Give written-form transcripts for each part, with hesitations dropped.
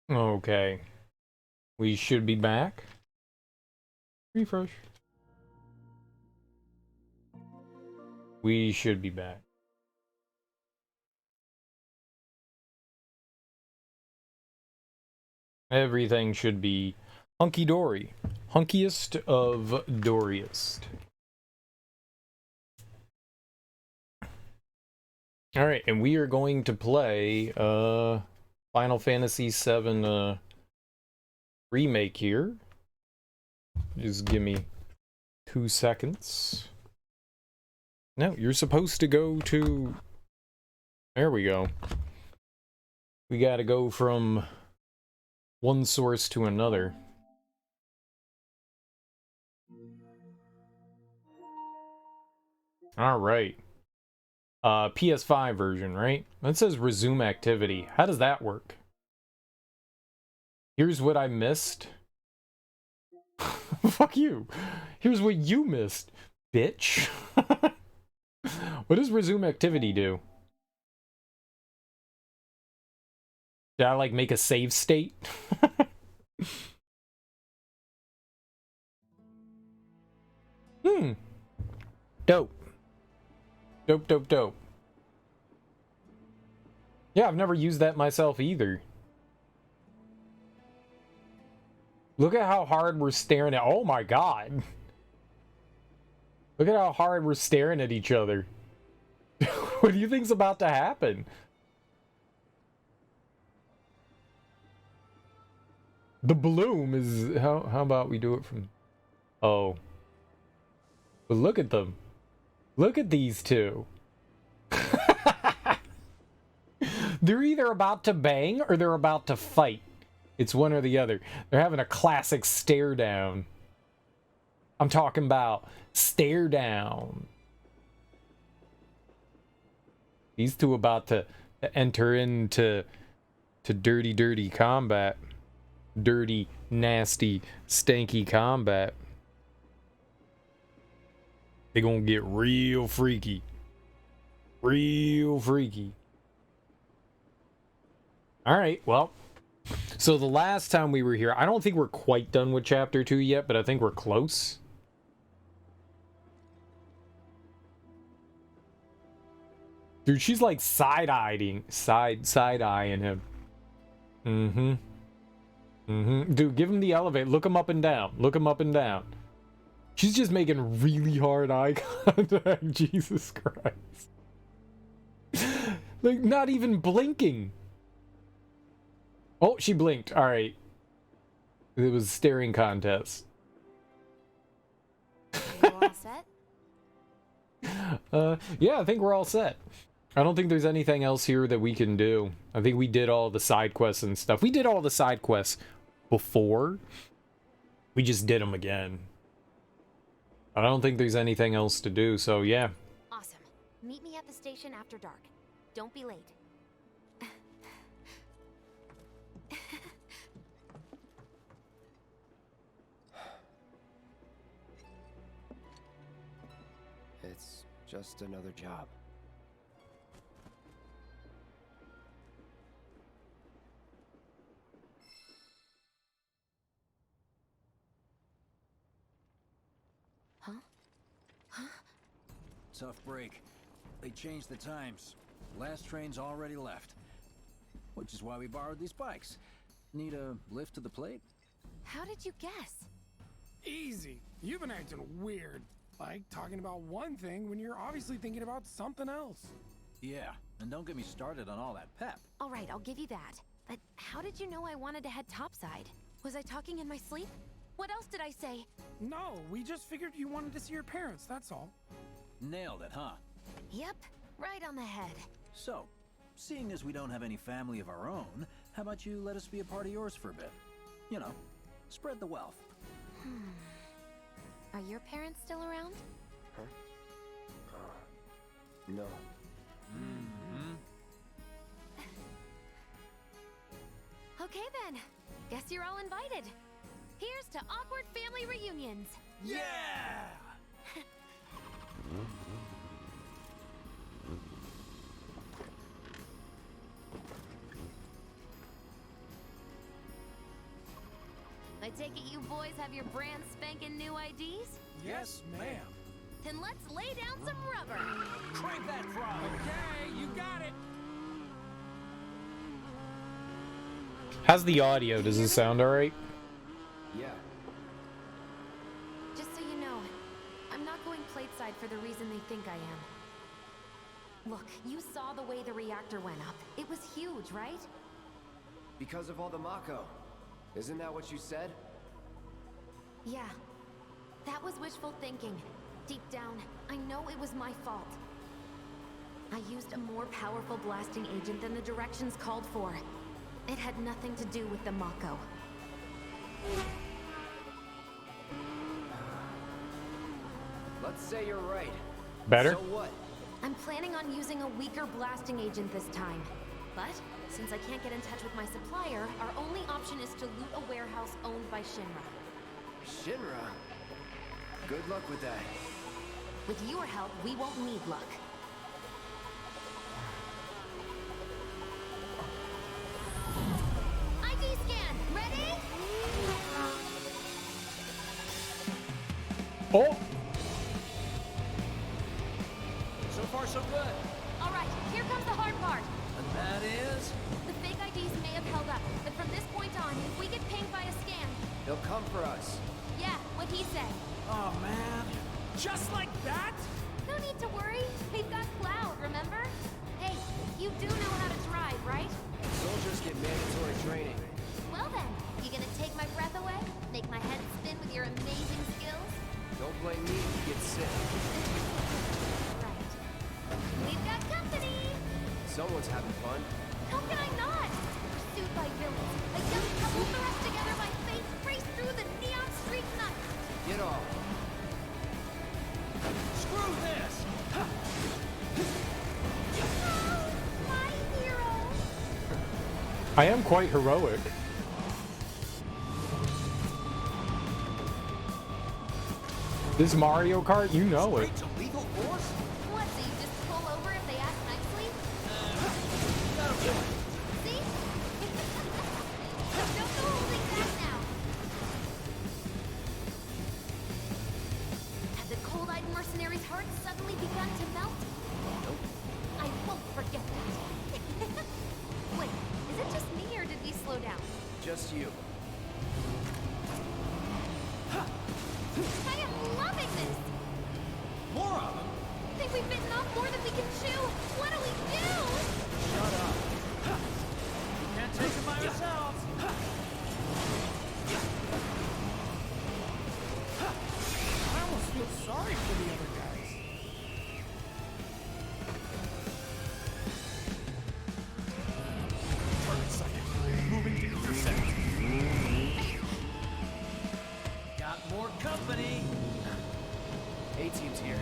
Okay. We should be back. Refresh. We should be back. Everything should be hunky-dory. Hunkiest of doriest. Alright, and we are going to play Final Fantasy VII Remake here. Just give me 2 seconds. No, you're supposed to go to... There we go. We gotta go from one source to another. Alright. PS5 version, right? That says resume activity. How does that work? Here's what I missed. Fuck you. Here's what you missed, bitch. What does resume activity do? Did I, like, make a save state? Dope. Dope, dope, dope. Yeah, I've never used that myself either. Look at how hard we're staring at... Oh my god. Look at how hard we're staring at each other. What do you think's about to happen? The bloom is... How about we do it from... Oh. But look at them. Look at these two. They're either about to bang or they're about to fight. It's one or the other. They're having a classic stare down. I'm talking about stare down. These two about to enter into dirty, dirty combat. Dirty, nasty, stanky combat. They're gonna get real freaky. Real freaky. Alright, well. So the last time we were here, I don't think we're quite done with chapter 2 yet, but I think we're close. Dude, she's like side-eyeing him. Dude, give him the elevator. Look him up and down. Look him up and down. She's just making really hard eye contact. Jesus Christ. Like, not even blinking. Oh, she blinked. Alright. It was a staring contest. You all set? Yeah, I think we're all set. I don't think there's anything else here that we can do. I think we did all the side quests and stuff. We did all the side quests before. We just did them again. I don't think there's anything else to do, so yeah. Awesome. Meet me at the station after dark. Don't be late. It's just another job. Huh? Huh? Tough break. They changed the times. Last train's already left. Which is why we borrowed these bikes. Need a lift to the plate? How did you guess? Easy. You've been acting weird. Like talking about one thing when you're obviously thinking about something else. Yeah, and don't get me started on all that pep. All right, I'll give you that. But how did you know I wanted to head topside? Was I talking in my sleep? What else did I say? No, we just figured you wanted to see your parents, that's all. Nailed it, huh? Yep, right on the head. So, seeing as we don't have any family of our own, how about you let us be a part of yours for a bit? You know, spread the wealth. Are your parents still around? Huh? No. Okay then. Guess you're all invited. Here's to awkward family reunions. Yeah! take it you boys have your brand spanking new IDs? Yes, ma'am. Then let's lay down some rubber. Crank that throttle. Okay, you got it. How's the audio? Does it sound alright? Yeah. Just so you know, I'm not going plateside for the reason they think I am. Look, you saw the way the reactor went up. It was huge, right? Because of all the Mako. Isn't that what you said? Yeah. That was wishful thinking. Deep down, I know it was my fault. I used a more powerful blasting agent than the directions called for. It had nothing to do with the Mako. Let's say you're right. Better? So what? I'm planning on using a weaker blasting agent this time. But, since I can't get in touch with my supplier, our only option is to loot a warehouse owned by Shinra. Shinra? Good luck with that. With your help, we won't need luck. ID scan, ready? Oh! So far, so good. All right, here comes the hard part. And that is? The fake IDs may have held up, but from this point on, if we get pinged by a scan, They'll come for us. yeah, what he said. Oh, man. Just like that? No need to worry. We've got Cloud, remember? Hey, you do know how to drive, right? Soldiers get mandatory training. Well then, you gonna take my breath away? Make my head spin with your amazing skills? Don't blame me if you get sick. Right. We've got company! Someone's having fun. How can I not? Pursued by villains, a young couple thrust together by fate race through the neon street night. Get off. Screw this! Oh, my hero! I am quite heroic. This Mario Kart, you know it. Straight to lethal force? What, so you just pull over if they ask nicely? That'll do it. See? Don't go holding back now. Had the cold-eyed mercenary's heart suddenly begun to melt? Nope. I won't forget that. Wait, is it just me or did we slow down? Just you. I am loving this! More of them? Think we've bitten off more than we can chew? What do we do? Shut up. Can't take them by ourselves. I almost feel sorry for the other guys. Target sighted. Moving to intercept. Got more company. A-team's here.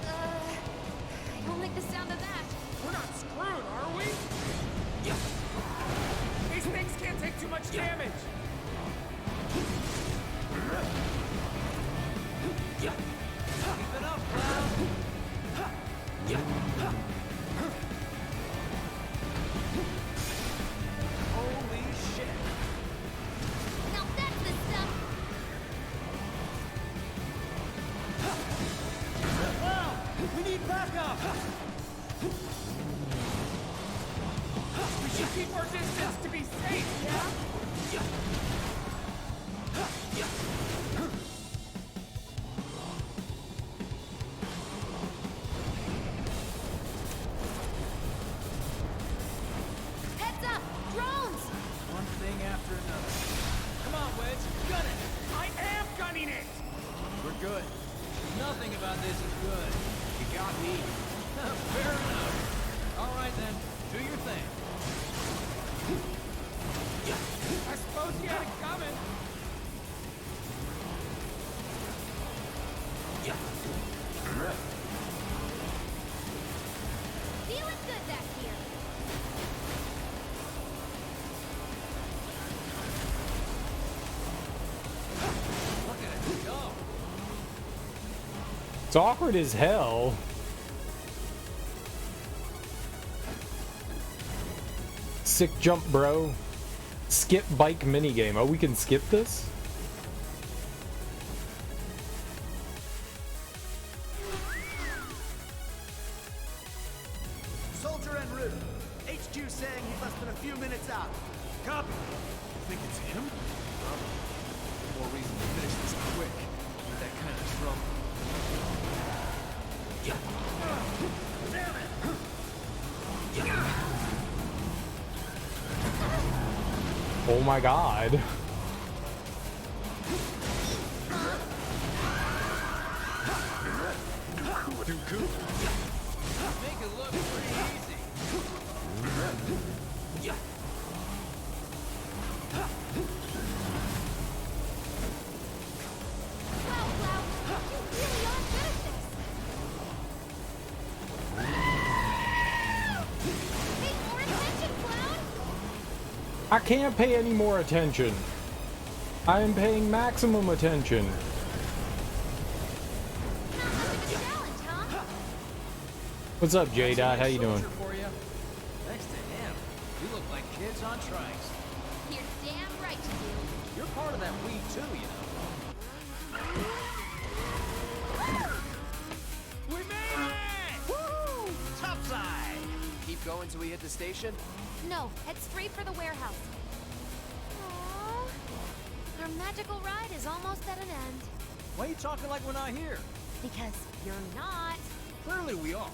I don't like the sound of that. We're not screwed, are we? These things can't take too much damage. Keep it up, Cloud. Holy shit. Now that's the stuff. Cloud, we need backup. We should keep our distance to be safe, yeah? Heads up! Drones! One thing after another. Come on, Wedge. Gun it. I am gunning it! We're good. Nothing about this is good. You got me. Fair enough. All right, then. Do your thing. I suppose you had it coming. Feeling good back here. Look at it go. It's awkward as hell. Sick jump, bro. Skip bike minigame. Oh, we can skip this? you saying he's less than a few minutes out. Copy. You think it's him? More reason to finish this quick. With that kind of trouble. Damn it! Oh my god. Too cool. Make it look pretty easy. Wow, Cloud, you really are good at this. Pay more attention, Cloud. I can't pay any more attention. I am paying maximum attention. Not much of a challenge, huh? What's up, J-Dot? How you doing? Soldier for you. Next to him, you look like kids on trikes. You're damn right you do. You're part of that we too, you know. We made it! Woo! Topside! Keep going till we hit the station? No, head straight for the warehouse. Aww. Our magical ride is almost at an end. Why are you talking like we're not here? Because you're not. Clearly we are.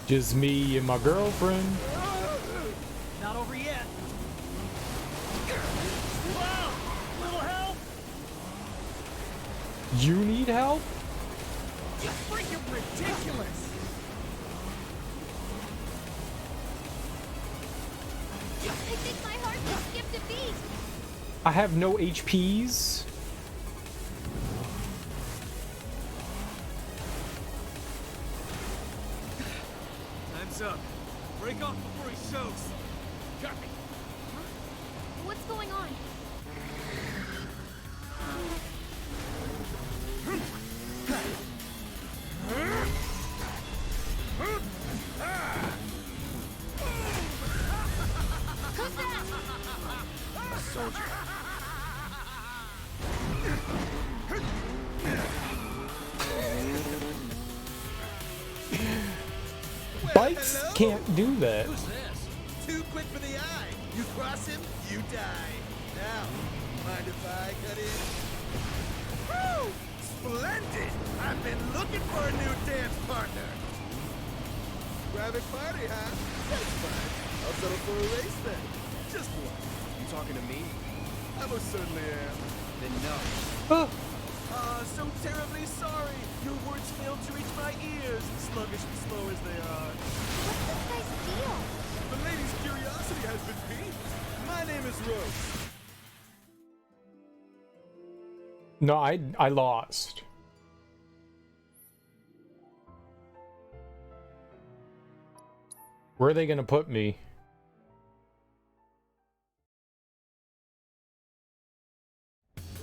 Just me and my girlfriend. Not over yet. Wow! Little help! You need help? Freaking ridiculous! I think my heart just skipped a beat. I have no HPs. Time's up. Break off before he shows. Copy. What's going on? Who's that? A soldier. Bikes can't do that. Who's this? Too quick for the eye. You cross him, you die. Now, mind if I cut in? Woo! Splendid! I've been looking for a new dance partner. Private party, huh? That's fine. I'll settle for a race then. Just one. You talking to me? I most certainly am. Then no. Ah, So terribly sorry. Your words failed to reach my ears, sluggish and slow as they are. What's this guy's deal? The lady's curiosity has been piqued. My name is Rose. no, I lost. Where are they gonna put me?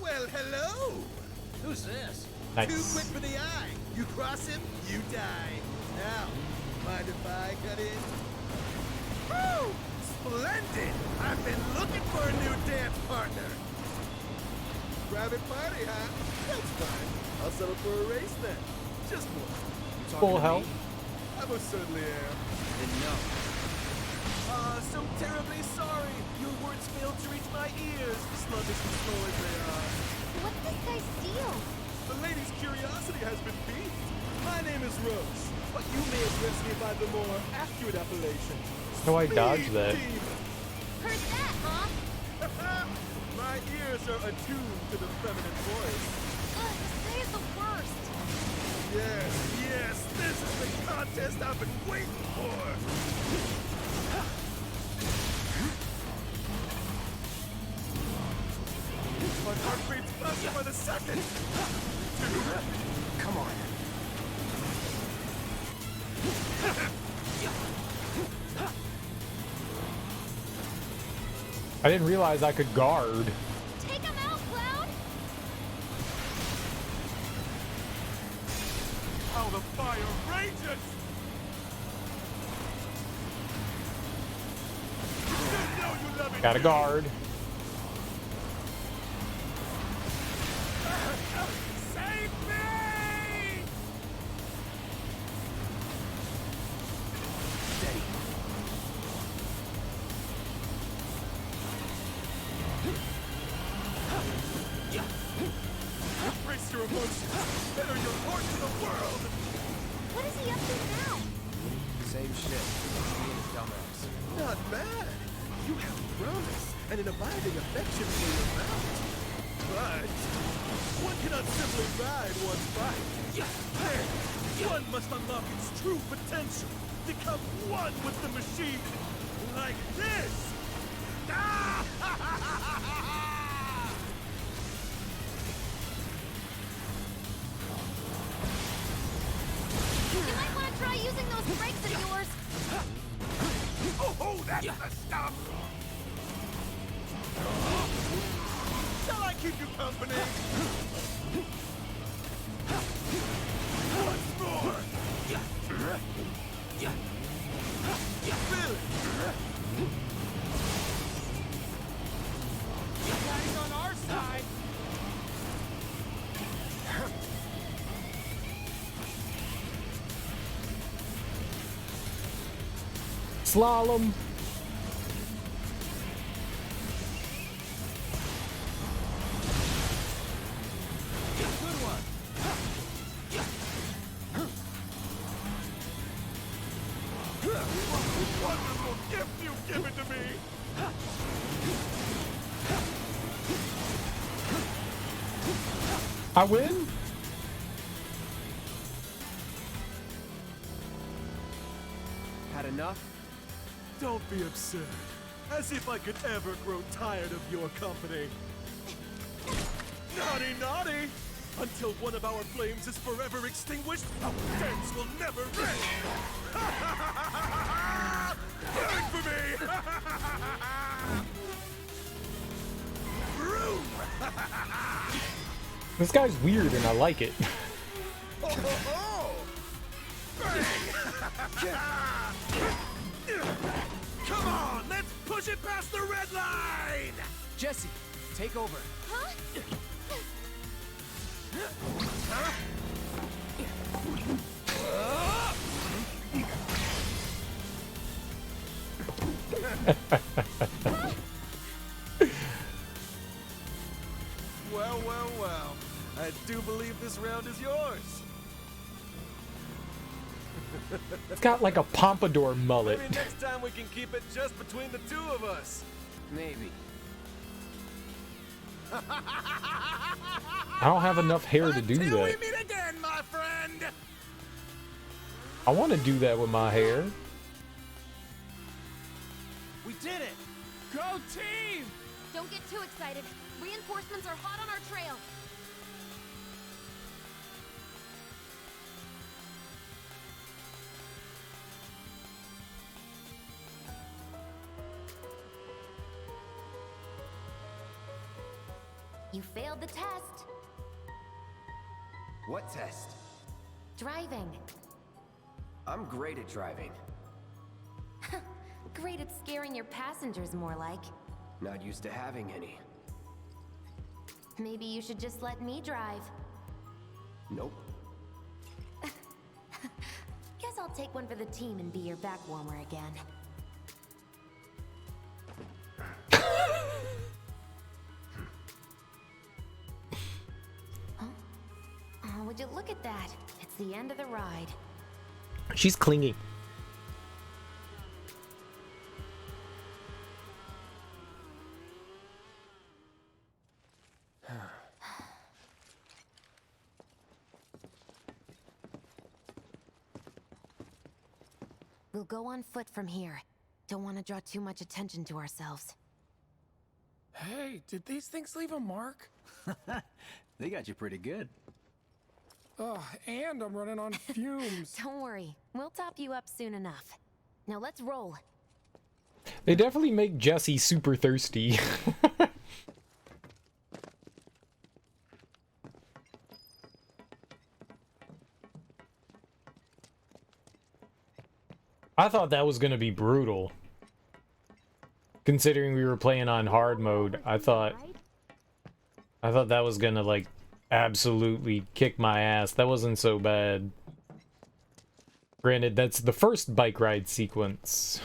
Well, hello. Who's this? Too quick Nice. for the eye. You cross him, you die. Now, mind if I cut in? Woo! Splendid! I've been looking for a new dance partner. Private party, huh? That's fine. I'll settle for a race then. Just one. You talking Full to help. me? I most certainly am. Then no. So terribly sorry. Your words failed to reach my ears, sluggish and slow as they are. What's this guy's deal? The lady's curiosity has been piqued. My name is Rose, but you may address me by the more accurate appellation. No, I dodged Speed that. Demon. Heard that, huh? My ears are attuned to the feminine voice. Ugh, this guy is the worst. Yes, yes, this is the contest I've been waiting for. My heart beats faster by the second. Come on. I didn't realize I could guard. Take him out, Cloud! How the fire rages! You know you love it. Got a guard. Save me! your emotions. Better your heart to the world. What is he up to now? Same shit. Being a dumbass. Not bad. You have promise and an abiding affection for your mount. But one cannot simply ride one's bike. One must unlock its true potential. Become one with the machine. Like this. You might want to try using those brakes of yours. Oh, that's the stuff! Shall I keep you company? Once more! Really? Daddy's on our side. Slalom. Good one! What wonderful gift you've given to me! I win? Had enough? Don't be absurd. As if I could ever grow tired of your company. Naughty, naughty! Until one of our flames is forever extinguished, our dance will never end! Burn for me! Vroom! This guy's weird and I like it. Ho, ho, ho! Bang! Come on, let's push it past the red line! Jesse, take over. Huh? Well, well, well. I do believe this round is yours. It's got like a pompadour mullet. Maybe next time we can keep it just between the two of us. Maybe. I don't have enough hair to do Until we that. meet again, my friend. I want to do that with my hair. We did it! Go team! Don't get too excited. Reinforcements are hot on our trail. You failed the test. What test? Driving. I'm great at driving. Great at scaring your passengers, more like. Not used to having any. Maybe you should just let me drive. Nope. Guess I'll take one for the team and be your back warmer again. Huh? Oh, would you look at that? It's the end of the ride. She's clingy. We'll go on foot from here. Don't want to draw too much attention to ourselves. Hey, did these things leave a mark? They got you pretty good. Ugh, and I'm running on fumes. Don't worry, we'll top you up soon enough. Now let's roll. They definitely make Jesse super thirsty. I thought that was gonna be brutal. Considering we were playing on hard mode, I thought that was gonna like absolutely kick my ass. That wasn't so bad. Granted, that's the first bike ride sequence.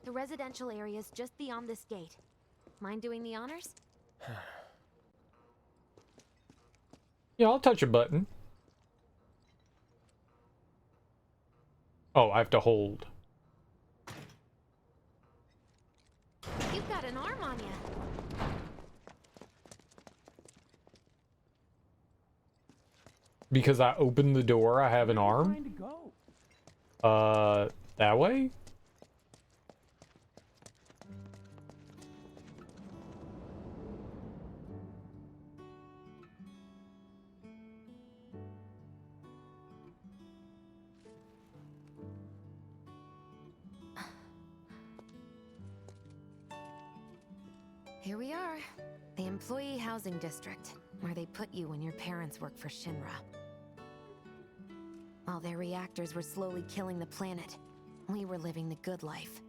The residential area is just beyond this gate. Mind doing the honors? Yeah, I'll touch a button. Oh, I have to hold. You've got an arm on you. Because I opened the door, I have an arm? That way? Here we are. The employee housing district, where they put you when your parents work for Shinra. While their reactors were slowly killing the planet, we were living the good life.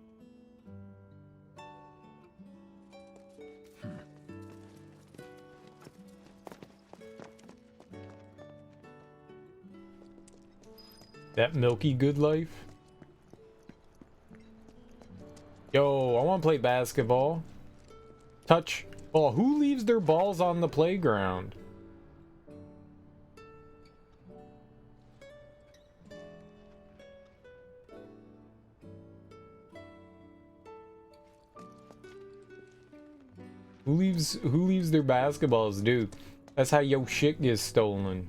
That milky good life? Yo, I want to play basketball. Touch. Oh, who leaves their balls on the playground? Who leaves their basketballs, dude? That's how your shit gets stolen.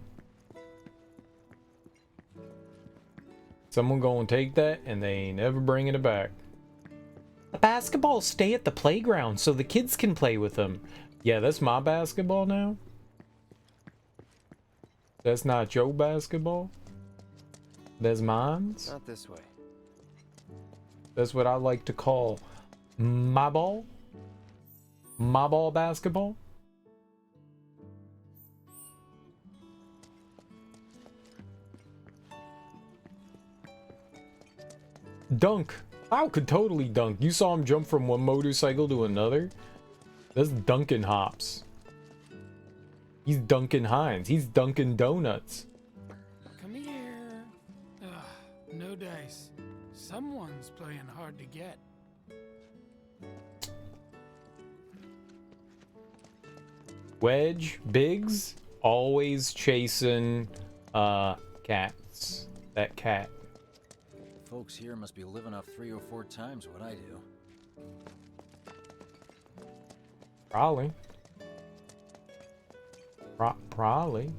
Someone gonna take that and they ain't ever bringing it back. The basketballs stay at the playground so the kids can play with them. Yeah, that's my basketball now. That's not your basketball. That's mine's. Not this way. That's what I like to call my ball. My ball basketball. Dunk. I could totally dunk. You saw him jump from one motorcycle to another? That's Dunkin' Hops. He's Duncan Hines. He's Dunkin' Donuts. Come here. Ugh, no dice. Someone's playing hard to get. Wedge, Biggs, always chasing cats. That cat. Folks here must be living off 3 or 4 times what I do. Probably. Probably.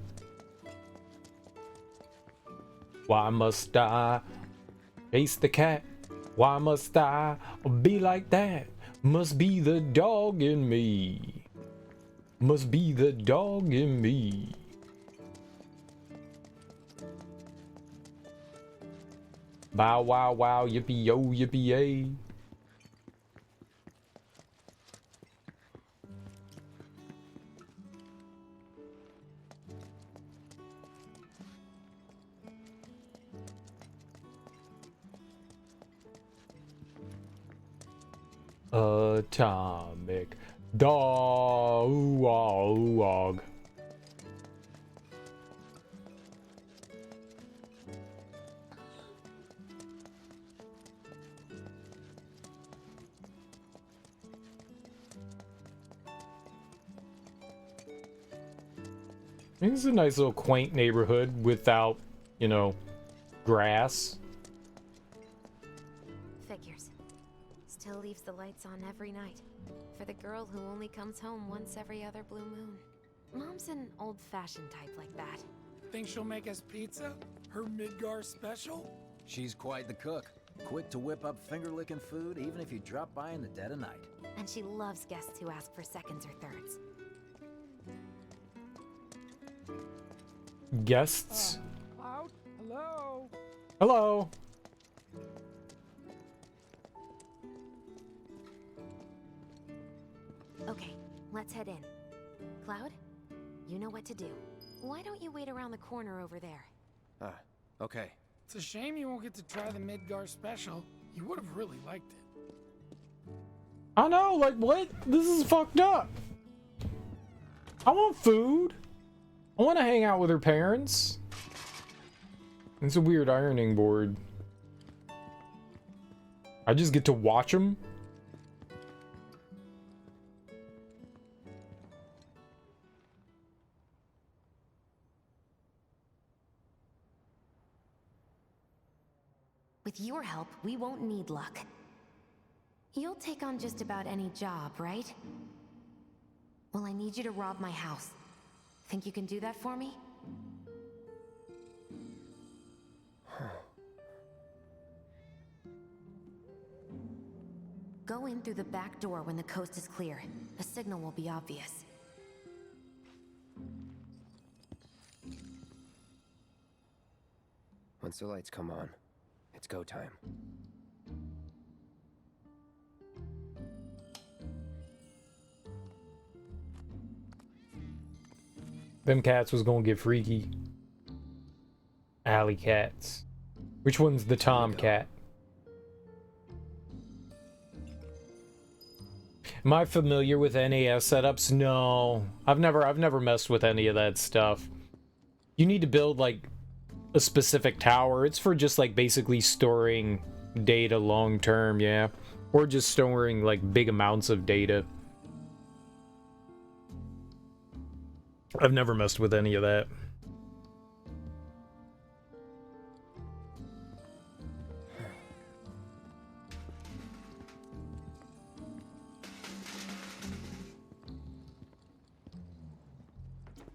Why must I chase the cat? Why must I be like that? Must be the dog in me. Must be the dog in me. Bow wow wow yippee yo yippee yay. Atomic dog. It's a nice little quaint neighborhood without, you know, grass. Figures. Still leaves the lights on every night. For the girl who only comes home once every other blue moon. Mom's an old-fashioned type like that. Think she'll make us pizza? Her Midgar special? She's quite the cook. Quick to whip up finger-licking food, even if you drop by in the dead of night. And she loves guests who ask for seconds or thirds. Guests. Cloud? Hello? Hello. Okay, let's head in. Cloud, you know what to do. Why don't you wait around the corner over there? Okay. It's a shame you won't get to try the Midgar special. You would have really liked it. I know, like what? This is fucked up. I want food. I want to hang out with her parents. It's a weird ironing board. I just get to watch them. With your help, we won't need luck. You'll take on just about any job, right? Well, I need you to rob my house. Think you can do that for me? Go in through the back door when the coast is clear. The signal will be obvious. Once the lights come on, it's go time. Them cats was gonna get freaky. Alley cats. Which one's the tomcat? Am I familiar with NAS setups? No. I've never messed with any of that stuff. You need to build like a specific tower. It's for just like basically storing data long term, yeah. Or just storing like big amounts of data. I've never messed with any of that.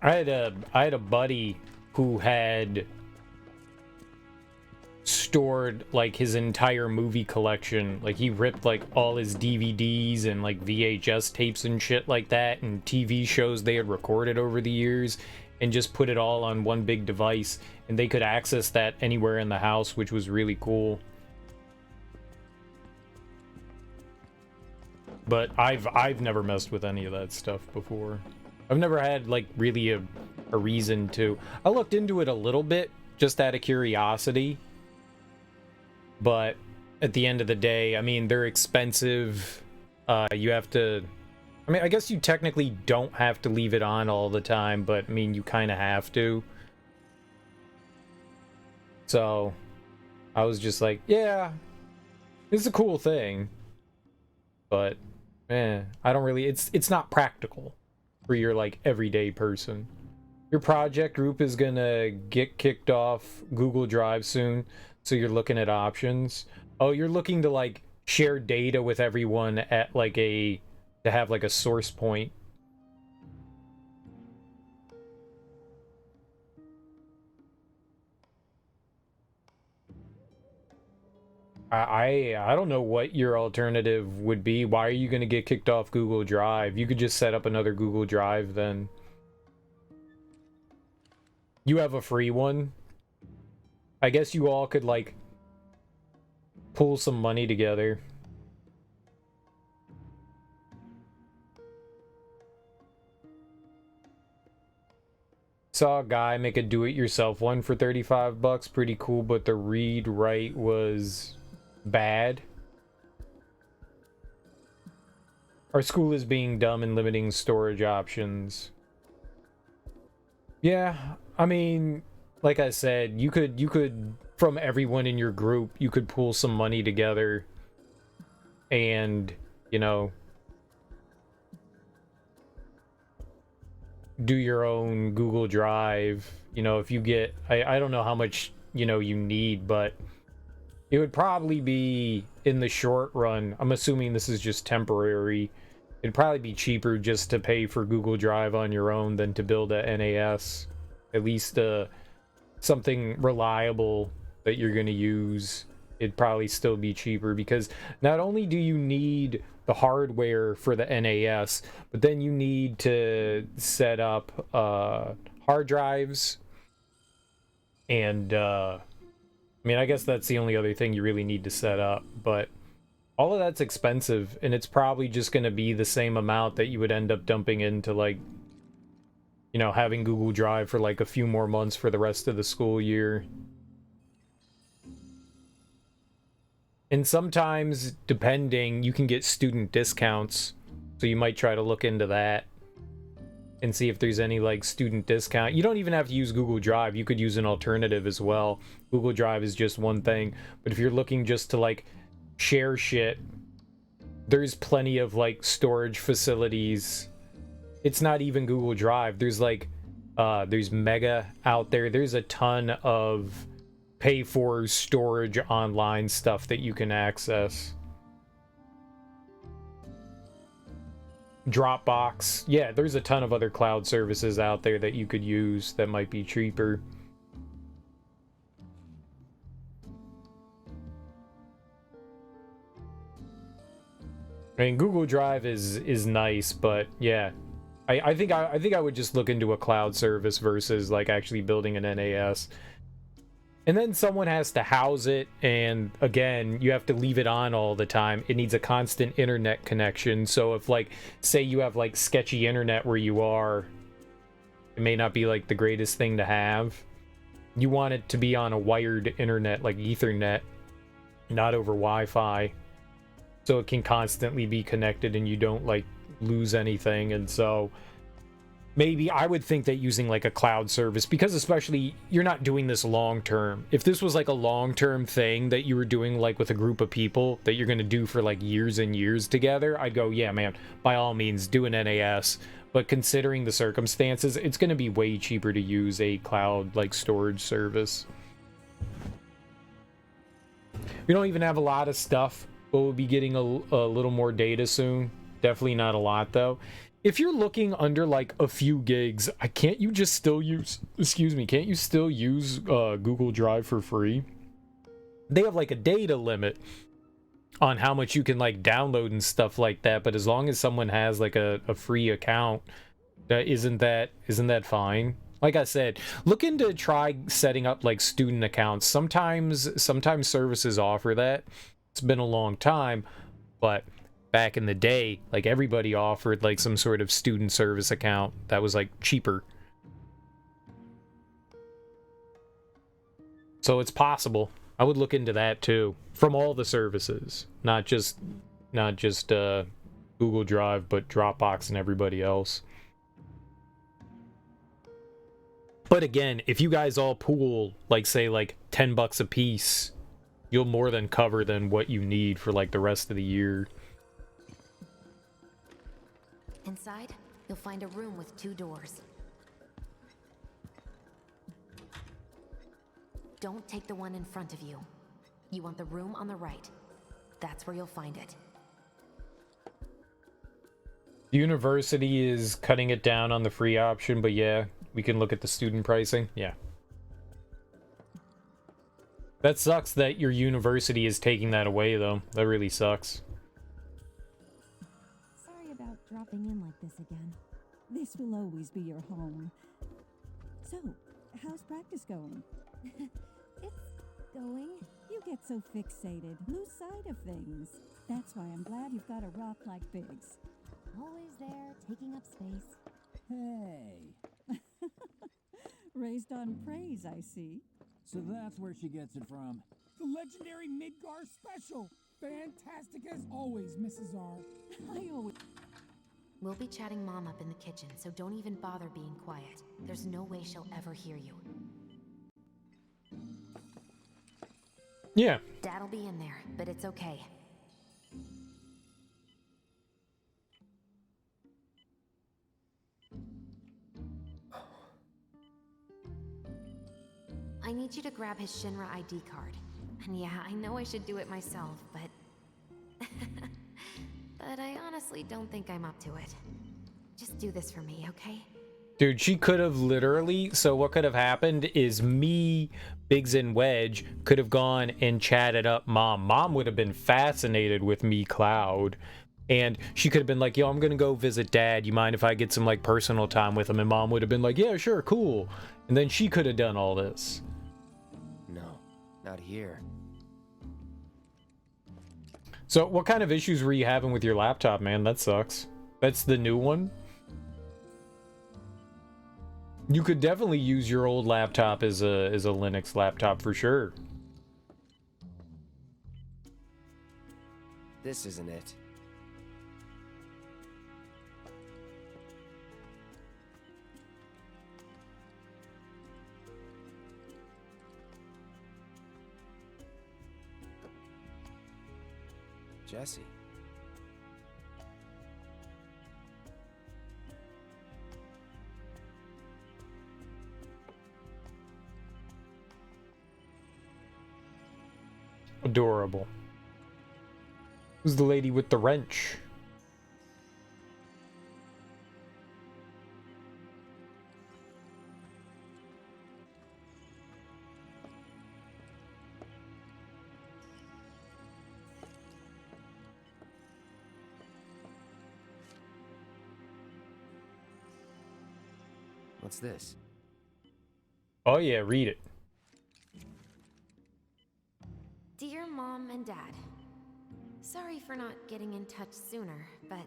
I had a buddy who had stored like his entire movie collection. Like he ripped like all his DVDs and like VHS tapes and shit like that and TV shows they had recorded over the years and just put it all on one big device, and they could access that anywhere in the house, which was really cool. But I've never messed with any of that stuff before. I've never had like really a reason to. I looked into it a little bit just out of curiosity, but at the end of the day, I mean, they're expensive. You have to, I mean, I guess you technically don't have to leave it on all the time, but I mean, you kind of have to. So I was just like, yeah, it's a cool thing, but I don't really, it's not practical for your like everyday person. Your project group is gonna get kicked off Google Drive soon, so you're looking at options. Oh, you're looking to like share data with everyone at like to have like a source point. I don't know what your alternative would be. Why are you going to get kicked off Google Drive? You could just set up another Google Drive then. You have a free one. I guess you all could like pull some money together. Saw a guy make a do-it-yourself one for 35 bucks. Pretty cool, but the read-write was bad. Our school is being dumb and limiting storage options. Yeah, I mean, like I said, you could from everyone in your group, you could pull some money together and, you know, do your own Google Drive. You know, if you get, I don't know how much, you know, you need, but it would probably be, in the short run, I'm assuming this is just temporary, it'd probably be cheaper just to pay for Google Drive on your own than to build a NAS. At least something reliable that you're going to use. It'd probably still be cheaper, because not only do you need the hardware for the NAS, but then you need to set up hard drives. And I mean, I guess that's the only other thing you really need to set up, but all of that's expensive, and it's probably just going to be the same amount that you would end up dumping into, like, you know, having Google Drive for like a few more months for the rest of the school year. And sometimes, depending, you can get student discounts, so you might try to look into that and see if there's any like student discount. You don't even have to use Google Drive. You could use an alternative as well. Google Drive is just one thing, but if you're looking just to like share shit. There's plenty of like storage facilities. It's not even Google Drive. There's like there's Mega out there. There's a ton of pay for storage online stuff that you can access. Dropbox. Yeah, there's a ton of other cloud services out there that you could use that might be cheaper. I mean, Google Drive is nice, but yeah, I think I would just look into a cloud service versus like actually building an NAS. And then someone has to house it, and again, you have to leave it on all the time. It needs a constant internet connection. So if like, say you have like sketchy internet where you are, it may not be like the greatest thing to have. You want it to be on a wired internet like Ethernet, not over Wi-Fi. So it can constantly be connected and you don't like lose anything. And so maybe I would think that using like a cloud service, because especially you're not doing this long term. If this was like a long term thing that you were doing like with a group of people that you're going to do for like years and years together, I'd go, yeah, man, by all means do an NAS. But considering the circumstances, it's going to be way cheaper to use a cloud like storage service. We don't even have a lot of stuff, but we'll be getting a little more data soon. Definitely not a lot though. If you're looking under like a few gigs, can't you just still use, can't you still use Google Drive for free? They have like a data limit on how much you can like download and stuff like that, but as long as someone has like a free account, isn't that fine? Like I said, look into try setting up like student accounts. Sometimes services offer that. It's been a long time, but back in the day, like everybody offered like some sort of student service account that was like cheaper. So it's possible. I would look into that too, from all the services, not just Google Drive, but Dropbox and everybody else. But again, if you guys all pool like say like $10 a piece, you'll more than cover than what you need for like the rest of the year. Inside, you'll find a room with 2 doors. Don't take the one in front of you. You want the room on the right. That's where you'll find it. The university is cutting it down on the free option, but yeah, we can look at the student pricing. Yeah. That sucks that your university is taking that away, though. That really sucks. Sorry about dropping in like this again. This will always be your home. So, how's practice going? It's going. You get so fixated, lose sight of things. That's why I'm glad you've got a rock like Biggs. Always there, taking up space. Hey. Raised on praise, I see. So that's where she gets it from. The legendary Midgar special. Fantastic as always, Mrs. R. I always... We'll be chatting Mom up in the kitchen, so don't even bother being quiet. There's no way she'll ever hear you. Yeah. Dad'll be in there, but it's okay. I need you to grab his Shinra ID card. And yeah, I know I should do it myself, but... but I honestly don't think I'm up to it. Just do this for me, okay? Dude, she could have literally... So what could have happened is me, Biggs, and Wedge could have gone and chatted up Mom. Mom would have been fascinated with me, Cloud. And she could have been like, yo, I'm gonna go visit Dad. You mind if I get some, like, personal time with him? And Mom would have been like, yeah, sure, cool. And then she could have done all this. No, not here. So what kind of issues were you having with your laptop, man? That sucks. That's the new one? You could definitely use your old laptop as a Linux laptop for sure. This isn't it. Jesse. Adorable. Who's the lady with the wrench? What's this? Oh yeah, read it. Dear Mom and Dad, sorry for not getting in touch sooner, but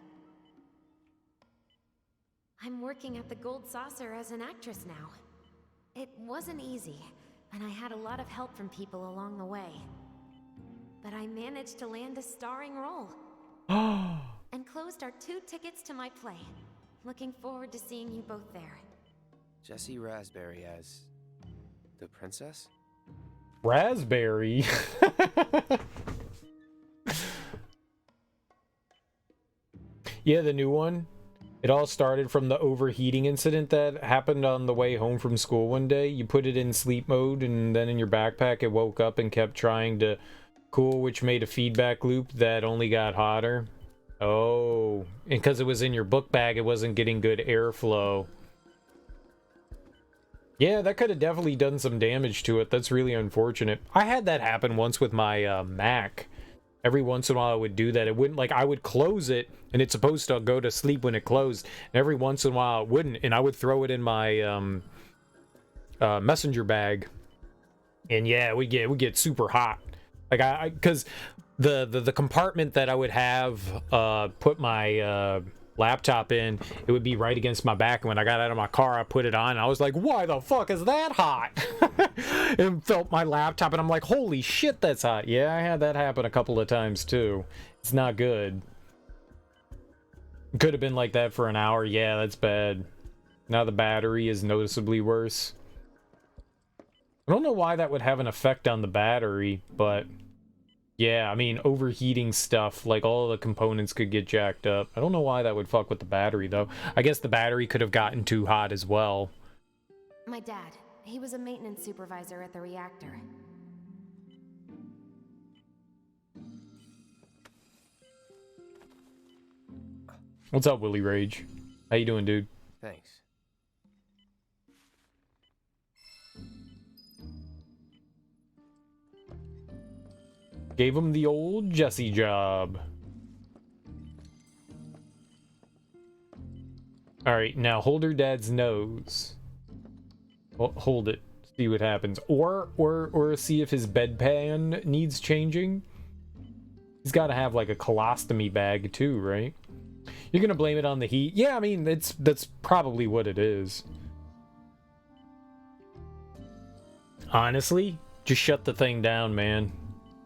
I'm working at the Gold Saucer as an actress now. It wasn't easy, and I had a lot of help from people along the way. But I managed to land a starring role. And closed our 2 tickets to my play. Looking forward to seeing you both there. Jesse Raspberry as the princess? Raspberry. Yeah, the new one. It all started from the overheating incident that happened on the way home from school one day. You put it in sleep mode, and then in your backpack it woke up and kept trying to cool, which made a feedback loop that only got hotter. Oh, and because it was in your book bag, it wasn't getting good airflow. Yeah, that could have definitely done some damage to it. That's really unfortunate. I had that happen once with my Mac. Every once in a while I would do that. It wouldn't, like, I would close it, and it's supposed to go to sleep when it closed. And every once in a while it wouldn't, and I would throw it in my messenger bag. And yeah, it would get super hot. Like, because the compartment that I would have put my laptop in, it would be right against my back, and when I got out of my car I put it on and I was like, why the fuck is that hot? And felt my laptop and I'm like, holy shit, that's hot. Yeah, I had that happen a couple of times too. It's not good. Could have been like that for an hour. Yeah, that's bad. Now the battery is noticeably worse. I don't know why that would have an effect on the battery, but yeah, I mean, overheating stuff, like all the components could get jacked up. I don't know why that would fuck with the battery, though. I guess the battery could have gotten too hot as well. My dad, he was a maintenance supervisor at the reactor. What's up, Willie Rage? How you doing, dude? Thanks. Gave him the old Jesse job. Alright, now hold her dad's nose. Hold it. See what happens. Or see if his bedpan needs changing. He's got to have like a colostomy bag too, right? You're gonna blame it on the heat? Yeah, I mean, that's probably what it is. Honestly, just shut the thing down, man.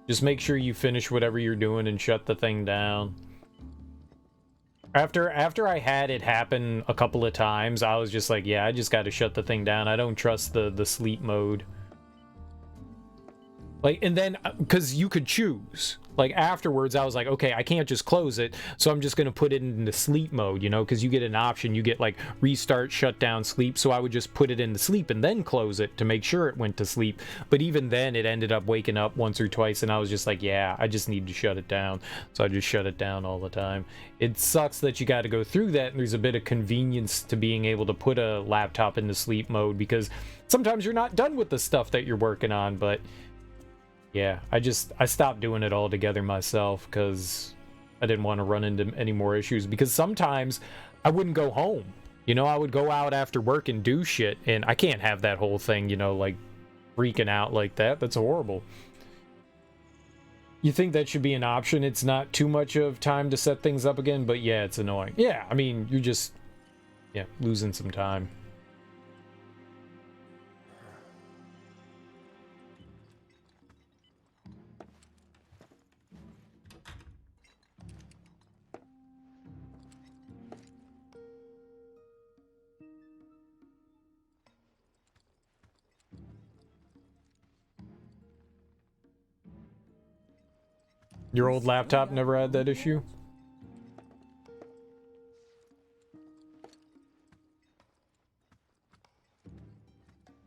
Just make sure you finish whatever you're doing and shut the thing down. After I had it happen a couple of times, I was just like, yeah, I just got to shut the thing down. I don't trust the sleep mode. Like, and then, because you could choose. Like, afterwards, I was like, okay, I can't just close it, so I'm just going to put it into sleep mode, you know? Because you get an option. You get, like, restart, shut down, sleep. So I would just put it into sleep and then close it to make sure it went to sleep. But even then, it ended up waking up once or twice, and I was just like, yeah, I just need to shut it down. So I just shut it down all the time. It sucks that you got to go through that, and there's a bit of convenience to being able to put a laptop into sleep mode, because sometimes you're not done with the stuff that you're working on, but... yeah, I stopped doing it altogether myself because I didn't want to run into any more issues, because sometimes I wouldn't go home. You know, I would go out after work and do shit, and I can't have that whole thing, you know, like freaking out like that. That's horrible. You think that should be an option? It's not too much of time to set things up again, but yeah, it's annoying. Yeah, I mean, you're just, yeah, losing some time. Your old laptop never had that issue?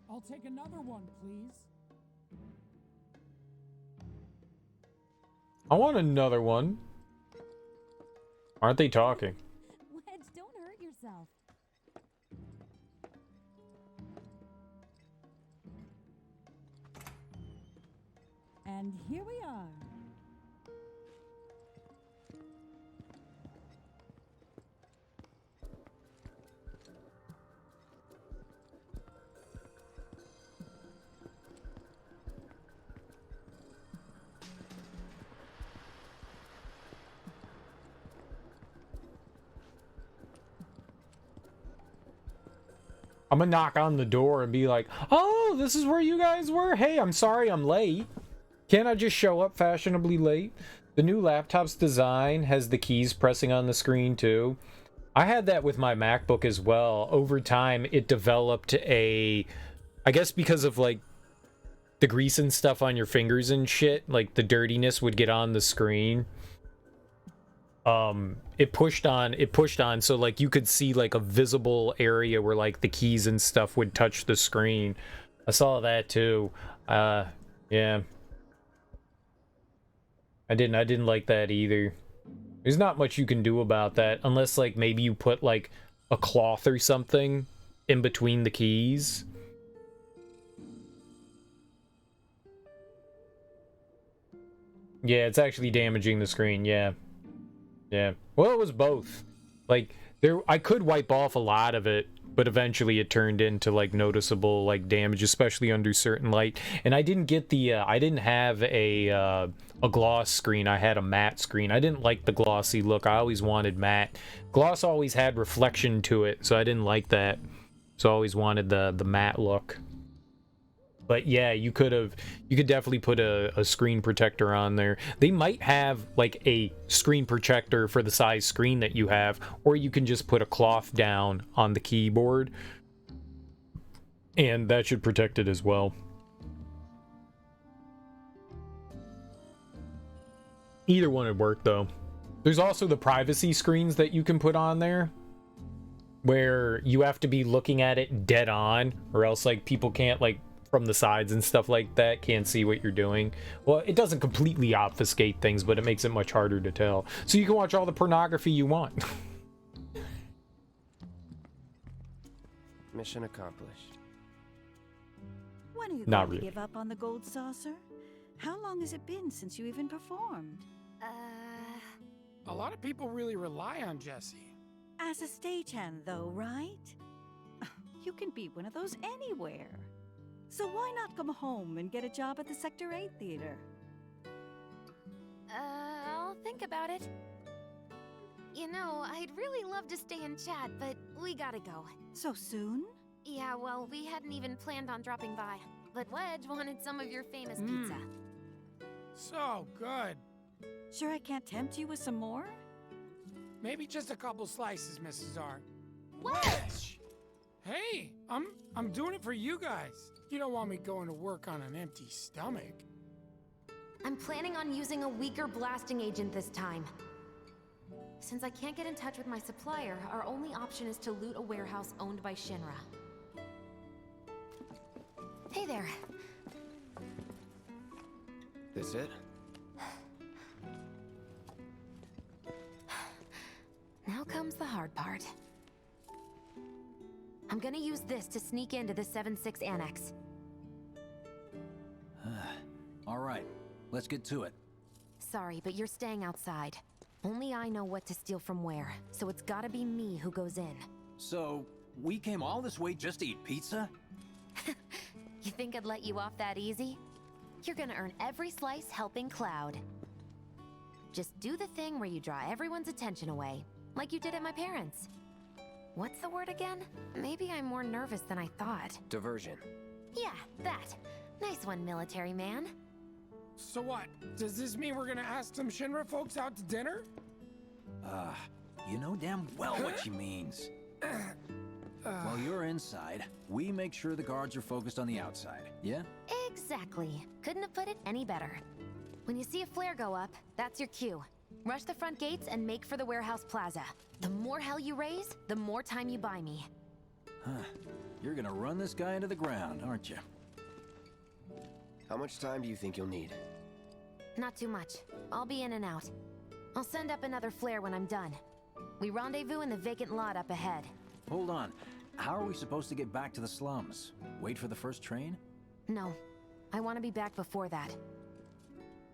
I'll take another one, please. I want another one. Aren't they talking? Wedge, don't hurt yourself. And here we are. I'm gonna knock on the door and be like, oh, this is where you guys were? Hey, I'm sorry I'm late. Can't I just show up fashionably late? The new laptop's design has the keys pressing on the screen too. I had that with my MacBook as well. Over time, it developed I guess because of like the grease and stuff on your fingers and shit, like the dirtiness would get on the screen. It pushed on so like you could see like a visible area where like the keys and stuff would touch the screen. I saw that too. Yeah. I didn't like that either. There's not much you can do about that unless like maybe you put like a cloth or something in between the keys. Yeah, it's actually damaging the screen, yeah. Yeah. Well, it was both. Like I could wipe off a lot of it, but eventually it turned into like noticeable like damage, especially under certain light. And I didn't get the I didn't have a gloss screen. I had a matte screen. I didn't like the glossy look. I always wanted matte. Gloss always had reflection to it, so I didn't like that. So I always wanted the matte look. But yeah, you could definitely put a screen protector on there. They might have like a screen protector for the size screen that you have, or you can just put a cloth down on the keyboard, and that should protect it as well. Either one would work though. There's also the privacy screens that you can put on there, where you have to be looking at it dead on, or else like people can't like from the sides and stuff like that can't see what you're doing. Well, it doesn't completely obfuscate things, but it makes it much harder to tell. So you can watch all the pornography you want. Mission accomplished. When are you Not going to really. give up on the gold saucer? How long has it been since you even performed? A lot of people really rely on Jesse. As a stagehand, though, right? You can be one of those anywhere. So why not come home and get a job at the Sector 8 theater? I'll think about it. You know, I'd really love to stay and chat, but we gotta go. So soon? Yeah, well, we hadn't even planned on dropping by. But Wedge wanted some of your famous pizza. So good. Sure I can't tempt you with some more? Maybe just a couple slices, Mrs. R. Wedge! Hey, I'm doing it for you guys. You don't want me going to work on an empty stomach. I'm planning on using a weaker blasting agent this time. Since I can't get in touch with my supplier, our only option is to loot a warehouse owned by Shinra. Hey there. This it? Now comes the hard part. I'm gonna use this to sneak into the 7-6 annex. All right, let's get to it. Sorry, but you're staying outside. Only I know what to steal from where, so it's gotta be me who goes in. So, we came all this way just to eat pizza? You think I'd let you off that easy? You're gonna earn every slice helping Cloud. Just do the thing where you draw everyone's attention away, like you did at my parents'. What's the word again? Maybe I'm more nervous than I thought. Diversion. Yeah, that. Nice one, military man. So what? Does this mean we're gonna ask some Shinra folks out to dinner? You know damn well what she means. While you're inside, we make sure the guards are focused on the outside, yeah? Exactly. Couldn't have put it any better. When you see a flare go up, that's your cue. Rush the front gates and make for the warehouse plaza. The more hell you raise, the more time you buy me. Huh. You're gonna run this guy into the ground, aren't you? How much time do you think you'll need? Not too much. I'll be in and out. I'll send up another flare when I'm done. We rendezvous in the vacant lot up ahead. Hold on. How are we supposed to get back to the slums? Wait for the first train? No. I want to be back before that.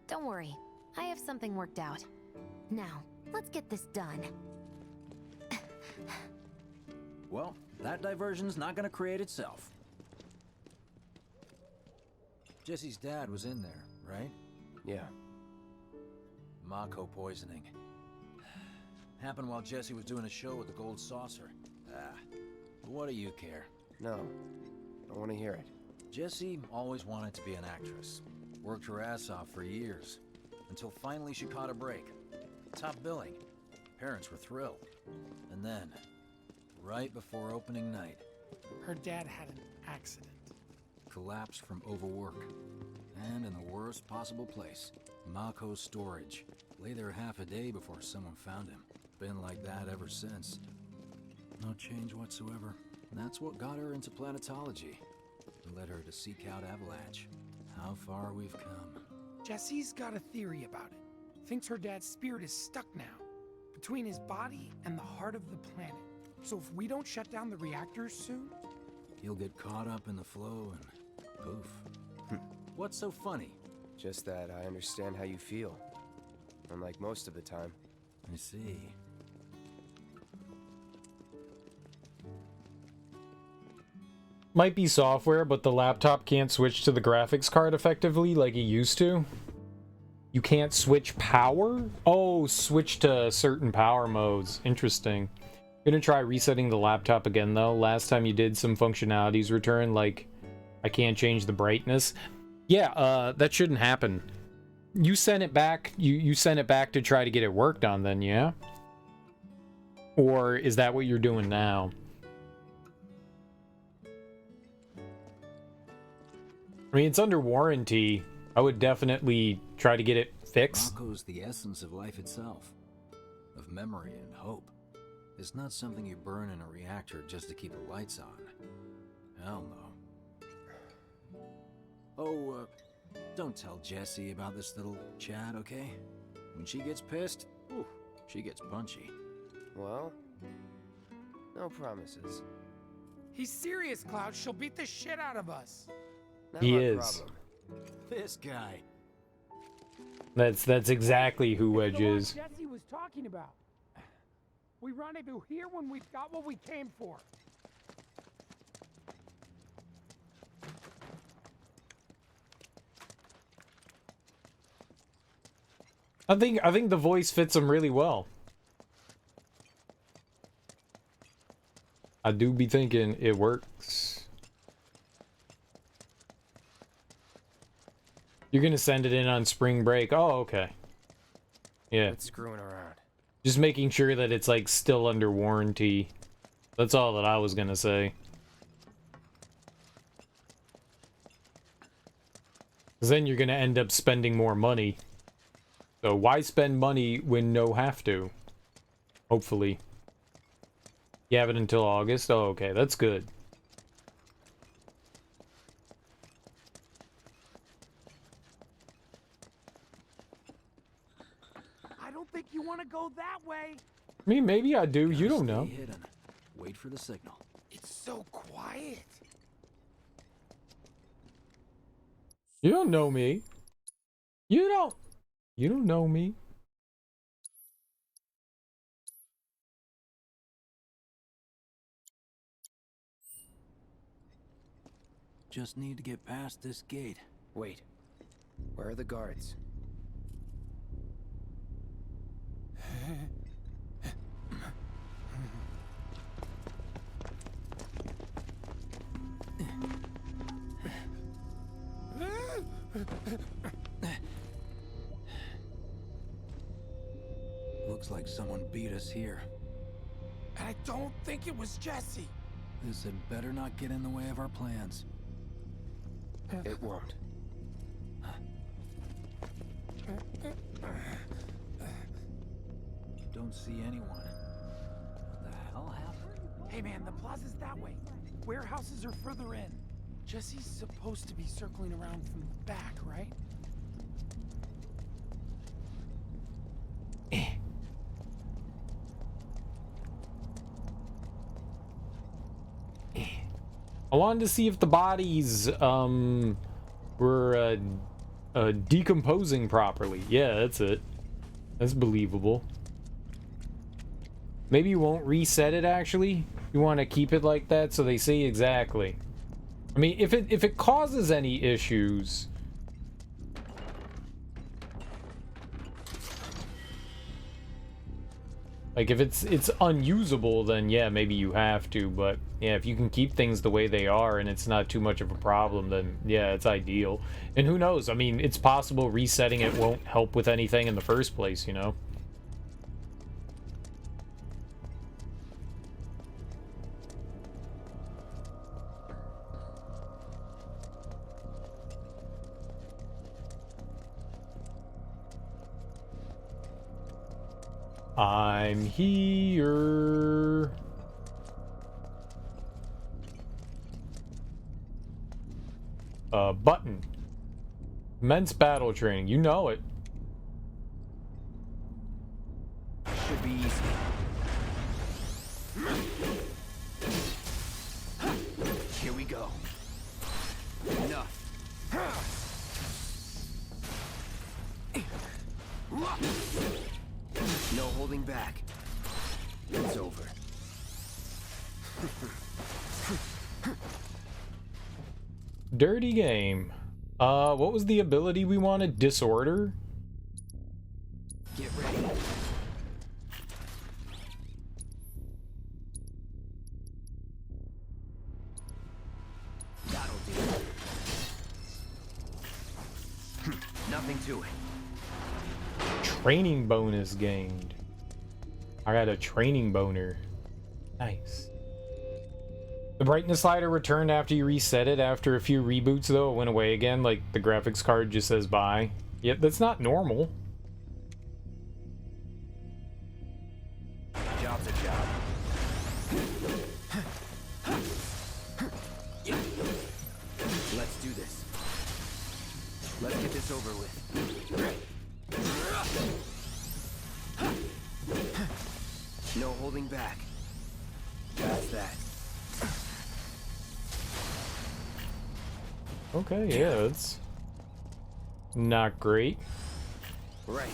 Don't worry. I have something worked out. Now, let's get this done. Well, that diversion's not gonna create itself. Jesse's dad was in there, right? Yeah. Mako poisoning. Happened while Jesse was doing a show with the Gold Saucer. What do you care? No. I want to hear it. Jessie always wanted to be an actress. Worked her ass off for years. Until finally she caught a break. Top billing. Parents were thrilled. And then, right before opening night, Her dad had an accident. collapsed from overwork. And in the worst possible place, Mako's storage. Lay there half a day before someone found him. Been like that ever since. No change whatsoever. And that's what got her into planetology. And led her to seek out Avalanche. How far we've come. Jesse's got a theory about it. Thinks her dad's spirit is stuck now, between his body and the heart of the planet. So if we don't shut down the reactors soon... He'll get caught up in the flow and poof. What's so funny? Just that I understand how you feel. Unlike most of the time. I see. Might be software, but the laptop can't switch to the graphics card effectively like it used to. You can't switch power? Oh, switch to certain power modes. Interesting. Gonna try resetting the laptop again though. Last time you did, some functionalities return, like I can't change the brightness. Yeah, that shouldn't happen. You sent it back. You sent it back to try to get it worked on then, yeah? Or is that what you're doing now? I mean, it's under warranty. I would definitely try to get it fixed. Mako's the essence of life itself. Of memory and hope. It's not something you burn in a reactor just to keep the lights on. Hell no. Oh, don't tell Jessie about this little Chad, okay? When she gets pissed, ooh, she gets punchy. Well, no promises. He's serious, Cloud. She'll beat the shit out of us. Not He my is. problem. This guy. That's exactly who Wedge is. Jesse was talking about. We rendezvous here when we've got what we came for. I think the voice fits him really well. I do be thinking it works. You're gonna send it in on spring break. Oh, okay. Yeah. It's screwing around. Just making sure that it's like still under warranty. That's all that I was gonna say. 'Cause then you're gonna end up spending more money. So why spend money when no have to? Hopefully. You have it until August? Oh, okay, that's good. I don't think you want to go that way. I mean, maybe I do. You don't Stay know. hidden. Wait for the signal. It's so quiet. You don't know me. You don't know me. Just need to get past this gate. Wait. Where are the guards? Looks like someone beat us here. And I don't think it was Jesse. This had better not get in the way of our plans. It won't. Don't see anyone. What the hell happened? Hey man, the plaza's that way. Warehouses are further in. Jesse's supposed to be circling around from the back, right? I wanted to see if the bodies were decomposing properly. Yeah, that's it. That's believable. Maybe you won't reset it actually. You want to keep it like that so they see exactly. I mean, if it causes any issues, like if it's unusable, then yeah, maybe you have to. But yeah, if you can keep things the way they are and it's not too much of a problem, then yeah, it's ideal. And who knows? I mean, it's possible resetting it won't help with anything in the first place, you know? I'm here. Button. Men's battle training. You know it. Should be easy. Here we go. Enough. No holding back. It's over. Dirty game. What was the ability we wanted? Disorder? Get ready. That'll do. Nothing to it. Training bonus gained. I got a training boner. Nice. The brightness slider returned after you reset it. After a few reboots, though, it went away again. Like, the graphics card just says bye. Yep, that's not normal. Job's a job. Let's do this. Let's get this over with. No holding back. That's that. Okay, yeah, it's not great. Right.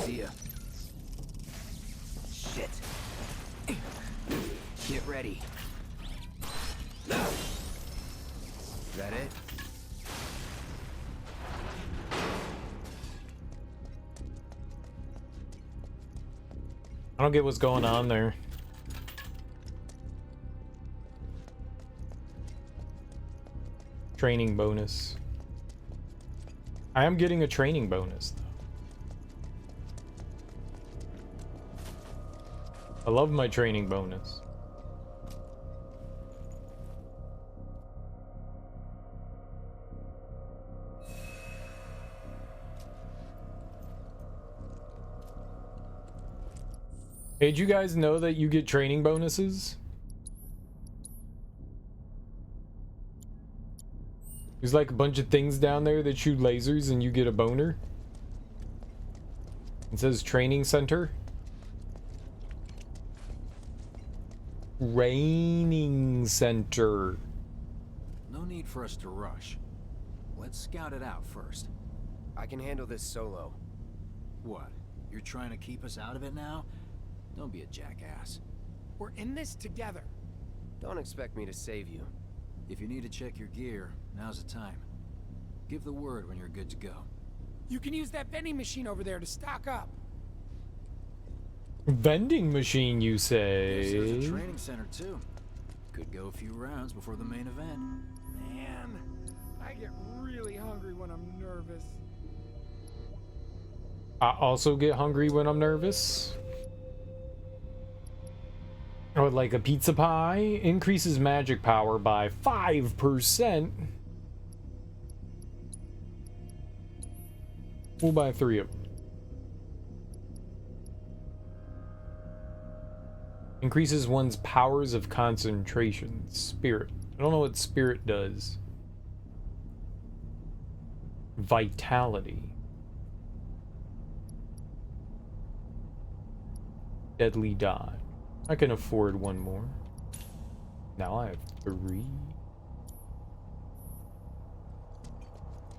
See ya. Shit. Get ready. Is that it? I don't get what's going on there. Training bonus. I am getting a training bonus, though. I love my training bonus. Hey, did you guys know that you get training bonuses? There's like a bunch of things down there that shoot lasers and you get a boner. It says training center. Training center. No need for us to rush. Let's scout it out first. I can handle this solo. What? You're trying to keep us out of it now? Don't be a jackass. We're in this together. Don't expect me to save you. If you need to check your gear, now's the time. Give the word when you're good to go. You can use that vending machine over there to stock up. Vending machine, you say? There's a training center too. Could go a few rounds before the main event. Man, I get really hungry when I'm nervous. I also get hungry when I'm nervous. would like a pizza pie. Increases magic power by 5%. We'll buy 3 of them. Increases one's powers of concentration. Spirit. I don't know what spirit does. Vitality. Deadly dodge. I can afford one more. Now I have 3.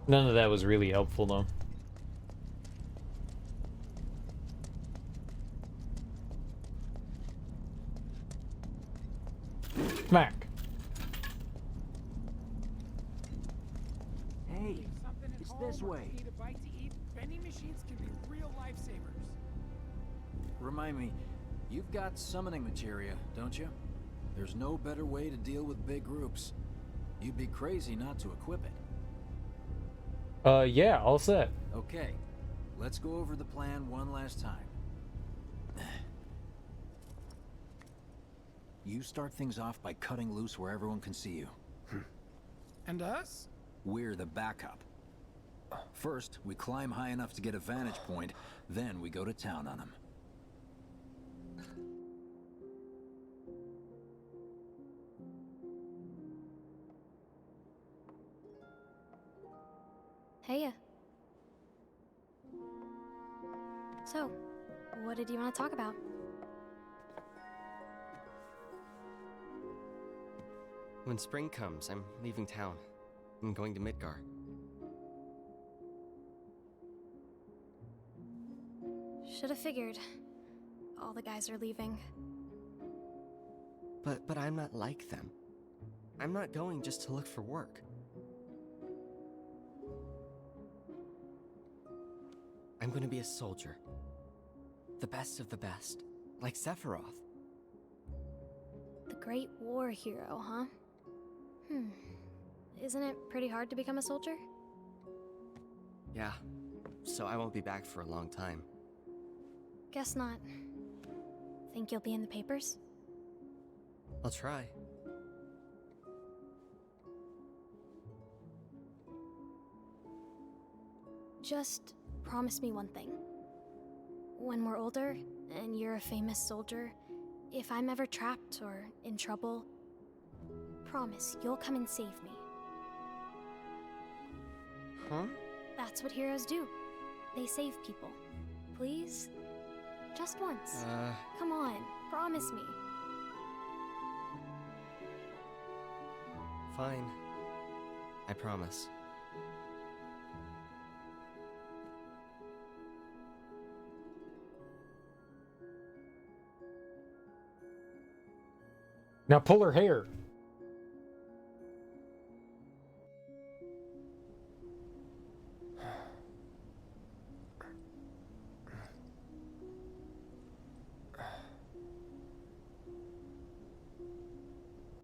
None of that was really helpful though. Smack. Hey, Something at it's home this or way. Need a bite to eat? Vending machines can be real lifesavers. Remind me, you've got summoning materia, don't you? There's no better way to deal with big groups. You'd be crazy not to equip it. Yeah, all set. Okay, let's go over the plan one last time. You start things off by cutting loose where everyone can see you. And us? We're the backup. First, we climb high enough to get a vantage point, then we go to town on them. Heya. So, what did you want to talk about? When spring comes, I'm leaving town. I'm going to Midgar. Should have figured. All the guys are leaving. But I'm not like them. I'm not going just to look for work. I'm going to be a soldier. The best of the best. Like Sephiroth. The Great War hero, huh? Isn't it pretty hard to become a soldier? Yeah. So I won't be back for a long time. Guess not. Think you'll be in the papers? I'll try. Just promise me one thing. When we're older, and you're a famous soldier, if I'm ever trapped or in trouble, promise you'll come and save me. Huh? That's what heroes do. They save people. Please? Just once. Come on, promise me. Fine. I promise. Now pull her hair.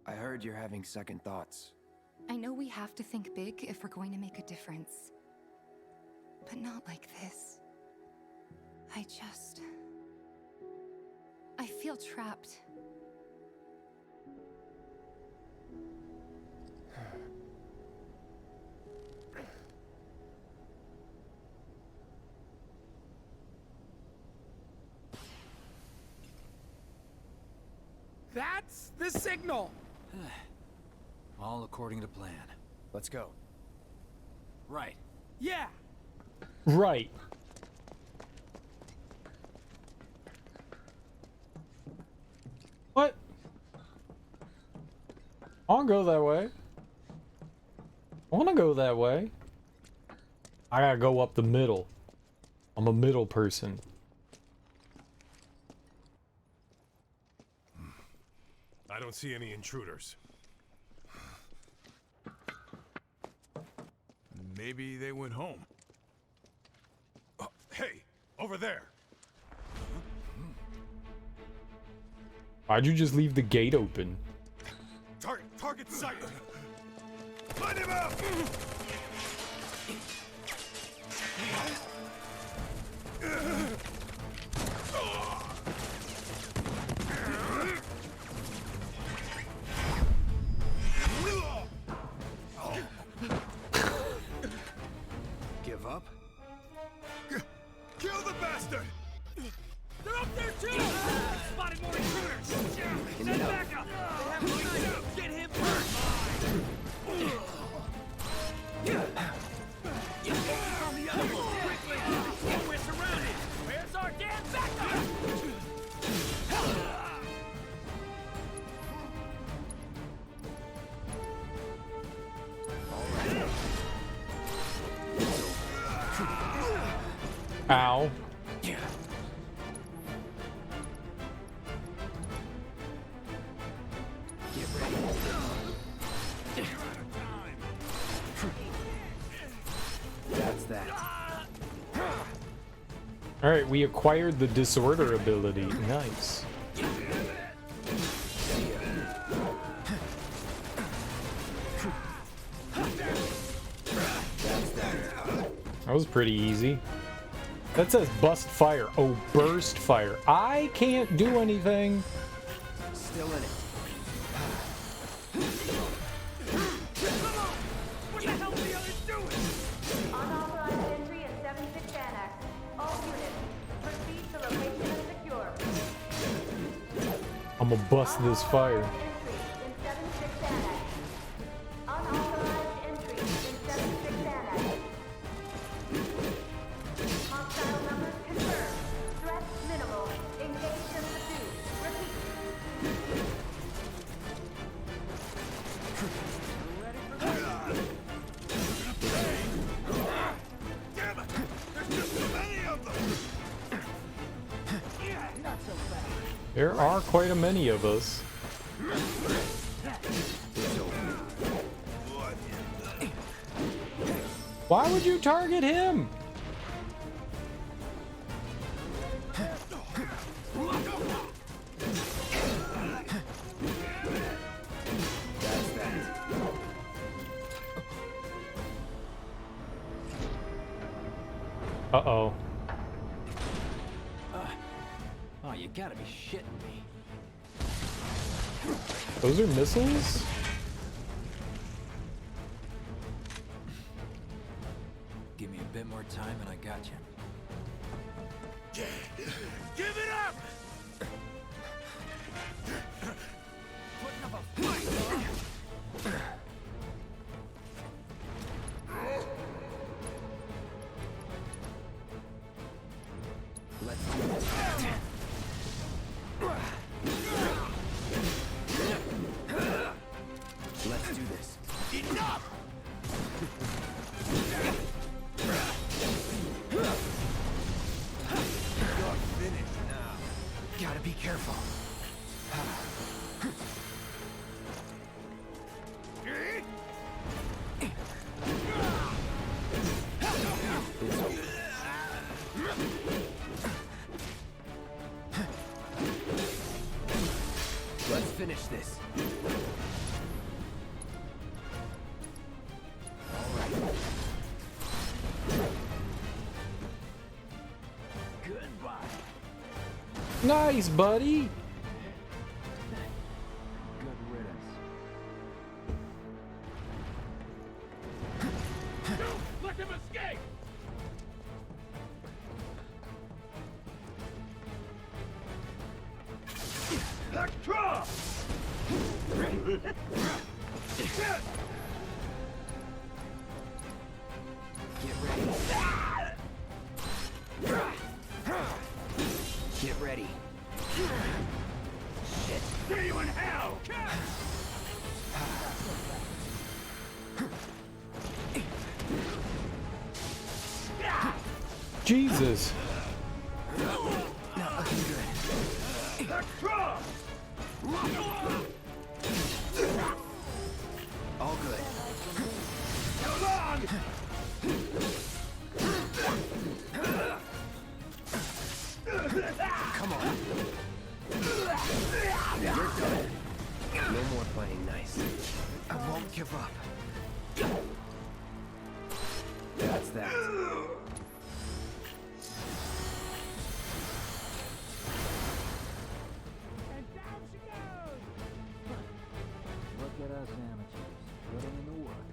I heard you're having second thoughts. I know we have to think big if we're going to make a difference. But not like this. I feel trapped. That's the signal! All according to plan. Let's go. Right. Yeah! Right. What? I wanna go that way. I wanna go that way. I gotta go up the middle. I'm a middle person. I don't see any intruders. Maybe they went home. Hey, over there. Why'd you just leave the gate open? Target sighted. Find him out. Ow. That's that. Alright, we acquired the disorder ability. Nice. That was pretty easy. That says bust fire. Oh, burst fire. I can't do anything. Still in it. What the hell are the others doing? Unauthorized entry in 76 Annex. All units, proceed to location and secure. I'm gonna bust this fire. Entry in 76 Annex. Unauthorized entry in 76 Annex. Hostile numbers confirmed. Threat minimal. Engage and subdue. Repeat. Damn it! There's just too many of them! Not so fast. There are quite a many of us. Why would you target him? Uh-oh. Oh, you gotta be shitting me. Those are missiles? Give me a bit more time and I got you. Give it up! Putting up a fight, huh? Let's do this. Let's do this. Enough! You're finished now. Gotta be careful. Let's finish this. All right. Goodbye. Nice, buddy. Good riddance. Let him escape! Chakra! Get ready. Get ready. Shit. See you in hell! Jesus. Not looking good. All good. Hold on! Come on. You're done. No more playing nice. I won't give up. That's that. Look at us amateurs, putting in the work.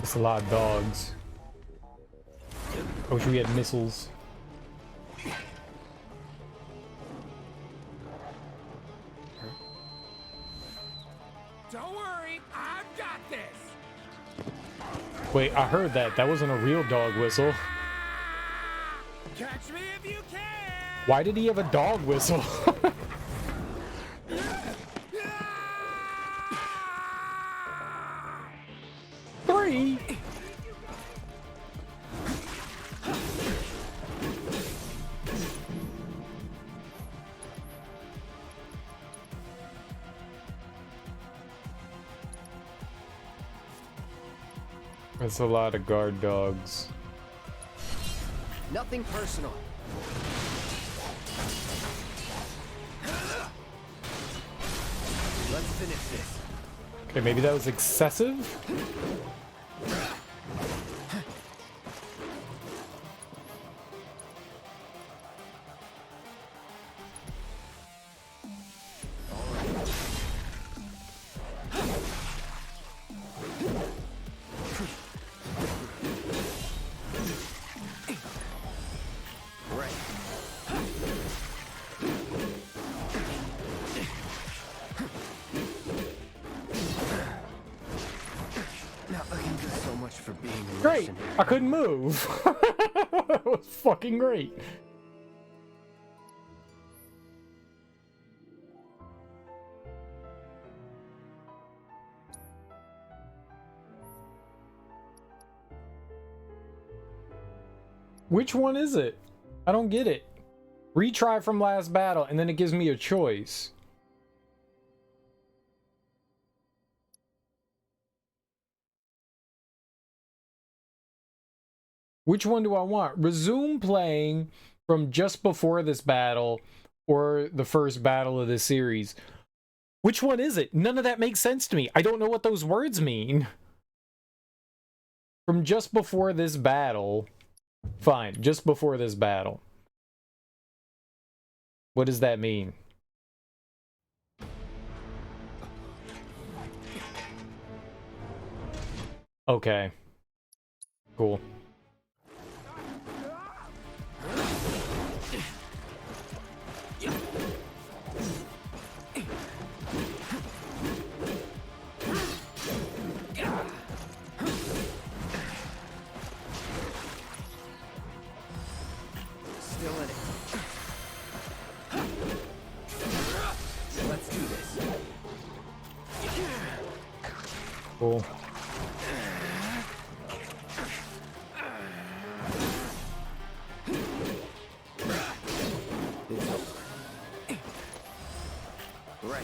It's a lot of dogs. I wish we had missiles. Don't worry, I've got this. Wait, I heard that. That wasn't a real dog whistle. Catch me if you can. Why did he have a dog whistle? free. That's a lot of guard dogs. Nothing personal. Let's finish this. Okay, maybe that was excessive? Great! I couldn't move. That was fucking great. Which one is it? I don't get it. Retry from last battle, and then it gives me a choice. Which one do I want? Resume playing from just before this battle or the first battle of this series. Which one is it? None of that makes sense to me. I don't know what those words mean. From just before this battle. Fine, just before this battle. What does that mean? Okay. Cool. Cool. Right.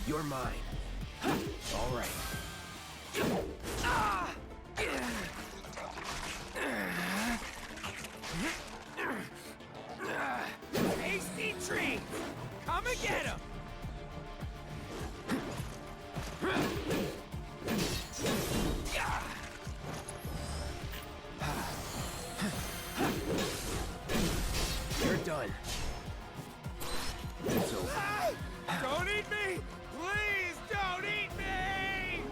You're mine. All right. Hasty treats! Come and get him! You're done. It's over. Don't eat me! Please don't eat me!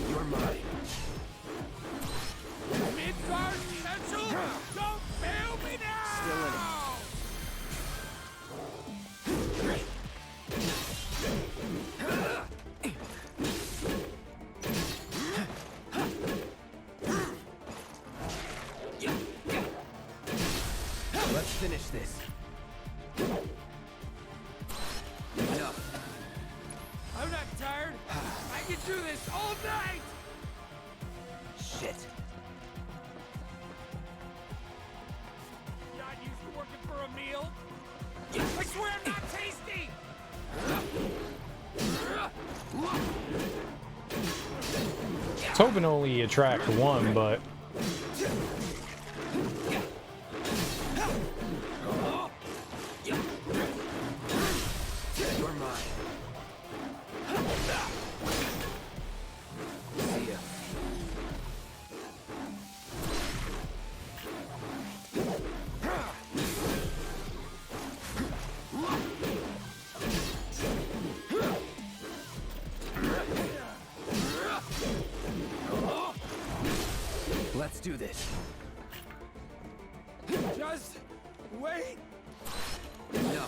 You're mine. Midgard potential! Don't fail me now! Still in it. Let's finish this. Enough. I'm not tired. I can do this all night! Shit. Not used to working for a meal? I swear I'm not tasty! I was hoping to only attract one, but You're mine. See ya. Let's do this. Just wait. No.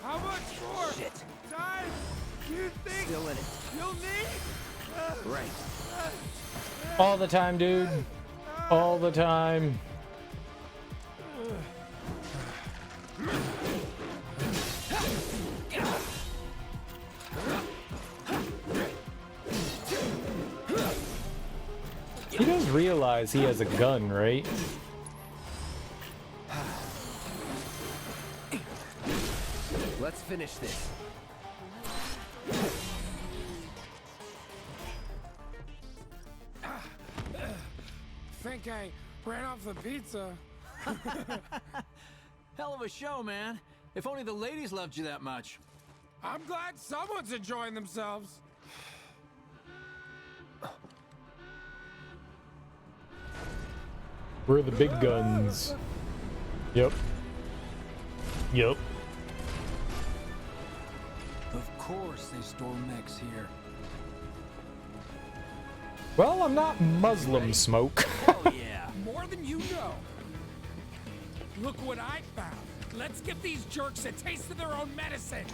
How much more Shit. time do you think Still in it. you'll need? Right. All the time, dude. All the time. He does realize he has a gun, right? Let's finish this. Think I ran off the pizza. Hell of a show, man. If only the ladies loved you that much. I'm glad someone's enjoying themselves. We're the big guns. Yep. Yep. Of course they store mechs here. Well, I'm not Muslim, Smoke. Oh, yeah. More than you know. Look what I found. Let's give these jerks a taste of their own medicine.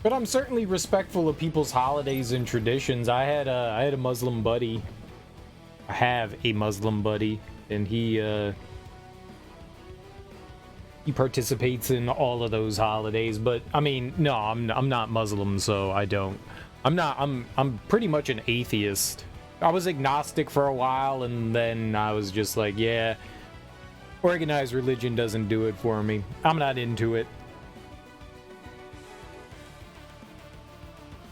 But I'm certainly respectful of people's holidays and traditions. I had a Muslim buddy. I have a Muslim buddy, and he participates in all of those holidays. But I mean, no, I'm not Muslim, so I don't. I'm pretty much an atheist. I was agnostic for a while, and then I was just like, yeah, organized religion doesn't do it for me. I'm not into it.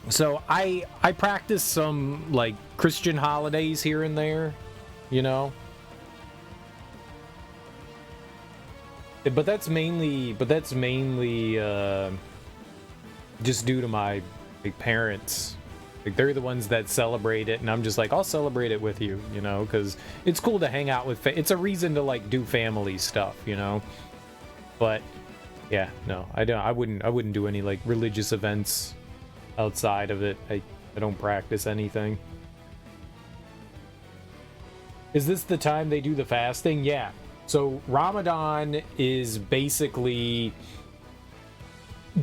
So I practice some like Christian holidays here and there, you know. But that's mainly just due to my parents. Like, they're the ones that celebrate it, and I'm just like, I'll celebrate it with you, you know, because it's cool to hang out with. It's a reason to like do family stuff, you know. But yeah, no, I wouldn't do any like religious events outside of it. I don't practice anything. Is this the time they do the fasting? Yeah. So Ramadan is basically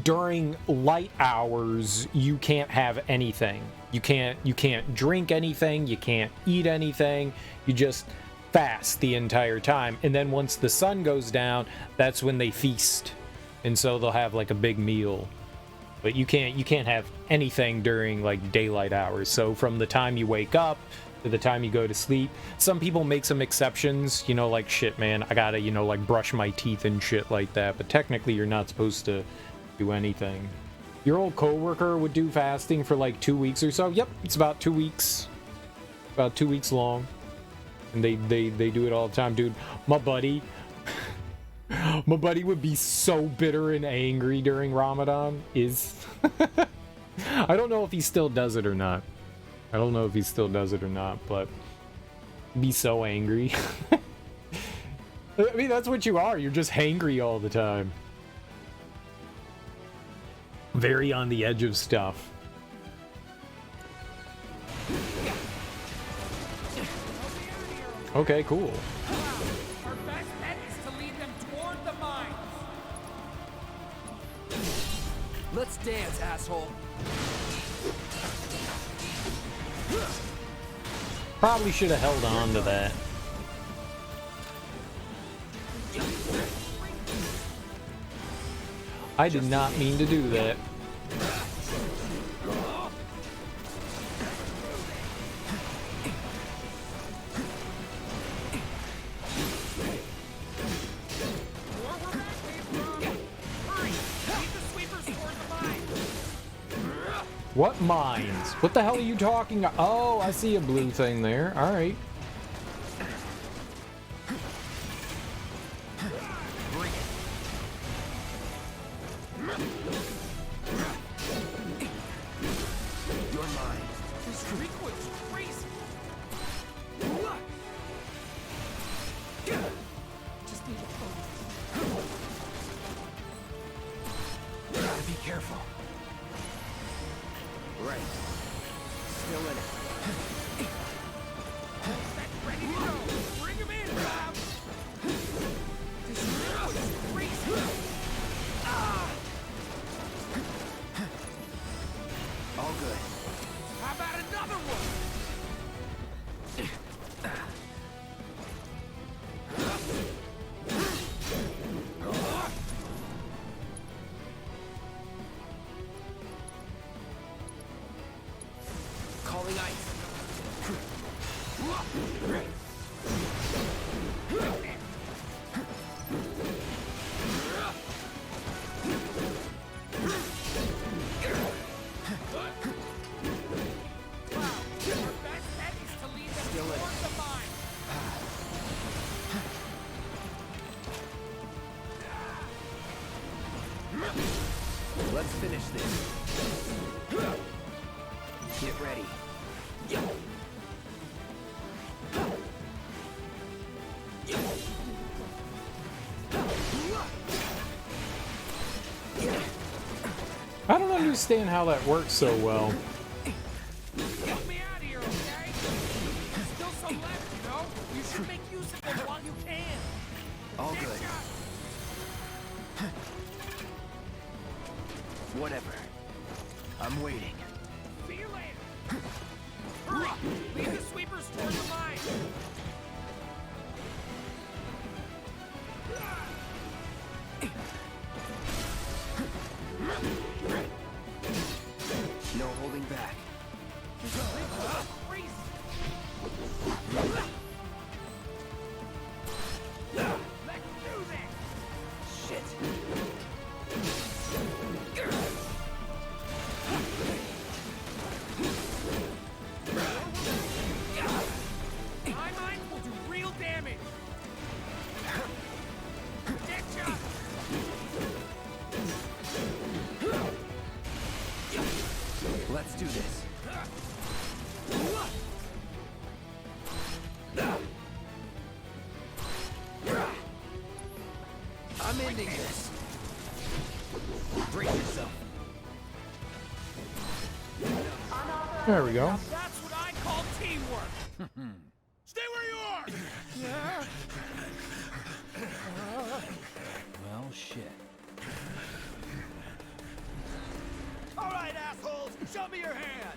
during light hours. You can't have anything. You can't drink anything. You can't eat anything. You just fast the entire time. And then once the sun goes down, that's when they feast. And so they'll have like a big meal. But you can't have anything during like daylight hours. So from the time you wake up to the time you go to sleep. Some people make some exceptions, you know, like, shit, man, I gotta, you know, like brush my teeth and shit like that. But technically you're not supposed to do anything. Your old coworker would do fasting for like 2 weeks or so. Yep, it's about 2 weeks. About 2 weeks long. And they do it all the time, dude. My buddy would be so bitter and angry during Ramadan. I don't know if he still does it or not. But be so angry. I mean, that's what you are. You're just hangry all the time. Very on the edge of stuff. Okay, cool. Our best bet is to lead them toward the mines. Let's dance, asshole. Probably should have held on to that. I did not mean to do that. What mines? What the hell are you talking about? Oh, I see a blue thing there. All right. You're mine. This liquid's crazy. Just need to focus. Gotta be careful. Right. Still in it. All good. How about another one? Calling ice. Let's finish this. Get ready. I don't understand how that works so well. Help me out here, okay? There's still some left, you know? You should make use of them while you can. All good. Whatever. I'm waiting. See you later. Hurry! Lead the sweepers toward the line. No holding back. Let's do this! Shit. My mine will do real damage. Getcha! Let's do this. I'm ending this. Brace yourself. There we go. That's what I call teamwork. Stay where you are! Well, shit. All right, assholes, show me your hands.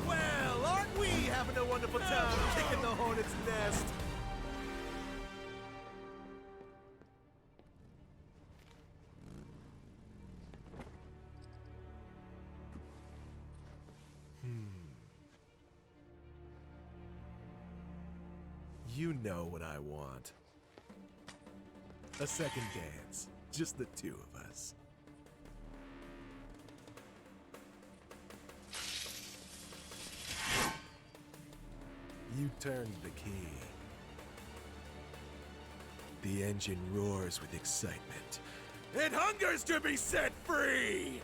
Well, aren't we having a wonderful time kicking the hornet's nest? You know what I want. A second dance. Just the two of us. You turned the key. The engine roars with excitement. It hungers to be set free!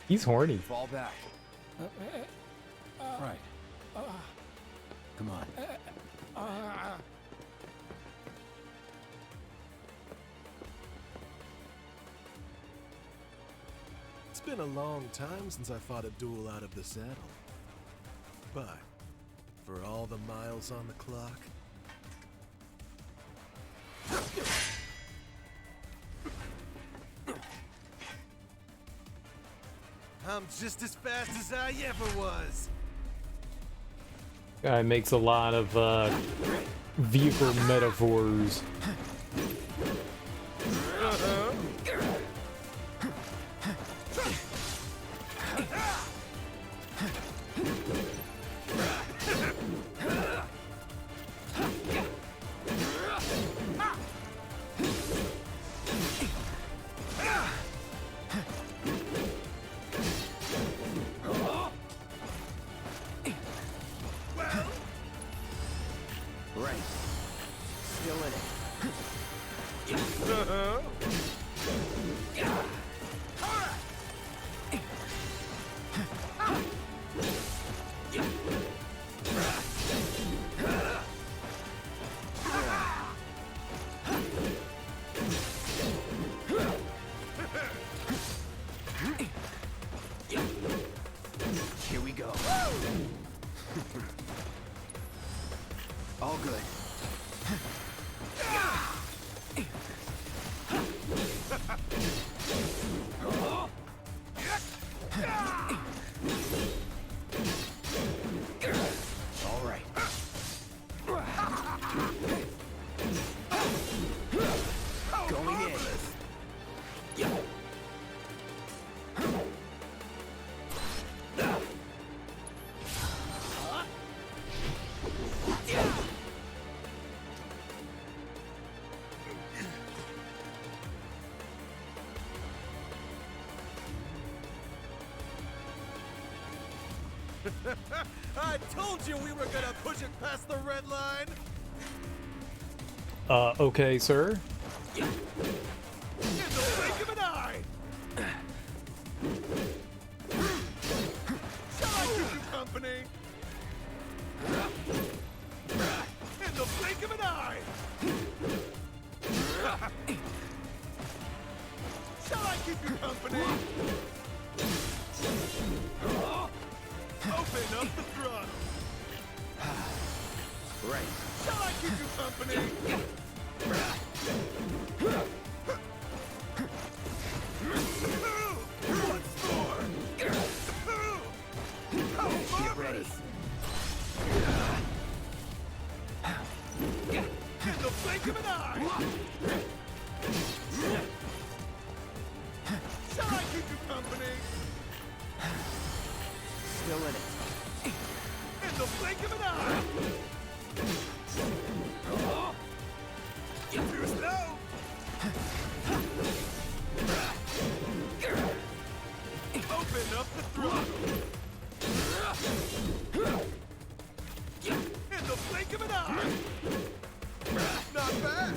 He's horny. Fall back. Right. Come on. It's been a long time since I fought a duel out of the saddle. But, for all the miles on the clock... I'm just as fast as I ever was! Guy makes a lot of vehicle metaphors. Right. Still in it. Here we go. All good. All right. Going in. I told you we were gonna push it past the red line. Okay, sir. In the blink of an eye. Shall I keep you company? In the blink of an eye. Shall I keep you company? Open up the throttle. Right. Shall I keep you company? Once more. How Get ready. marvelous. In the blink of an eye. Shall I keep you company? Still in it. In the blink of an eye. Too slow. Open up the throttle. In the blink of an eye. Not bad.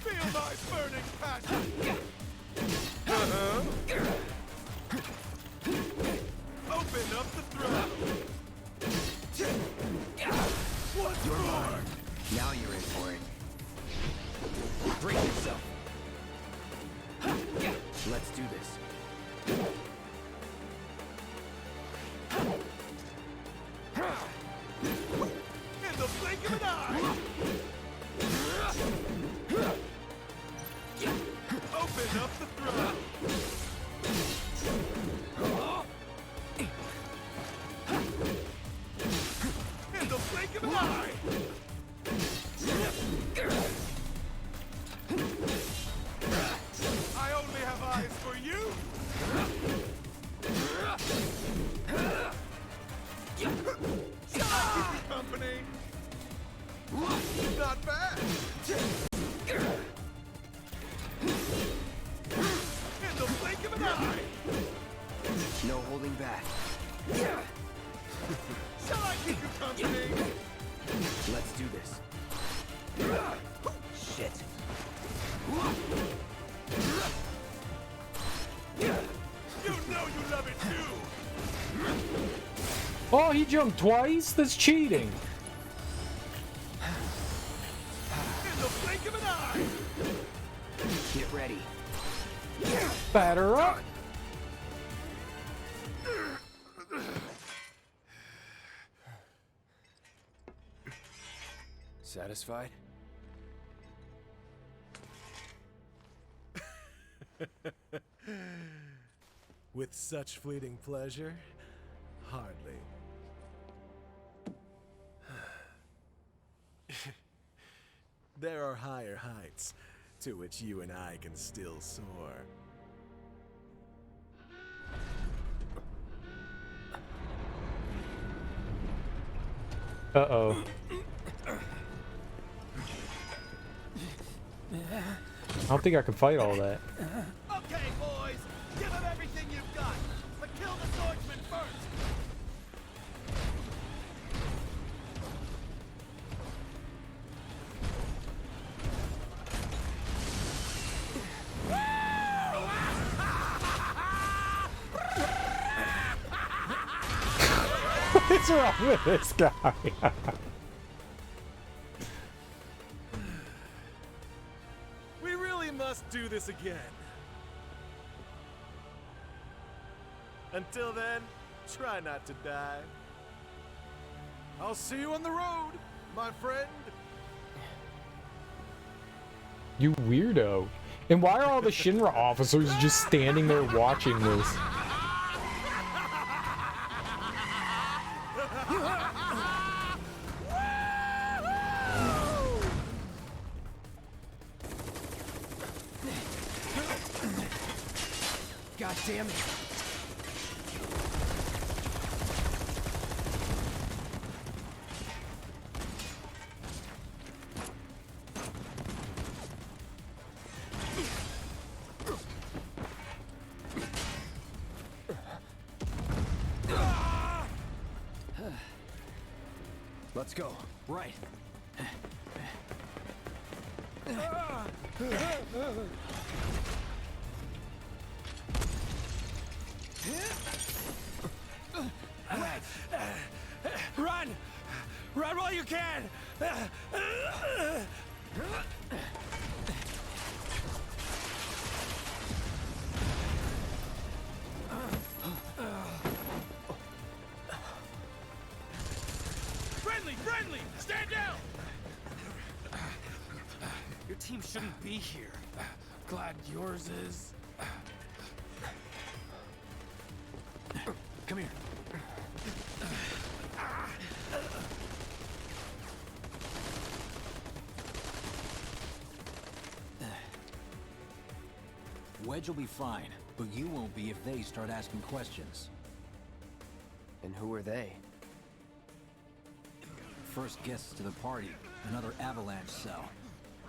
Feel my burning passion. Open up the throttle. Once more. Now you're in for it. Brace yourself. Let's do this. In the blink of an eye. Open up the throttle. In the blink of an eye. I only have eyes for you. Shall I keep you company? Not bad. In the blink of an eye. No holding back. Shall I keep you company? Let's do this. Shit. You know you love it too. Oh, he jumped twice? That's cheating. In the blink of an eye. Get ready. Batter up. Satisfied? With such fleeting pleasure? Hardly. There are higher heights to which you and I can still soar. Uh-oh. I don't think I can fight all that. Okay, boys, give them everything you've got, but kill the swordsman first. What's wrong with this guy? We really must do this again. Until then, try not to die. I'll see you on the road, my friend. You weirdo. And why are all the Shinra officers just standing there watching this? God damn it. Let's go. Right. Run! Run while you can! Friendly! Stand down! Your team shouldn't be here. Glad yours is. Come here. Wedge will be fine, but you won't be if they start asking questions. And who are they? First guests to the party, another avalanche cell.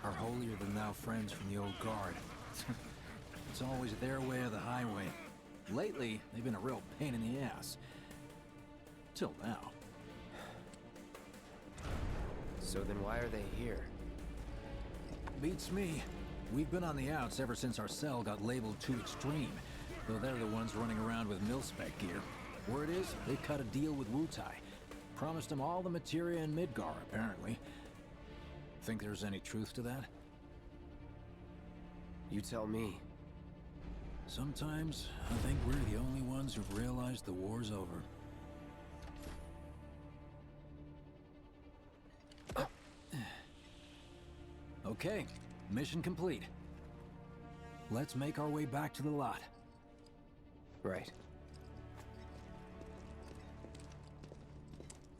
Our holier-than-thou friends from the old guard. It's always their way or the highway. Lately, they've been a real pain in the ass. Till now. So then why are they here? Beats me. We've been on the outs ever since our cell got labeled too extreme, though they're the ones running around with mil-spec gear. Word is, they cut a deal with Wutai. Promised them all the materia in Midgar, apparently. Think there's any truth to that? You tell me. Sometimes, I think we're the only ones who've realized the war's over. Okay, mission complete. Let's make our way back to the lot. Right.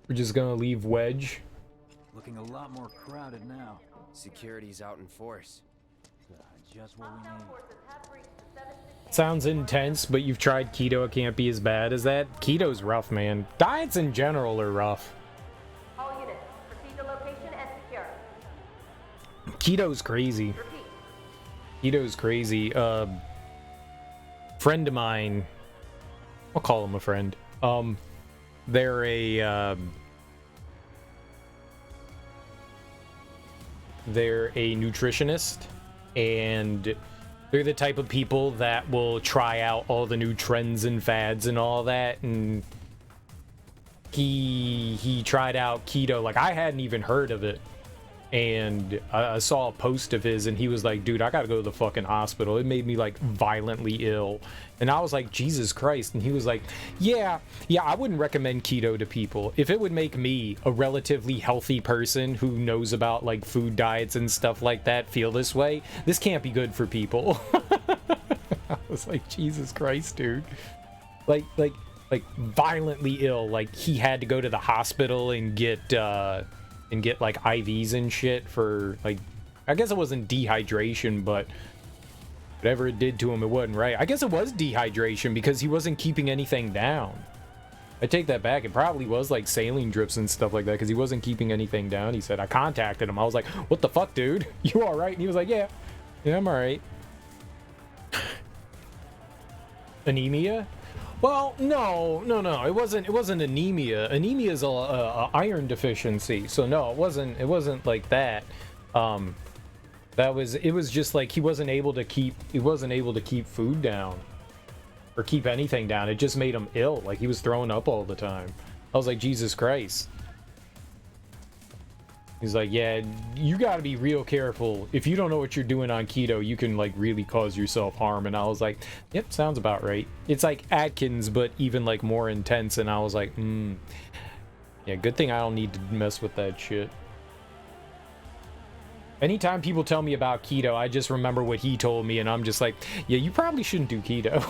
We're just gonna leave Wedge. Looking a lot more crowded now. Security's out in force. Just what we need. Sounds intense, but you've tried keto, it can't be as bad as that. Keto's rough, man. Diets in general are rough. All units, proceed to location and secure. Keto's crazy. Repeat. Keto's crazy. Friend of mine, I'll call him a friend. They're a nutritionist, and they're the type of people that will try out all the new trends and fads and all that. And he tried out keto. Like, I hadn't even heard of it, and I saw a post of his, and he was like, dude, I gotta go to the fucking hospital. It made me like violently ill. And I was like, Jesus Christ. And he was like, yeah, I wouldn't recommend keto to people. If it would make me, a relatively healthy person who knows about like food diets and stuff like that, feel this way, this can't be good for people. I was like, Jesus Christ, dude. Like violently ill. Like, he had to go to the hospital and get like IVs and shit for, like, I guess it wasn't dehydration, but whatever it did to him, it wasn't right. I guess it was dehydration because he wasn't keeping anything down. I take that back. It probably was like saline drips and stuff like that because he wasn't keeping anything down. He said, I contacted him. I was like, what the fuck, dude? You all right? And he was like, yeah, I'm all right. Anemia? Well, no. It wasn't anemia. Anemia is a iron deficiency. So no, it wasn't like that. It was just like he wasn't able to keep food down or keep anything down. It just made him ill. Like, he was throwing up all the time. I was like, Jesus Christ. He's like, yeah, you got to be real careful. If you don't know what you're doing on keto, you can like really cause yourself harm. And I was like, yep, sounds about right. It's like Atkins, but even like more intense. And I was like, Yeah, good thing I don't need to mess with that shit. Anytime people tell me about keto, I just remember what he told me, and I'm just like, yeah, you probably shouldn't do keto.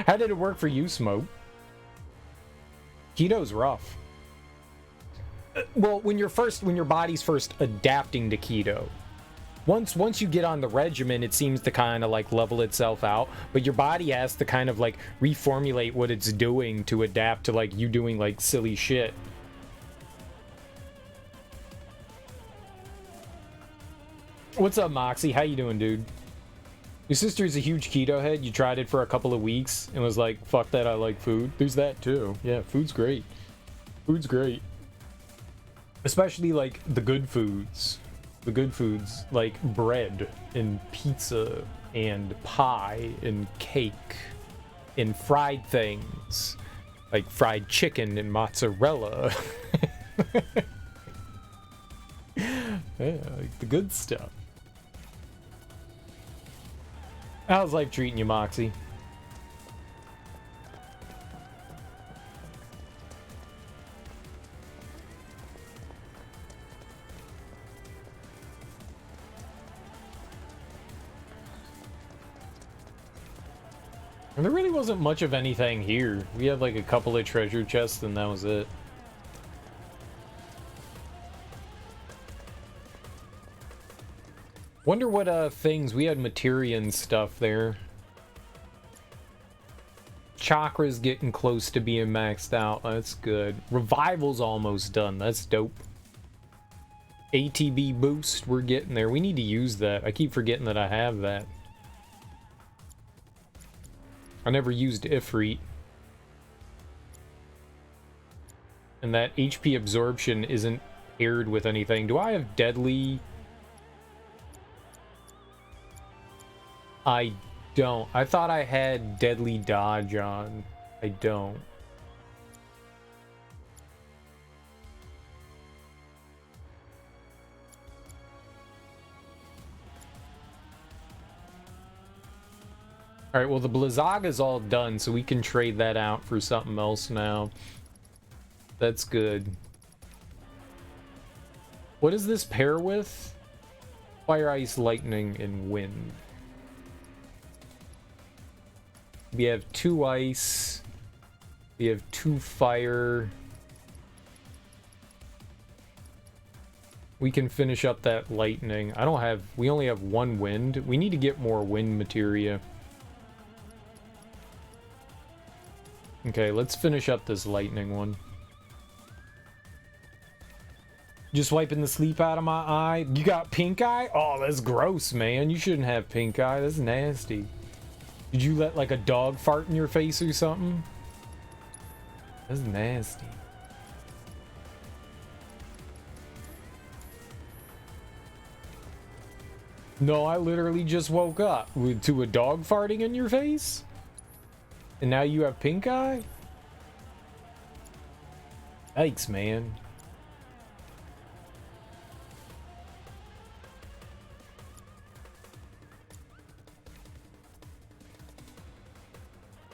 How did it work for you, Smoke? Keto's rough. Well, when your body's first adapting to keto. Once you get on the regimen, it seems to kind of like level itself out, but your body has to kind of like reformulate what it's doing to adapt to like you doing like silly shit. What's up, Moxie? How you doing, dude? Your sister's a huge keto head. You tried it for a couple of weeks and was like, fuck that, I like food. There's that too. Yeah, food's great. Food's great. Especially like the good foods. The good foods like bread and pizza and pie and cake and fried things like fried chicken and mozzarella. Yeah, like the good stuff. How's life treating you, Moxie? And there really wasn't much of anything here. We had like a couple of treasure chests and that was it. Wonder what things we had, materia and stuff there. Chakra's getting close to being maxed out. That's good. Revival's almost done. That's dope. ATB boost, we're getting there. We need to use that. I keep forgetting that I have that. I never used Ifrit. And that HP absorption isn't paired with anything. Do I have deadly? I don't. I thought I had deadly dodge on. I don't. Alright, well the Blizaga's all done, so we can trade that out for something else now. That's good. What does this pair with? Fire, ice, lightning, and wind. We have 2 ice. We have 2 fire. We can finish up that lightning. We only have 1 wind. We need to get more wind materia. Okay, let's finish up this lightning one. Just wiping the sleep out of my eye. You got pink eye? Oh, that's gross, man. You shouldn't have pink eye. That's nasty. Did you let like a dog fart in your face or something? That's nasty. No, I literally just woke up to a dog farting in your face? And now you have pink eye? Yikes, man.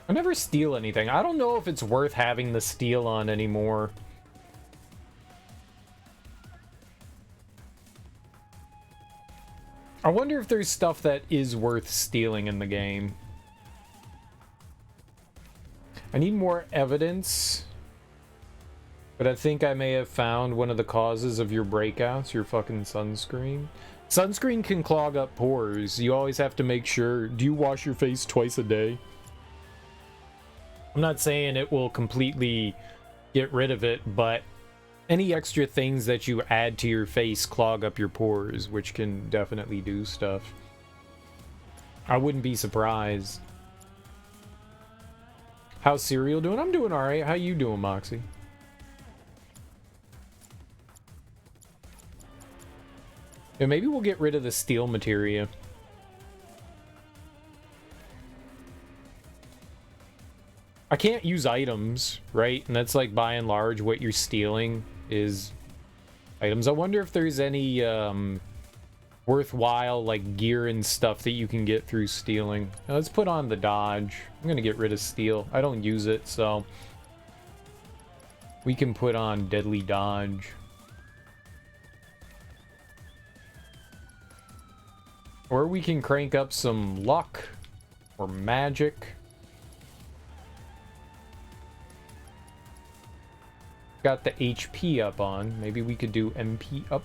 I never steal anything. I don't know if it's worth having the steal on anymore. I wonder if there's stuff that is worth stealing in the game. I need more evidence. But I think I may have found one of the causes of your breakouts, your fucking sunscreen. Sunscreen can clog up pores. You always have to make sure. Do you wash your face twice a day? I'm not saying it will completely get rid of it, but any extra things that you add to your face clog up your pores, which can definitely do stuff. I wouldn't be surprised. How's Serial doing? I'm doing alright. How you doing, Moxie? Yeah, maybe we'll get rid of the steel materia. I can't use items, right? And that's like by and large what you're stealing is items. I wonder if there's any worthwhile like gear and stuff that you can get through stealing. Now, let's put on the dodge. I'm gonna get rid of steel. I don't use it, so We can put on deadly dodge. Or we can crank up some luck or magic. Got the HP up on. Maybe we could do MP up.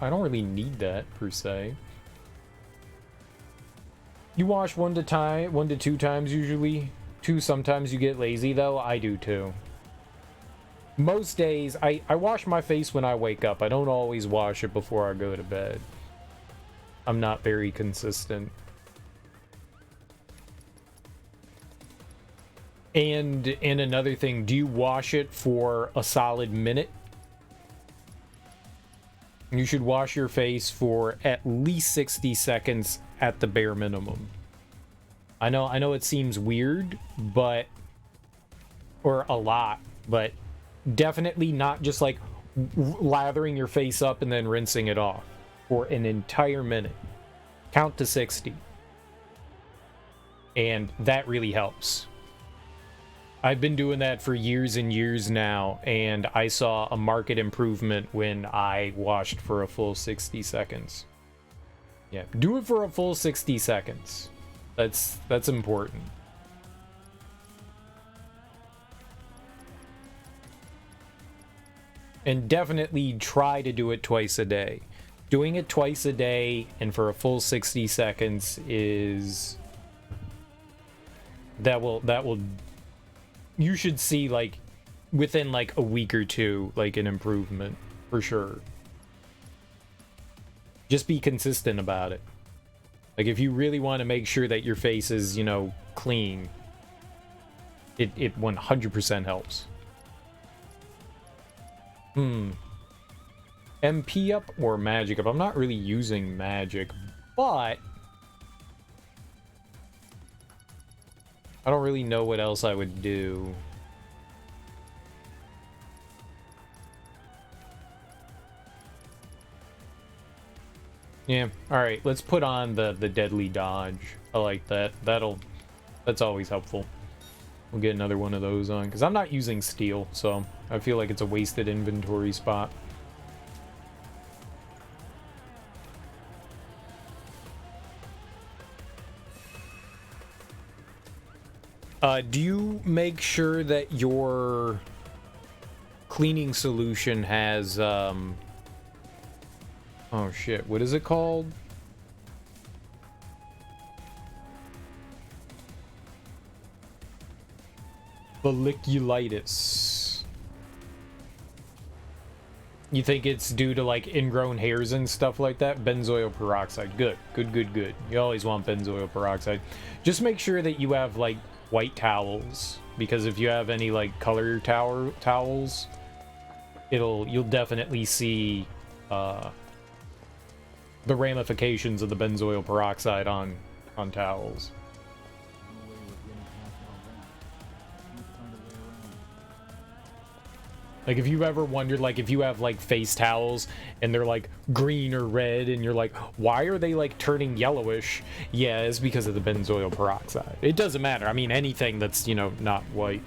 I don't really need that per se. You wash 1 to 2 times usually. 2 sometimes you get lazy though. I do too. Most days I wash my face when I wake up. I don't always wash it before I go to bed. I'm not very consistent. And another thing, do you wash it for a solid minute? You should wash your face for at least 60 seconds at the bare minimum. I know it seems weird, but or a lot, but definitely not just like lathering your face up and then rinsing it off for an entire minute. Count to 60. And that really helps. I've been doing that for years and years now, and I saw a marked improvement when I washed for a full 60 seconds. Yeah, do it for a full 60 seconds. That's important. And definitely try to do it twice a day. Doing it twice a day and for a full 60 seconds is... That will you should see like within like a week or two like an improvement for sure. Just be consistent about it. Like if you really want to make sure that your face is, you know, clean, it 100% helps. MP up or magic up? I'm not really using magic, but I don't really know what else I would do. Yeah, alright, let's put on the deadly dodge. I like that. That's always helpful. We'll get another one of those on, because I'm not using steel, so I feel like it's a wasted inventory spot. Do you make sure that your cleaning solution has, oh shit, what is it called? Folliculitis. You think it's due to like ingrown hairs and stuff like that? Benzoyl peroxide. Good. You always want benzoyl peroxide. Just make sure that you have like white towels, because if you have any like color towels, you'll definitely see the ramifications of the benzoyl peroxide on towels. Like if you ever wondered, like if you have like face towels and they're like green or red and you're like, why are they like turning yellowish? Yeah, it's because of the benzoyl peroxide. It doesn't matter. I mean, anything that's, you know, not white.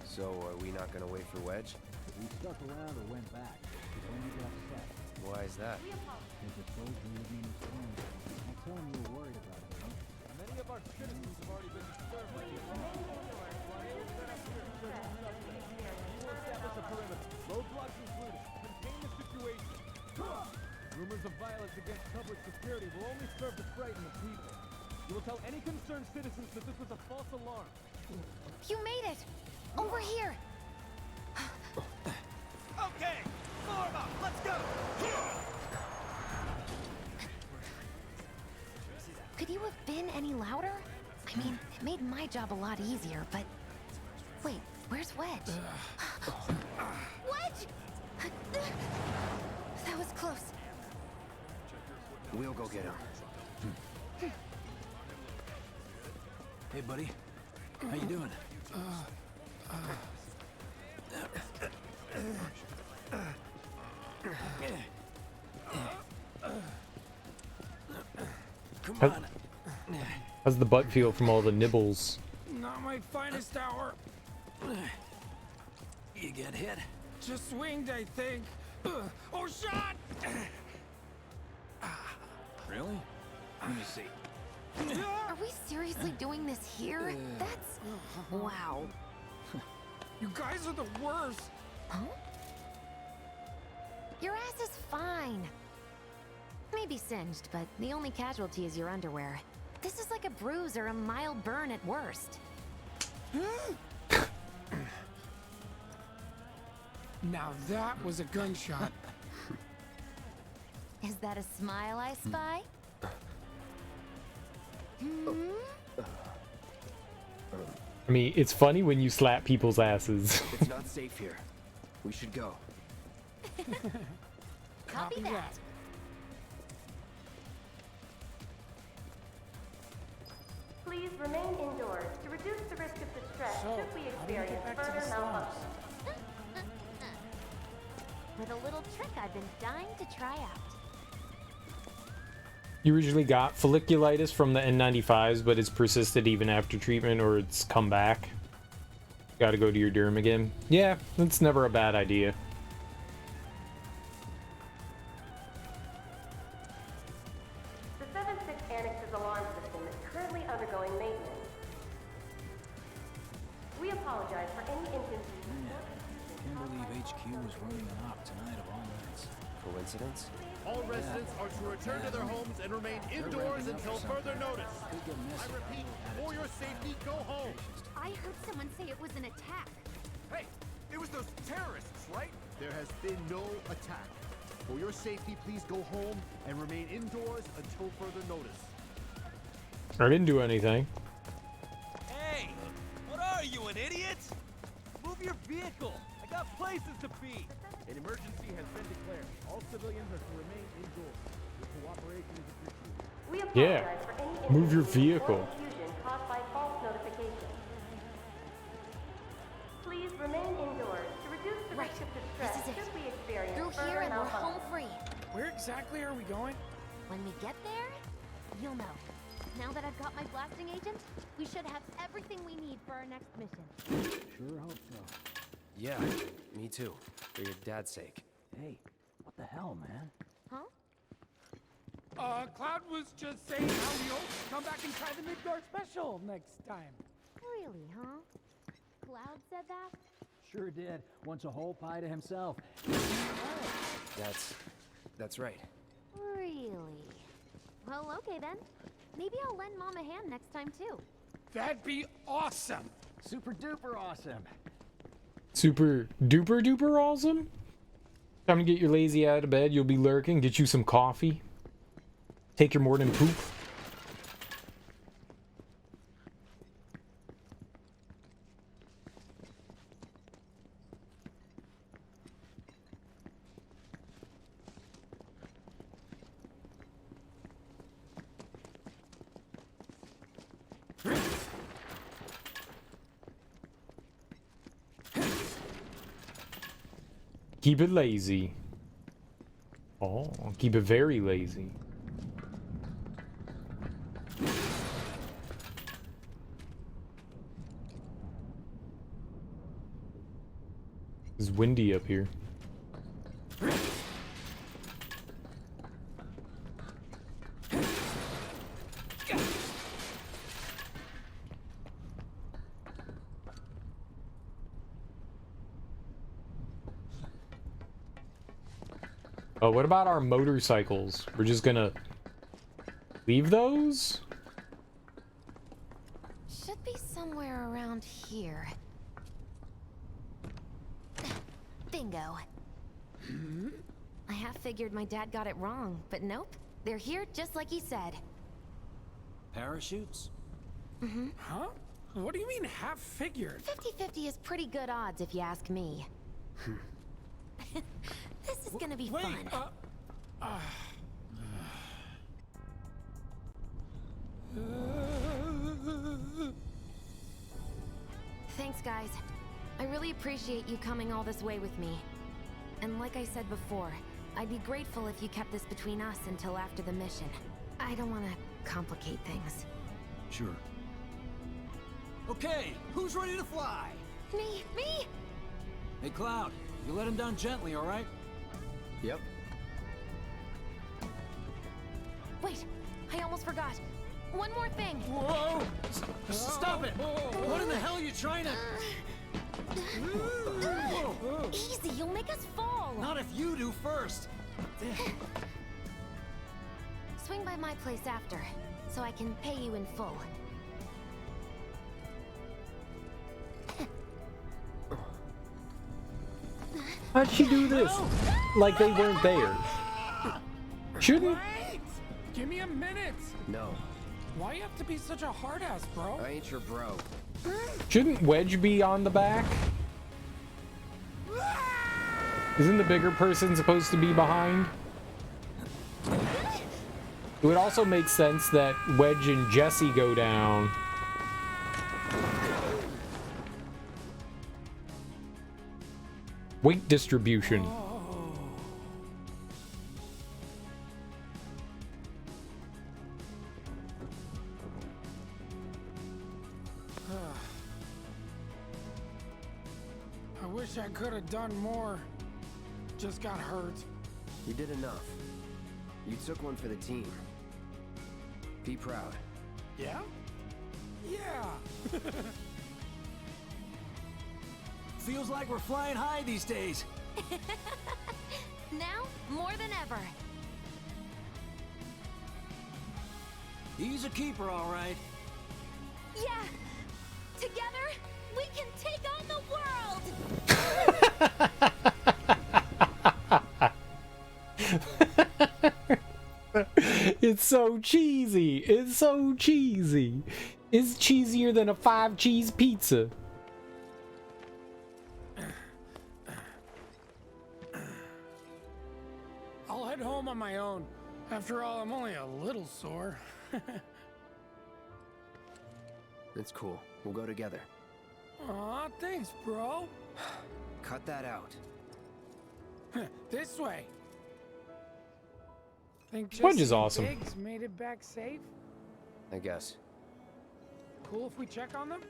So are we not gonna wait for Wedge? We stuck around or went back. Then you got upset. Why is that? Because it told you his name was Stone. I'll tell him you were worried about it, huh? Many of our citizens have already been disturbed by the establish a perimeter. Roadblocks included. Contain the situation. Rumors of violence against public security will only serve to frighten the people. You will tell any concerned citizens that this was a false alarm. You made it! Over here! Okay! Form up! Let's go! Could you have been any louder? I mean, it made my job a lot easier, but... Wait, where's Wedge? Wedge! That was close. We'll go get him. Hey, buddy. How you doing? Come on. How's the butt feel from all the nibbles? Not my finest hour. You get hit? Just swinged, I think. Oh, shot! Really? Let me see. Are we seriously doing this here? That's... wow. You guys are the worst. Huh? Your ass is fine. Maybe singed, but the only casualty is your underwear. This is like a bruise or a mild burn at worst. Now that was a gunshot. Is that a smile I spy? I mean, it's funny when you slap people's asses. It's not safe here. We should go. Copy that. Please remain indoors to reduce the risk of distress should we experience further malfunction. With a little trick I've been dying to try out. You originally got folliculitis from the N95s, but it's persisted even after treatment, or it's come back. Gotta go to your derm again. Yeah, that's never a bad idea. The 7-6 Annex's alarm system is currently undergoing maintenance. We apologize for any inconvenience. Can't believe HQ was running an op tonight of all nights. Coincidence? All residents are to return to their homes and remain indoors until further notice. I repeat, for your safety, go home. I heard someone say it was an attack. Hey, it was those terrorists, right? There has been no attack. For your safety, please go home and remain indoors until further notice. I didn't do anything. Hey, what are you, an idiot? Move your vehicle. I got places to be. An emergency has been declared. All civilians are to remain indoors. Your cooperation is appreciated. We apologize for any Move your inconvenience or vehicle. confusion caused by false notification. Please remain indoors to reduce the risk of distress should we experience Through further here and we're home malfunction. free. Where exactly are we going? When we get there, you'll know. Now that I've got my blasting agent, we should have everything we need for our next mission. Sure hope so. Yeah, me too. For your dad's sake. Hey, what the hell, man? Huh? Cloud was just saying how we hope to come back and try the Midgar special next time. Really, huh? Cloud said that? Sure did. Wants a whole pie to himself. That's right. Really? Well, okay then. Maybe I'll lend Mom a hand next time too. That'd be awesome. Super duper awesome. Super duper duper awesome? Time to get your lazy out of bed. You'll be lurking. Get you some coffee. Take your morning poop. Keep it lazy. Oh, keep it very lazy. It's windy up here. Oh, what about our motorcycles? We're just gonna leave those? Should be somewhere around here. Bingo. I half figured my dad got it wrong, but nope. They're here just like he said. Parachutes? Mm-hmm. Huh? What do you mean half figured? 50-50 is pretty good odds if you ask me. This is gonna be fun. Thanks, guys. I really appreciate you coming all this way with me. And like I said before, I'd be grateful if you kept this between us until after the mission. I don't want to complicate things. Sure. Okay, who's ready to fly? Me! Hey, Cloud, you let him down gently, all right? Yep. Wait, I almost forgot. One more thing. Whoa! Stop it! What in the hell are you trying to... Easy, you'll make us fall. Not if you do first. Swing by my place after, so I can pay you in full. How'd she do this? Like they weren't there. Shouldn't... Wait! Give me a minute! No, Why you have to be such a hard ass, bro? I ain't your bro. Shouldn't Wedge be on the back? Isn't the bigger person supposed to be behind? It would also make sense that Wedge and Jesse go down. Weight distribution. I wish I could have done more. Just got hurt. You did enough. You took one for the team. Be proud. Yeah? Yeah! Feels like we're flying high these days. Now, more than ever. He's a keeper, all right. Yeah! Together, we can take on the world! It's so cheesy. It's so cheesy. It's cheesier than a 5-cheese pizza. I'll head home on my own. After all, I'm only a little sore. It's cool. We'll go together. Aw, thanks, bro. Cut that out. This way. Think Wedge Jesse is and awesome. Biggs made it back safe? I guess. Cool if we check on them?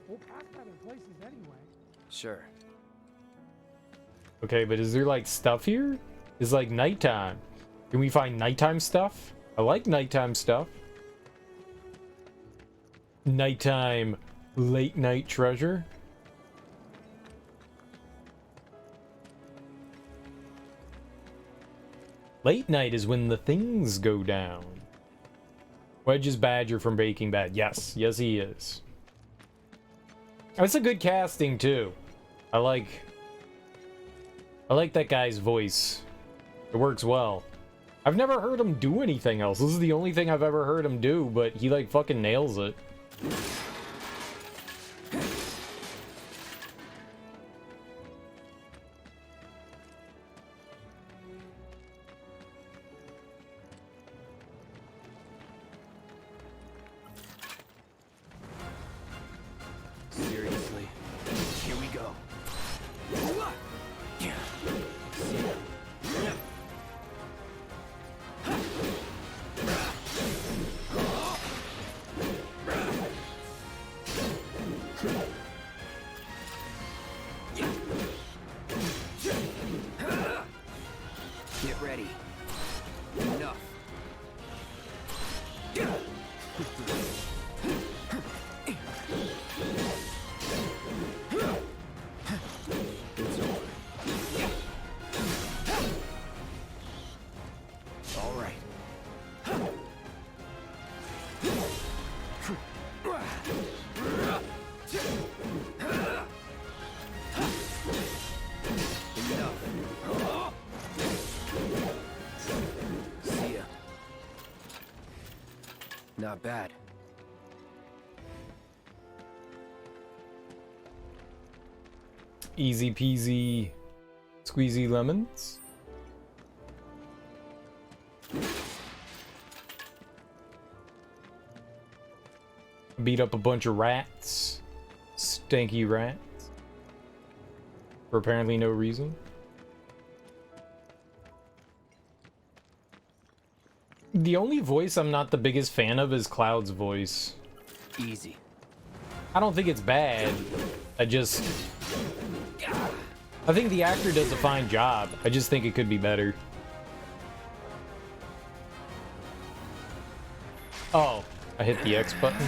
We'll pass by their places anyway. Sure. Okay, but is there like stuff here? It's like nighttime. Can we find nighttime stuff? I like nighttime stuff. Nighttime late night treasure. Late night is when the things go down. Wedge is Badger from Breaking Bad. Yes, yes he is. That's a good casting too. I like that guy's voice. It works well. I've never heard him do anything else. This is the only thing I've ever heard him do, but he like fucking nails it. Seriously. Here we go. Get ready. Enough. It's over. All right. Enough. See ya. Not bad. Easy peasy, squeezy lemons. Beat up a bunch of rats. Stanky rats. For apparently no reason. The only voice I'm not the biggest fan of is Cloud's voice. Easy. I don't think it's bad. I just... I think the actor does a fine job. I just think it could be better. Oh, I hit the X button.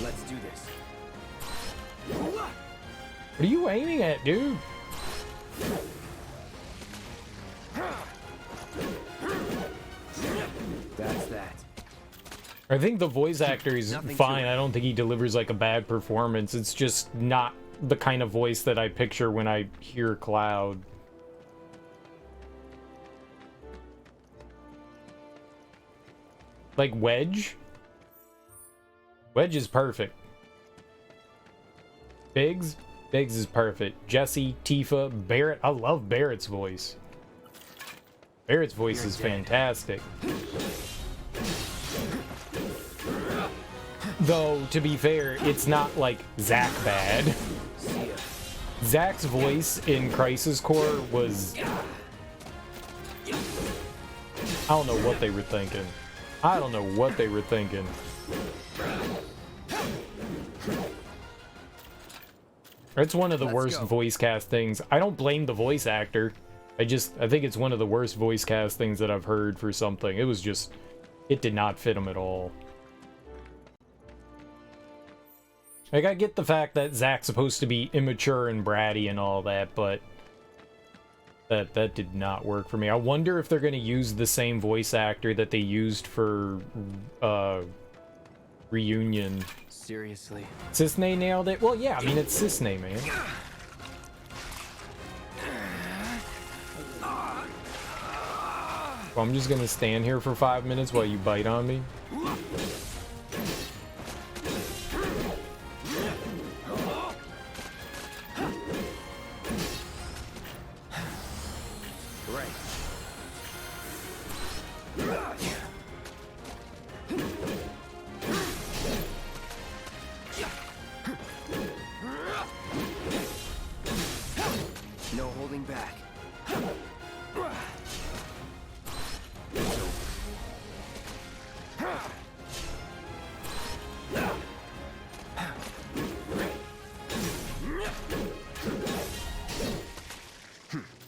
Let's do this. What are you aiming at, dude? That's that. I think the voice actor is Nothing to fine. it. I don't think he delivers like a bad performance. It's just not the kind of voice that I picture when I hear Cloud. Like Wedge? Wedge is perfect. Biggs? Biggs is perfect. Jesse, Tifa, Barrett. I love Barrett's voice. Barrett's voice is fantastic. Though, to be fair, it's not like Zack bad. Zack's voice in Crisis Core was... I don't know what they were thinking. I don't know what they were thinking. It's one of the worst voice castings. I don't blame the voice actor. I think it's one of the worst voice castings that I've heard for something. It was just... It did not fit him at all. Like, I get the fact that Zack's supposed to be immature and bratty and all that, but that did not work for me. I wonder if they're going to use the same voice actor that they used for Reunion. Seriously? Cisne nailed it? Well, yeah, I mean, it's Cisne, man. Well, I'm just going to stand here for 5 minutes while you bite on me. No holding back.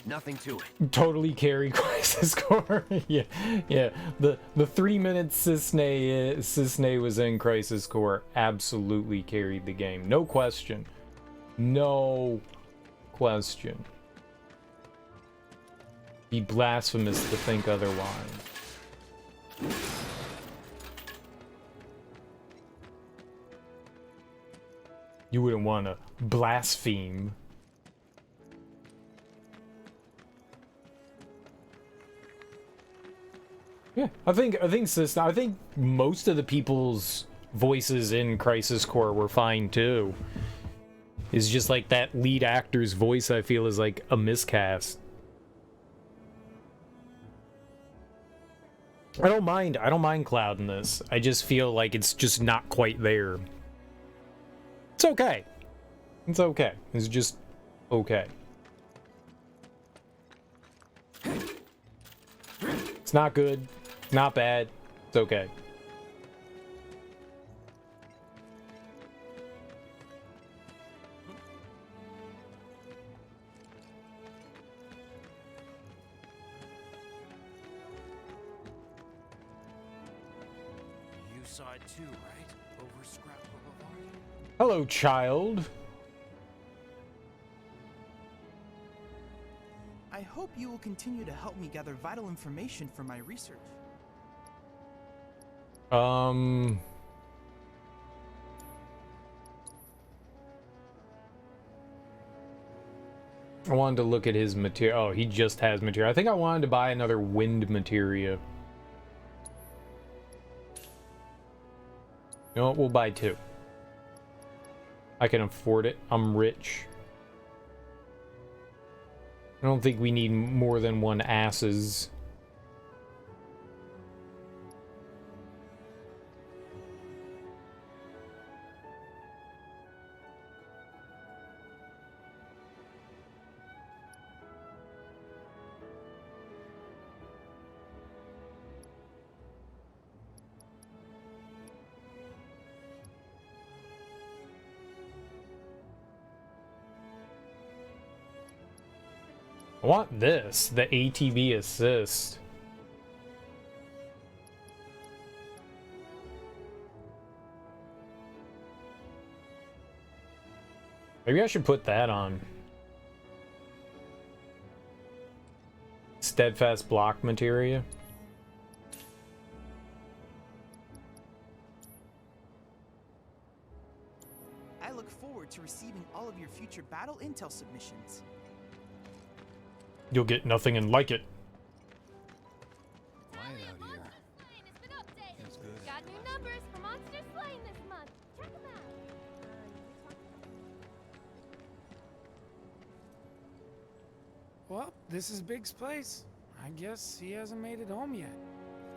Nothing to it. Totally carry Crisis Core. yeah. The 3 minutes Cisne was in Crisis Core absolutely carried the game. No question. No question. Be blasphemous to think otherwise. You wouldn't want to blaspheme. Yeah, I think most of the people's voices in Crisis Core were fine too. It's just like that lead actor's voice I feel is like a miscast. I don't mind Cloud in this. I just feel like it's just not quite there. It's okay. It's okay. It's just okay. It's not good. Not bad. It's okay. You saw it too, right? Over Scrap Boulevard. Hello, child. I hope you will continue to help me gather vital information for my research. I wanted to look at his materia. Oh, he just has materia. I think I wanted to buy another wind materia. You know what? We'll buy 2. I can afford it. I'm rich. I don't think we need more than 1 asses. I want this, the ATB assist. Maybe I should put that on. Steadfast block materia. I look forward to receiving all of your future battle intel submissions. You'll get nothing and like it. Quiet out here. Feels good. Got new numbers for Monster Slaying this month. Check them out. Well, this is Big's place. I guess he hasn't made it home yet.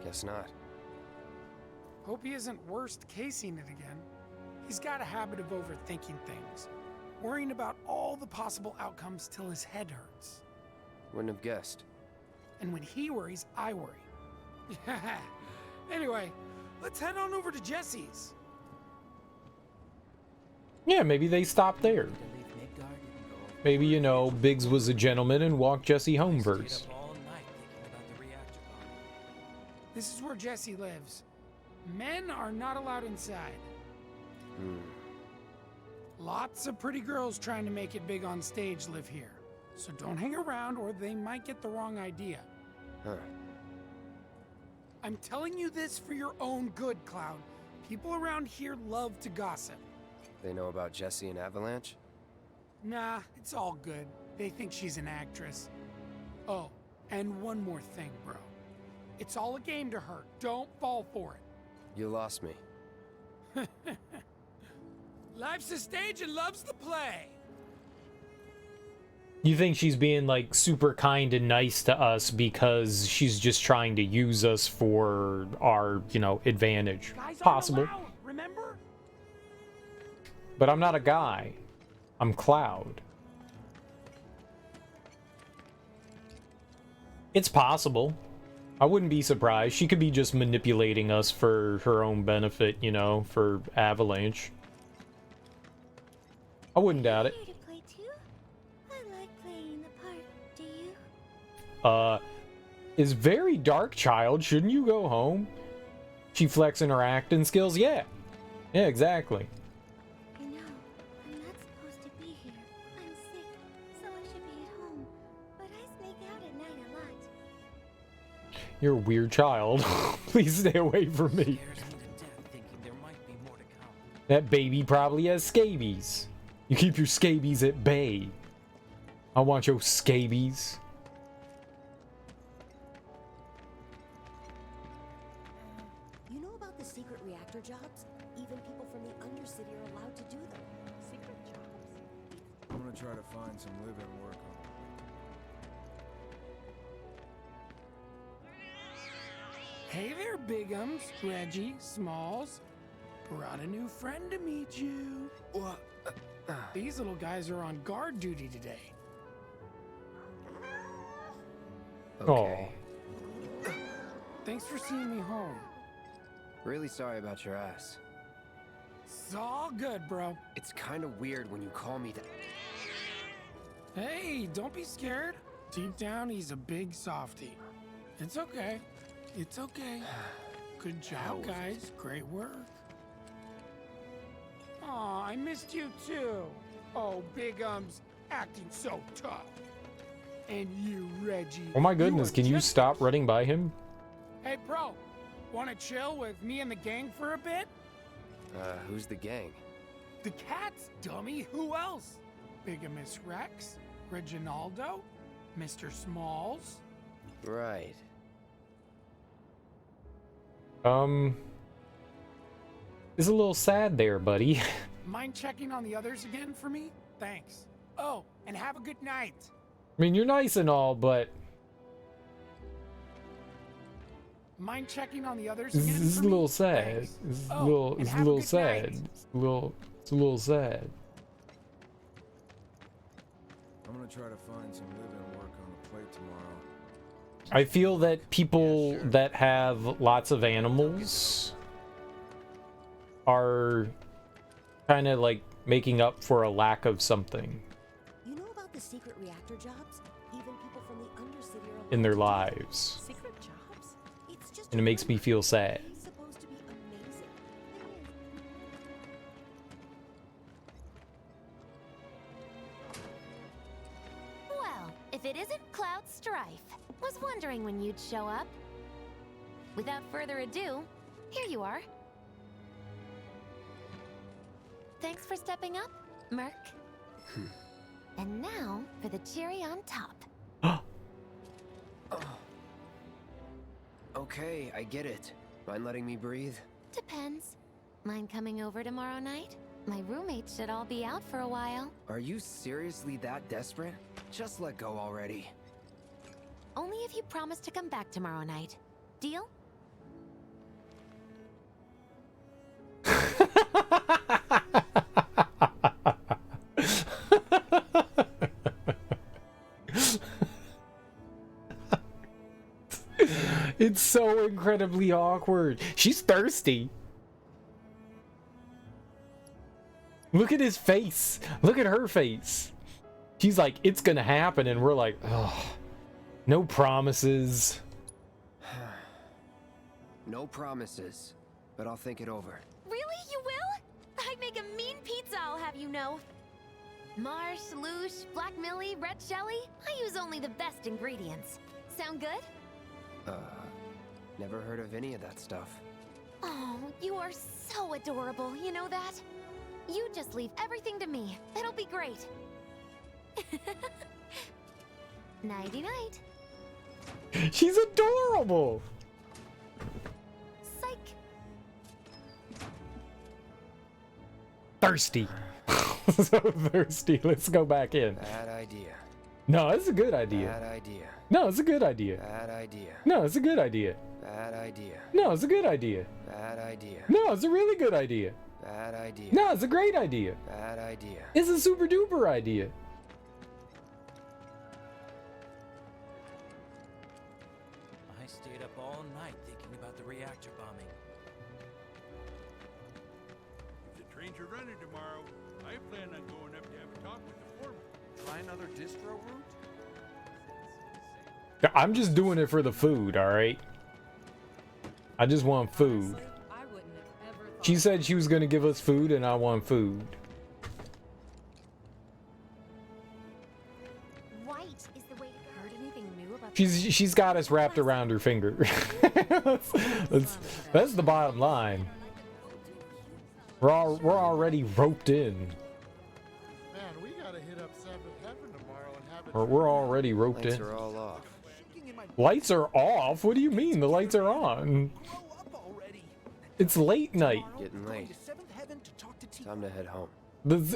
Guess not. Hope he isn't worst casing it again. He's got a habit of overthinking things, worrying about all the possible outcomes till his head hurts. Wouldn't have guessed. And when he worries, I worry. Anyway, let's head on over to Jesse's. Yeah, maybe they stopped there. Maybe, you know, Biggs was a gentleman and walked Jesse home first. This is where Jesse lives. Men are not allowed inside. Lots of pretty girls trying to make it big on stage live here. So don't hang around or they might get the wrong idea. Huh. I'm telling you this for your own good, Cloud. People around here love to gossip. They know about Jesse and Avalanche? Nah, it's all good. They think she's an actress. Oh, and one more thing, bro. It's all a game to her. Don't fall for You lost me. it. Life's a stage and love's the play. You think she's being like super kind and nice to us because she's just trying to use us for our, you know, advantage? Guys Possible. aren't allowed, remember? But I'm not a guy. I'm Cloud. It's possible. I wouldn't be surprised. She could be just manipulating us for her own benefit, you know, for Avalanche. I wouldn't doubt it. Here to play too? I like playing the part. Do you? Is very dark, child. Shouldn't you go home? She flexing her acting skills? Yeah. Yeah, exactly. You know, I'm not supposed to be here. I'm sick, so I should be at home. But I sneak out at night a lot. You're a weird child. Please stay away from me. That baby probably has scabies. You keep your scabies at bay. I want your scabies. You know about the secret reactor jobs? Even people from the Undercity are allowed to do them. Secret jobs. I'm gonna try to find some live-in work on. Hey there, Bigums, Reggie, Smalls. Brought a new friend to meet you. What? These little guys are on guard duty today. Okay. Thanks for seeing me home. Really sorry about your ass. It's all good, bro. It's kind of weird when you call me that. Hey, don't be scared. Deep down, he's a big softie. It's okay. It's okay. Good job, guys. Great work. Aw, I missed you too. Oh, Bigums, acting so tough. And you, Reggie. Oh my goodness, can you just- stop running by him? Hey, bro, wanna chill with me and the gang for a bit? Who's the gang? The cats, dummy. Who else? Bigamous Rex, Reginaldo, Mr. Smalls. Right. It's a little sad there, buddy. Mind checking on the others again for me? Thanks. Oh, and have a good night. I mean, you're nice and all, but Mind checking on the others this again is for a little me? sad. Thanks. It's a Oh, little, and it's a have little good sad. night. It's a little sad. I'm gonna try to find some live-in work on the plate tomorrow. I feel that people that have lots of animals are kind of like making up for a lack of something. You know about the secret secret reactor jobs, even people from the Undercity are allowed in their to do them. lives. Secret jobs? It's just And it makes me feel sad. He's supposed to be amazing. Well, if it isn't Cloud Strife. Was wondering when you'd show up. Without further ado, here you are. Thanks for stepping up, Merc. And now for the cherry on top. Okay, I get it. Mind letting me breathe? Depends. Mind coming over tomorrow night? My roommates should all be out for a while. Are you seriously that desperate? Just let go already. Only if you promise to come back tomorrow night. Deal? It's so incredibly awkward. She's thirsty. Look at his face. Look at her face. She's like, it's gonna happen, and we're like, oh, no promises. No promises, but I'll think it over. Really? You will? I'd make a mean pizza, I'll have you know. Marsh, Loosh, Black Millie, Red Shelly. I use only the best ingredients. Sound good? Never heard of any of that stuff. Oh, you are so adorable, you know that? You just leave everything to me. It'll be great. Nighty-night. She's adorable. Psych. Thirsty. So thirsty. Let's go back in. Bad idea. No, it's a good idea. Bad idea. No, it's a good idea. Bad idea. No, it's a good idea. Bad idea. No, it's a good idea. Bad idea. No, it's a really good idea. Bad idea. No, it's a great idea. Bad idea. It's a super duper idea. I stayed up all night thinking about the reactor bombing. If the trains are running tomorrow, I plan on going up to have a talk with the foreman. Try another distro route? I'm just doing it for the food, alright? I just want food. She said she was gonna give us food, and I want food. White is the way to go. Heard anything new about She's got us wrapped around her finger. that's the bottom line. We're already roped in. Man, we gotta hit up Seventh Heaven tomorrow and have it. Or we're already roped Lights in. are all off. Lights are off? What do you mean the lights are on? It's late night. Getting late. Time to head home.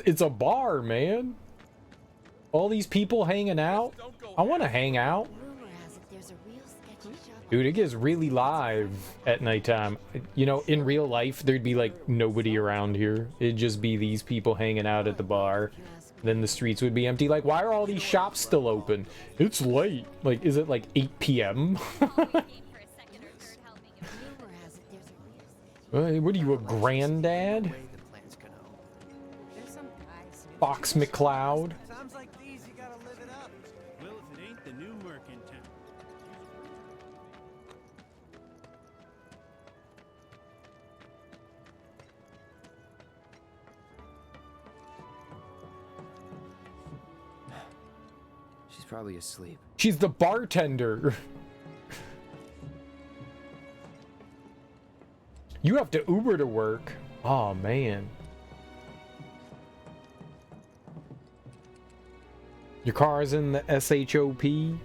It's a bar, man. All these people hanging out. I want to hang out. Rumor has it there's a real sketchy shop. Dude, it gets really live at nighttime. You know, in real life, there'd be like nobody around here. It'd just be these people hanging out at the bar. Then the streets would be empty. Like, why are all these shops still open? It's late. Like, is it like 8 p.m.? What are you, a granddad? Fox McCloud? Sounds like these, you gotta live it up. Well, if it ain't the new Merc in town. She's probably asleep. She's the bartender. You have to Uber to work. Oh, man. Your car's in the SHOP?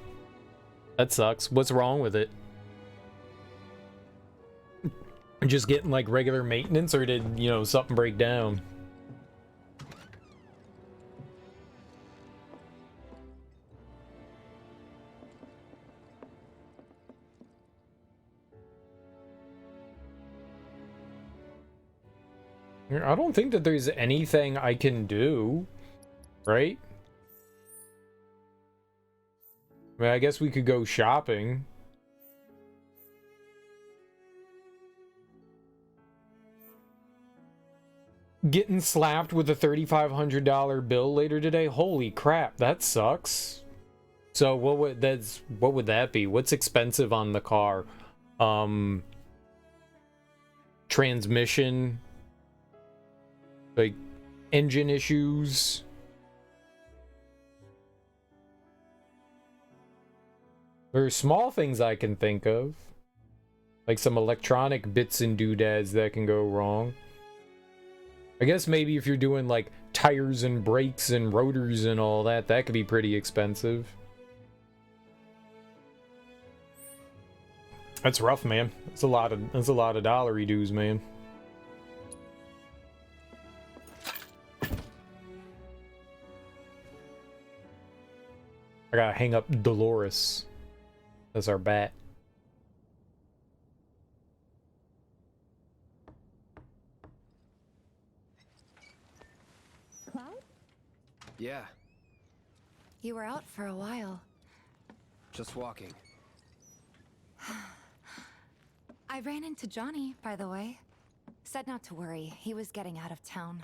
That sucks. What's wrong with it? Just getting like regular maintenance, or did, you know, something break down? I don't think that there's anything I can do, right? I mean, I guess we could go shopping. getting slapped with a $3,500 bill later today. Holy crap, that sucks. So what would that be? What's expensive on the car? Transmission, like engine issues. There are small things I can think of, like some electronic bits and doodads that can go wrong. I guess maybe if you're doing like tires and brakes and rotors and all that, that could be pretty expensive. That's rough, man. That's a lot of dollary dues, man. I gotta hang up Dolores. That's our bat. Cloud? Yeah, You were out for a while. just walking. I ran into Johnny, by the way. Said not to worry. He was getting out of town.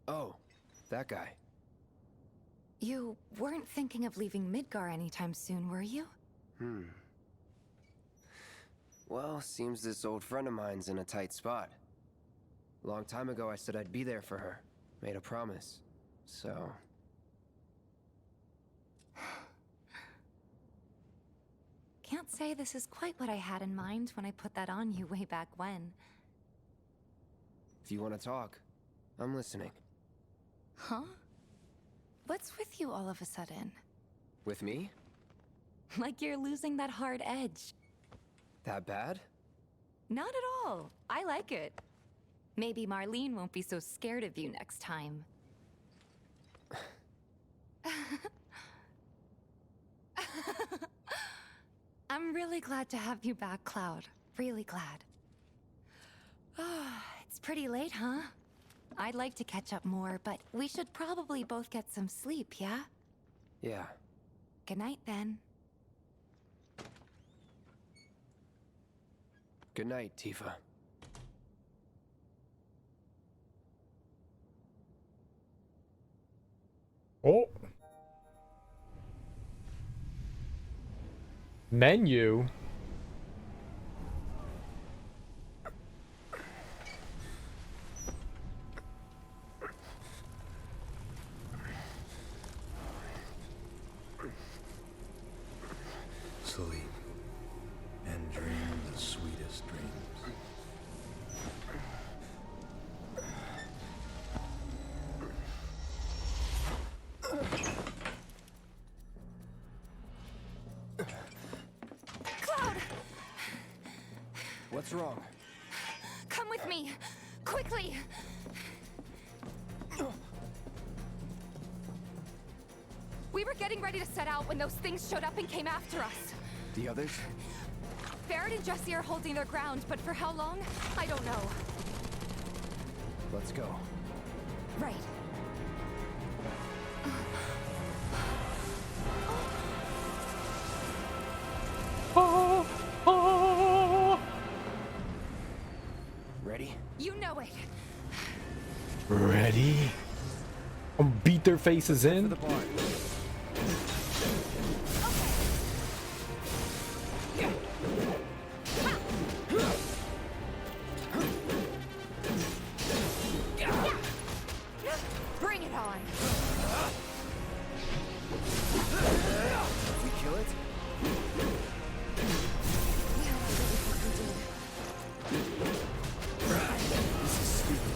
Oh, that guy. You weren't thinking of leaving Midgar anytime soon, were you? Well, seems this old friend of mine's in a tight spot. Long time ago, I said I'd be there for her. Made a promise. So... Can't say this is quite what I had in mind when I put that on you way back when. if you want to talk, I'm listening. Huh? What's with you all of a sudden? With me? Like you're losing that hard edge. That bad? Not at all. I like it. Maybe Marlene won't be so scared of you next time. I'm really glad to have you back, Cloud. Really glad. It's pretty late, huh? I'd like to catch up more, but we should probably both get some sleep, yeah? Yeah. Good night, then. Good night, Tifa. Oh. Menu. Sleep and dream the sweetest dreams. Cloud! What's wrong? Come with me! Quickly! We were getting ready to set out when those things showed up and came after us. The others? Barrett and Jesse are holding their ground, but for how long? I don't know. Let's go. Right. Ready? You know it. Ready? I'll beat their faces in. The barn. Bring it on. We kill it? Yeah, I really thought we did. This is stupid.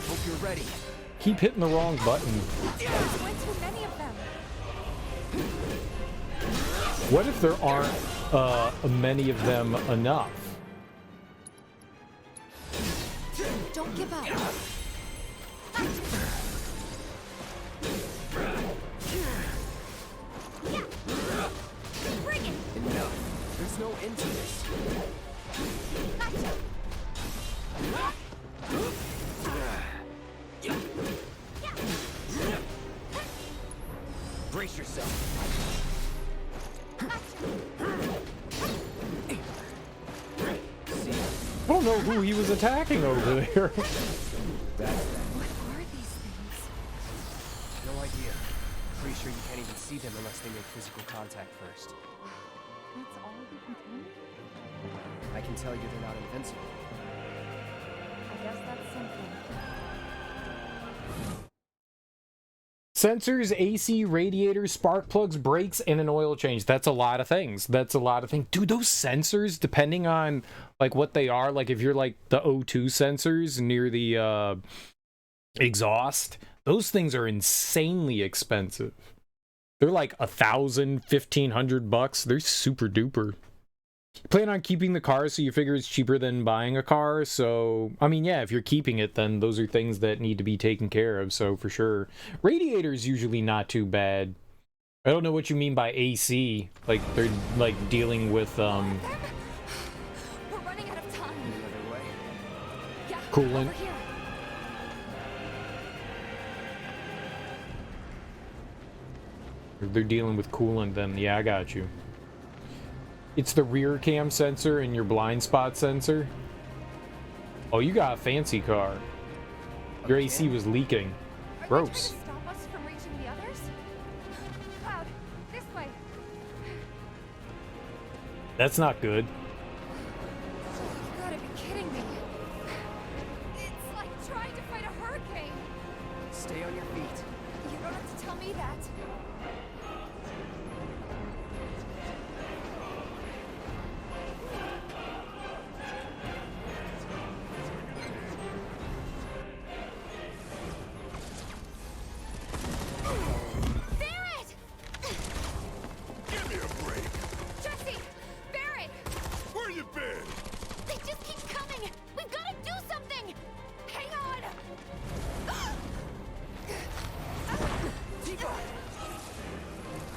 Hope you're ready. Keep hitting the wrong button. There's way too many of them. What if there aren't many of them enough? Don't give up. Bring it. Enough. There's no end to this. Brace yourself. know who he was attacking over there. What are these things? No idea. Pretty sure you can't even see them unless they make physical contact first. That's all we can tell? I can tell you they're not invincible. I guess that's something. Sensors, AC, radiators, spark plugs, brakes, and an oil change. That's a lot of things. That's a lot of things. Dude, those sensors, depending on like what they are, like if you're like the O2 sensors near the exhaust, those things are insanely expensive. They're like $1,000, $1,500. They're super duper. Plan on keeping the car, so you figure it's cheaper than buying a car. So, I mean, yeah, if you're keeping it, then those are things that need to be taken care of. So, for sure. Radiator's usually not too bad. I don't know what you mean by AC. Like, they're, like, dealing with, We're running out of time. Another way? Yeah, coolant. over here. If they're dealing with coolant, then yeah, I got you. It's the rear cam sensor and your blind spot sensor. Oh, you got a fancy car. Your AC was leaking. Gross. Stop us from reaching the others? Cloud, this way. That's not good. You gotta be kidding me. It's like trying to fight a hurricane. Stay on your feet. You don't have to tell me that.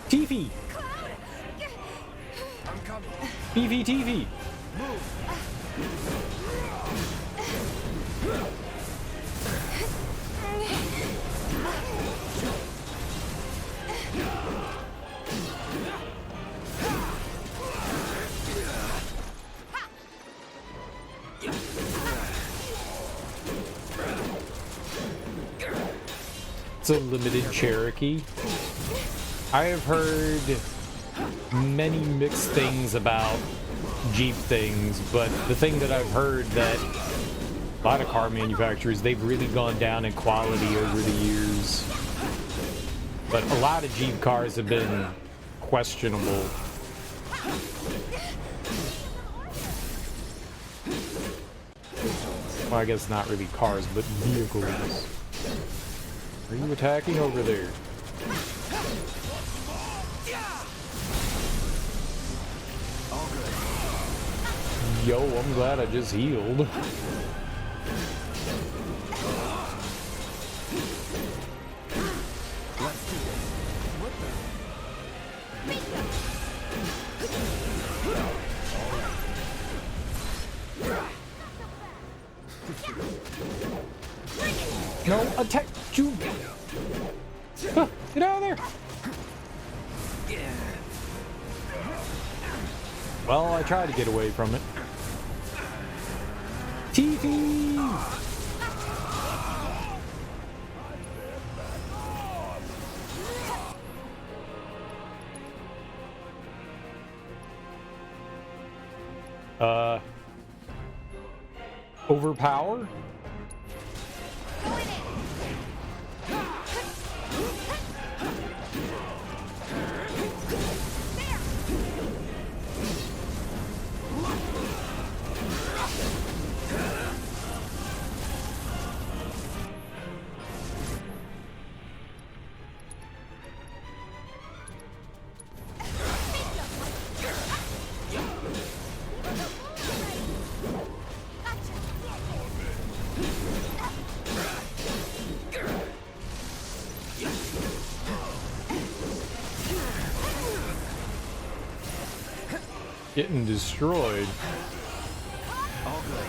TV! I'm coming. TV, TV! It's a limited Cherokee. I have heard many mixed things about Jeep things, but the thing that I've heard that a lot of car manufacturers, they've really gone down in quality over the years. But a lot of Jeep cars have been questionable. Well, I guess not really cars, but vehicles. Are you attacking over there? Yo, I'm glad I just healed. No, attack you! Huh, get out of there! Well, I tried to get away from it. TV! Overpower? Getting destroyed. All good.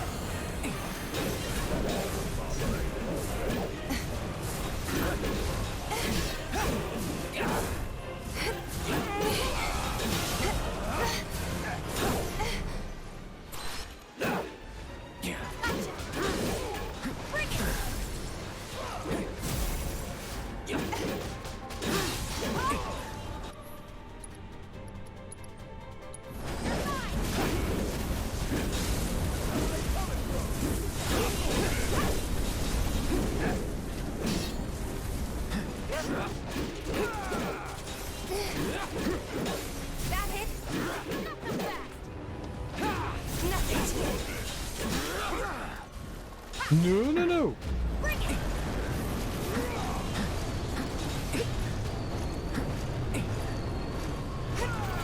No, no, no.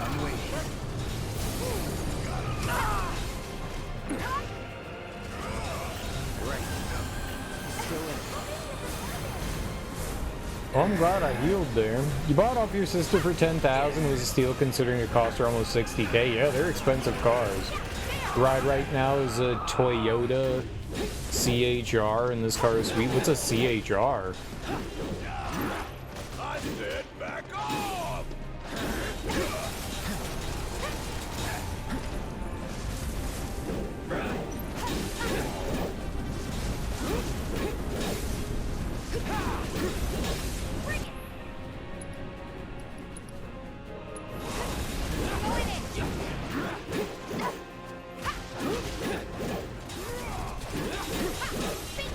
I'm waiting. Right. Still in it. Oh, I'm glad I healed there. You bought off your sister for 10,000. Was a steal considering it cost her almost 60k. Yeah, they're expensive cars. The ride right now is a Toyota CHR, and this car is sweet. What's a CHR? I said back off!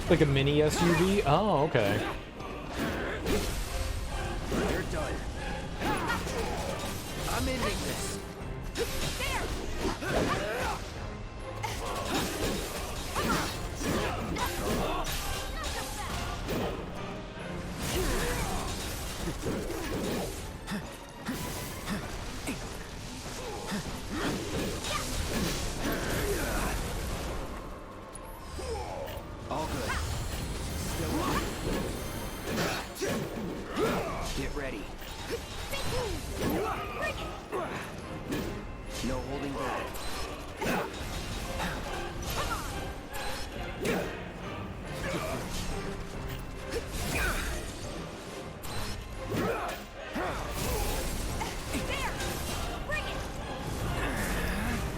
Like a mini SUV? Oh, okay. You're done. I'm ending this. All good. Still on. Get ready. No holding back.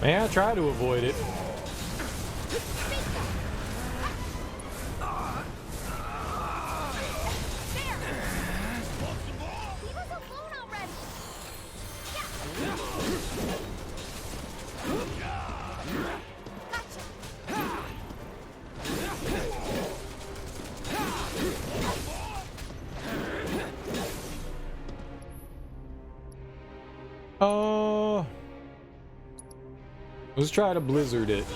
Man, I try to avoid it. Let's try to blizzard it.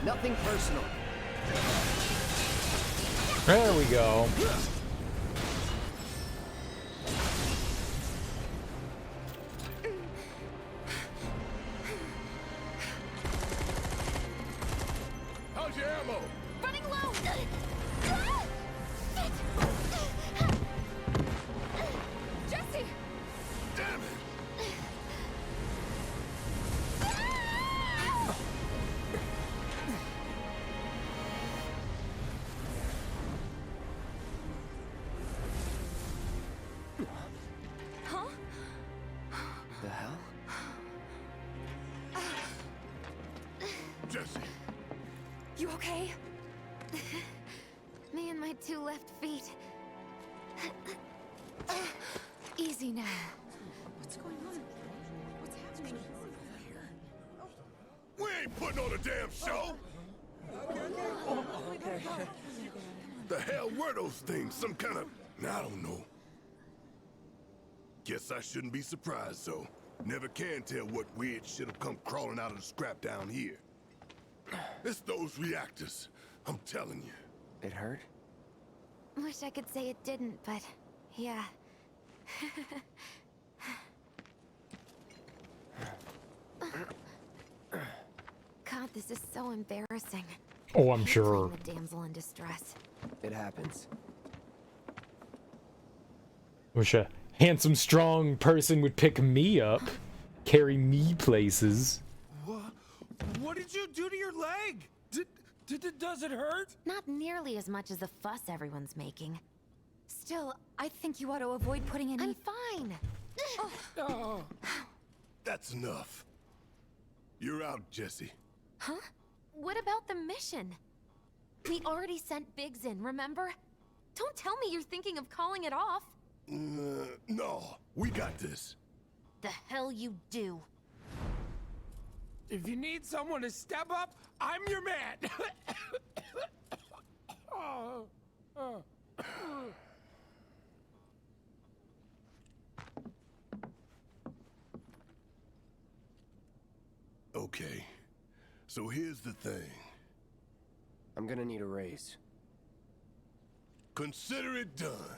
Nothing personal. There we go. How's your ammo? Running low! Jesse! Damn it! Huh? The hell? Jesse. You okay? Me and my two left feet. Easy now. What's going on? What's happening? We ain't putting on a damn show! The hell were those things? Some kind of... I don't know. Guess I shouldn't be surprised, though. Never can tell what weird shit'll come crawling out of the scrap down here. It's those reactors. I'm telling you. It hurt? Wish I could say it didn't, but yeah. God, this is so embarrassing. Oh, I'm sure. Playing the damsel in distress. It happens. Wish a handsome, strong person would pick me up, carry me places. What did you do to your leg? Does it hurt? Not nearly as much as the fuss everyone's making. Still, I think you ought to avoid putting any... I'm fine. Oh. That's enough. You're out, Jesse. Huh? What about the mission? We already sent Biggs in, remember? Don't tell me you're thinking of calling it off. No, we got this. The hell you do. If you need someone to step up, I'm your man. Okay, so here's the thing. I'm gonna need a raise. Consider it done.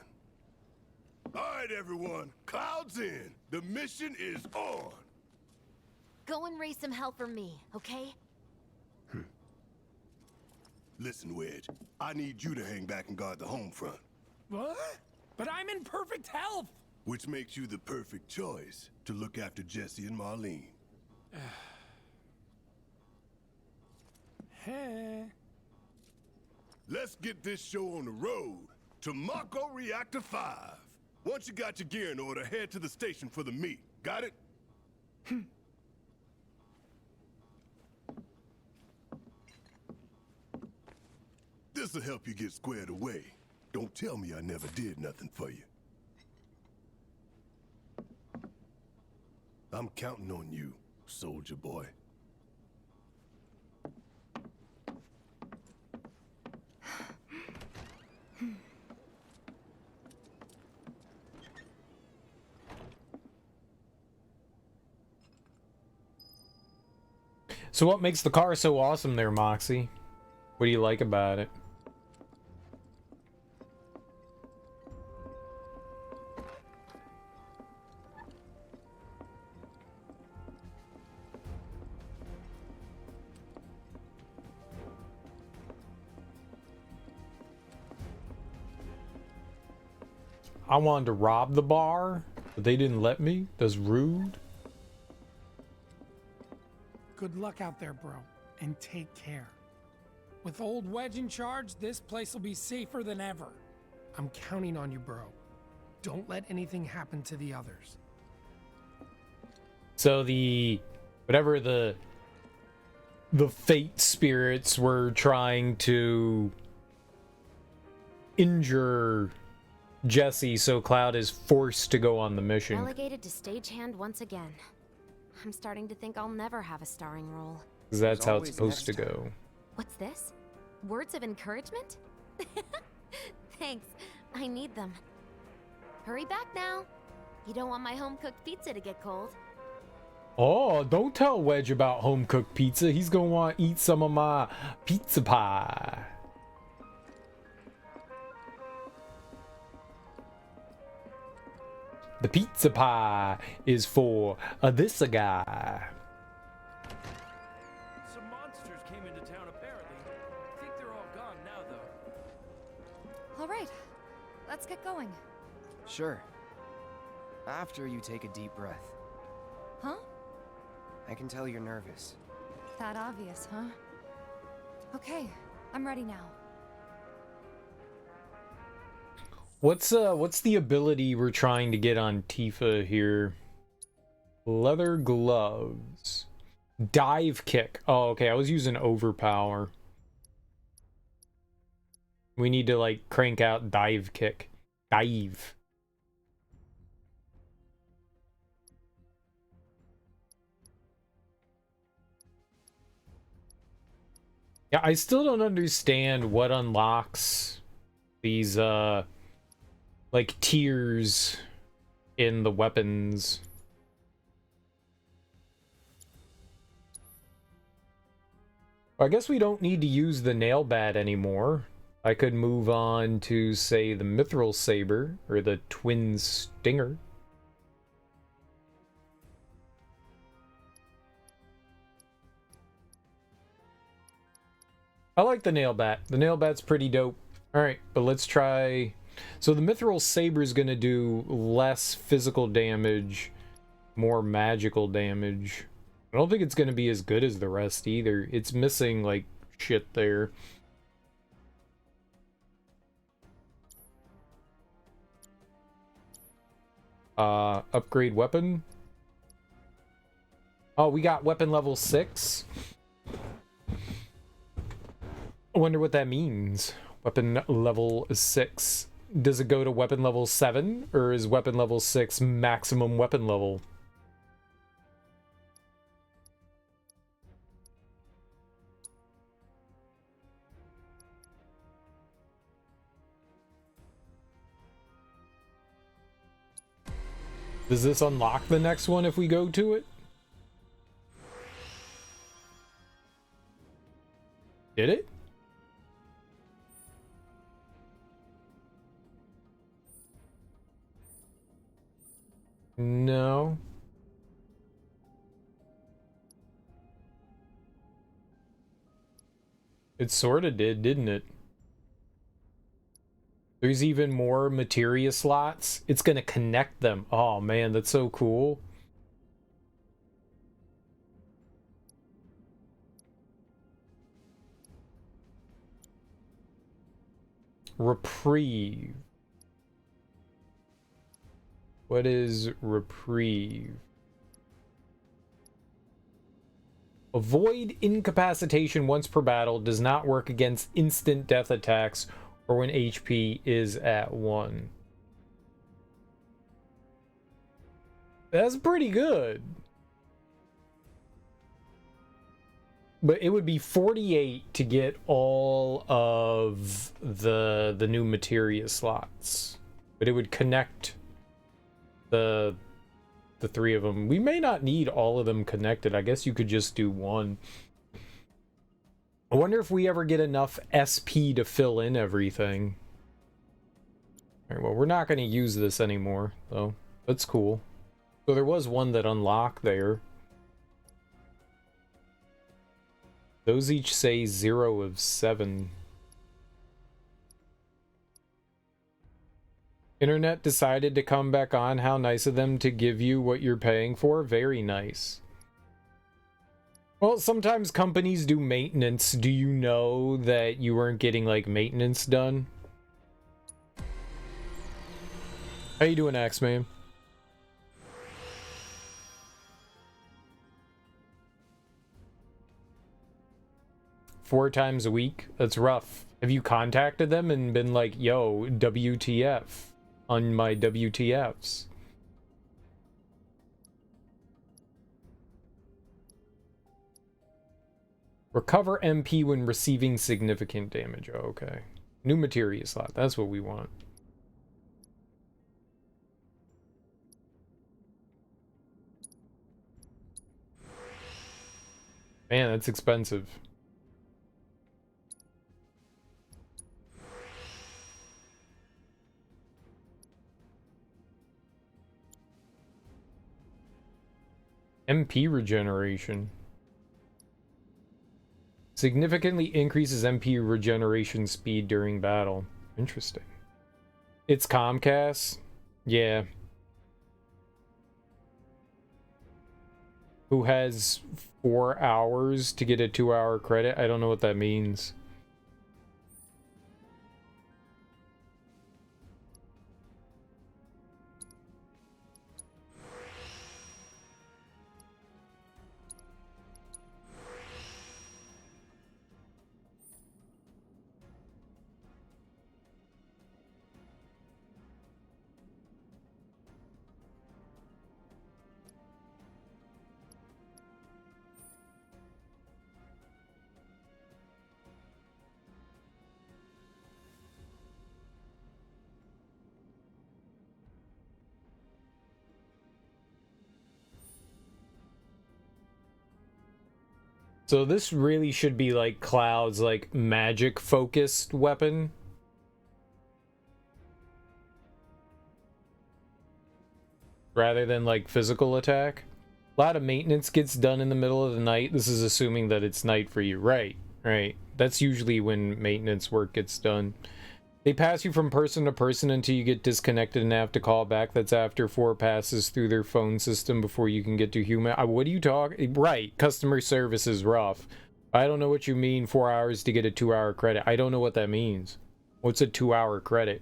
All right, everyone, clouds in. The mission is on. Go and raise some hell for me, okay? Listen, Wedge, I need you to hang back and guard the home front. What? But I'm in perfect health. Which makes you the perfect choice to look after Jesse and Marlene. Hey. Let's get this show on the road to Mako Reactor 5. Once you got your gear in order, head to the station for the meet. Got it? This'll help you get squared away. Don't tell me I never did nothing for you. I'm counting on you, soldier boy. So what makes the car so awesome there, Moxie? What do you like about it? I wanted to rob the bar, but they didn't let me. That's rude. Good luck out there, bro, and take care. With old Wedge in charge, this place will be safer than ever. I'm counting on you, bro. Don't let anything happen to the others. So whatever the fate spirits were trying to injure Jesse, so Cloud is forced to go on the mission. Relegated to stagehand once again. I'm starting to think I'll never have a starring role. 'Cause that's how it's supposed to go. What's this? Words of encouragement? Thanks. I need them. Hurry back now. You don't want my home-cooked pizza to get cold. Oh, don't tell Wedge about home-cooked pizza. He's gonna want to eat some of my pizza pie. The pizza pie is for this guy. Some monsters came into town apparently. I think they're all gone now, though. All right, let's get going. Sure. After you take a deep breath. Huh? I can tell you're nervous. That obvious, huh? Okay, I'm ready now. What's the ability we're trying to get on Tifa here? Leather gloves. Dive kick. Oh, okay, I was using overpower. We need to like crank out dive kick. Dive. Yeah, I still don't understand what unlocks these like tiers in the weapons. I guess we don't need to use the nail bat anymore. I could move on to, say, the mithril saber or the twin stinger. I like the nail bat. The nail bat's pretty dope. Alright, but let's try... So the mithril saber is going to do less physical damage, more magical damage. I don't think it's going to be as good as the rest either. It's missing, like, shit there. Upgrade weapon. Oh, we got weapon level 6. I wonder what that means. Weapon level 6. does it go to weapon level 7, or is weapon level 6 maximum weapon level? Does this unlock the next one if we go to it? Did it? No. It sorta did, didn't it? There's even more materia slots. It's gonna connect them. Oh man, that's so cool. Reprieve. What is reprieve? Avoid incapacitation once per battle. Does not work against instant death attacks or when HP is at 1. That's pretty good. But it would be 48 to get all of the new materia slots. But it would connect the 3 of them. We may not need all of them connected. I guess you could just do one. I wonder if we ever get enough SP to fill in everything. Alright, well, we're not going to use this anymore, though. That's cool. So there was one that unlocked there. Those each say 0 of 7. Internet decided to come back on. How nice of them to give you what you're paying for. Very nice. Well, sometimes companies do maintenance. Do you know that you weren't getting, like, maintenance done? How you doing, Axeman? Four times a week? That's rough. Have you contacted them and been like, yo, WTF on my WTFs? Recover MP when receiving significant damage. Oh, okay. New materia slot. That's what we want. Man, that's expensive. MP regeneration. Significantly increases MP regeneration speed during battle. Interesting. It's Comcast? Yeah. Who has 4 hours to get a 2-hour credit? I don't know what that means. So this really should be like Cloud's like magic focused weapon. Rather than like physical attack. A lot of maintenance gets done in the middle of the night. This is assuming that it's night for you. Right, right. That's usually when maintenance work gets done. They pass you from person to person until you get disconnected and have to call back. That's after 4 passes through their phone system before you can get to human. What are you talking? Right, customer service is rough. I don't know what you mean 4 hours to get a 2-hour credit. I don't know what that means. What's a 2-hour credit?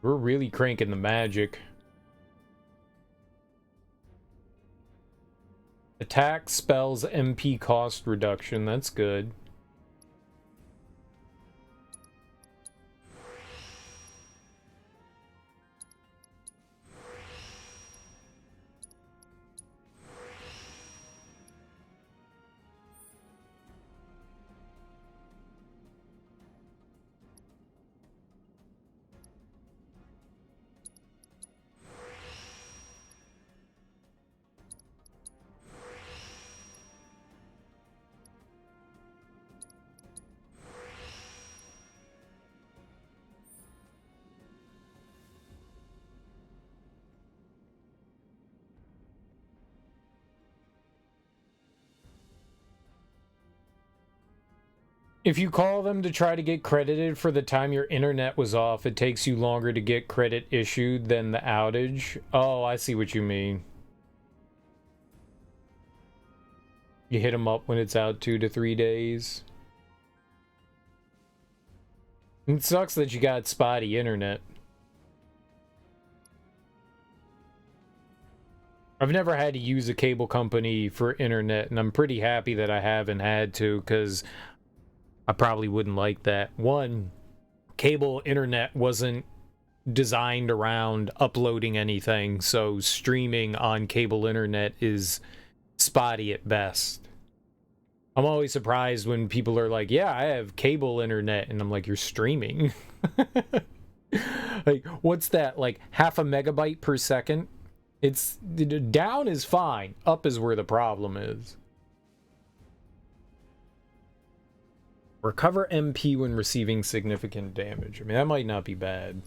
We're really cranking the magic. Attack spells MP cost reduction. That's good. If you call them to try to get credited for the time your internet was off, it takes you longer to get credit issued than the outage. Oh, I see what you mean. You hit them up when it's out 2 to 3 days. It sucks that you got spotty internet. I've never had to use a cable company for internet, and I'm pretty happy that I haven't had to, because I probably wouldn't like that. One, cable internet wasn't designed around uploading anything, so streaming on cable internet is spotty at best. I'm always surprised when people are like, yeah, I have cable internet, and I'm like, you're streaming? Like, what's that, like half a megabyte per second? It's down is fine, up is where the problem is. Recover MP when receiving significant damage. I mean, that might not be bad.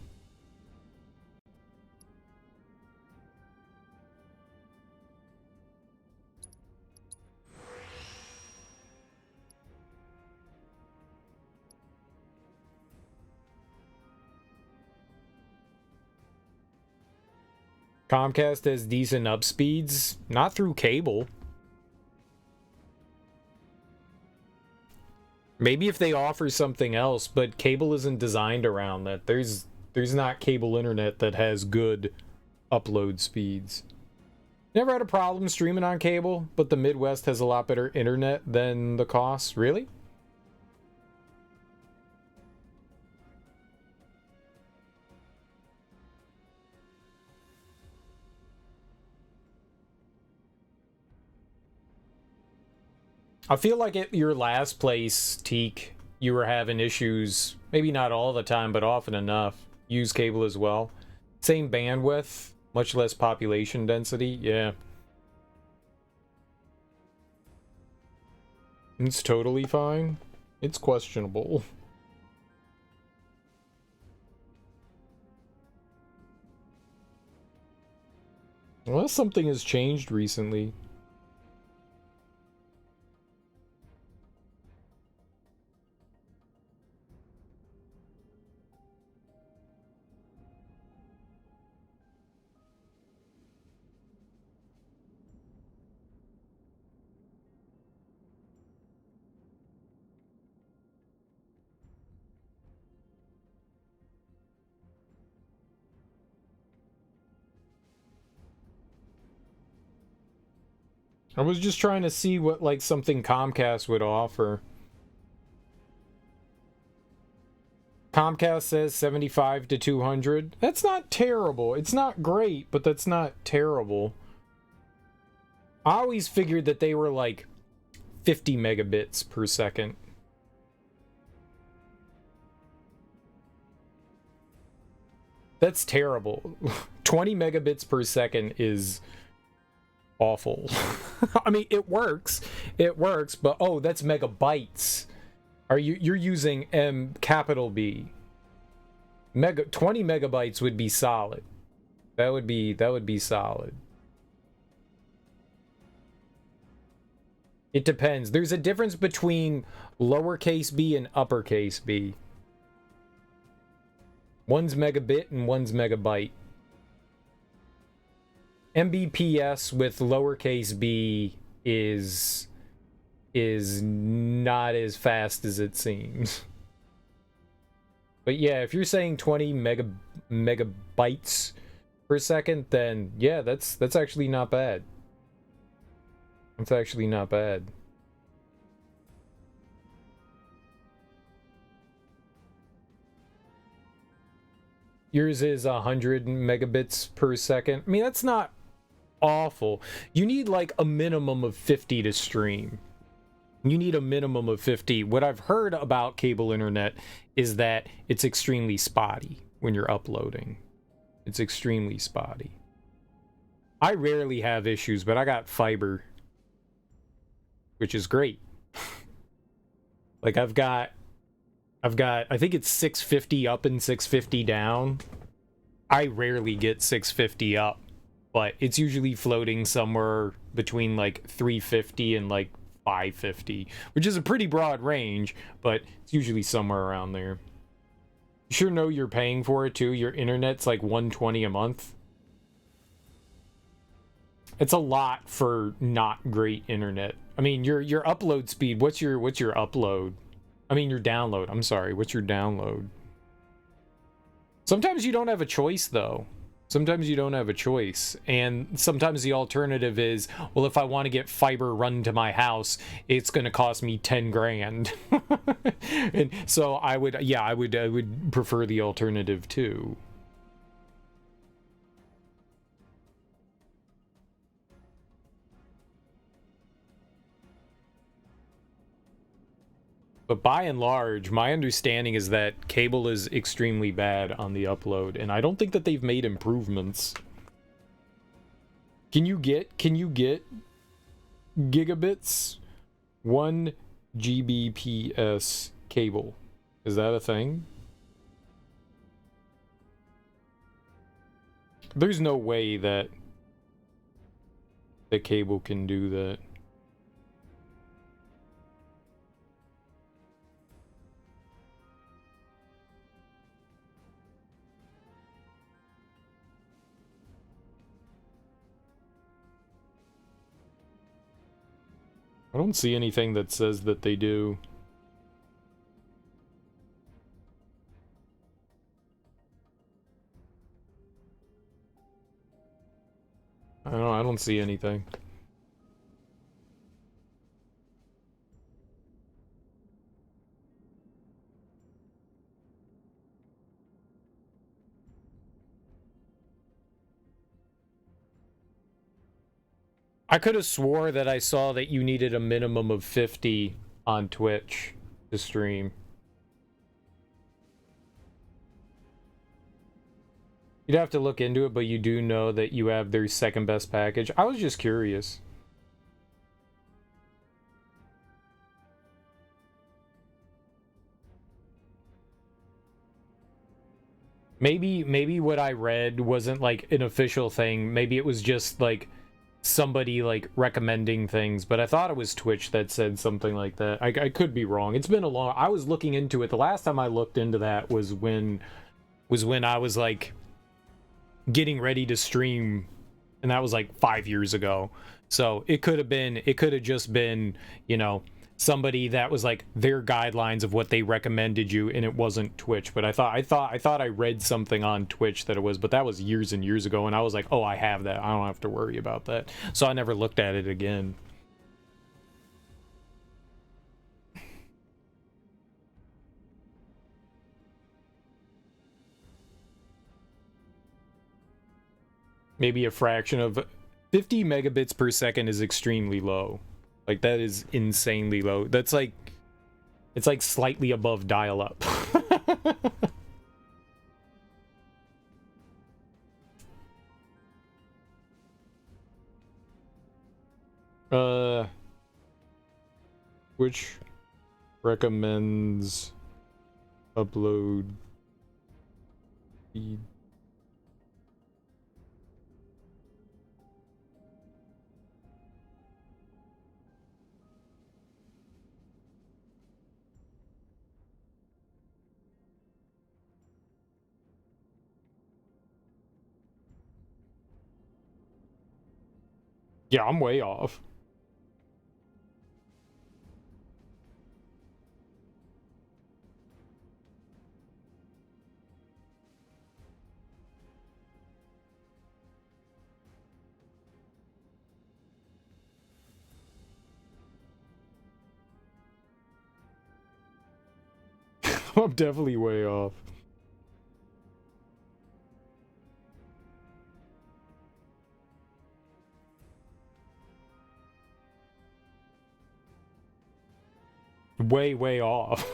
Comcast has decent up speeds, not through cable. Maybe if they offer something else, but cable isn't designed around that. There's not cable internet that has good upload speeds. Never had a problem streaming on cable, but the Midwest has a lot better internet than the costs. Really? I feel like at your last place, Teak, you were having issues, maybe not all the time, but often enough. Use cable as well. Same bandwidth, much less population density, yeah. It's totally fine. It's questionable. Unless something has changed recently. I was just trying to see what, like, something Comcast would offer. Comcast says 75 to 200. That's not terrible. It's not great, but that's not terrible. I always figured that they were like 50 megabits per second. That's terrible. 20 megabits per second is awful. I mean, it works, but oh, that's megabytes. You're using capital B. 20 megabytes would be solid. That would be solid. It depends. There's a difference between lowercase b and uppercase b. One's megabit and one's megabyte. Mbps with lowercase b is not as fast as it seems. But yeah, if you're saying 20 megabytes per second, then yeah, that's actually not bad. It's actually not bad. Yours is 100 megabits per second. I mean, that's not awful. You need like a minimum of 50 to stream. You need a minimum of 50. What I've heard about cable internet is that it's extremely spotty when you're uploading. It's extremely spotty. I rarely have issues, but I got fiber, which is great. Like I've got I think it's 650 up and 650 down. I rarely get 650 up, but it's usually floating somewhere between like 350 and like 550, which is a pretty broad range, but it's usually somewhere around there. You sure know you're paying for it too. Your internet's like $120 a month. It's a lot for not great internet. I mean, your upload speed, what's your upload? I mean, your download. I'm sorry, what's your download? Sometimes you don't have a choice though. Sometimes you don't have a choice, and sometimes the alternative is, well, if I want to get fiber run to my house, it's going to cost me 10 grand. And so I would prefer the alternative too. But by and large, my understanding is that cable is extremely bad on the upload, and I don't think that they've made improvements. Can you get gigabits? 1 Gbps cable. Is that a thing? There's no way that the cable can do that. I don't see anything that says that they do. I don't see anything. I could have swore that I saw that you needed a minimum of 50 on Twitch to stream. You'd have to look into it, but you do know that you have their second best package. I was just curious. Maybe what I read wasn't like an official thing. Maybe it was just like somebody like recommending things, but I thought it was Twitch that said something like that. I could be wrong. It's been a long... I was looking into it. The last time I looked into that was when I was like getting ready to stream, and that was like 5 years ago. So it could have just been, you know, somebody that was like their guidelines of what they recommended you, and it wasn't Twitch. But I thought I read something on Twitch that it was, but that was years and years ago, and I was like, oh, I have that. I don't have to worry about that. So I never looked at it again. Maybe a fraction of 50 megabits per second is extremely low. Like, that is insanely low. That's like, it's like slightly above dial-up. Which recommends upload speed. Yeah, I'm way off. I'm definitely way off. Way off.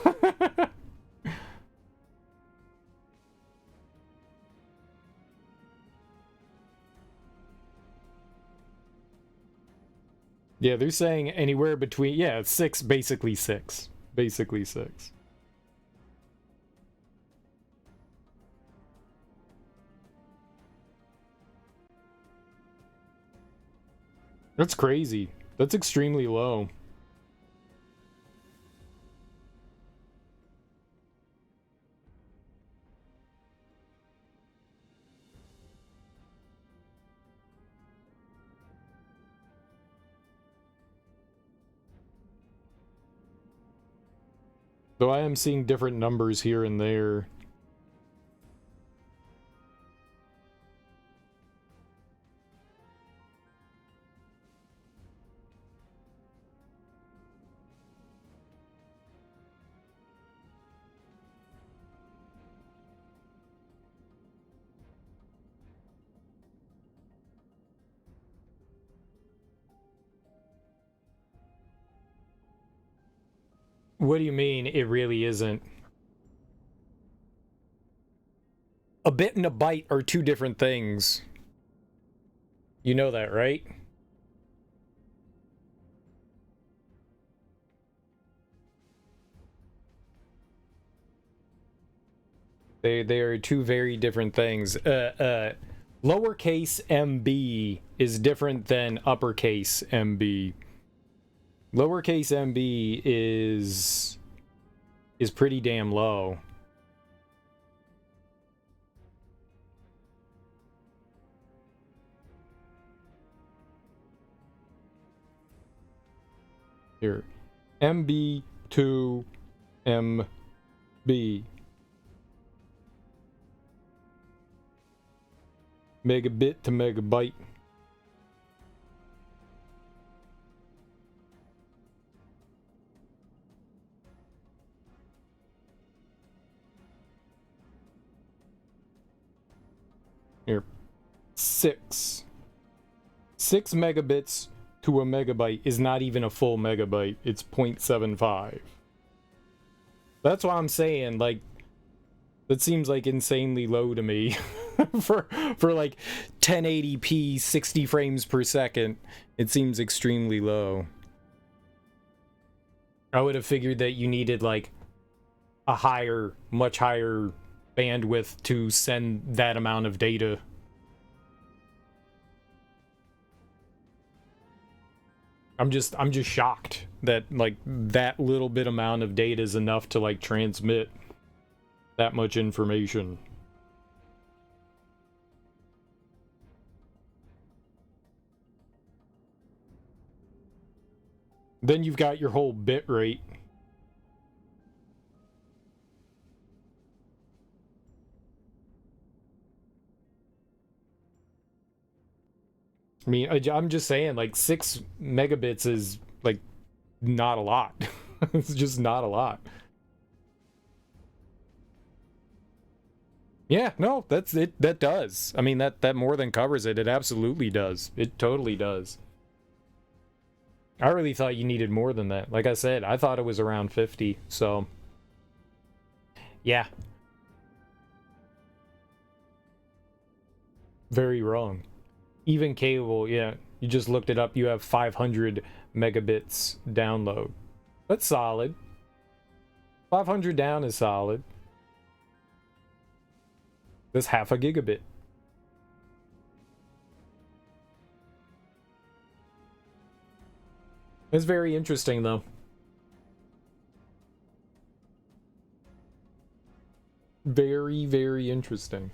Yeah, they're saying anywhere between, yeah, six, basically six. Basically six. That's crazy. That's extremely low. Though I am seeing different numbers here and there. What do you mean it really isn't? A bit and a byte are two different things. You know that, right? They are two very different things. Lowercase MB is different than uppercase MB. Lowercase MB is pretty damn low. Here, MB to MB. Megabit to megabyte. Here, 6 megabits to a megabyte is not even a full megabyte. It's 0.75. That's why I'm saying, like, that seems like insanely low to me. for like 1080p 60 frames per second, it seems extremely low. I would have figured that you needed like a higher, much higher bandwidth to send that amount of data. I'm just shocked that like that little bit amount of data is enough to like transmit that much information. Then you've got your whole bit rate. I mean, I'm just saying, like, 6 megabits is, like, not a lot. It's just not a lot. Yeah, no, that's it. That does. I mean, that more than covers it. It absolutely does. It totally does. I really thought you needed more than that. Like I said, I thought it was around 50, so... yeah. Very wrong. Even cable, yeah. You just looked it up, you have 500 megabits download. That's solid. 500 down is solid. That's half a gigabit. It's very interesting, though. Very, very interesting.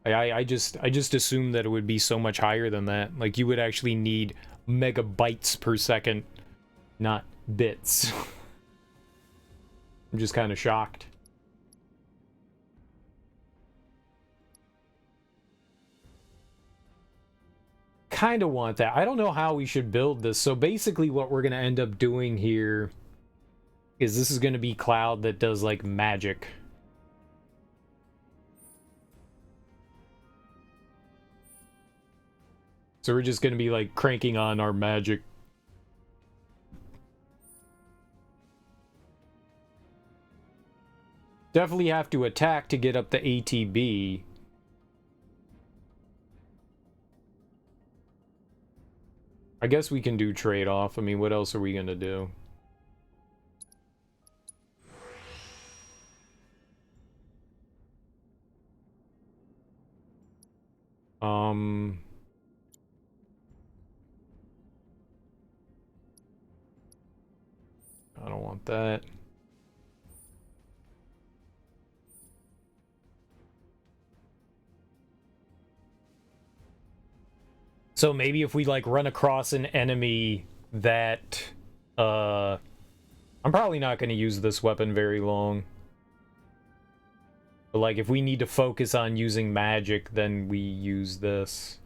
I just assumed that it would be so much higher than that. Like, you would actually need megabytes per second, not bits. I'm just kind of shocked. Kind of want that. I don't know how we should build this. So basically what we're going to end up doing here Is this is going to be Cloud that does like magic. So we're just going to be like cranking on our magic. Definitely have to attack to get up the ATB. I guess we can do trade-off. I mean, what else are we going to do? I don't want that. So maybe if we like run across an enemy that I'm probably not going to use this weapon very long. But like if we need to focus on using magic, then we use this.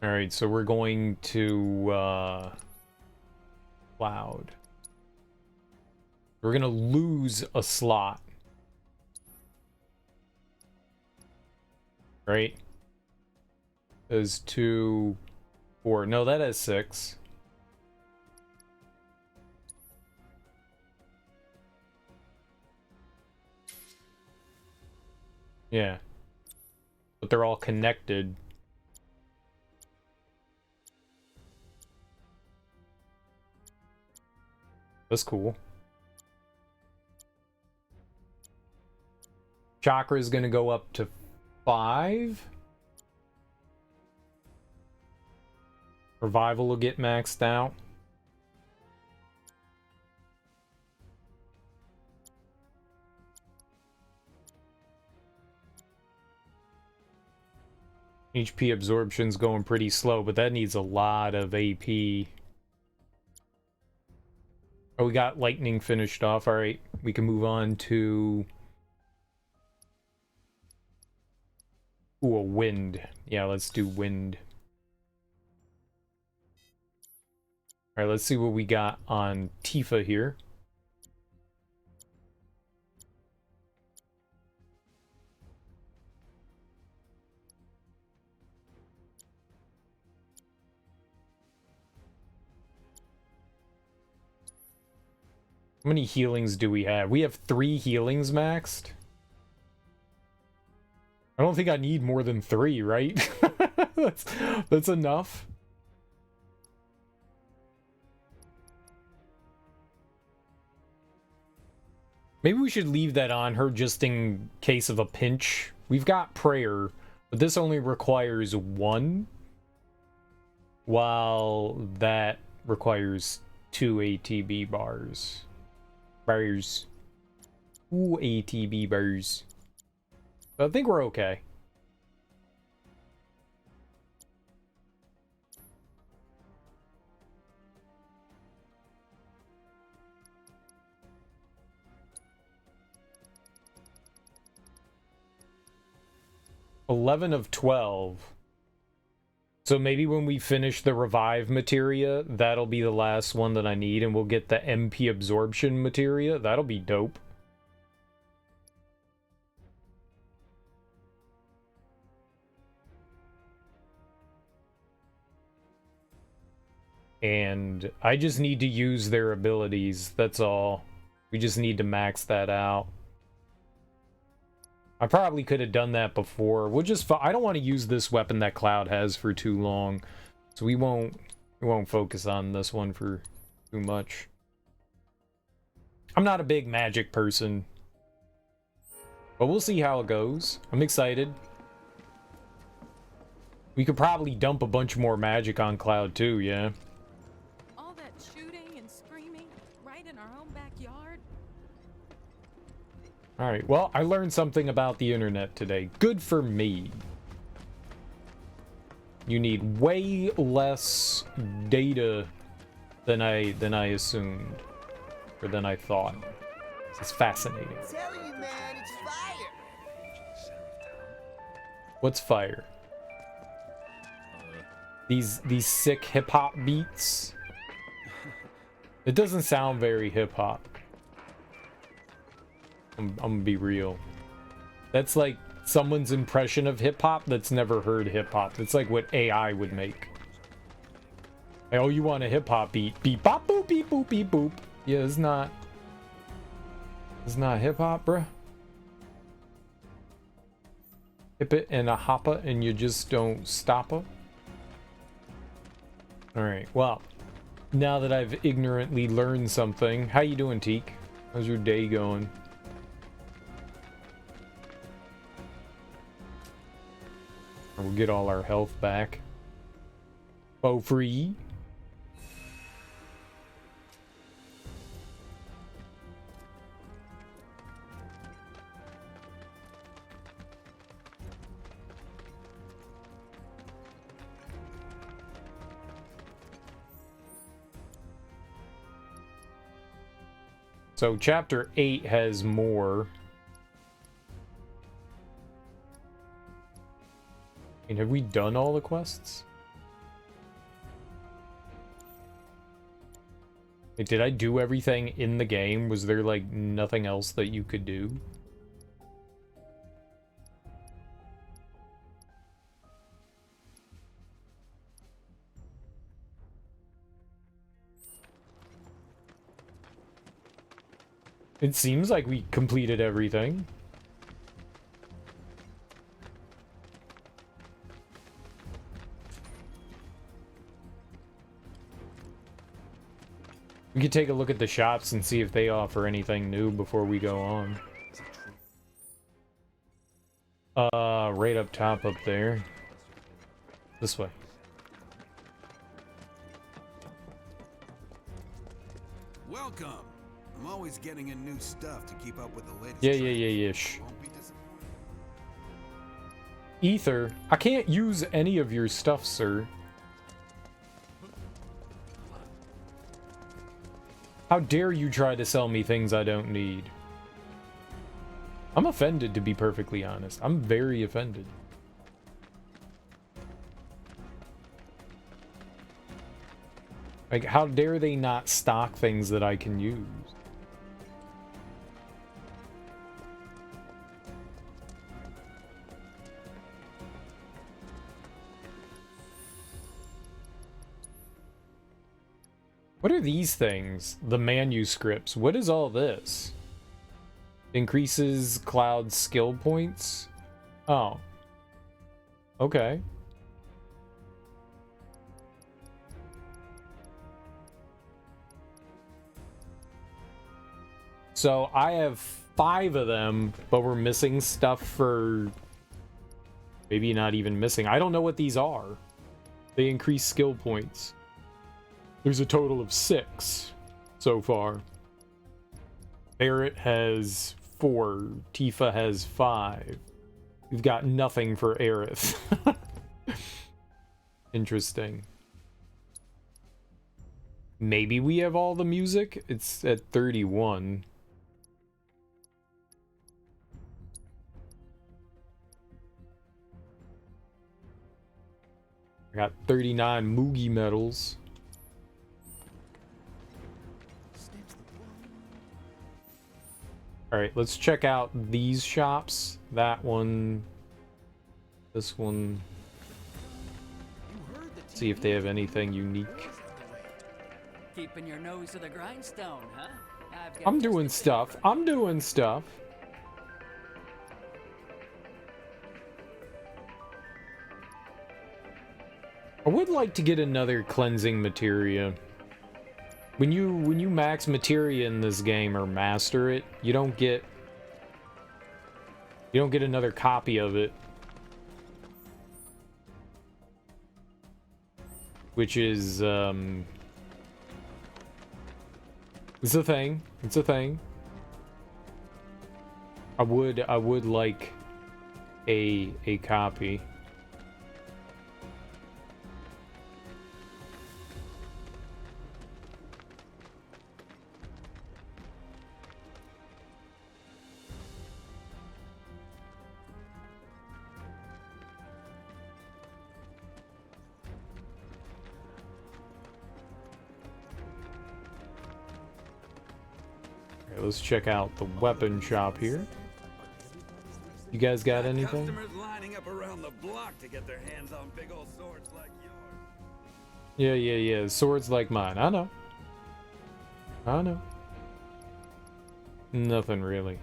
All right, so we're going to Cloud. We're going to lose a slot. Right? There's 2, 4. No, that has 6. Yeah. But they're all connected. That's cool. Chakra is going to go up to 5. Revival will get maxed out. HP absorption's going pretty slow, but that needs a lot of AP. Oh, we got lightning finished off. All right, we can move on to... Ooh, a wind. Yeah, let's do wind. All right, let's see what we got on Tifa here. How many healings do we have? We have 3 healings maxed. I don't think I need more than 3, right? that's enough. Maybe we should leave that on her just in case of a pinch. We've got prayer, but this only requires 1, while that requires 2 ATB bars. Bars. 2 ATB bars. I think we're okay. $11 of 12. So maybe when we finish the revive materia, that'll be the last one that I need, and we'll get the MP absorption materia. That'll be dope. And I just need to use their abilities, that's all. We just need to max that out. I probably could have done that before. We'll just... I don't want to use this weapon that Cloud has for too long. So we won't focus on this one for too much. I'm not a big magic person. But we'll see how it goes. I'm excited. We could probably dump a bunch more magic on Cloud too, yeah. All that shooting and screaming right in our own backyard. Alright, well, I learned something about the internet today. Good for me. You need way less data than I assumed. Or than I thought. It's fascinating. I'm telling you, man, it's fire. What's fire? These sick hip hop beats. It doesn't sound very hip hop. I'm gonna be real. That's like someone's impression of hip hop that's never heard hip hop. It's like what AI would make. Like, oh, you want a hip hop beat? Beep bop boop beep boop beep boop. Yeah, it's not hip hop, bruh. Hip it and a hoppa and you just don't stop her. Alright, well, now that I've ignorantly learned something, how you doing, Teak? How's your day going? We'll get all our health back. For free. So chapter 8 has more. And have we done all the quests? Like, did I do everything in the game? Was there like nothing else that you could do? It seems like we completed everything. We could take a look at the shops and see if they offer anything new before we go on. Right up top up there. This way. Welcome. I'm always getting in new stuff to keep up with the latest. Yeah. Shh. Ether, I can't use any of your stuff, sir. How dare you try to sell me things I don't need? I'm offended, to be perfectly honest. I'm very offended. Like, how dare they not stock things that I can use? What are these things? The manuscripts. What is all this? Increases Cloud's skill points? Oh. Okay. So I have 5 of them, but we're missing stuff for... Maybe not even missing. I don't know what these are. They increase skill points. There's a total of 6 so far. Barrett has 4. Tifa has 5. We've got nothing for Aerith. Interesting. Maybe we have all the music? It's at 31. I got 39 Moogie medals. Alright, let's check out these shops. That one. This one. See if they have anything unique. Keeping your nose to the grindstone, huh? I'm doing stuff. I'm doing stuff. I would like to get another cleansing materia. When you max materia in this game or master it, you don't get another copy of it. Which is it's a thing. It's a thing. I would like a copy. let's check out the weapon shop here. You guys got anything? Customers lining up around the block to get their hands on big old swords like yours. Yeah. Swords like mine. I know. Nothing really.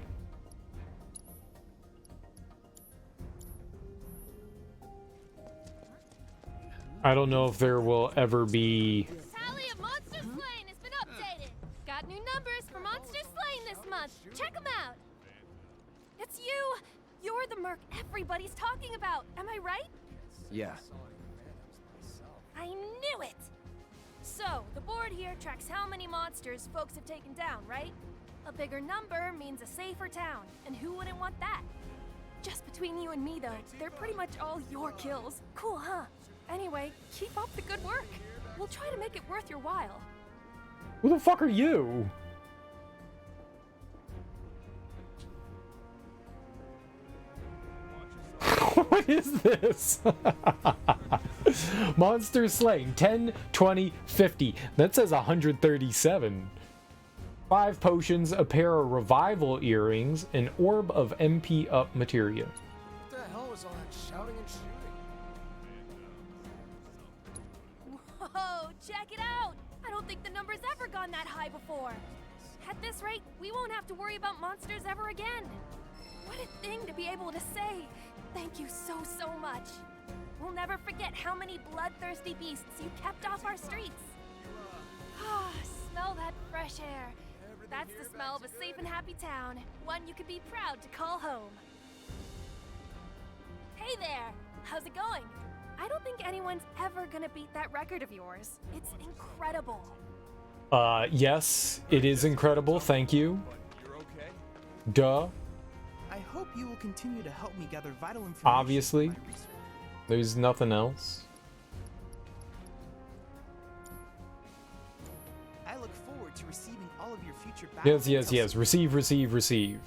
I don't know if there will ever be... Tally of monsters slain has been updated. Got new numbers for monsters slain this month. Check them out. It's you! You're the merc everybody's talking about. Am I right? Yeah. I knew it! So, the board here tracks how many monsters folks have taken down, right? A bigger number means a safer town, and who wouldn't want that? Just between you and me, though, they're pretty much all your kills. Cool, huh? Anyway, keep up the good work. We'll try to make it worth your while. Who the fuck are you? What is this? Monster slain 10, 20, 50. That says 137. 5 potions, a pair of revival earrings, an orb of MP up materia. What the hell was all that shouting and shooting? Whoa, check it out! I don't think the number's ever gone that high before. At this rate, we won't have to worry about monsters ever again. What a thing to be able to say. Thank you so much. We'll never forget how many bloodthirsty beasts you kept off our streets. Ah, smell that fresh air. That's the smell of a safe and happy town. One you could be proud to call home. Hey there! How's it going? I don't think anyone's ever gonna beat that record of yours. It's incredible. Yes, it is incredible. Thank you. Duh. I hope you will continue to help me gather vital information. Obviously. There's nothing else. I look forward to receiving all of your future battles. Yes. Receive.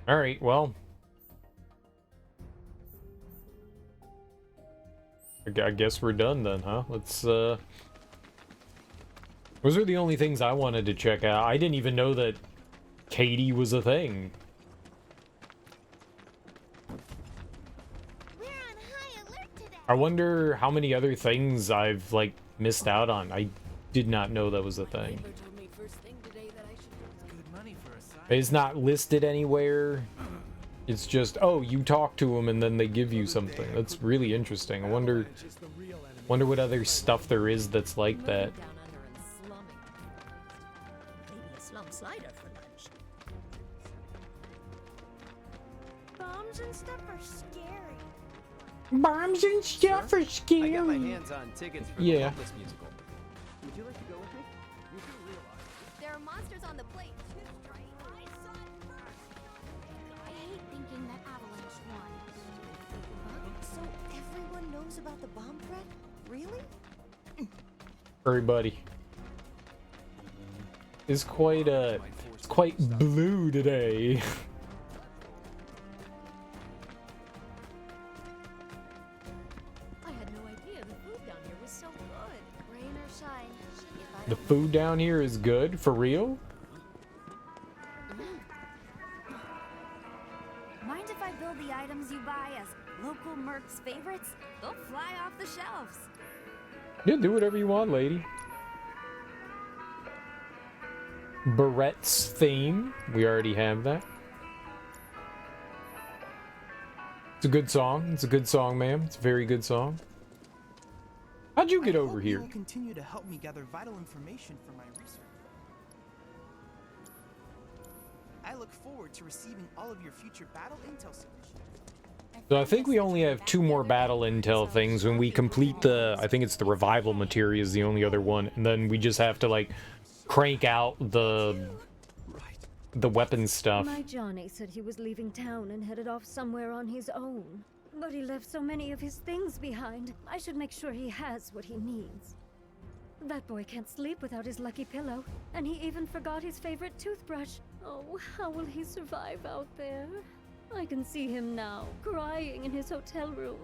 Alright, well. I guess we're done then, huh? Let's, Those are the only things I wanted to check out. I didn't even know that Katie was a thing. I wonder how many other things I've, like, missed out on. I did not know that was a thing. It's not listed anywhere. It's just, oh, you talk to them and then they give you something. That's really interesting. I wonder what other stuff there is that's like that. Bombs and stuff are scary. Bombs and stuff are scary. I got my hands on tickets for the Hopeless musical. Would you like to go with me? You do realize There are monsters on the plate, too, right? I saw it first! I hate thinking that Avalanche won. So everyone knows about the bomb threat? Really? Everybody. It's quite blue today. I had no idea the food down here was so good. Rain or shine. The food down here is good, for real? Mind if I build the items you buy as local mercs' favorites? They'll fly off the shelves. Yeah, do whatever you want, lady. Barrett's theme. We already have that. It's a good song. It's a good song, ma'am. It's a very good song. How'd you get over here? You will continue to help me gather vital information for my research. I look forward to receiving all of your future battle intel submissions. So I think we only have 2 more battle intel things when we complete the, I think it's the revival materia is the only other one, and then we just have to like crank out the weapon stuff. My Johnny said he was leaving town and headed off somewhere on his own. But he left so many of his things behind. I should make sure he has what he needs. That boy can't sleep without his lucky pillow, and he even forgot his favorite toothbrush. Oh, how will he survive out there? I can see him now, crying in his hotel room.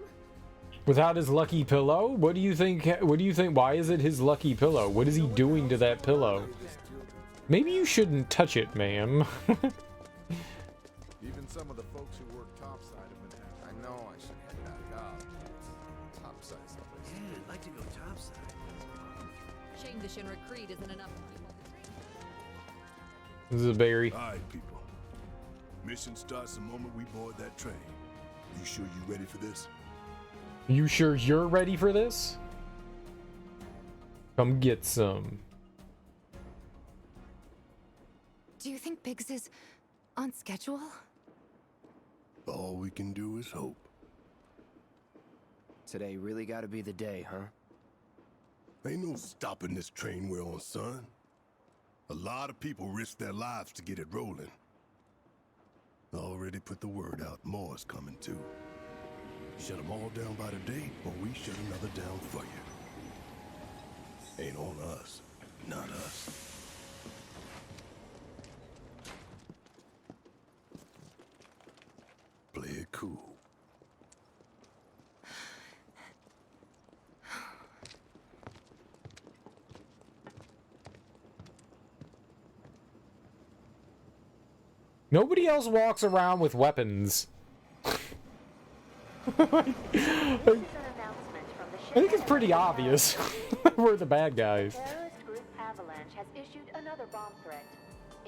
Without his lucky pillow? What do you think? Why is it his lucky pillow? What is he doing to that pillow? Maybe you shouldn't touch it, ma'am. Even some of the folks who work topside have been happy. I know I should head back up. Topside's the place. Yeah, I'd like to go topside. Shame the Shinra Creed isn't enough. This is a berry. All right, people. Mission starts the moment we board that train. You sure you ready for this? You sure you're ready for this? Come get some. Do you think Biggs is on schedule? All we can do is hope. Today really gotta be the day, huh? Ain't no stopping this train we're on, son. A lot of people risk their lives to get it rolling. Already put the word out, more is coming too. Shut them all down by the date, or we shut another down for you. Ain't on us, not us. Play it cool. Nobody else walks around with weapons. I think it's pretty obvious. We're the bad guys. Terrorist group Avalanche has issued another bomb threat.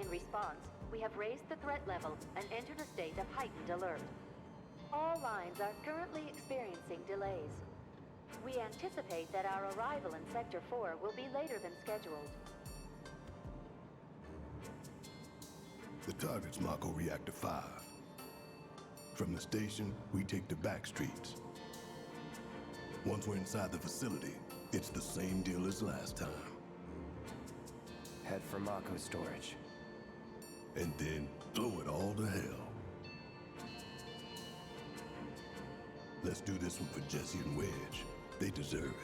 In response, we have raised the threat level and entered a state of heightened alert. All lines are currently experiencing delays. We anticipate that our arrival in Sector 4 will be later than scheduled. The target's Mako Reactor 5. From the station, we take the back streets. Once we're inside the facility, it's the same deal as last time. Head for Mako storage. And then blow it all to hell. Let's do this one for Jesse and Wedge. They deserve it.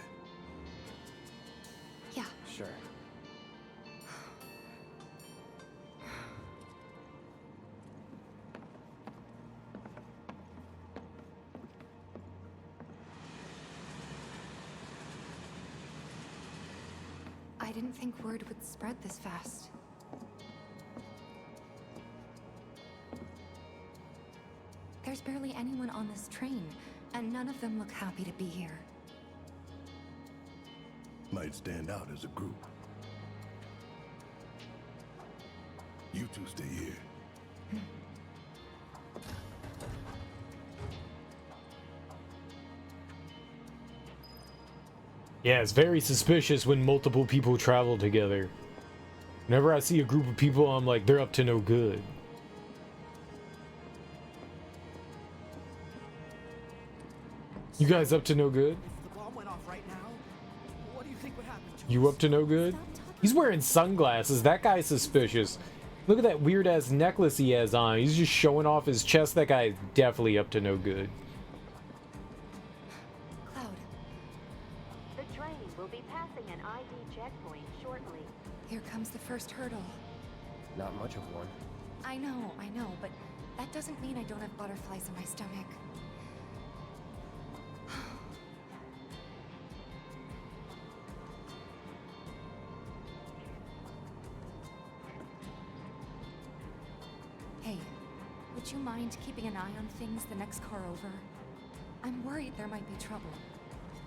Yeah. Sure. I didn't think word would spread this fast. There's barely anyone on this train, and none of them look happy to be here. Might stand out as a group. You two stay here. Yeah, it's very suspicious when multiple people travel together. Whenever I see a group of people, I'm like, they're up to no good. You guys up to no good? If the bomb went off right now, what do you think would happen to You up to no good? He's wearing sunglasses. That guy's suspicious. Look at that weird ass necklace he has on. He's just showing off his chest. That guy is definitely up to no good. The train will be passing an ID checkpoint shortly. Here comes the first hurdle. Not much of one. I know, but that doesn't mean I don't have butterflies in my stomach. Hey, would you mind keeping an eye on things the next car over? I'm worried there might be trouble.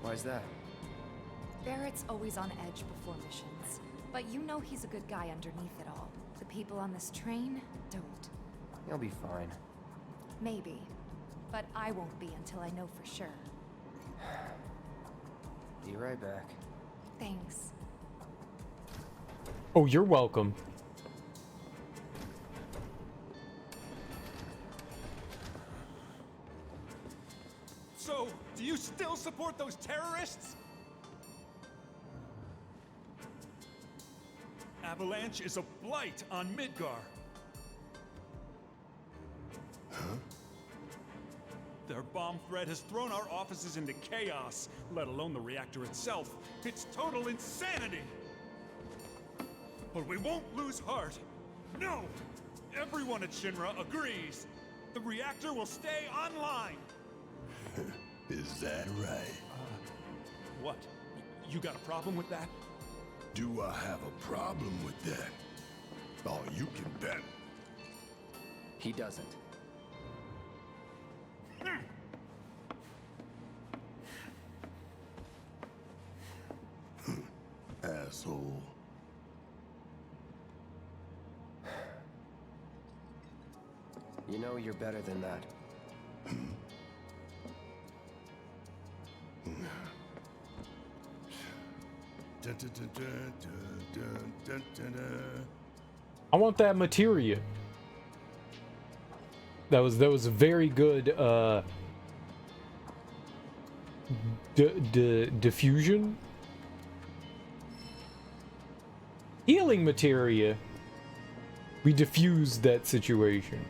Why's that? Barrett's always on edge before missions, but you know he's a good guy underneath it all. The people on this train don't. You'll be fine. Maybe, but I won't be until I know for sure. Be right back. Thanks. Oh, you're welcome. So, do you still support those terrorists? Avalanche is a blight on Midgar. Huh? Their bomb threat has thrown our offices into chaos, let alone the reactor itself. It's total insanity! But we won't lose heart. No! Everyone at Shinra agrees. The reactor will stay online. Is that right? What? You got a problem with that? Do I have a problem with that? Oh, you can bet. He doesn't. Asshole. You know you're better than that. Dun, dun, dun, dun, dun, dun, dun, dun. I want that materia. That was a very good diffusion. Healing materia. We diffused that situation.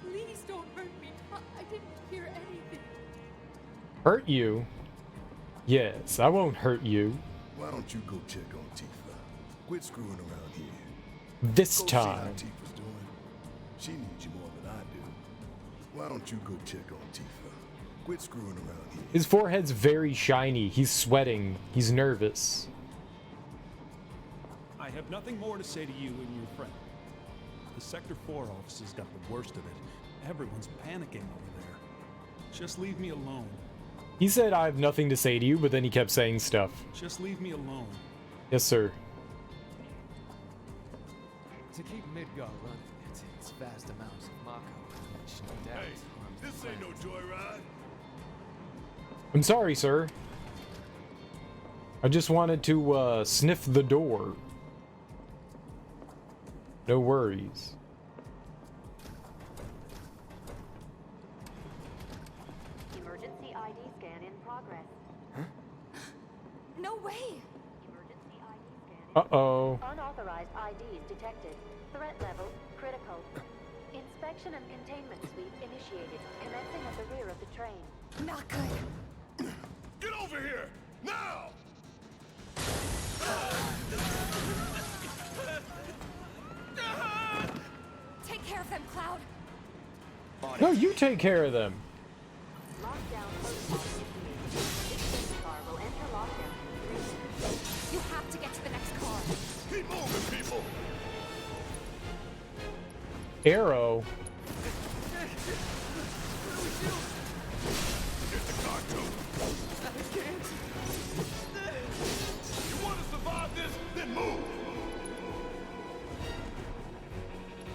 Please don't hurt me. I didn't hear anything. Hurt you? Yes, I won't hurt you. Why don't you go check on Tifa? Quit screwing around here. This Go see how time. Tifa's doing. She needs you more than I do. Why don't you go check on Tifa? Quit screwing around here. His forehead's very shiny. He's sweating. He's nervous. I have nothing more to say to you and your friend. The Sector 4 offices got the worst of it. Everyone's panicking over there. Just leave me alone. He said, I have nothing to say to you, but then he kept saying stuff. Just leave me alone. Yes, sir. To keep Midgar running, it takes vast amounts of Mako, which no doubt harms the This ain't no joyride. I'm sorry, sir. I just wanted to sniff the door. No worries. Emergency ID scan in progress. No way! Emergency ID scan. Uh-oh. Unauthorized IDs detected. Threat level critical. Inspection and containment sweep initiated, commencing at the rear of the train. Not good. Get over here! Now! Take care of them, Cloud. No, you take care of them. Lockdown protocol initiated. This car will enter lockdown in 3 minutes. You have to get to the next car. Keep moving, people! Arrow. Get the car too! You want to survive this? Then move!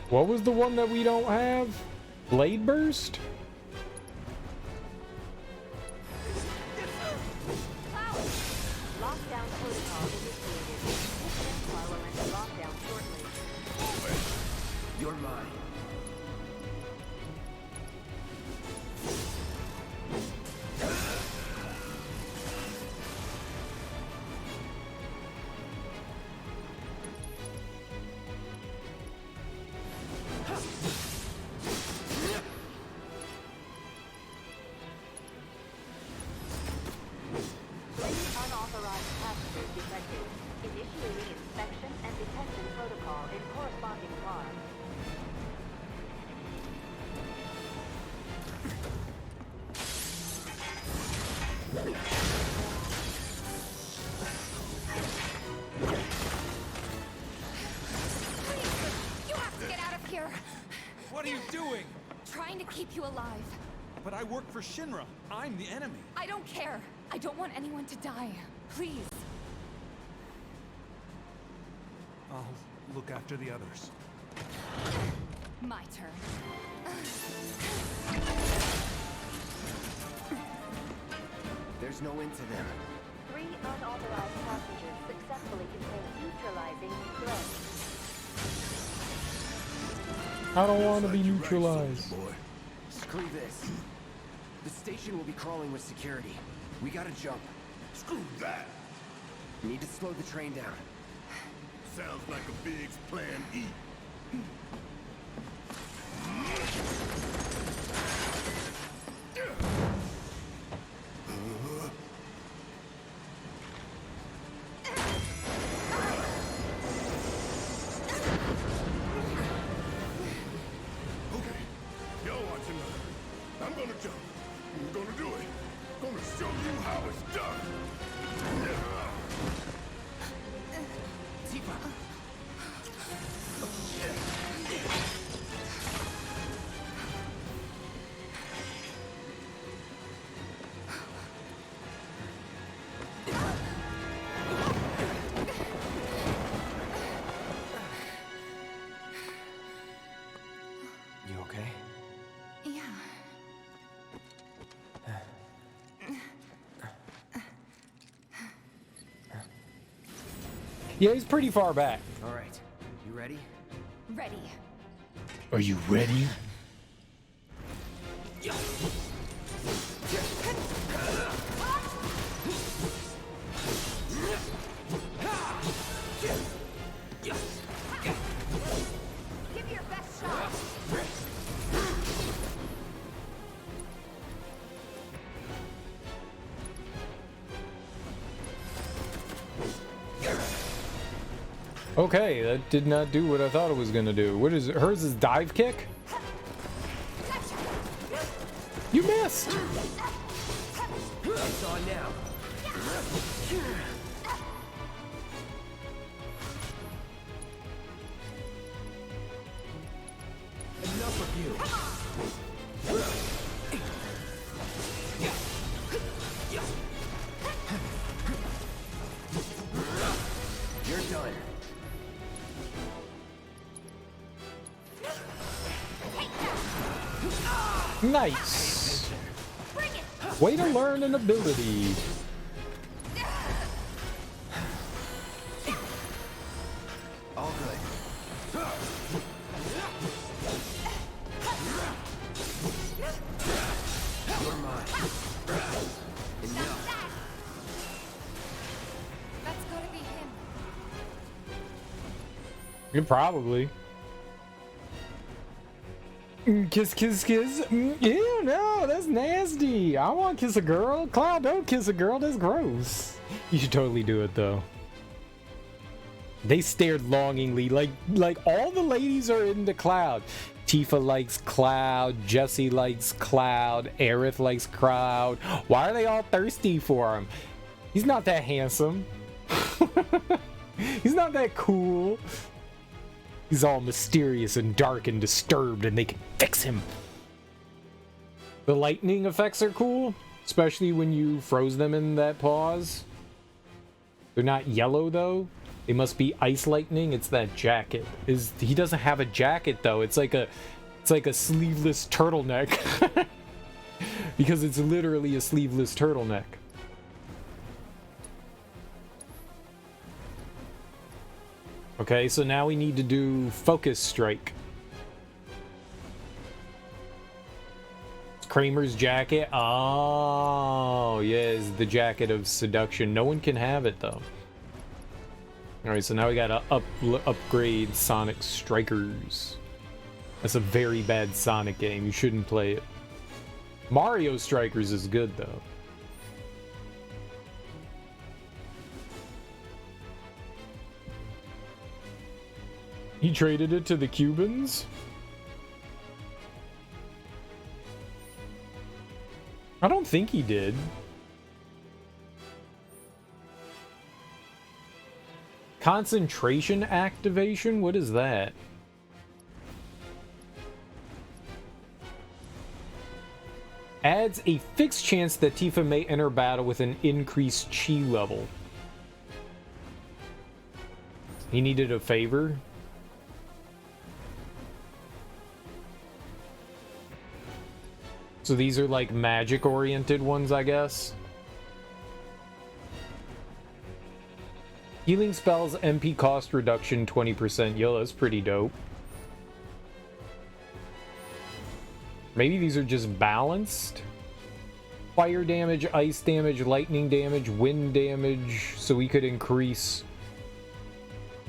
What was the one that we don't have? Blade Burst? Lockdown protocol initiated. This car will enter lockdown shortly. You're mine. Unauthorized passengers detected. Initiating inspection and detention protocol in corresponding car. You have to get out of here. What are you doing? Trying to keep you alive. But I work for Shinra. I'm the enemy. I don't care. I don't want anyone to die. Please. I'll look after the others. My turn. There's no end to them. 3 unauthorized passengers successfully contain neutralizing threat. I don't want to be You're right, neutralized. soldier boy. Screw this. The station will be crawling with security. We gotta jump. Screw that! Need to slow the train down. Sounds like a big plan E. Okay, y'all watching now. I'm gonna jump. I'm gonna do it. Gonna show you how it's done. okay? Yeah. Yeah, he's pretty far back. All right. You ready? Ready. Are you ready? Give it your best shot. Okay, that did not do what I thought it was gonna do. What is it? Hers is dive kick? You missed! It's on now. Enough of you. You're done. Nice! Way to learn an ability. All good. You're mine. Enough. That's gotta be him. You probably. Kiss, kiss, kiss. Ew, no, that's nasty. I want to kiss a girl. Cloud, don't kiss a girl. That's gross. You should totally do it, though. They stared longingly. Like all the ladies are into Cloud. Tifa likes Cloud. Jessie likes Cloud. Aerith likes Cloud. Why are they all thirsty for him? He's not that handsome. He's not that cool. He's all mysterious and dark and disturbed, and they can fix him. The lightning effects are cool, especially when you froze them in that pause. They're not yellow, though. They must be ice lightning. It's that jacket. He doesn't have a jacket, though. It's like a sleeveless turtleneck. Because it's literally a sleeveless turtleneck. Okay, so now we need to do Focus Strike. Kramer's jacket. Oh, yes, the jacket of seduction. No one can have it, though. Alright, so now we gotta upgrade Sonic Strikers. That's a very bad Sonic game. You shouldn't play it. Mario Strikers is good, though. He traded it to the Cubans? I don't think he did. Concentration activation? What is that? Adds a fixed chance that Tifa may enter battle with an increased chi level. He needed a favor? So these are like magic-oriented ones, I guess. Healing spells, MP cost reduction 20%. Yo, that's pretty dope. Maybe these are just balanced? Fire damage, ice damage, lightning damage, wind damage. So we could increase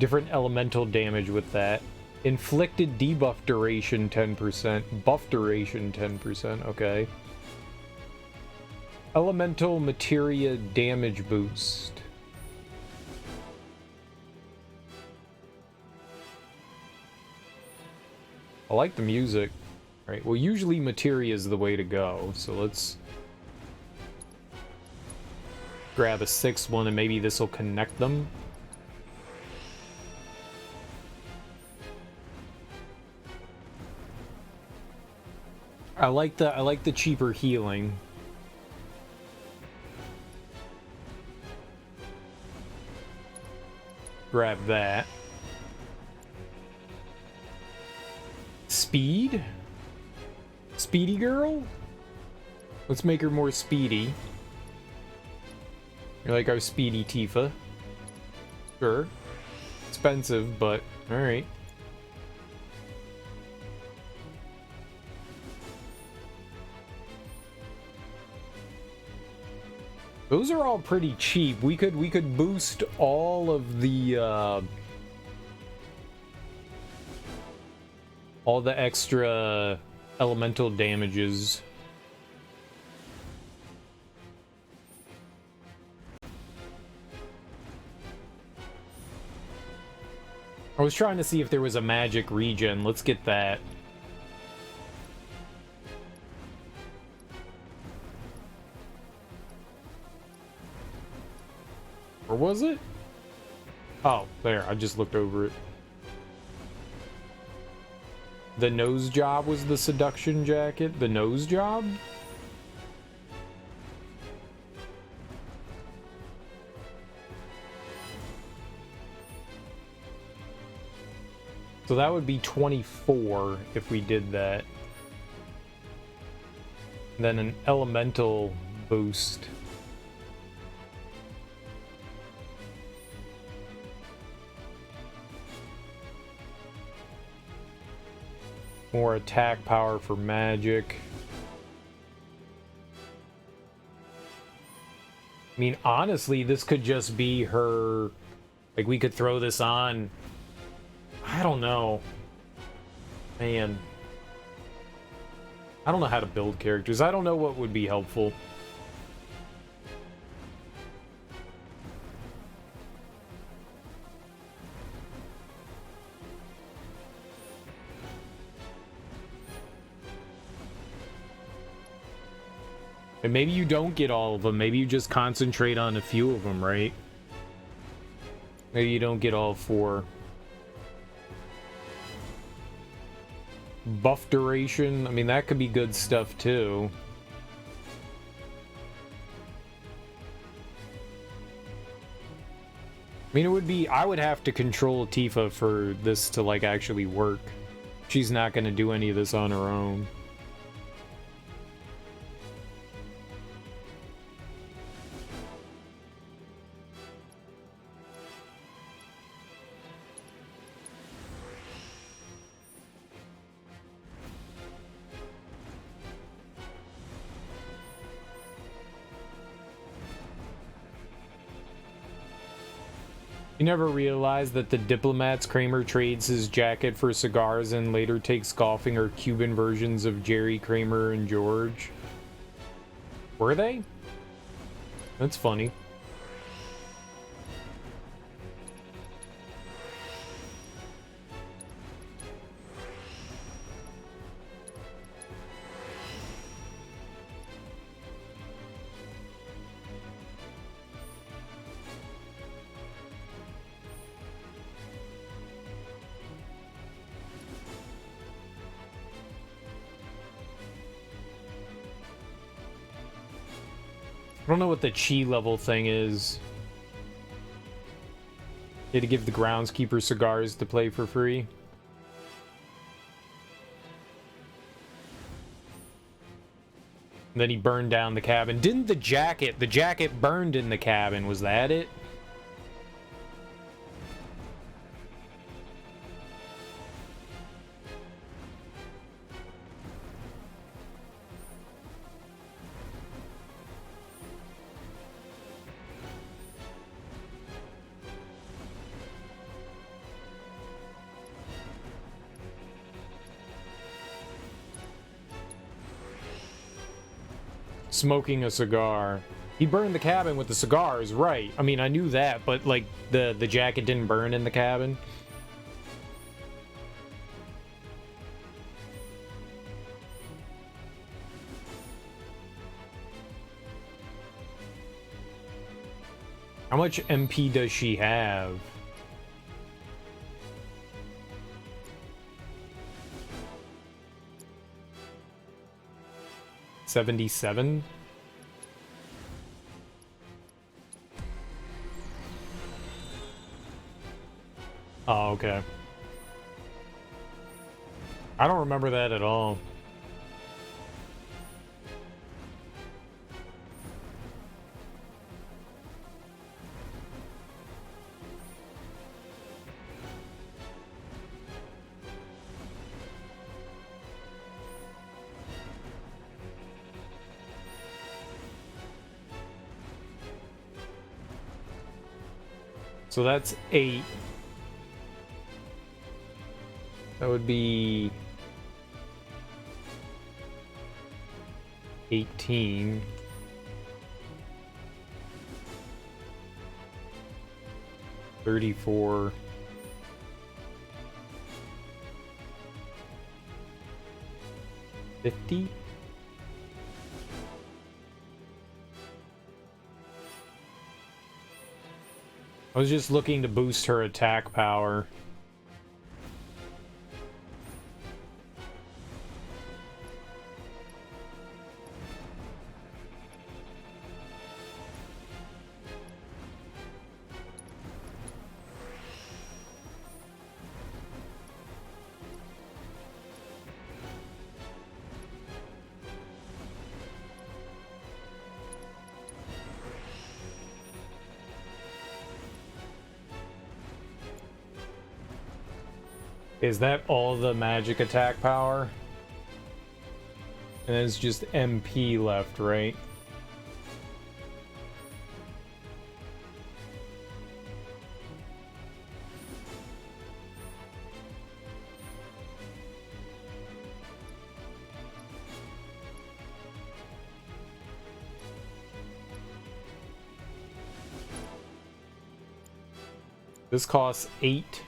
different elemental damage with that. Inflicted debuff duration 10%. Buff duration 10%. Okay. Elemental materia damage boost. I like the music. Right, well, usually materia is the way to go, so let's grab a sixth one and maybe this will connect them. I like the cheaper healing. Grab that. Speed? Speedy girl? Let's make her more speedy. You're like our speedy Tifa. Sure. Expensive, but alright. Those are all pretty cheap. We could boost all of the extra elemental damages. I was trying to see if there was a magic regen. Let's get that. Or was it? Oh, there. I just looked over it. The nose job was the seduction jacket. The nose job? So that would be 24 if we did that. Then an elemental boost. More attack power for magic. I mean, honestly, this could just be her... Like, we could throw this on... I don't know. Man. I don't know how to build characters. I don't know what would be helpful. And maybe you don't get all of them. Maybe you just concentrate on a few of them, right? Maybe you don't get all 4. Buff duration. I mean, that could be good stuff too. I mean, it would be... I would have to control Tifa for this to, like, actually work. She's not going to do any of this on her own. You never realized that the diplomats Kramer trades his jacket for cigars and later takes golfing are Cuban versions of Jerry, Kramer, and George? Were they? That's funny. I don't know what the chi level thing is. You had to give the groundskeeper cigars to play for free. And then he burned down the cabin. Didn't the jacket burned in the cabin, was that it? Smoking a cigar. He burned the cabin with the cigars, right. I mean, I knew that, but, like, the jacket didn't burn in the cabin. How much MP does she have? $77? Oh, okay. I don't remember that at all. So that's 8. That would be 18. $34. $50. I was just looking to boost her attack power. Is that all the magic attack power? And it's just MP left, right? This costs 8.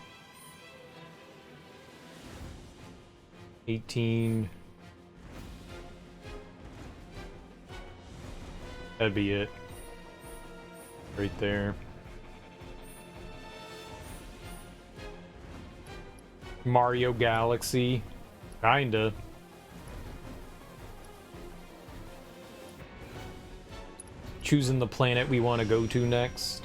18. That'd be it. Right there. Mario Galaxy. Kinda. Choosing the planet we want to go to next.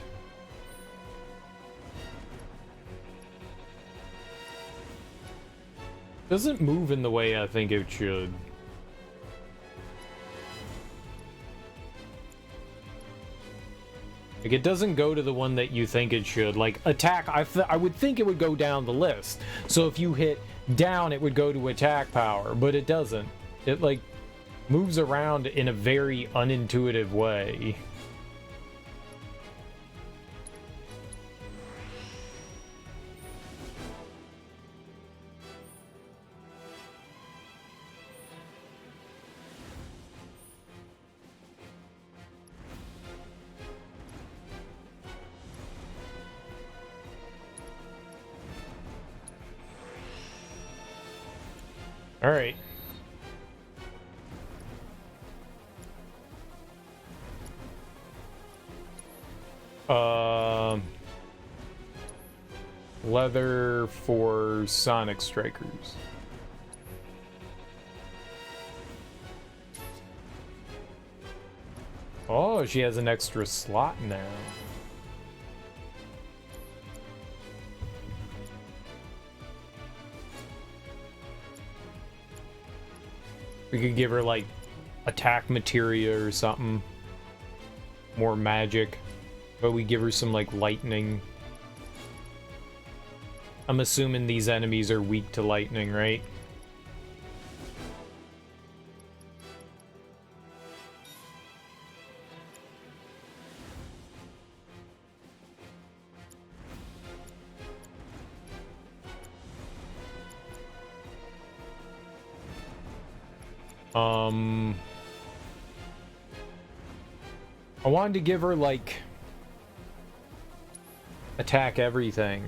Doesn't move in the way I think it should. Like, it doesn't go to the one that you think it should. Like, attack, I would think it would go down the list. So if you hit down, it would go to attack power, but it doesn't. It, like, moves around in a very unintuitive way. All right. Leather for Sonic Strikers. Oh, she has an extra slot now. We could give her, like, attack materia or something. More magic. But we give her some, like, lightning. I'm assuming these enemies are weak to lightning, right? I wanted to give her, like, attack everything.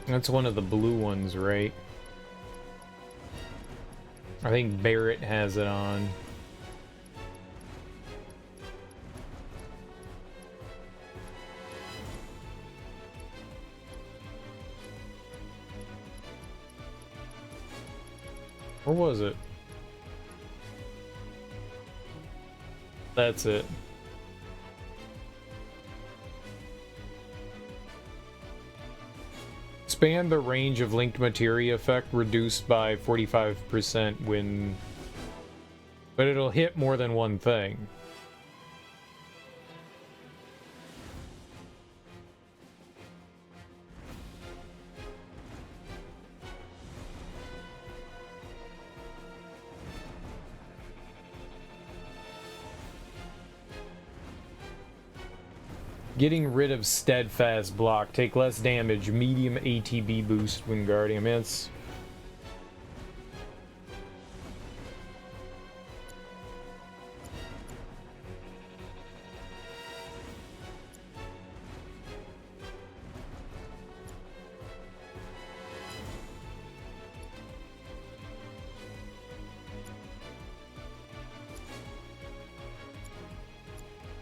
That's one of the blue ones, right? I think Barrett has it on. Or was it? That's it. Expand the range of linked materia effect reduced by 45% when... But it'll hit more than one thing. Getting rid of steadfast block. Take less damage. Medium ATB boost when guarding. I mean, it's...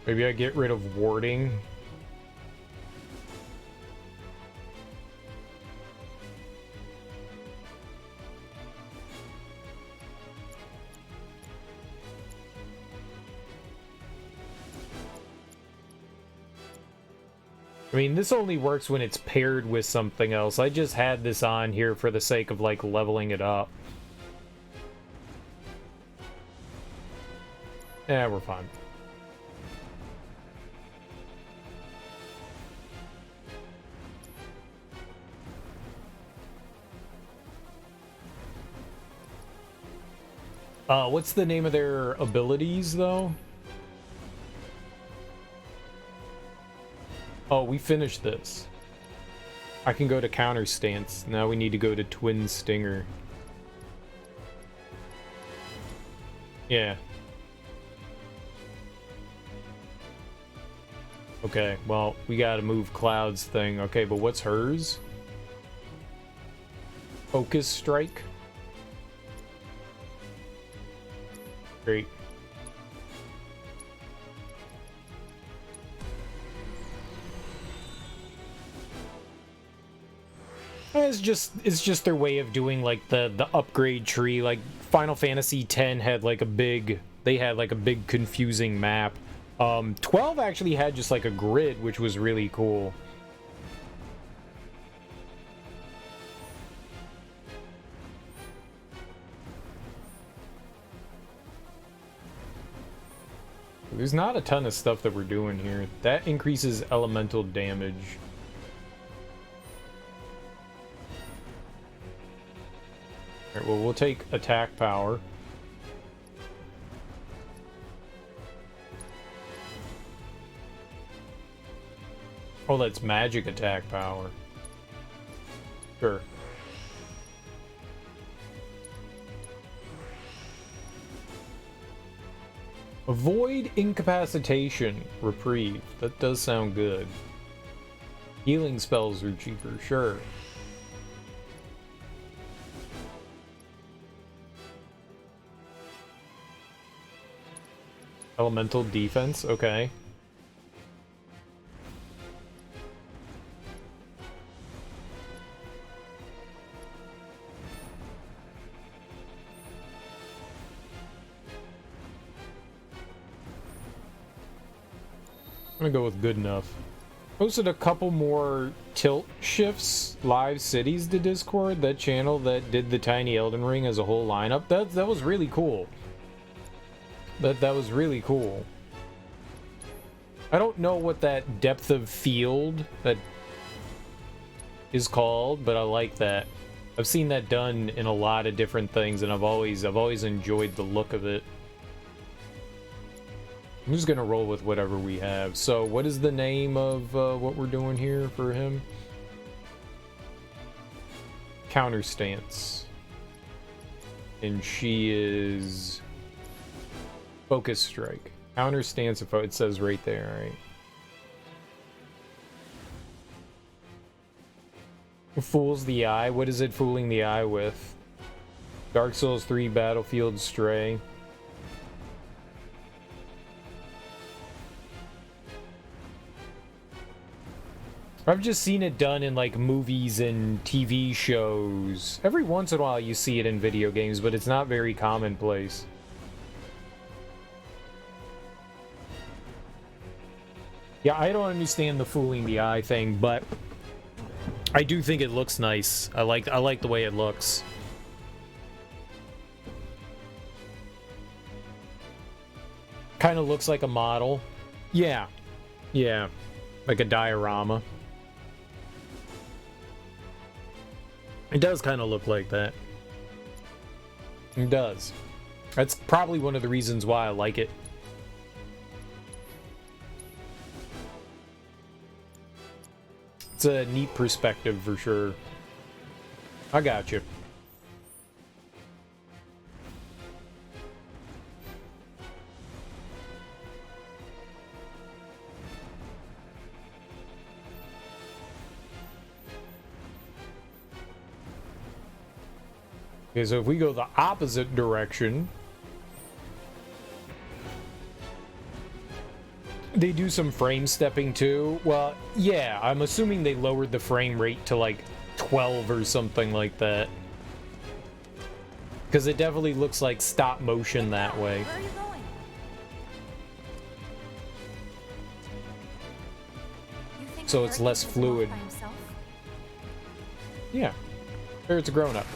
Maybe I get rid of warding. I mean, this only works when it's paired with something else. I just had this on here for the sake of, like, leveling it up. Yeah, we're fine. What's the name of their abilities, though? Oh, we finished this. I can go to counter stance. Now we need to go to twin stinger. Yeah. Okay, well, we gotta move Cloud's thing. Okay, but what's hers? Focus strike? Great. It's just their way of doing like the upgrade tree. Like Final Fantasy X had like a big confusing map. 12 actually had just like a grid, which was really cool. There's not a ton of stuff that we're doing here. That increases elemental damage. Alright, well, we'll take attack power. Oh, that's magic attack power. Sure. Avoid incapacitation. Reprieve. That does sound good. Healing spells are cheaper. Sure. Elemental defense. Okay. I'm gonna go with good enough. Posted a couple more tilt shifts live cities to Discord. That channel that did the Tiny Elden Ring as a whole lineup. That was really cool. That was really cool. I don't know what that depth of field that is called, but I like that. I've seen that done in a lot of different things, and I've always enjoyed the look of it. I'm just gonna roll with whatever we have. So, what is the name of what we're doing here for him? Counter stance. And she is focus strike. Counter stance, if it says right there, right? Fools the eye. What is it fooling the eye with? Dark Souls 3 Battlefield Stray. I've just seen it done in like movies and TV shows. Every once in a while you see it in video games, but it's not very commonplace. Yeah, I don't understand the fooling the eye thing, but I do think it looks nice. I like the way it looks. Kind of looks like a model. Yeah. Yeah. Like a diorama. It does kind of look like that. It does. That's probably one of the reasons why I like it. It's a neat perspective for sure. I got you. Okay, so if we go the opposite direction, they do some frame stepping too. Well, yeah, I'm assuming they lowered the frame rate to like 12 or something like that. Because it definitely looks like stop motion that way. Where are you going? You think So it's Barrett less can take him off fluid. by himself? Yeah. Barrett's a grown-up.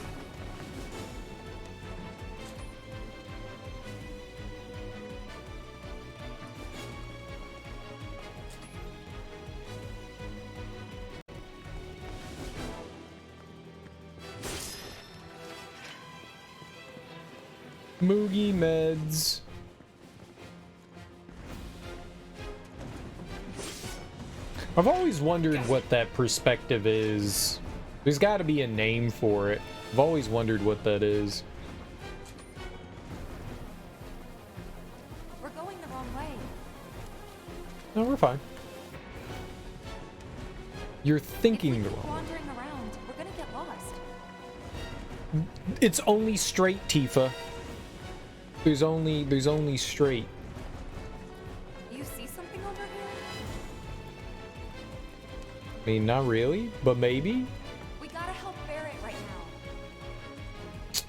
Moogie meds. I've always wondered what that perspective is. There's got to be a name for it. I've always wondered what that is. We're going the wrong way. No, we're fine. You're thinking the Keep wrong. wandering around. We're gonna get lost. It's only straight, Tifa. There's only straight. You see something over here? I mean, not really, but maybe. We gotta help Barrett right now.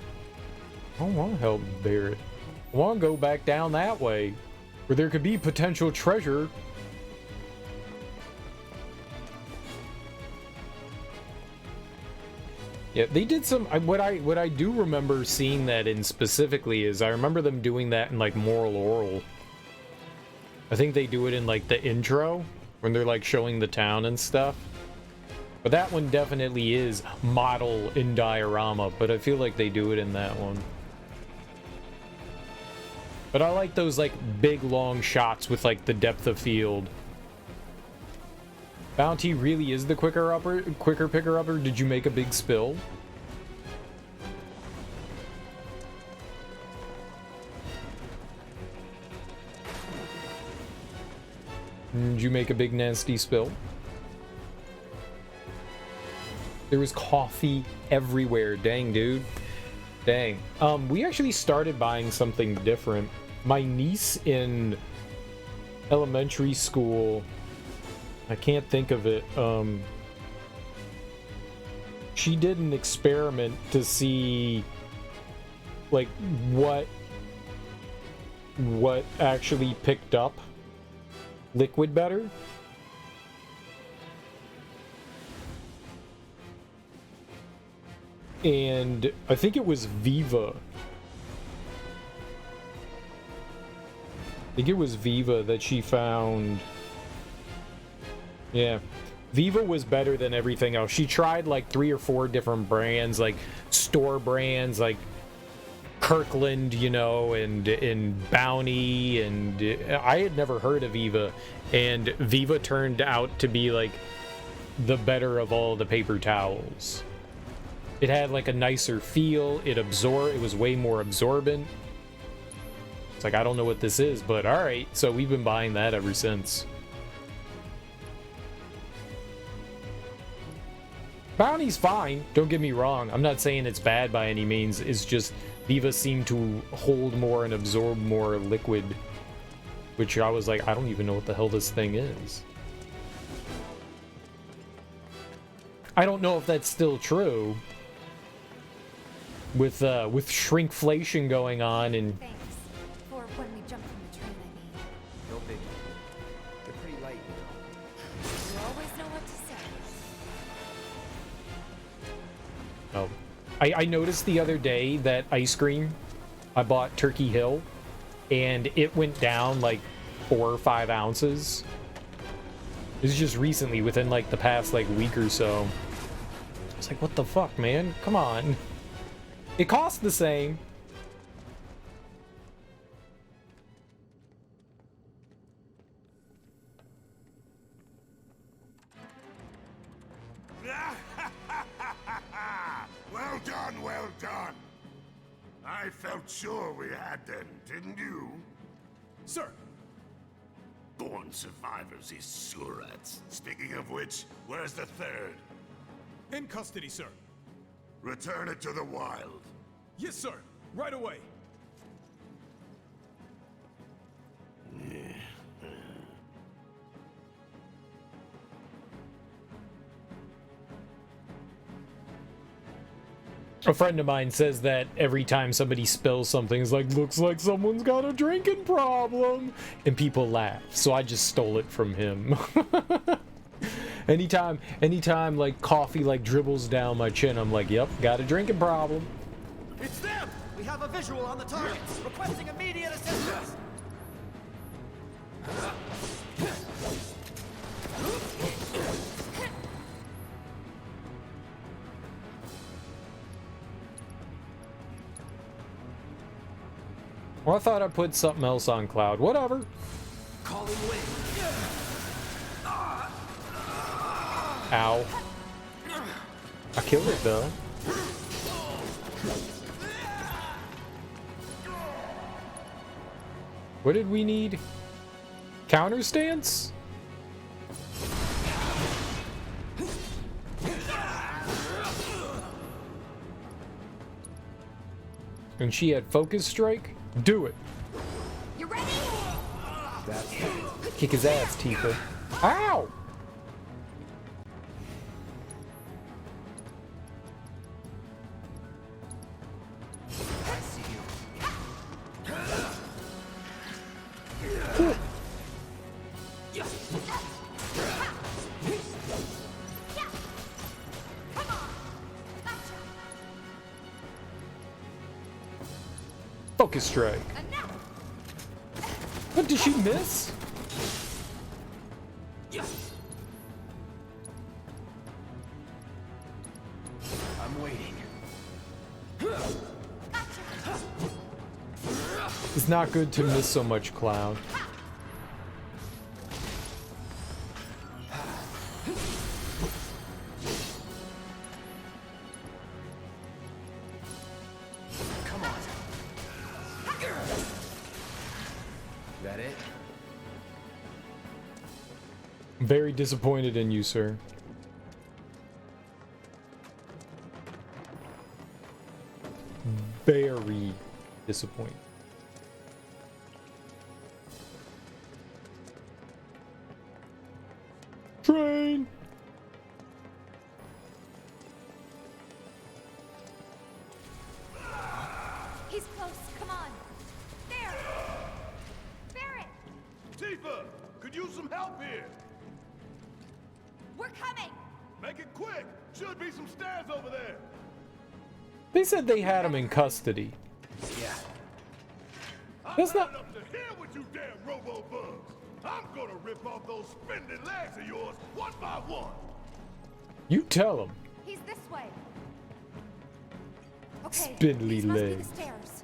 I don't want to help Barrett. I want to go back down that way, where there could be potential treasure. Yeah, they did some. What I do remember seeing that in specifically is I remember them doing that in like Moral Oral. I think they do it in like the intro when they're like showing the town and stuff. But that one definitely is model in diorama, but I feel like they do it in that one. But I like those like big long shots with like the depth of field. Bounty really is the quicker picker upper. Did you make a big spill? Did you make a big nasty spill? There was coffee everywhere. Dang, dude. Dang. We actually started buying something different. My niece in elementary school, I can't think of it. She did an experiment to see like what actually picked up liquid better. And I think it was Viva. I think it was Viva that she found. Yeah. Viva was better than everything else. She tried like 3 or 4 different brands, like store brands, like Kirkland, you know, and Bounty, and I had never heard of Viva, and Viva turned out to be like the better of all the paper towels. It had like a nicer feel. It was way more absorbent. It's like, I don't know what this is, but all right. So we've been buying that ever since. Bounty's fine, don't get me wrong. I'm not saying it's bad by any means. It's just Viva seemed to hold more and absorb more liquid, which I was like, I don't even know what the hell this thing is. I don't know if that's still true with shrinkflation going on and. Thanks. For when we jump from the train, I mean. No biggie. They're pretty light, you know. You always know what to say. Oh, I noticed the other day that ice cream, I bought Turkey Hill, and it went down like 4 or 5 ounces. This is just recently, within like the past like week or so. It's like, what the fuck, man? Come on. It costs the same. done, well done. I felt sure we had them, didn't you? Sir! Born survivors, these surats. Speaking of which, where's the third? In custody, sir. Return it to the wild. Yes, sir. Right away. A friend of mine says that every time somebody spills something, it's like, looks like someone's got a drinking problem. And people laugh. So I just stole it from him. Anytime like coffee like dribbles down my chin, I'm like, yep, got a drinking problem. It's them! We have a visual on the targets, requesting immediate assistance! Well, I thought I put something else on Cloud. Whatever. Calling wind. Ow. I killed it though. What did we need? Counter stance? And she had focus strike? Do it. You ready? That's Kick his ass, Tifa. Ow! I see you. Focus strike. What, did she miss? I'm waiting. It's not good to miss so much, Cloud. Come on. that it? I'm very disappointed in you, sir. Very disappointed. Train! He's close. Come on. There. Barrett, Tifa, could use some help here. we're coming. Make it quick. Should be some stairs over there. They said they had him in custody. Yeah. That's not... Up to here with you damn robo-bugs. I'm gonna rip off those spindly legs of yours one by one. You tell him. He's this way. Okay. Spindly these must be legs. the stairs.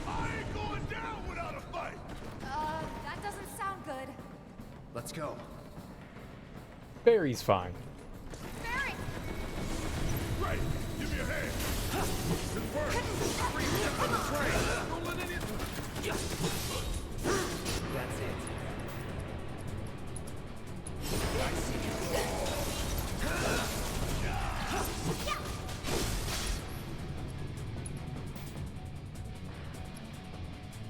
I ain't going down without a fight. That doesn't sound good. Let's go. Barry's fine. Barrett! Right, give me a hand. Confirm. Bring you down the train. Don't let any... That's it. I see you.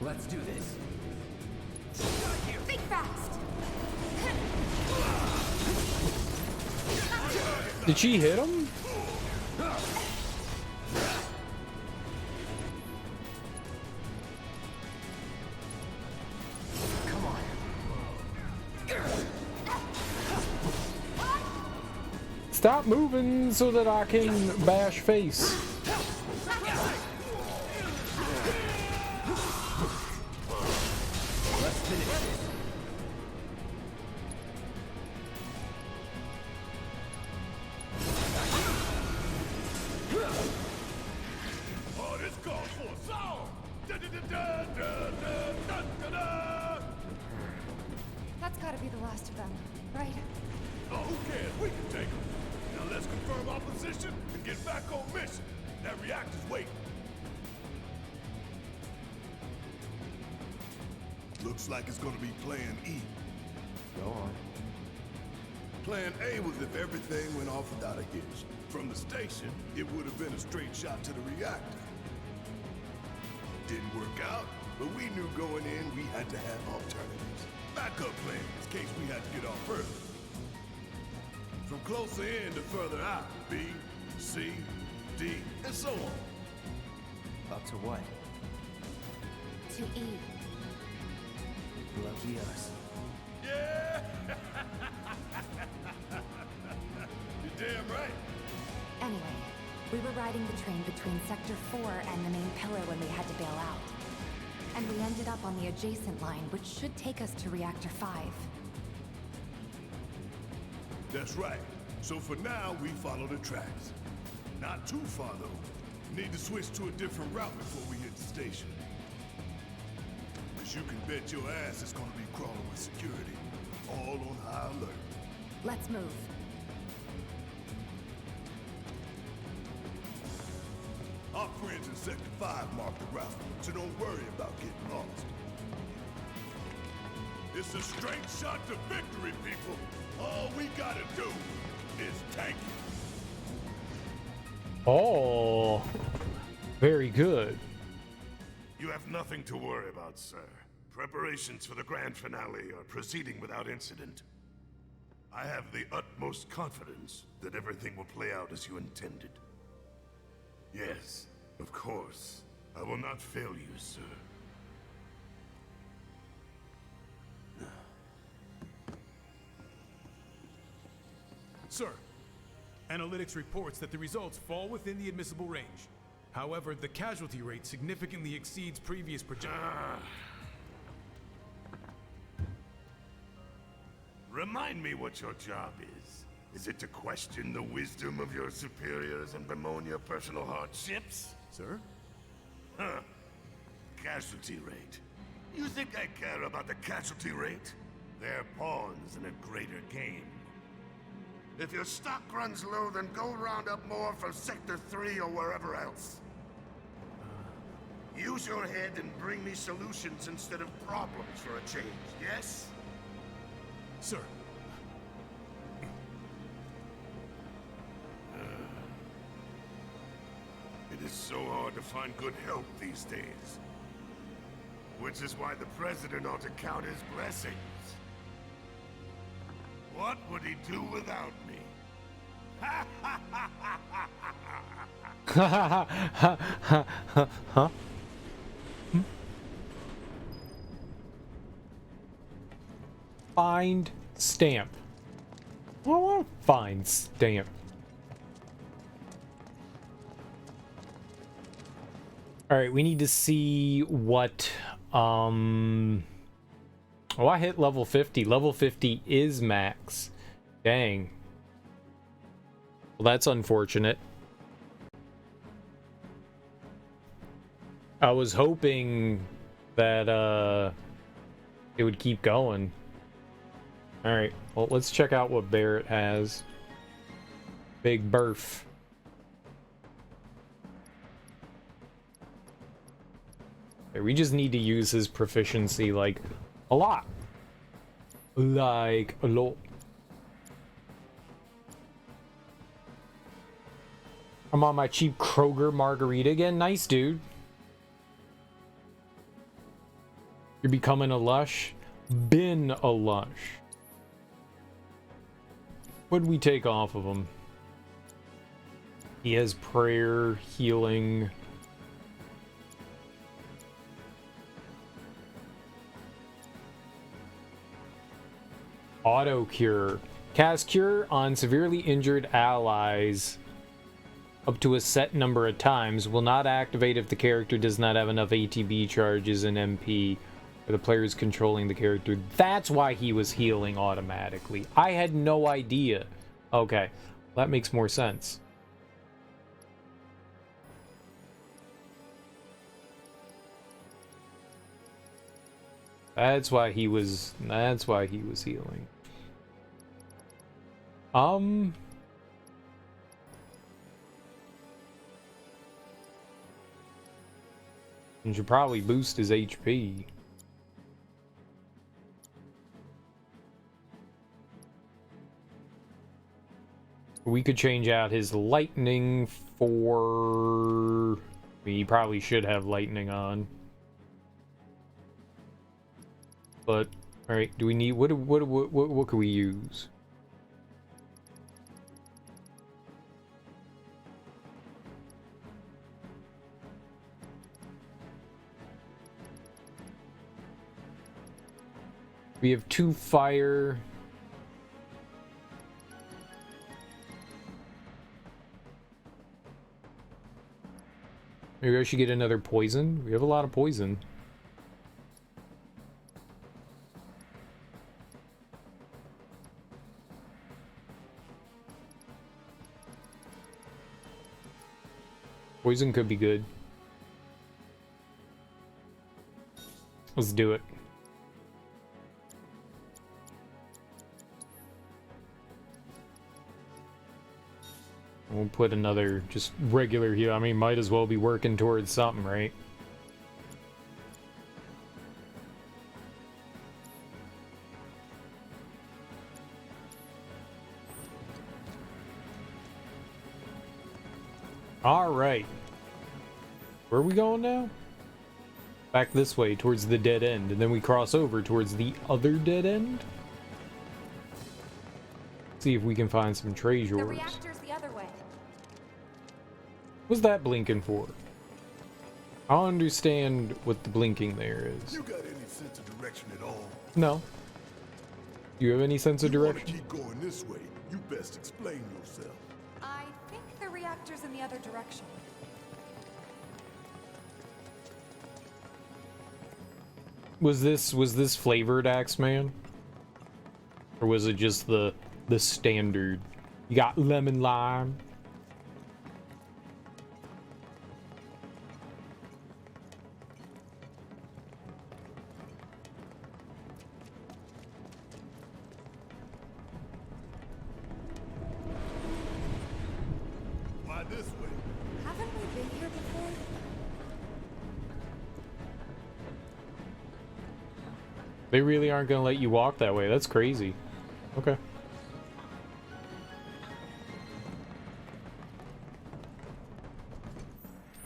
Let's do this. Think fast. Did she hit him? Come on. Stop moving so that I can bash face. Let's finish this. Oh, this calls for a song. gotta be the last of them, right? Oh, who cares? We can take them. Now let's confirm our position and get back on mission. That reactor's waiting. Looks like it's gonna be Plan E. Go on. Plan A was if everything went off without a hitch. From the station, it would have been a straight shot to the reactor. Didn't work out, but we knew going in we had to have alternatives. Backup plans in case we had to get off further. From closer in to further out, B, C, D, and so on. Up to what? To E. Lucky us. Yeah! You're damn right. Anyway, we were riding the train between Sector 4 and the main pillar when we had to bail out. And we ended up on the adjacent line, which should take us to Reactor 5. That's right. So for now, we follow the tracks. Not too far, though. Need to switch to a different route before we hit the station. Because you can bet your ass it's gonna be crawling with security. All on high alert. Let's move. Our friends in Sector 5 marked the route, so don't worry about getting lost. It's a straight shot to victory, people. All we gotta do is tank it. Oh, very good. You have nothing to worry about, sir. Preparations for the grand finale are proceeding without incident. I have the utmost confidence that everything will play out as you intended. Yes, of course. I will not fail you, sir. Sir, analytics reports that the results fall within the admissible range. However, the casualty rate significantly exceeds previous projections. Remind me what your job is. Is it to question the wisdom of your superiors and bemoan your personal hardships? Sir? Huh. Casualty rate. You think I care about the casualty rate? They're pawns in a greater game. If your stock runs low, then go round up more from Sector 3 or wherever else. Use your head and bring me solutions instead of problems for a change, yes? Sir. It is so hard to find good help these days. Which is why the President ought to count his blessings. What would he do without me? Huh? Find stamp. I want to find stamp. Alright, we need to see what, oh, I hit level 50. Level 50 is max. Dang. Well, that's unfortunate. I was hoping that, it would keep going. Alright, well, let's check out what Barrett has. Big Berth. Okay, we just need to use his proficiency, like, a lot. Like, a lot. I'm on my cheap Kroger margarita again. Nice, dude. You're becoming a lush. Been a lush. What did we take off of him? He has prayer, healing. Auto cure. Cast cure on severely injured allies up to a set number of times. Will not activate if the character does not have enough ATB charges and MP. Or the player is controlling the character. That's why he was healing automatically. I had no idea. Okay, that makes more sense. That's why he was healing. You should probably boost his HP. We could change out his lightning for... I mean, he probably should have lightning on. But, alright, do we need... What can we use? We have 2 fire... Maybe I should get another poison. We have a lot of poison. Poison could be good. Let's do it. We'll put another just regular heal. I mean, might as well be working towards something, right? All right. Where are we going now? Back this way towards the dead end, and then we cross over towards the other dead end. See if we can find some treasures. The reactor's the other way. What's that blinking for? I don't understand what the blinking there is. You got any sense of direction at all? No. You have any sense of direction? If you want to keep going this way, you best explain yourself. I think the reactor's in the other direction. Was this flavored Axeman? Or was it just the standard? You got lemon lime. Why this way? Haven't we been here before? They really aren't gonna let you walk that way. That's crazy. Okay.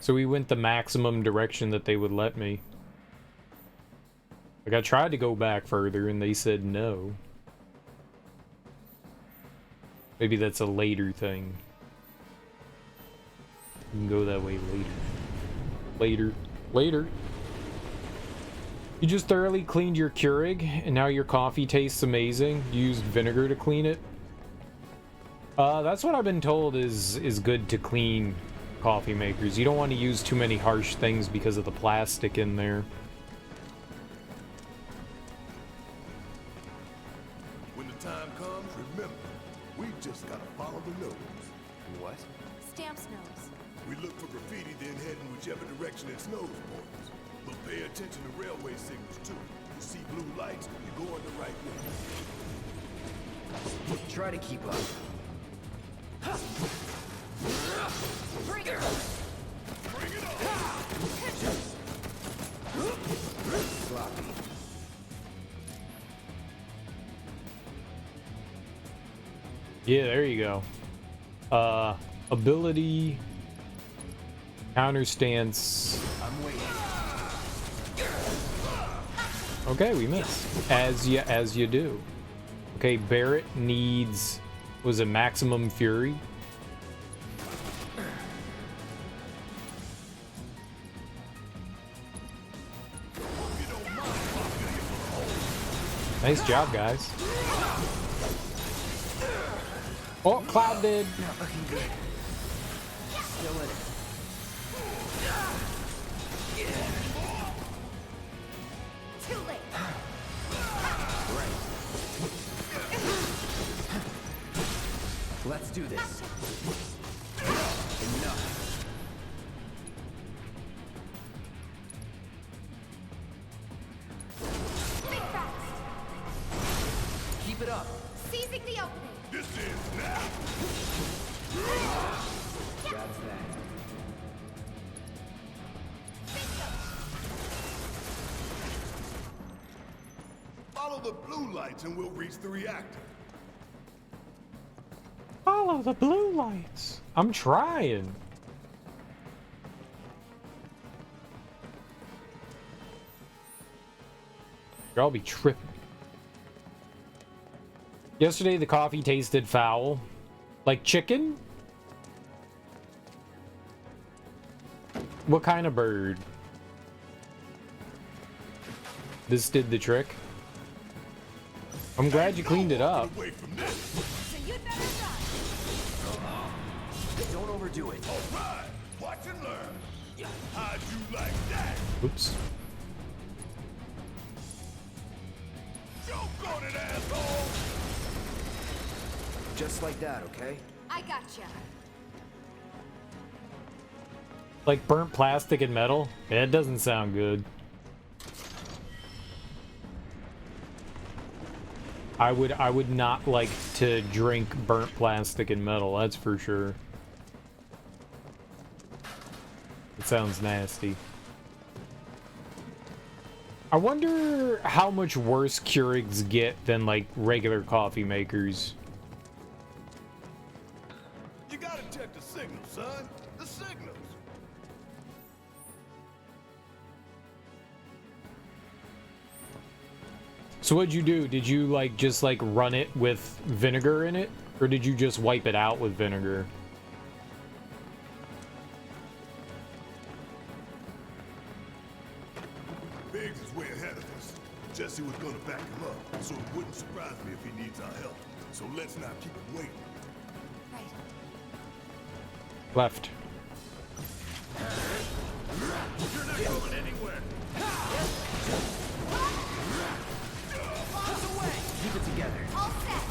So we went the maximum direction that they would let me. Like, I tried to go back further and they said no. Maybe that's a later thing. You can go that way later. Later. You just thoroughly cleaned your Keurig and now your coffee tastes amazing. You used vinegar to clean it. That's what I've been told is good to clean coffee makers. You don't want to use too many harsh things because of the plastic in there. When the time comes, remember, we just gotta follow the nose. What? Stamp's nose. We look for graffiti, then head in whichever direction its nose points. But pay attention to railway signals too. You see blue lights, you go in the right way. Try to keep up. Bring it! Bring it on! Sloppy. Yeah, there you go. Ability, counter stance. I'm waiting. Okay, we missed. As you do. Okay, Barrett needs, was it maximum fury? Nice job, guys. Oh, Cloud did. Not looking good. Still in it. Too late. Right. Let's do this. Enough. it up. Seizing the opening. This is now. That's that. Follow the blue lights and we'll reach the reactor. Follow the blue lights. I'm trying. Y'all be tripping. Yesterday the coffee tasted foul. Like chicken? What kind of bird? This did the trick. I'm glad you cleaned it up. Away from this. So you'd better run. Don't overdo it. All right, watch and learn. How'd you like that? Oops. Joke on it, asshole! Just like that, okay? I gotcha. Like burnt plastic and metal? Yeah, it doesn't sound good. I would not like to drink burnt plastic and metal, that's for sure. It sounds nasty. I wonder how much worse Keurigs get than like regular coffee makers. You gotta check the signal, son. The signals. So what'd you do? Did you like just like run it with vinegar in it? Or did you just wipe it out with vinegar? Biggs is way ahead of us. Jesse was gonna back him up, so it wouldn't surprise me if he needs our help. So let's not keep him waiting. Right. Left. You're not going anywhere. Bombs away. Keep it together. All set.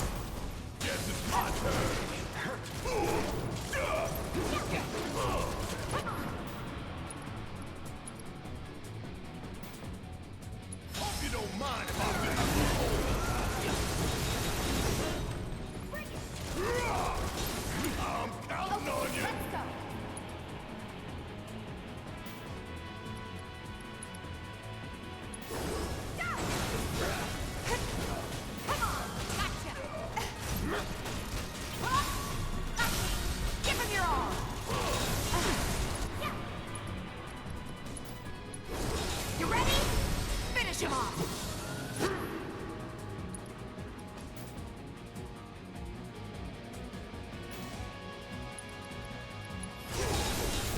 Guess it's my turn. Hope you don't mind if I finish. I'm counting on you. Let's go. Come on. Gotcha. Give him your all. You ready? Finish him off.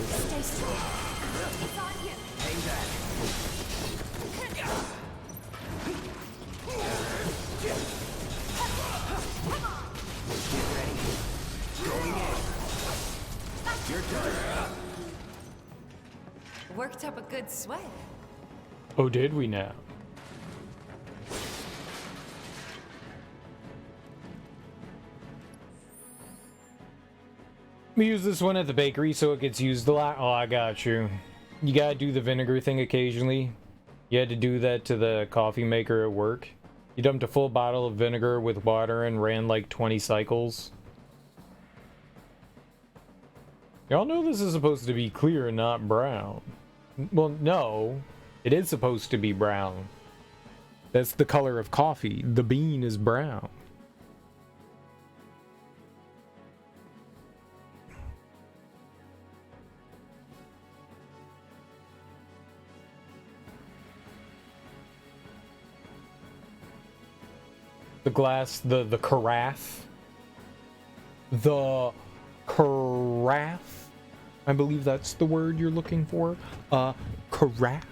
Stay still. It's on you. Hang back. Come on. Get ready. Going in. You're done. Worked up a good sweat. Oh, did we now? We use this one at the bakery so it gets used a lot. Oh, I got you. You gotta do the vinegar thing occasionally. You had to do that to the coffee maker at work. You dumped a full bottle of vinegar with water and ran like 20 cycles. Y'all know this is supposed to be clear and not brown. Well, no. It is supposed to be brown. That's the color of coffee. The bean is brown. The glass, the carafe. The carafe. I believe that's the word you're looking for. Carafe.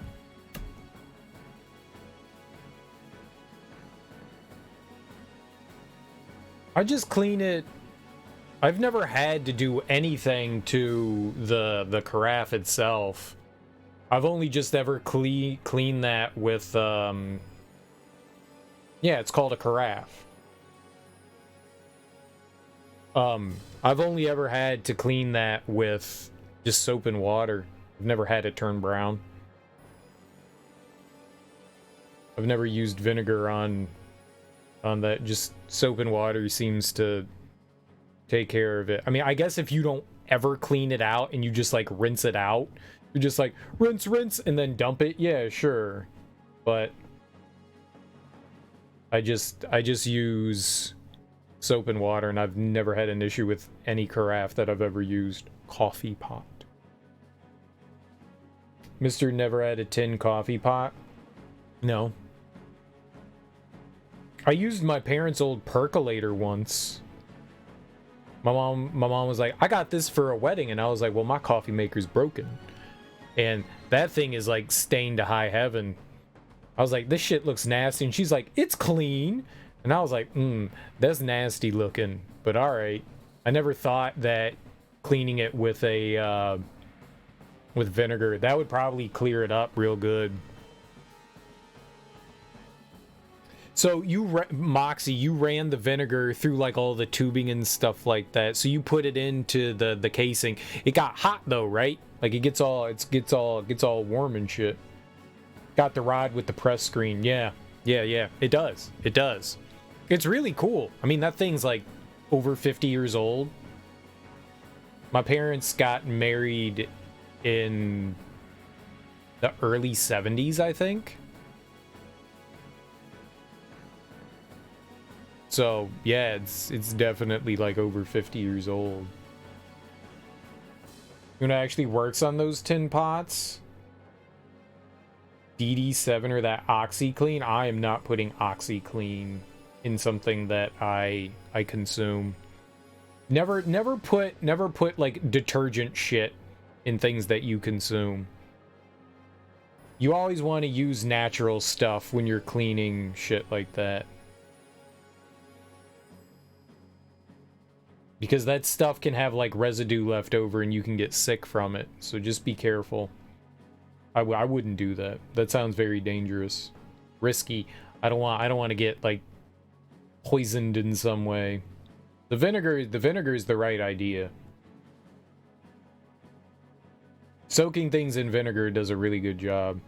I just clean it. I've never had to do anything to the carafe itself. I've only just ever cleaned that with yeah, it's called a carafe. I've only ever had to clean that with just soap and water. I've never had it turn brown. I've never used vinegar on on that. Just soap and water seems to take care of it. I mean, I guess if you don't ever clean it out and you just like rinse it out, you're just like rinse, and then dump it. Yeah, sure. But I just use soap and water, and I've never had an issue with any carafe that I've ever used. Coffee pot. Mr. Never had a tin coffee pot? No. I used my parents' old percolator once. My mom was like, I got this for a wedding, and I was like, well, my coffee maker's broken. And that thing is like stained to high heaven. I was like, this shit looks nasty, and she's like, it's clean. And I was like, that's nasty looking, but all right. I never thought that cleaning it with a with vinegar, that would probably clear it up real good. So Moxie, you ran the vinegar through like all the tubing and stuff like that. So you put it into the casing. It got hot though, right? Like it gets all warm and shit. Got the rod with the press screen. Yeah. It does. It's really cool. I mean, that thing's like over 50 years old. My parents got married in the early 70s, I think. So, yeah, it's definitely like over 50 years old. When it actually works on those tin pots, DD7 or that OxyClean, I am not putting OxyClean in something that I consume. Never put like detergent shit in things that you consume. You always want to use natural stuff when you're cleaning shit like that. Because that stuff can have like residue left over and you can get sick from it. So just be careful. I wouldn't do that. That sounds very dangerous. Risky. I don't want to get like poisoned in some way. The vinegar is the right idea. Soaking things in vinegar does a really good job.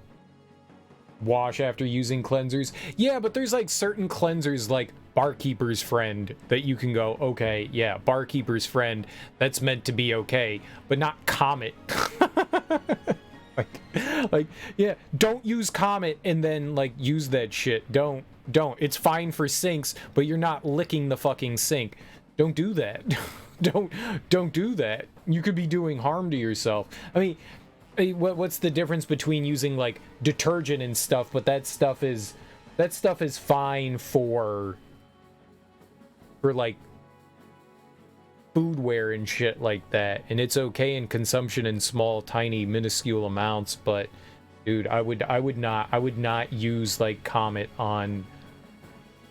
Wash after using cleansers. Yeah, but there's like certain cleansers like Barkeeper's Friend that you can go, okay, yeah, Barkeeper's Friend, that's meant to be okay, but not Comet. like, yeah, don't use Comet and then like use that shit. Don't. It's fine for sinks, but you're not licking the fucking sink. Don't do that. Don't do that. You could be doing harm to yourself. I mean, what's the difference between using like detergent and stuff, but that stuff is fine for like foodware and shit like that, and it's okay in consumption in small, tiny, minuscule amounts. But dude, I would not use like Comet on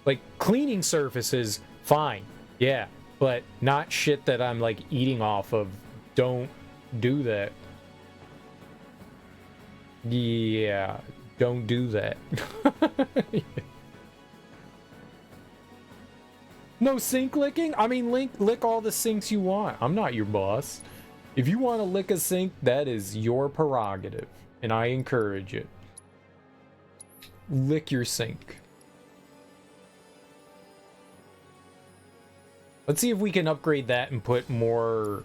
like cleaning surfaces. Fine, yeah, but not shit that I'm like eating off of. Don't do that. Yeah, don't do that. No sink licking? I mean, lick all the sinks you want. I'm not your boss. If you want to lick a sink, that is your prerogative, and I encourage it. Lick your sink. Let's see if we can upgrade that and put more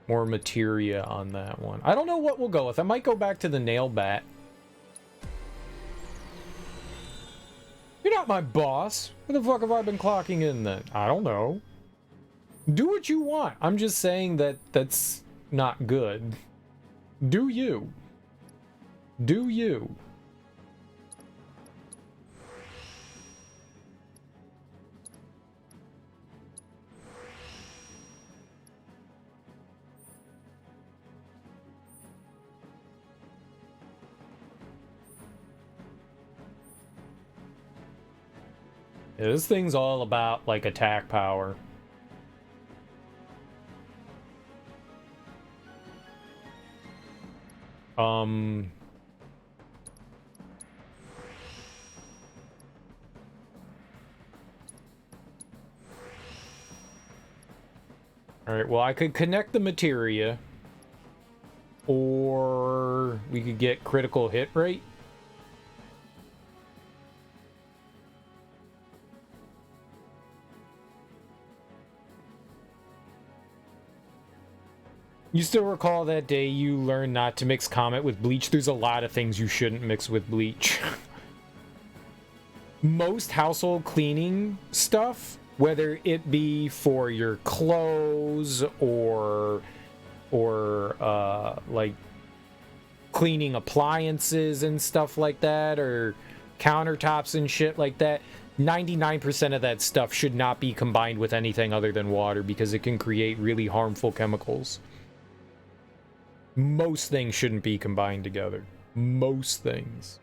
materia on that one. I don't know what we'll go with. I might go back to the nail bat. You're not my boss. Where the fuck have I been clocking in then? I don't know. Do what you want. I'm just saying that that's not good. Do you? Do you? Yeah, this thing's all about like attack power. Alright, well, I could connect the materia, or we could get critical hit rate. You still recall that day you learned not to mix Comet with bleach? There's a lot of things you shouldn't mix with bleach. Most household cleaning stuff, whether it be for your clothes or like cleaning appliances and stuff like that, or countertops and shit like that, 99% of that stuff should not be combined with anything other than water because it can create really harmful chemicals. Most things shouldn't be combined together. Most things.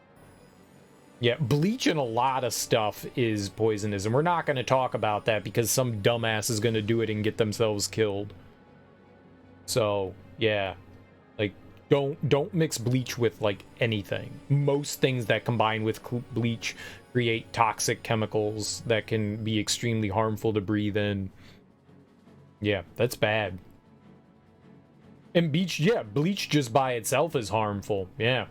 Yeah, bleach in a lot of stuff is poisonous, and we're not going to talk about that because some dumbass is going to do it and get themselves killed. So, yeah. Like, don't mix bleach with, like, anything. Most things that combine with bleach create toxic chemicals that can be extremely harmful to breathe in. Yeah, that's bad. And bleach just by itself is harmful. Yeah.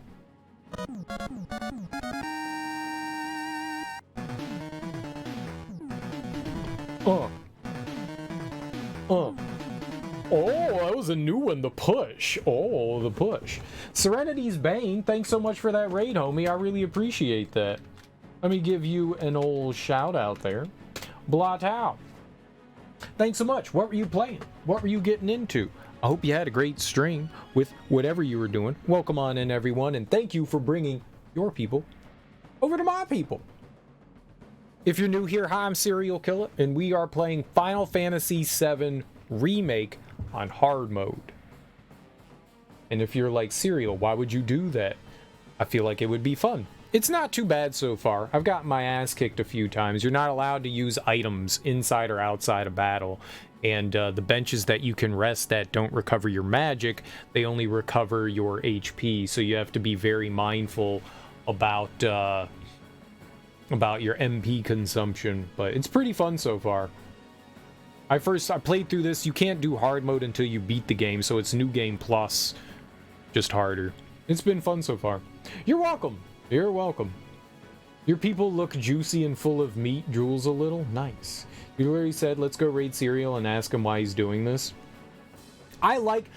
Oh, that was a new one, the push. Oh, the push. Serenity's Bane, thanks so much for that raid, homie. I really appreciate that. Let me give you an old shout out there. Blot out. Thanks so much. What were you playing? What were you getting into? I hope you had a great stream with whatever you were doing. Welcome on in, everyone, and thank you for bringing your people over to my people. If you're new here, hi, I'm Serial Killer, and we are playing Final Fantasy VII Remake on hard mode. And if you're like, Serial, why would you do that? I feel like it would be fun. It's not too bad so far. I've gotten my ass kicked a few times. You're not allowed to use items inside or outside of battle. And the benches that you can rest at don't recover your magic. They only recover your HP. So you have to be very mindful about your MP consumption. But it's pretty fun so far. I played through this. You can't do hard mode until you beat the game. So it's New Game Plus. Just harder. It's been fun so far. You're welcome. You're welcome. Your people look juicy and full of meat. Drools a little. Nice. You literally said, let's go raid Serial and ask him why he's doing this. I like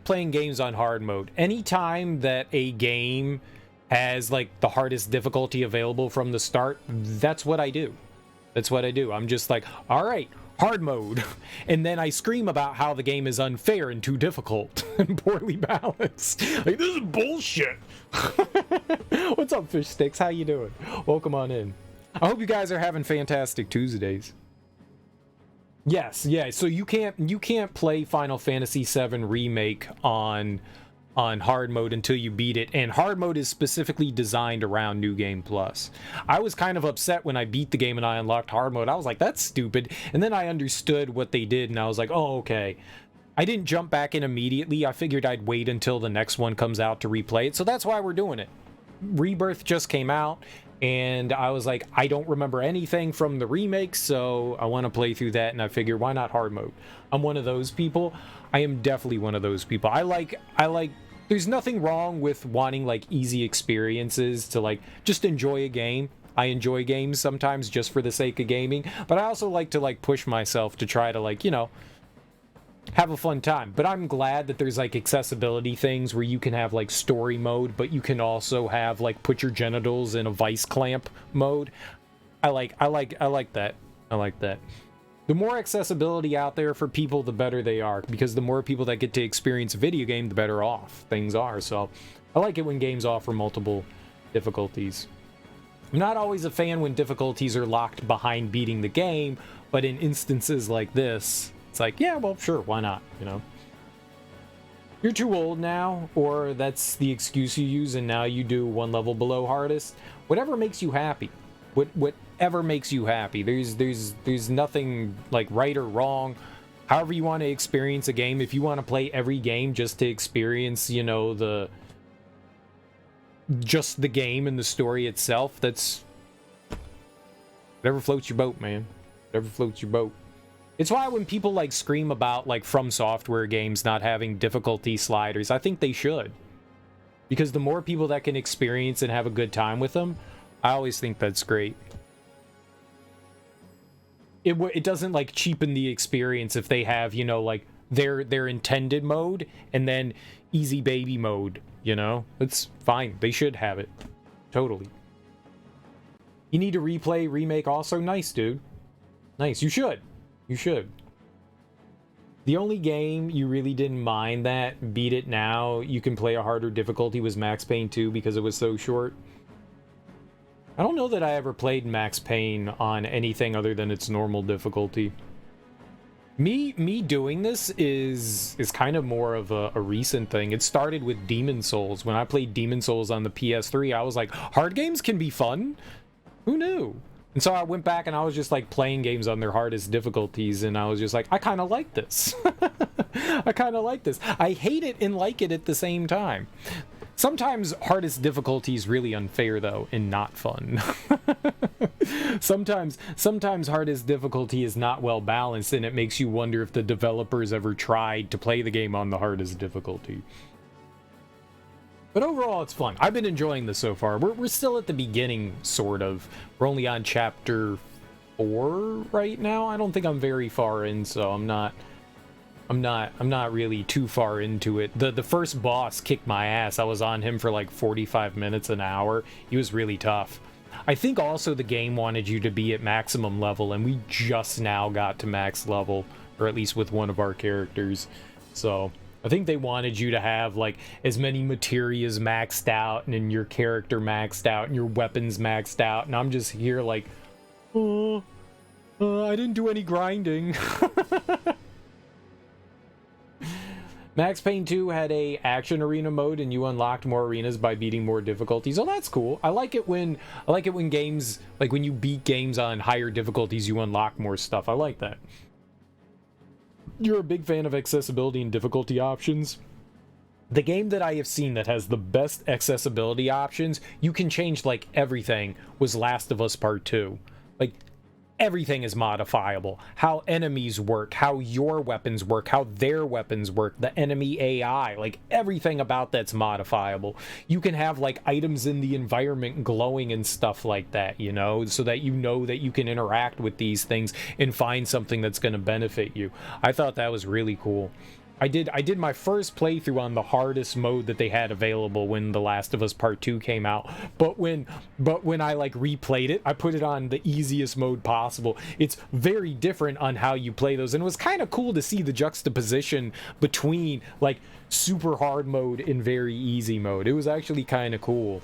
playing games on hard mode. Anytime that a game has like the hardest difficulty available from the start, that's what I do. That's what I do. I'm just like, all right, hard mode. And then I scream about how the game is unfair and too difficult and poorly balanced. Like, this is bullshit. What's up, Fish Sticks? How you doing? Welcome on in. I hope you guys are having fantastic Tuesdays. Yes, yeah. So you can't play Final Fantasy VII Remake on hard mode until you beat it, and hard mode is specifically designed around New Game Plus. I was kind of upset when I beat the game and I unlocked hard mode. I was like, that's stupid. And then I understood what they did, and I was like, oh, okay. I didn't jump back in immediately. I figured I'd wait until the next one comes out to replay it, so that's why we're doing it. Rebirth just came out, and I was like, I don't remember anything from the remake, so I want to play through that, and I figure, why not hard mode? I'm one of those people. I am definitely one of those people. I like there's nothing wrong with wanting like easy experiences to like just enjoy a game. I enjoy games sometimes just for the sake of gaming, but I also like to like push myself to try to like, you know, have a fun time. But I'm glad that there's like accessibility things where you can have like story mode, but you can also have like put your genitals in a vice clamp mode. I like that. I like that. The more accessibility out there for people, the better they are, because the more people that get to experience a video game, the better off things are. So I like it when games offer multiple difficulties. I'm not always a fan when difficulties are locked behind beating the game, but in instances like this, it's like, yeah, well, sure, why not, you know? You're too old now, or that's the excuse you use, and now you do one level below hardest. Whatever makes you happy. Whatever makes you happy. There's nothing like right or wrong. However you want to experience a game. If you want to play every game just to experience, you know, just the game and the story itself, that's whatever floats your boat, man. Whatever floats your boat. It's why when people like scream about like From Software games not having difficulty sliders, I think they should. Because the more people that can experience and have a good time with them, I always think that's great. It doesn't like cheapen the experience if they have, you know, like their intended mode, and then easy baby mode, you know? It's fine. They should have it. Totally. You need to replay Remake also? Nice, dude. Nice. You should. You should. The only game you really didn't mind that beat it now, you can play a harder difficulty, was Max Payne 2 because it was so short. I don't know that I ever played Max Payne on anything other than its normal difficulty. Me doing this is kind of more of a recent thing. It started with Demon Souls. When I played Demon Souls on the PS3, I was like, hard games can be fun? Who knew? And so I went back and I was just like playing games on their hardest difficulties, and I was just like, I kind of like this. I kind of like this. I hate it and like it at the same time. Sometimes hardest difficulty is really unfair though, and not fun. Sometimes hardest difficulty is not well balanced, and it makes you wonder if the developers ever tried to play the game on the hardest difficulty. But overall, it's fun. I've been enjoying this so far. We're still at the beginning, sort of. We're only on chapter 4 right now. I don't think I'm very far in, so I'm not really too far into it. The first boss kicked my ass. I was on him for like 45 minutes, an hour. He was really tough. I think also the game wanted you to be at maximum level, and we just now got to max level, or at least with one of our characters. So I think they wanted you to have like as many materias maxed out, and then your character maxed out, and your weapons maxed out, and I'm just here like, I didn't do any grinding. Max Payne 2 had a action arena mode, and you unlocked more arenas by beating more difficulties. Oh, that's cool. I like it when games, like when you beat games on higher difficulties, you unlock more stuff. I like that. You're a big fan of accessibility and difficulty options. The game that I have seen that has the best accessibility options, you can change like everything, was Last of Us Part 2. Like, everything is modifiable. How enemies work, how your weapons work, how their weapons work, the enemy AI, like everything about that's modifiable. You can have like items in the environment glowing and stuff like that, you know, so that you know that you can interact with these things and find something that's going to benefit you. I thought that was really cool. I did my first playthrough on the hardest mode that they had available when The Last of Us Part 2 came out. But when I like replayed it, I put it on the easiest mode possible. It's very different on how you play those, and it was kind of cool to see the juxtaposition between like super hard mode and very easy mode. It was actually kind of cool.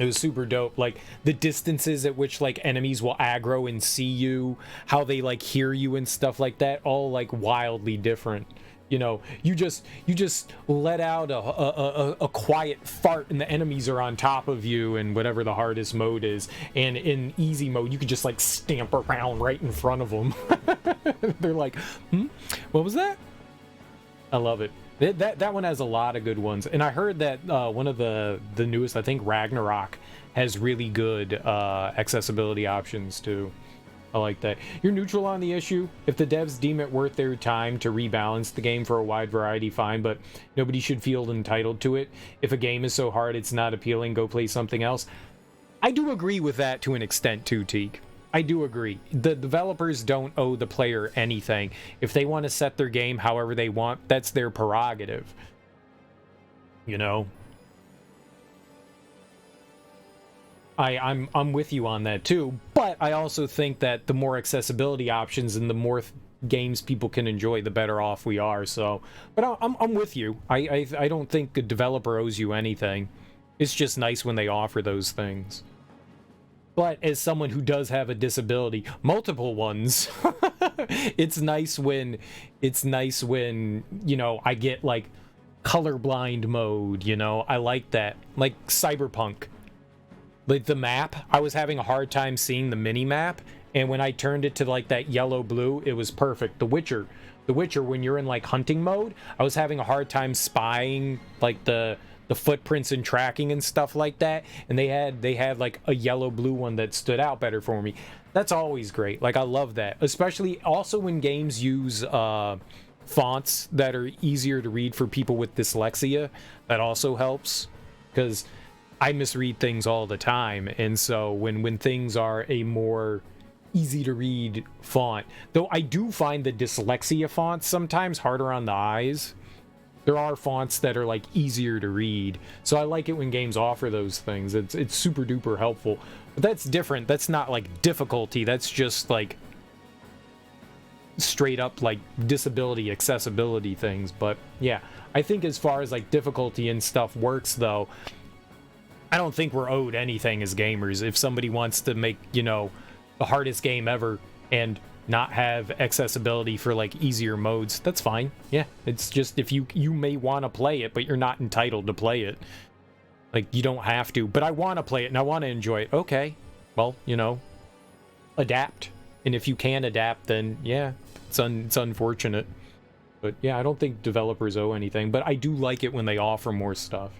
It was super dope. Like the distances at which like enemies will aggro and see you, how they like hear you and stuff like that, all like wildly different. You know, you just let out a quiet fart and the enemies are on top of you, and whatever the hardest mode is. And in easy mode, you could just like stamp around right in front of them. They're like, what was that? I love it. That one has a lot of good ones, and I heard that one of the newest, I think Ragnarok, has really good accessibility options too. I like that. You're neutral on the issue. If the devs deem it worth their time to rebalance the game for a wide variety, fine, but nobody should feel entitled to it. If a game is so hard it's not appealing, go play something else. I do agree with that to an extent too, Teak. I do agree. The developers don't owe the player anything. If they want to set their game however they want, that's their prerogative. You know? I'm with you on that too, but I also think that the more accessibility options and the more games people can enjoy, the better off we are. So, but I'm with you. I don't think a developer owes you anything. It's just nice when they offer those things. But as someone who does have a disability, multiple ones, it's nice when, you know, I get like colorblind mode, you know, I like that. Like Cyberpunk. Like the map, I was having a hard time seeing the mini map, and when I turned it to like that yellow blue, it was perfect. The Witcher, when you're in like hunting mode, I was having a hard time spying like the footprints and tracking and stuff like that, and they had like a yellow blue one that stood out better for me. That's always great. Like I love that, especially also when games use fonts that are easier to read for people with dyslexia. That also helps, because I misread things all the time, and so when things are a more easy to read font. Though I do find the dyslexia fonts sometimes harder on the eyes. There are fonts that are like easier to read. So I like it when games offer those things. It's super duper helpful. But that's different. That's not like difficulty. That's just like straight up like disability, accessibility things. But yeah, I think as far as like difficulty and stuff works though, I don't think we're owed anything as gamers. If somebody wants to make, you know, the hardest game ever and not have accessibility for like easier modes, that's fine. Yeah, it's just if you may want to play it, but you're not entitled to play it. Like, you don't have to, but I want to play it and I want to enjoy it. Okay, well, you know, adapt. And if you can adapt, then yeah, it's unfortunate. But yeah, I don't think developers owe anything, but I do like it when they offer more stuff.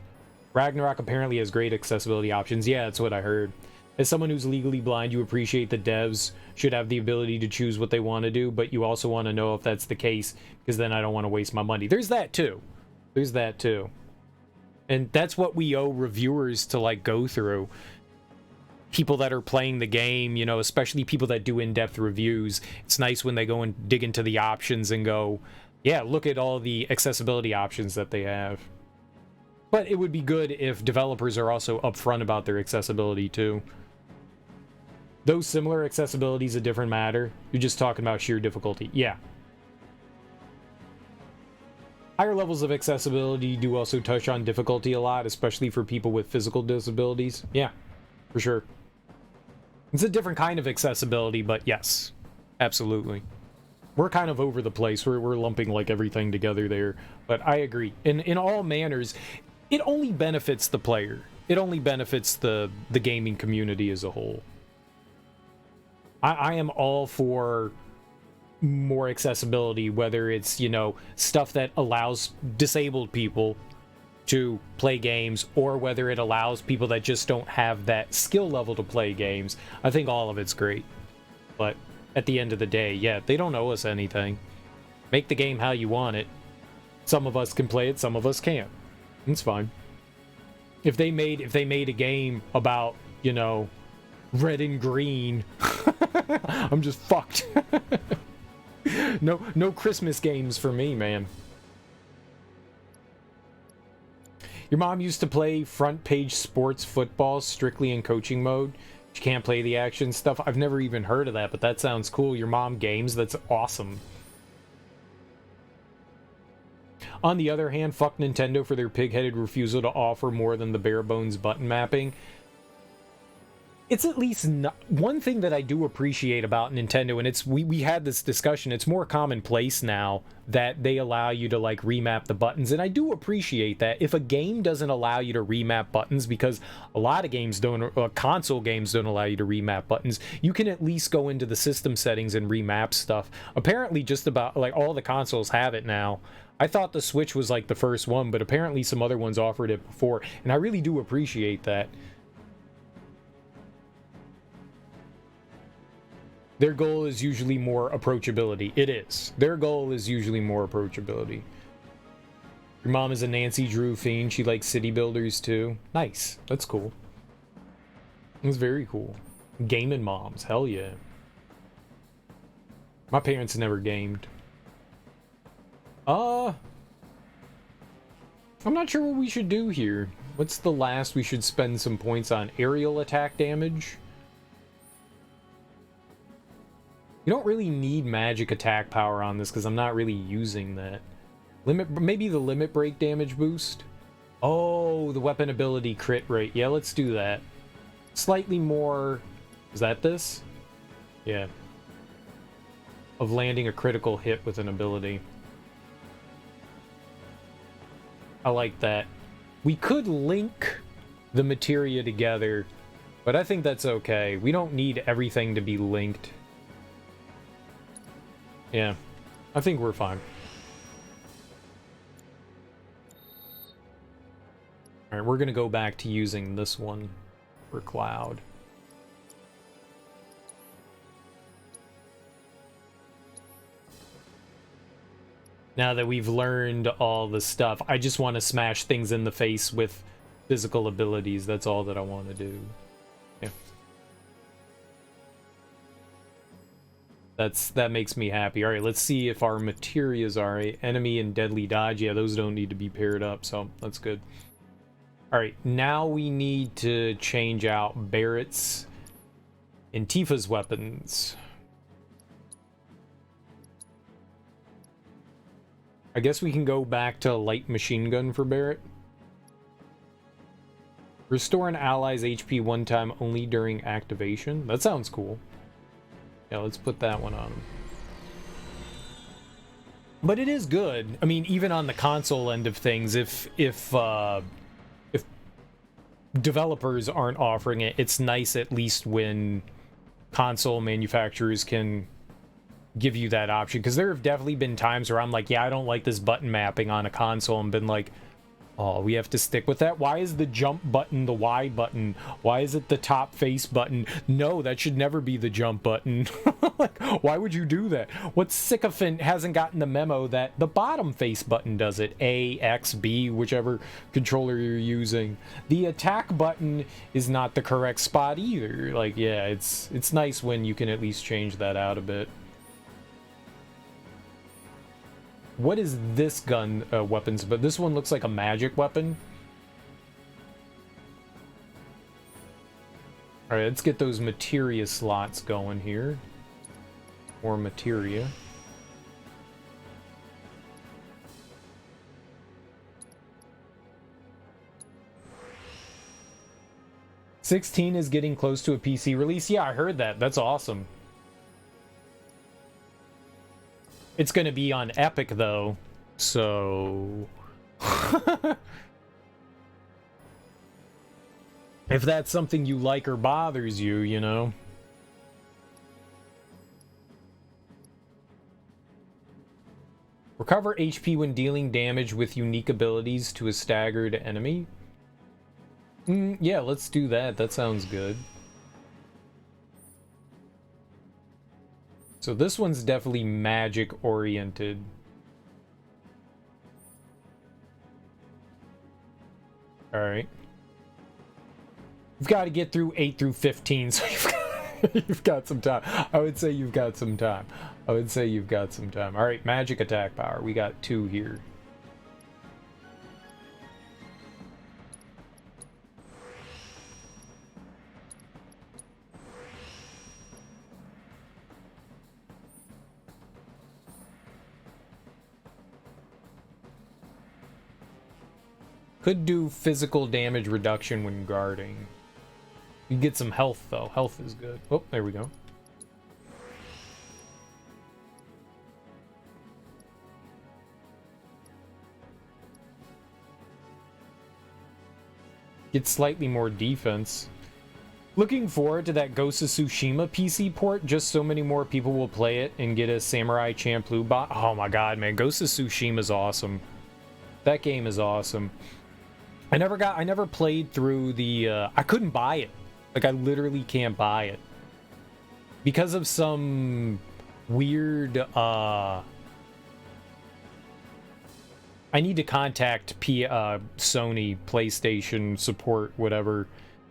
Ragnarok apparently has great accessibility options. Yeah, that's what I heard. As someone who's legally blind, you appreciate the devs should have the ability to choose what they want to do, but you also want to know if that's the case, because then I don't want to waste my money. There's that too. There's that too. And that's what we owe reviewers to like go through. People that are playing the game, you know, especially people that do in-depth reviews. It's nice when they go and dig into the options and go, yeah, look at all the accessibility options that they have. But it would be good if developers are also upfront about their accessibility too. Though similar, accessibility is a different matter. You're just talking about sheer difficulty. Yeah. Higher levels of accessibility do also touch on difficulty a lot, especially for people with physical disabilities. Yeah, for sure. It's a different kind of accessibility, but yes, absolutely. We're kind of over the place. We're lumping like everything together there. But I agree. In all manners, it only benefits the player. It only benefits the gaming community as a whole. I am all for more accessibility, whether it's, you know, stuff that allows disabled people to play games, or whether it allows people that just don't have that skill level to play games. I think all of it's great. But at the end of the day, yeah, they don't owe us anything. Make the game how you want it. Some of us can play it, some of us can't. It's fine. If they made a game about, you know, red and green, I'm just fucked. No Christmas games for me, man. Your mom used to play front page sports football strictly in coaching mode. She can't play the action stuff. I've never even heard of that, but that sounds cool. Your mom games? That's awesome. On the other hand, fuck Nintendo for their pig-headed refusal to offer more than the bare-bones button mapping. It's at least not, one thing that I do appreciate about Nintendo, and it's we had this discussion, it's more commonplace now that they allow you to like remap the buttons, and I do appreciate that. If a game doesn't allow you to remap buttons, because a lot of games don't, console games don't allow you to remap buttons, you can at least go into the system settings and remap stuff. Apparently just about like all the consoles have it now. I thought the Switch was like the first one, but apparently some other ones offered it before, and I really do appreciate that. Their goal is usually more approachability. It is. Their goal is usually more approachability. Your mom is a Nancy Drew fiend. She likes city builders too. Nice. That's cool. That's very cool. Gaming moms. Hell yeah. My parents never gamed. I'm not sure what we should do here. What's the last we should spend some points on? Aerial attack damage? You don't really need magic attack power on this because I'm not really using that. Maybe the limit break damage boost? Oh, the weapon ability crit rate. Yeah, let's do that. Slightly more... Is that this? Yeah. Of landing a critical hit with an ability. I like that. We could link the materia together, but I think that's okay. We don't need everything to be linked. Yeah, I think we're fine. Alright, we're gonna go back to using this one for Cloud. Now that we've learned all the stuff, I just want to smash things in the face with physical abilities. That's all that I want to do. Yeah. That makes me happy. All right, let's see if our materias are enemy and deadly dodge. Yeah, those don't need to be paired up, so that's good. All right, now we need to change out Barrett's and Tifa's weapons. I guess we can go back to light machine gun for Barrett. Restore an ally's HP one time only during activation. That sounds cool. Yeah, let's put that one on. But it is good. I mean, even on the console end of things, if developers aren't offering it, it's nice at least when console manufacturers can give you that option. Because there have definitely been times where I'm like, yeah, I don't like this button mapping on a console, and been like, oh, we have to stick with that? Why is the jump button the Y button? Why is it the top face button? No, that should never be the jump button. Like, why would you do that? What sycophant hasn't gotten the memo that the bottom face button does it? A, X, B, whichever controller you're using. The attack button is not the correct spot either. Like, yeah, it's nice when you can at least change that out a bit. What is this gun weapons? But this one looks like a magic weapon. All right, let's get those materia slots going here. More materia. '16 is getting close to a PC release. Yeah, I heard that. That's awesome. It's going to be on Epic, though, so... if that's something you like or bothers you, you know? Recover HP when dealing damage with unique abilities to a staggered enemy. Yeah, let's do that. That sounds good. So this one's definitely magic oriented. All right. You've got to get through 8 through 15, so you've got some time. I would say you've got some time. I would say you've got some time. All right, magic attack power. We got 2 here. Could do physical damage reduction when guarding. You get some health, though. Health is good. Oh, there we go. Get slightly more defense. Looking forward to that Ghost of Tsushima PC port, just so many more people will play it and get a Samurai Champloo bot. Oh my god, man. Ghost of Tsushima is awesome. That game is awesome. I never played through the, I couldn't buy it. Like, I literally can't buy it. Because of some weird, I need to contact Sony, PlayStation support, whatever.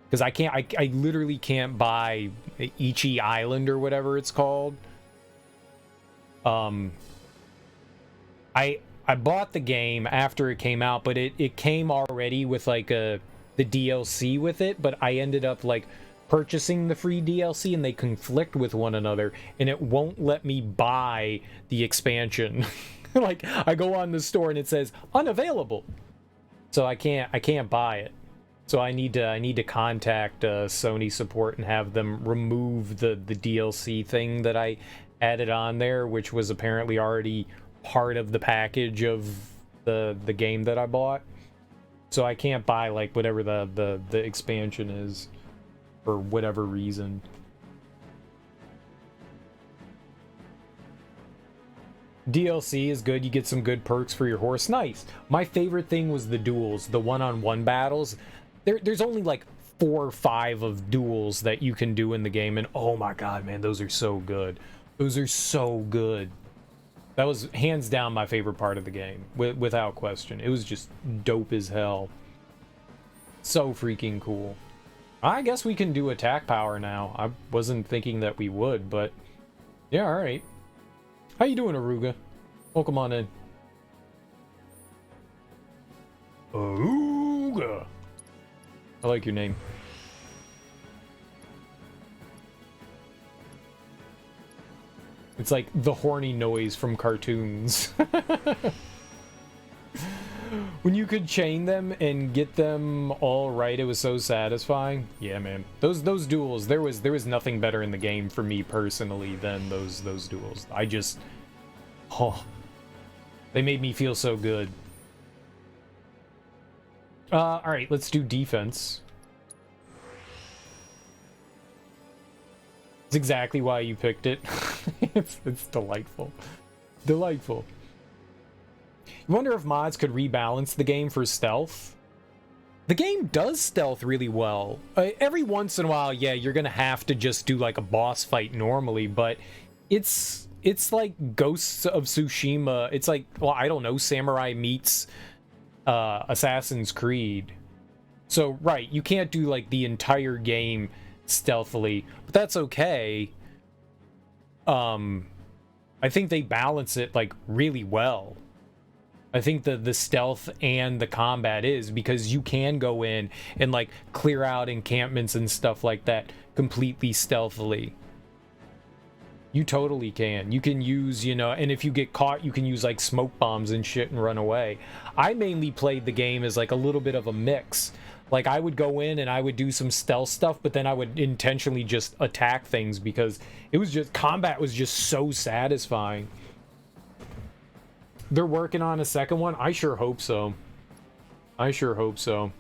Because I literally can't buy Ichi Island or whatever it's called. I bought the game after it came out, but it came already with like the DLC with it, but I ended up like purchasing the free DLC and they conflict with one another and it won't let me buy the expansion. Like I go on the store and it says unavailable. So I can't buy it. So I need to contact Sony support and have them remove the DLC thing that I added on there, which was apparently already part of the package of the game that I bought. So I can't buy like whatever the expansion is for whatever reason. DLC is good. You get some good perks for your horse. Nice. My favorite thing was the duels, the one-on-one battles. There's only like 4 or 5 of duels that you can do in the game, and oh my god, man, those are so good. Those are so good. That was hands down my favorite part of the game, without question. It was just dope as hell. So freaking cool. I guess we can do attack power now. I wasn't thinking that we would, but Yeah, alright. How you doing, Aruga? Welcome on in. Aruga! I like your name. It's like the horny noise from cartoons. When you could chain them and get them all right, it was so satisfying. Yeah, man. Those duels, there was nothing better in the game for me personally than those duels. I just, oh, they made me feel so good. All right, let's do defense. It's exactly why you picked it. it's delightful. Delightful. You wonder if mods could rebalance the game for stealth? The game does stealth really well. Every once in a while, yeah, you're gonna have to just do like a boss fight normally, but it's like Ghosts of Tsushima. It's like, well, I don't know, Samurai meets Assassin's Creed. So, right, you can't do like the entire game stealthily, but that's okay. I think they balance it like really well. I think the stealth and the combat is because you can go in and like clear out encampments and stuff like that completely stealthily. You totally can. You can use, you know, and if you get caught, you can use like smoke bombs and shit and run away. I mainly played the game as like a little bit of a mix. Like I would go in and I would do some stealth stuff, but then I would intentionally just attack things because it was just, combat was just so satisfying. They're working on a second one? I sure hope so. I sure hope so.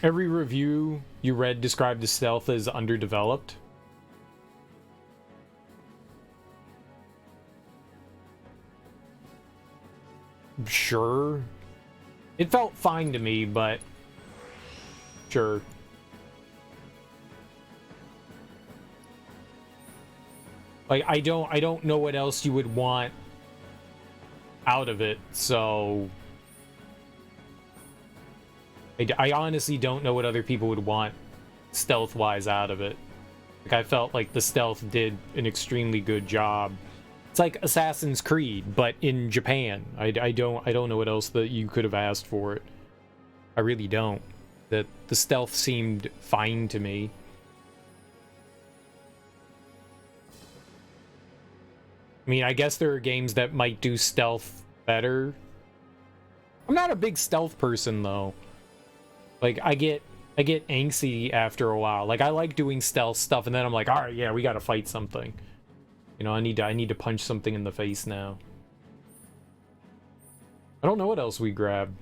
Every review you read described the stealth as underdeveloped. Sure. It felt fine to me, but sure. Like I don't know what else you would want out of it, so I honestly don't know what other people would want stealth-wise out of it. Like I felt like the stealth did an extremely good job. It's like Assassin's Creed, but in Japan. I don't know what else that you could have asked for it. I really don't. That the stealth seemed fine to me. I mean, I guess there are games that might do stealth better. I'm not a big stealth person though. Like I get angsty after a while. Like I like doing stealth stuff and then I'm like, all right, yeah, we got to fight something. You know, I need to punch something in the face now. I don't know what else we grabbed.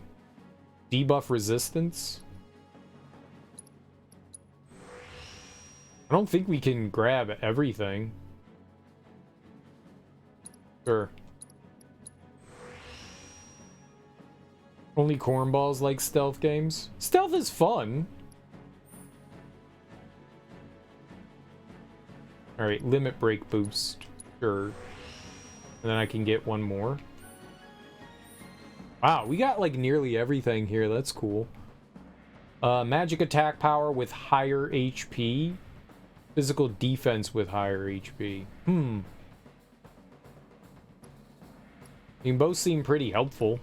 Debuff resistance? I don't think we can grab everything. Sure. Only cornballs like stealth games? Stealth is fun. Alright, limit break boost. Sure. And then I can get one more. Wow, we got like nearly everything here. That's cool. Magic attack power with higher HP. Physical defense with higher HP. I mean, both seem pretty helpful.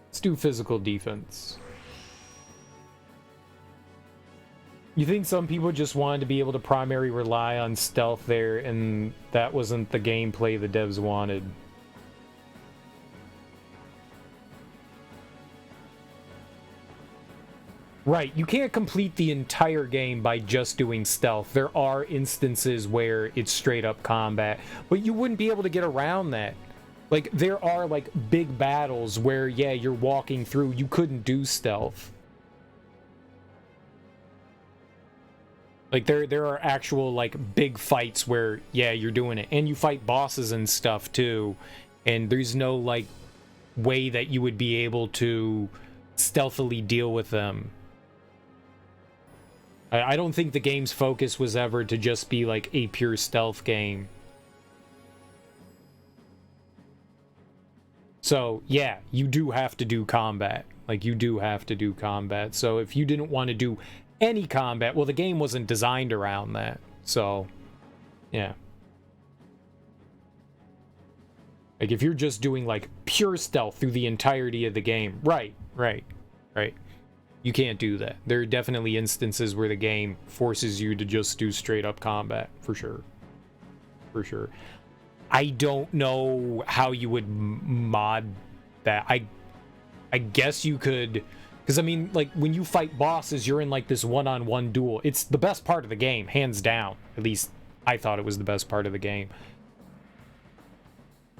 Let's do physical defense. You think some people just wanted to be able to primary rely on stealth there, and that wasn't the gameplay the devs wanted? Right, you can't complete the entire game by just doing stealth. There are instances where it's straight up combat, but you wouldn't be able to get around that. Like, there are, like, big battles where, yeah, you're walking through, you couldn't do stealth. Like, there are actual, like, big fights where, yeah, you're doing it. And you fight bosses and stuff, too. And there's no, like, way that you would be able to stealthily deal with them. I don't think the game's focus was ever to just be, like, a pure stealth game. So, yeah, you do have to do combat. Like, you do have to do combat. So, if you didn't want to do any combat, well, the game wasn't designed around that. So, yeah. Like, if you're just doing, like, pure stealth through the entirety of the game, right. You can't do that. There are definitely instances where the game forces you to just do straight-up combat, for sure. For sure. I don't know how you would mod that. I guess you could, because I mean, like, when you fight bosses, you're in like this one-on-one duel. It's the best part of the game, hands down. At least I thought it was the best part of the game.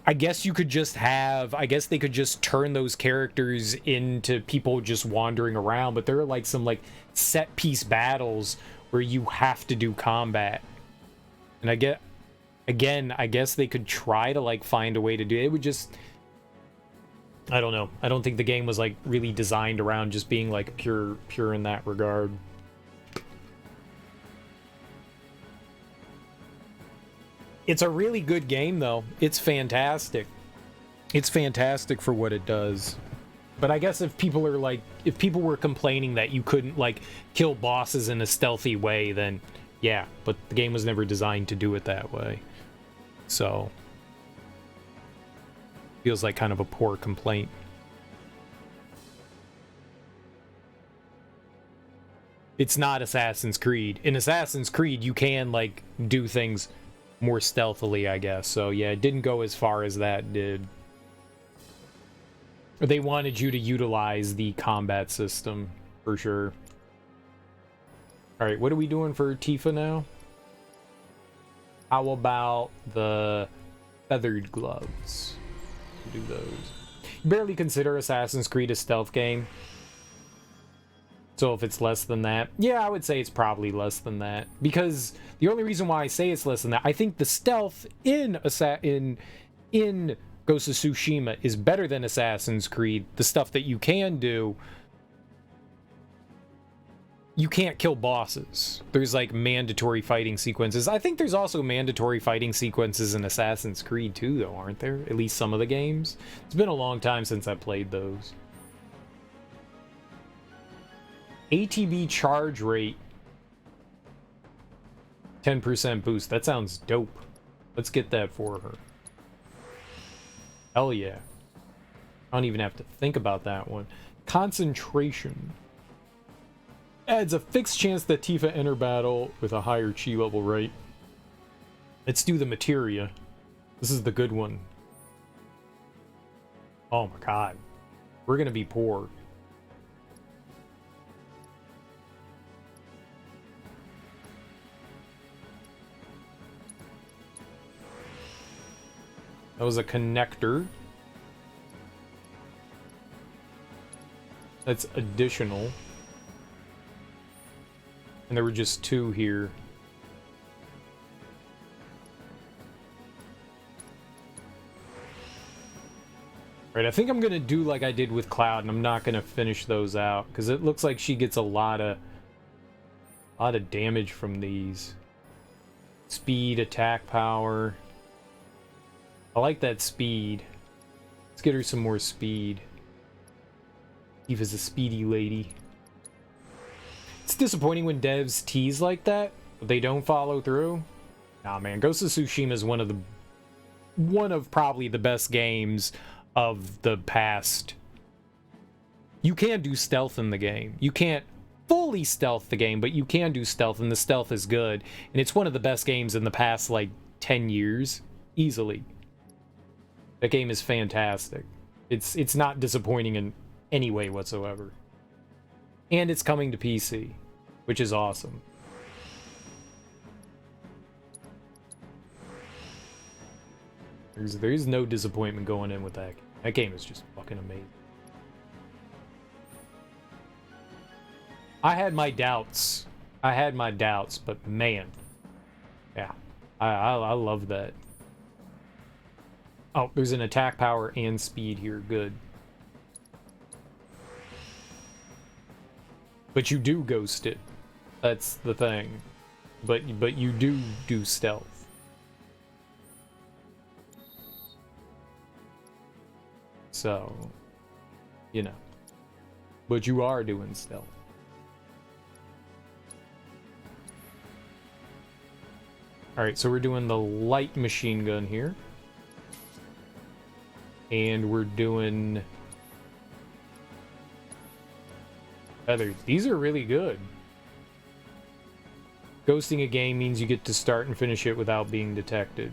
I guess you could just have, I guess they could just turn those characters into people just wandering around, but there are like some like set piece battles where you have to do combat. And I guess they could try to like find a way to do it. It would just, I don't know. I don't think the game was like really designed around just being like pure in that regard. It's a really good game though. It's fantastic. It's fantastic for what it does. But I guess if people were complaining that you couldn't like kill bosses in a stealthy way, then yeah, but the game was never designed to do it that way. So feels like kind of a poor complaint. It's not Assassin's Creed. In Assassin's Creed, you can like do things more stealthily, I guess. So yeah, it didn't go as far as that did. They wanted you to utilize the combat system for sure. All right, what are we doing for Tifa now? How about the feathered gloves? Do those. You barely consider Assassin's Creed a stealth game. So if it's less than that, yeah, I would say it's probably less than that. Because the only reason why I say it's less than that, I think the stealth in Ghost of Tsushima is better than Assassin's Creed. The stuff that you can do, you can't kill bosses. There's like mandatory fighting sequences. I think there's also mandatory fighting sequences in Assassin's Creed too, though, aren't there? At least some of the games. It's been a long time since I played those. ATB charge rate 10% boost. That sounds dope. Let's get that for her. Hell yeah. I don't even have to think about that one. Concentration. Adds a fixed chance that Tifa enter battle with a higher chi level rate. Let's do the materia. This is the good one. Oh my god. We're gonna be poor. That was a connector. That's additional. And there were just two here. Right, I think I'm gonna do like I did with Cloud, and I'm not gonna finish those out because it looks like she gets a lot of damage from these. Speed, attack power. I like that speed. Let's get her some more speed. Tifa's a speedy lady. It's disappointing when devs tease like that, but they don't follow through. Nah, man, Ghost of Tsushima is one of probably the best games of the past. You can do stealth in the game. You can't fully stealth the game, but you can do stealth, and the stealth is good. And it's one of the best games in the past, like, 10 years. Easily. That game is fantastic. It's not disappointing in any way whatsoever. And it's coming to PC, which is awesome. There's no disappointment going in with that. That game is just fucking amazing. I had my doubts, but man, yeah, I love that. Oh, there's an attack power and speed here. Good. But you do ghost it. That's the thing. But you do stealth. So, you know. But you are doing stealth. Alright, so we're doing the light machine gun here. And we're doing feathers. These are really good. Ghosting a game means you get to start and finish it without being detected.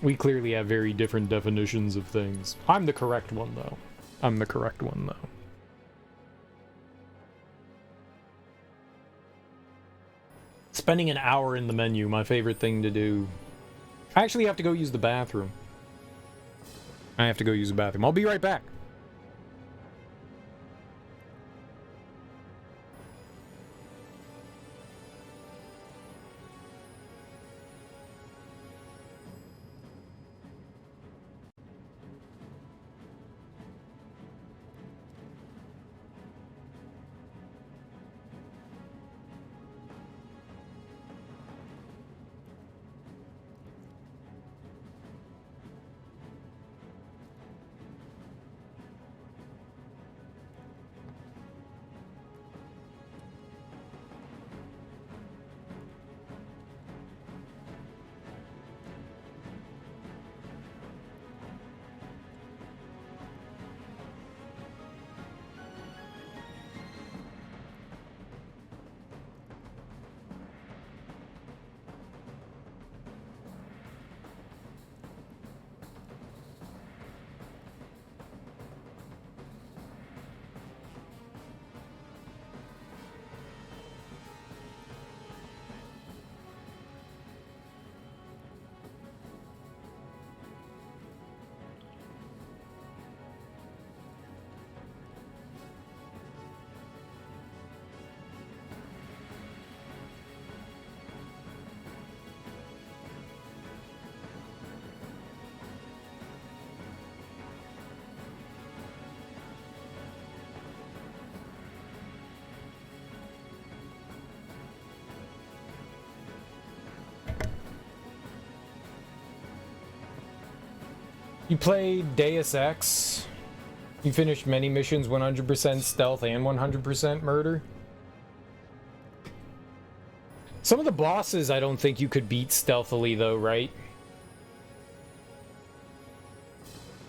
We clearly have very different definitions of things. I'm the correct one, though. I'm the correct one, though. Spending an hour in the menu, my favorite thing to do. I actually have to go use the bathroom. I have to go use the bathroom. I'll be right back. You played Deus Ex. You finished many missions 100% stealth and 100% murder. Some of the bosses I don't think you could beat stealthily though, right?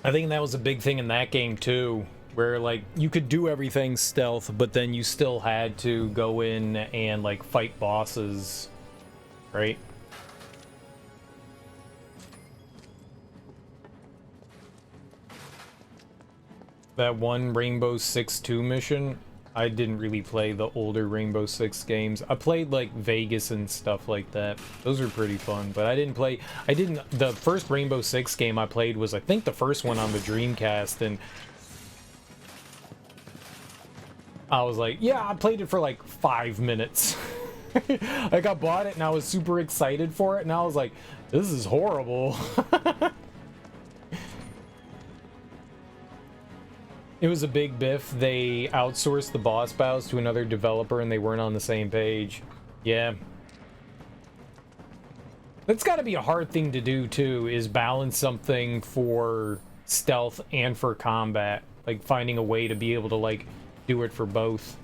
I think that was a big thing in that game too, where like you could do everything stealth, but then you still had to go in and like fight bosses, right? That one Rainbow Six 2 mission, I didn't really play the older Rainbow Six games. I played like Vegas and stuff like that. Those are pretty fun, but the first Rainbow Six game I played was I think the first one on the Dreamcast, and I was like, yeah, I played it for like 5 minutes. Like I bought it and I was super excited for it, and I was like, this is horrible. It was a big biff. They outsourced the boss battles to another developer and they weren't on the same page. Yeah. That's got to be a hard thing to do too, is balance something for stealth and for combat. Like finding a way to be able to like do it for both.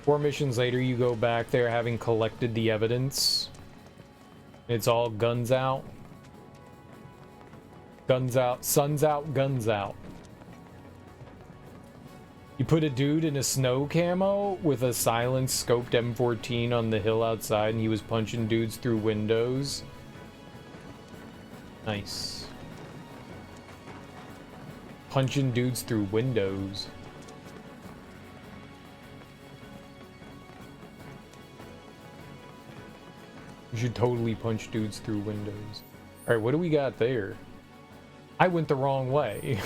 4 missions later, you go back there having collected the evidence. It's all guns out. Guns out. Sun's out, guns out. You put a dude in a snow camo with a silenced scoped M14 on the hill outside, and he was punching dudes through windows. Nice. Punching dudes through windows. You should totally punch dudes through windows. Alright, what do we got there? I went the wrong way.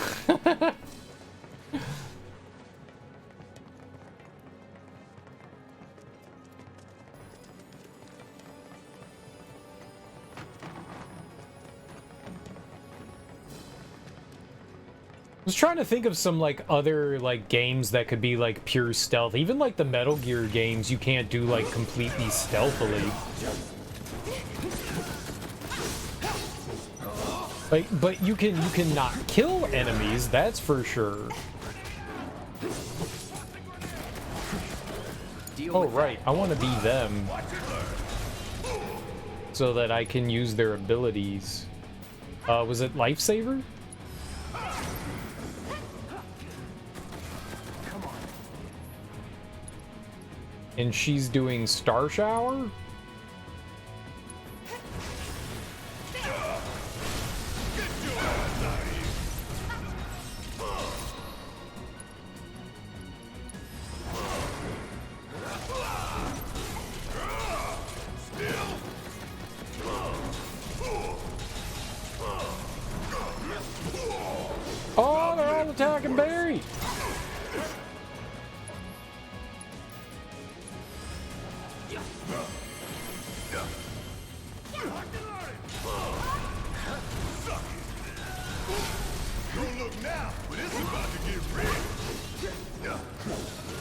I was trying to think of some like other like games that could be like pure stealth. Even like the Metal Gear games, you can't do like completely stealthily. Like, but you cannot kill enemies, that's for sure. Oh right, I want to be them so that I can use their abilities. Was it Lifesaver? And she's doing Star Shower? Oh, they're all attacking Barry! Don't look now, but it's about to get real.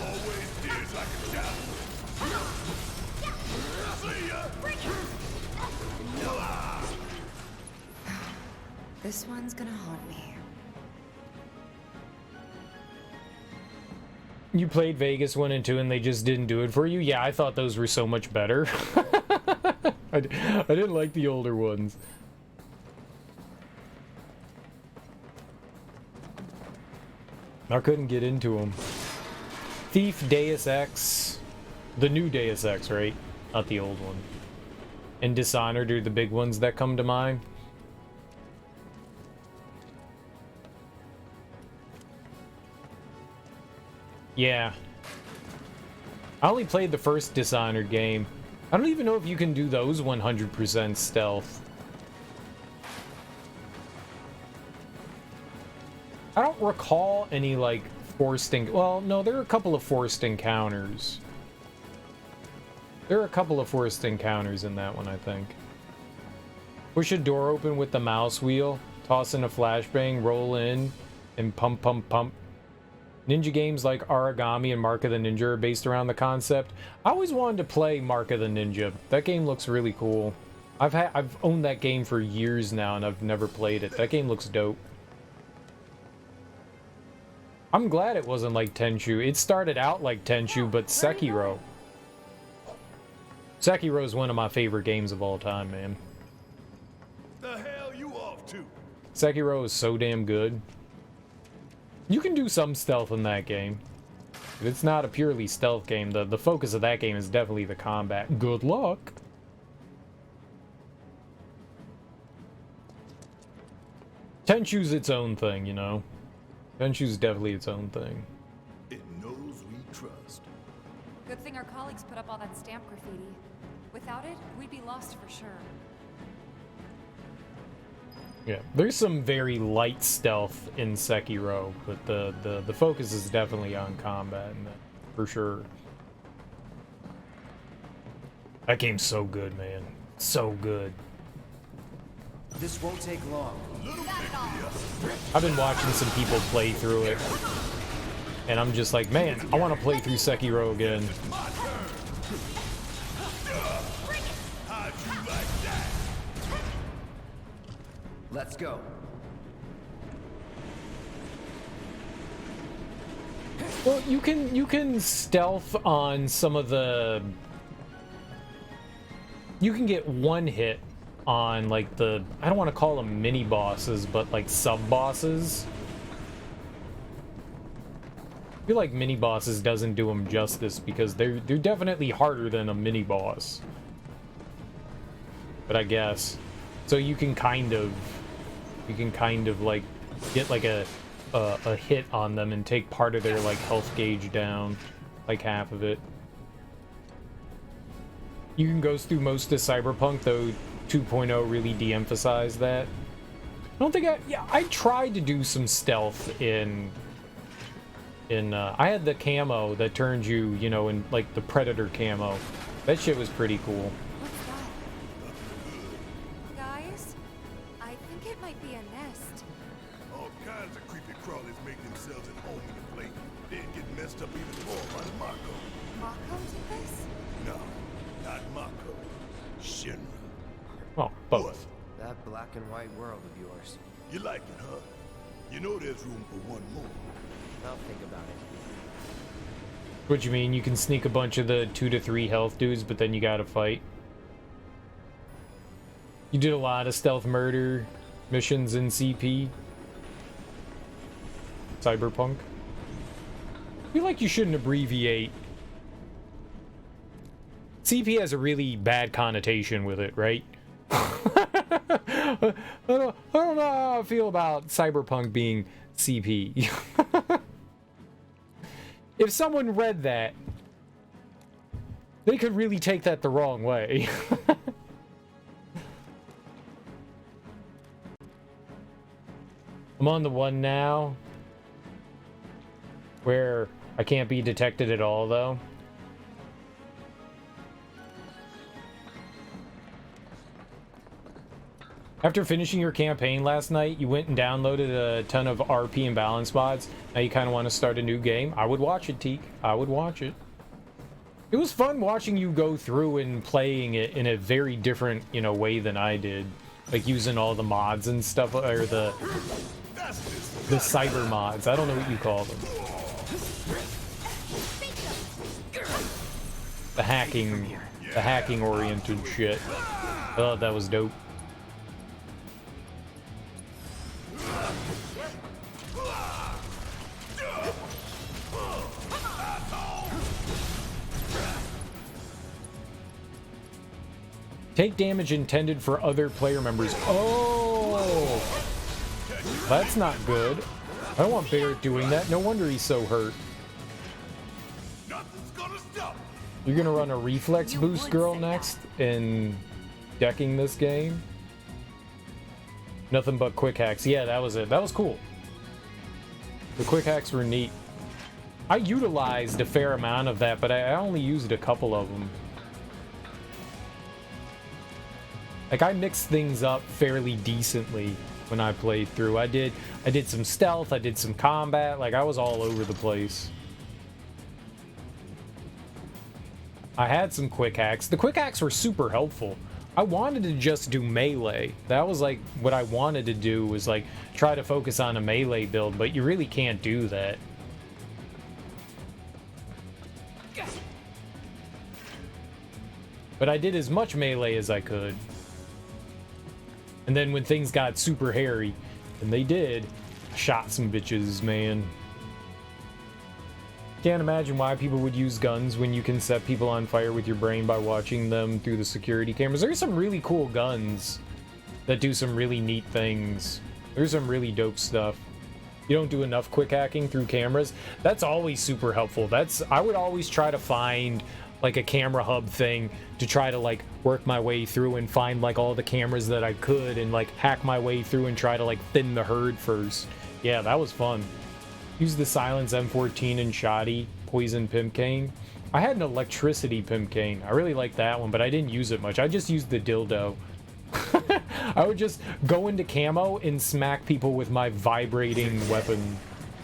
Always is like a challenge. See ya! This one's gonna haunt me. You played Vegas 1 and 2 and they just didn't do it for you? Yeah, I thought those were so much better. I didn't like the older ones. I couldn't get into them. Thief, Deus Ex, the new Deus Ex, right? Not the old one. And Dishonored are the big ones that come to mind. Yeah. I only played the first Dishonored game. I don't even know if you can do those 100% stealth. I don't recall any, like, well, no, there are a couple of forced encounters. There are a couple of forced encounters in that one, I think. Push a door open with the mouse wheel, toss in a flashbang, roll in, and pump, pump, pump. Ninja games like Origami and Mark of the Ninja are based around the concept. I always wanted to play Mark of the Ninja. That game looks really cool. I've owned that game for years now, and I've never played it. That game looks dope. I'm glad it wasn't like Tenchu. It started out like Tenchu, but Sekiro. Sekiro is one of my favorite games of all time, man. The hell you off to? Sekiro is so damn good. You can do some stealth in that game. It's not a purely stealth game. The focus of that game is definitely the combat. Good luck. Tenchu's its own thing, you know. Tenchu's definitely its own thing. It knows we trust. Good thing our colleagues put up all that stamp graffiti. Without it, we'd be lost for sure. Yeah, there's some very light stealth in Sekiro, but the focus is definitely on combat, and for sure. That game's so good, man. So good. This won't take long. I've been watching some people play through it, and I'm just like, man, I want to play through Sekiro again. Let's go. Well, you can stealth on some of the. You can get one hit on like I don't want to call them mini bosses, but like sub bosses. I feel like mini bosses doesn't do them justice because they're definitely harder than a mini boss. But I guess so you can kind of like get like a hit on them and take part of their like health gauge down, like half of it. You can go through most of Cyberpunk, though 2.0 really de-emphasized that. I don't think I tried to do some stealth in I had the camo that turned you, you know, in like the Predator camo. That shit was pretty cool. Guys, I think it might be a nest. All kinds of creepy crawlies make themselves at home in the plate, then get messed up even more by Mako. Mako did this? No, not Mako. Shinra. Well, both. That black and white world of yours. You like it, huh? You know there's room for one more. I'll think about it. What you mean? You can sneak a bunch of the 2 to 3 health dudes, but then you gotta fight? You did a lot of stealth murder missions in CP? Cyberpunk? I feel like you shouldn't abbreviate. CP has a really bad connotation with it, right? I don't know how I feel about Cyberpunk being CP. If someone read that, they could really take that the wrong way. I'm on the one now where I can't be detected at all, though. After finishing your campaign last night, you went and downloaded a ton of RP and balance mods. Now you kind of want to start a new game. I would watch it, Teak. I would watch it. It was fun watching you go through and playing it in a very different, you know, way than I did. Like using all the mods and stuff, or the cyber mods. I don't know what you call them. The hacking oriented shit. Oh, that was dope. Take damage intended for other player members. Oh! That's not good. I don't want Barrett doing that. No wonder he's so hurt. You're gonna run a reflex boost girl next in decking this game? Nothing but quick hacks. Yeah, that was it. That was cool. The quick hacks were neat. I utilized a fair amount of that, but I only used a couple of them. Like, I mixed things up fairly decently when I played through. I did some stealth, I did some combat, like I was all over the place. I had some quick hacks. The quick hacks were super helpful. I wanted to just do melee. That was like what I wanted to do, was like try to focus on a melee build, but you really can't do that. But I did as much melee as I could. And then when things got super hairy, and they did, I shot some bitches, man. Can't imagine why people would use guns when you can set people on fire with your brain by watching them through the security cameras. There's some really cool guns that do some really neat things. There's some really dope stuff. You don't do enough quick hacking through cameras. That's always super helpful. I would always try to find like a camera hub thing to try to like work my way through and find like all the cameras that I could and like hack my way through and try to like thin the herd first. Yeah, that was fun. Use the Silence M14 and Shoddy Poison Pimpcane. I had an electricity Pimpcane. I really liked that one, but I didn't use it much. I just used the dildo. I would just go into camo and smack people with my vibrating weapon.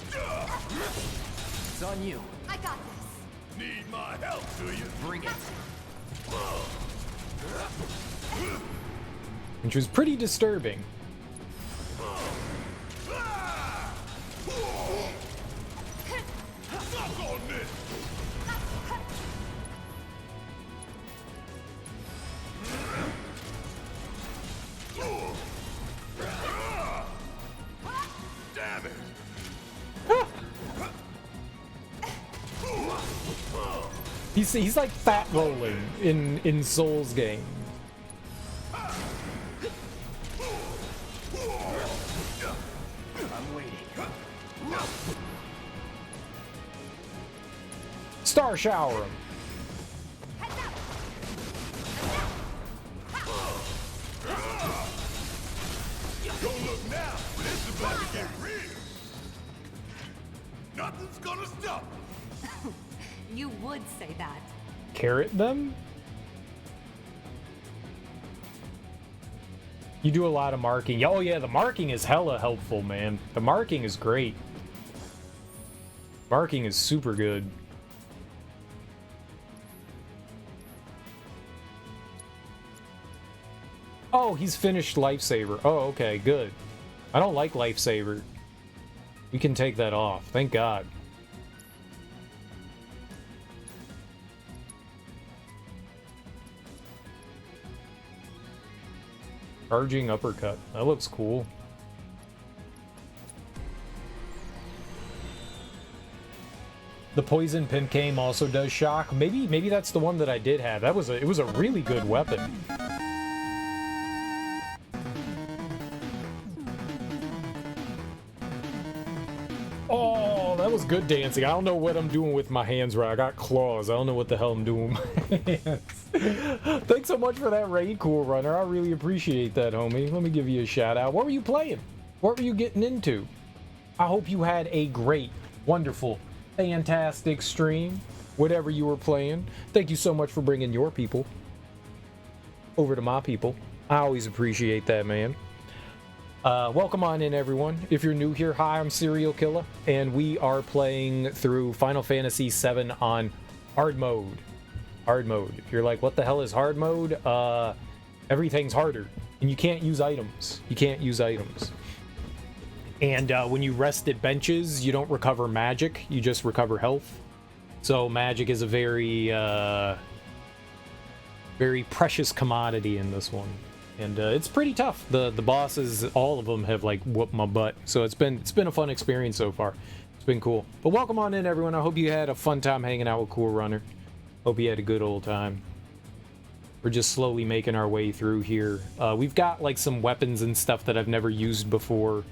It's on you. I got this. Need my help, do you? Bring it. Which was pretty disturbing. Damn it! He's like fat rolling in Souls game. I'm waiting. Star shower him. Don't look now, but it's about to get real. Nothing's gonna stop. You would say that. Carrot them? You do a lot of marking. Oh yeah, the marking is hella helpful, man. The marking is great. Marking is super good. Oh, he's finished Lifesaver. Oh, okay, good. I don't like Lifesaver. We can take that off. Thank God. Charging uppercut. That looks cool. The poison pimp game also does shock. Maybe that's the one that I did have. It was a really good weapon. Oh, that was good dancing. I don't know what I'm doing with my hands right. I got claws. I don't know what the hell I'm doing with my hands. Thanks so much for that raid, Cool Runner. I really appreciate that, homie. Let me give you a shout out. What were you playing? What were you getting into? I hope you had a great, wonderful, fantastic stream, whatever you were playing. Thank you so much for bringing your people over to my people. I always appreciate that, man. Welcome on in, everyone. If you're new here, hi, I'm Serial Killer, and we are playing through Final Fantasy VII on hard mode. Hard mode. If you're like, what the hell is hard mode? Everything's harder, and you can't use items. You can't use items. And when you rest at benches, you don't recover magic, you just recover health. So magic is a very, very precious commodity in this one. And it's pretty tough. The bosses, all of them have like whooped my butt. So it's been a fun experience so far. It's been cool. But welcome on in, everyone. I hope you had a fun time hanging out with Cool Runner. Hope you had a good old time. We're just slowly making our way through here. We've got like some weapons and stuff that I've never used before.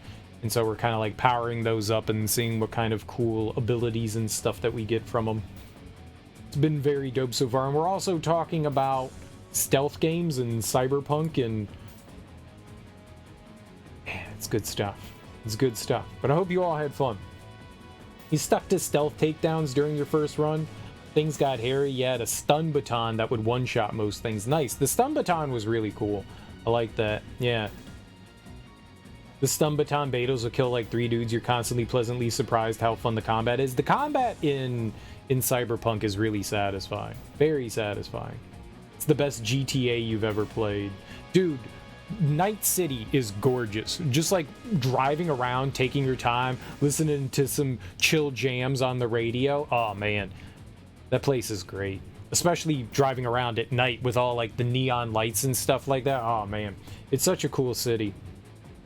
And so we're kind of like powering those up and seeing what kind of cool abilities and stuff that we get from them. It's been very dope so far. And we're also talking about stealth games and cyberpunk, and yeah, it's good stuff. It's good stuff. But I hope you all had fun. You stuck to stealth takedowns during your first run. Things got hairy. You had a stun baton that would one-shot most things. Nice. The stun baton was really cool. I like that. Yeah. The stun baton betas will kill like 3 dudes. You're constantly pleasantly surprised how fun the combat is. The combat in Cyberpunk is really satisfying. Very satisfying. It's the best GTA you've ever played. Dude, Night City is gorgeous. Just like driving around, taking your time, listening to some chill jams on the radio. Oh man, that place is great. Especially driving around at night with all like the neon lights and stuff like that. Oh man, it's such a cool city.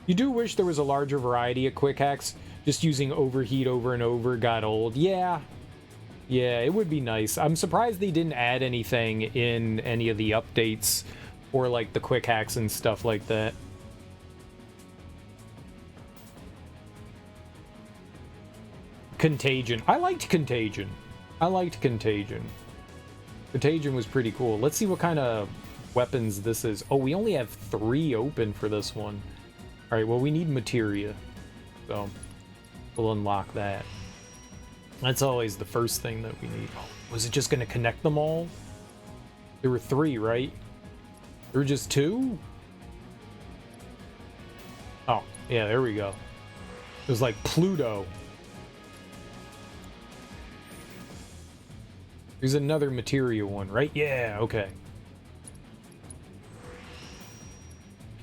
You do wish there was a larger variety of quick hacks. Just using overheat over and over got old. Yeah, it would be nice. I'm surprised they didn't add anything in any of the updates or like the quick hacks and stuff like that. Contagion. I liked Contagion. Contagion was pretty cool. Let's see what kind of weapons this is. Oh, we only have 3 open for this one. All right, well, we need materia, so we'll unlock that. That's always the first thing that we need. Oh, was it just going to connect them all? There were 3, right? There were just 2? Oh, yeah, there we go. It was like Pluto. There's another materia one, right? Yeah, okay.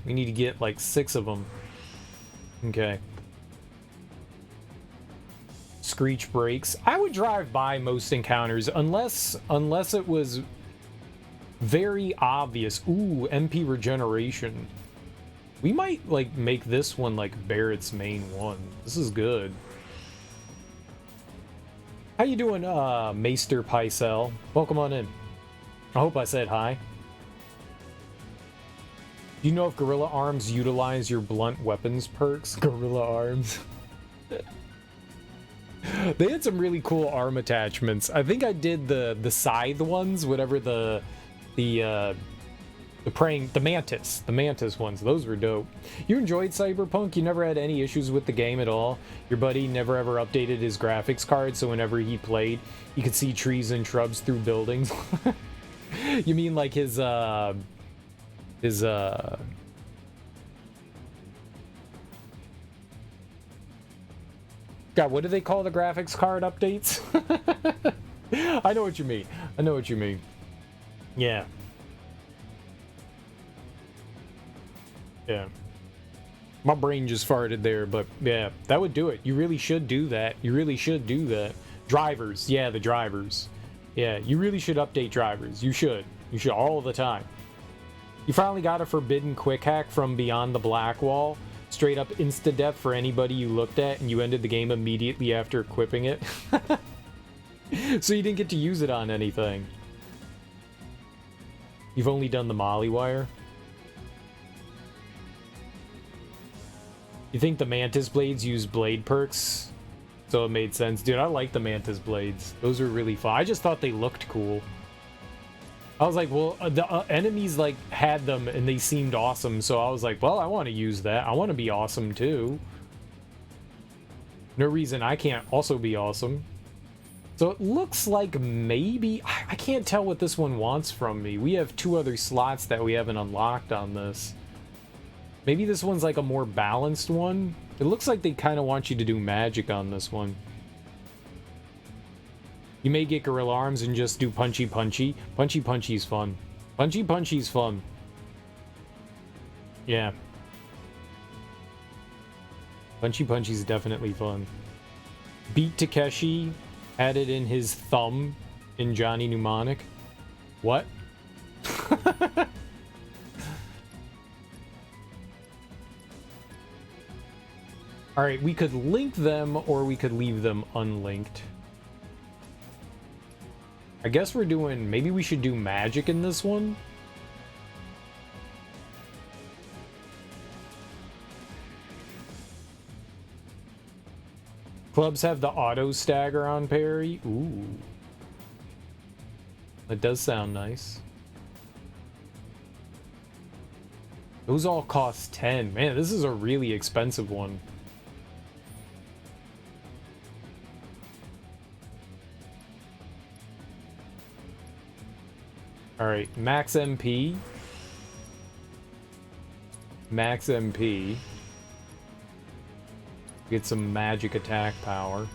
We need to get like 6 of them. Okay. Screech brakes. I would drive by most encounters unless it was very obvious. Ooh, MP regeneration. We might like make this one like Barrett's main one. This is good. How you doing, Maester Pycelle? Welcome on in. I hope I said hi. Do you know if Gorilla Arms utilize your blunt weapons perks? Gorilla Arms. They had some really cool arm attachments. I think I did the scythe ones, whatever the mantis ones. Those were dope. You enjoyed Cyberpunk? You never had any issues with the game at all? Your buddy never ever updated his graphics card, so whenever he played, you could see trees and shrubs through buildings? You mean like his God, what do they call the graphics card updates? I know what you mean. I know what you mean. Yeah. Yeah. My brain just farted there, but yeah, that would do it. You really should do that. You really should do that. Drivers. Yeah, the drivers. Yeah, you really should update drivers. You should. You should all the time. You finally got a forbidden quick hack from Beyond the Black Wall. Straight up insta-death for anybody you looked at, and you ended the game immediately after equipping it. So you didn't get to use it on anything. You've only done the Molly Wire. You think the Mantis Blades use blade perks? So it made sense. Dude, I like the Mantis Blades. Those are really fun. I just thought they looked cool. I was like, well, the enemies, like, had them, and they seemed awesome. So I was like, well, I want to use that. I want to be awesome, too. No reason I can't also be awesome. So it looks like maybe... I can't tell what this one wants from me. We have 2 other slots that we haven't unlocked on this. Maybe this one's like a more balanced one. It looks like they kind of want you to do magic on this one. You may get gorilla arms and just do punchy punchy. Punchy punchy's fun. Punchy punchy's fun. Yeah. Punchy punchy's definitely fun. Beat Takeshi had it in his thumb in Johnny Mnemonic. What? Alright, we could link them or we could leave them unlinked. I guess we're doing... Maybe we should do magic in this one? Clubs have the auto stagger on parry. Ooh. That does sound nice. Those all cost 10. Man, this is a really expensive one. Alright, max MP. Max MP. Get some magic attack power.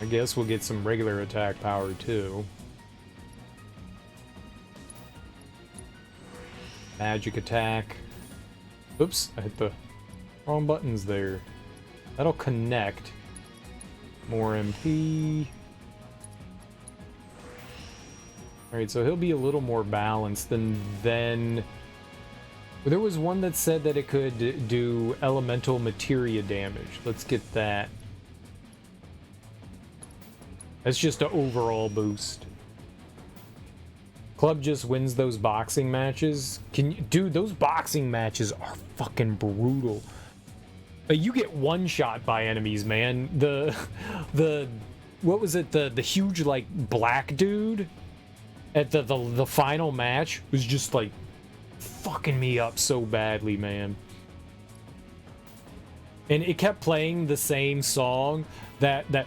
I guess we'll get some regular attack power too. Magic attack. Oops, I hit the wrong buttons there. That'll connect. More MP. Alright, so he'll be a little more balanced than then. There was one that said that it could do elemental materia damage. Let's get that. That's just an overall boost. Club just wins those boxing matches. Dude, those boxing matches are fucking brutal. You get one shot by enemies, man. What was it? The huge, like, black dude at the final match was just like fucking me up so badly, man. And it kept playing the same song that I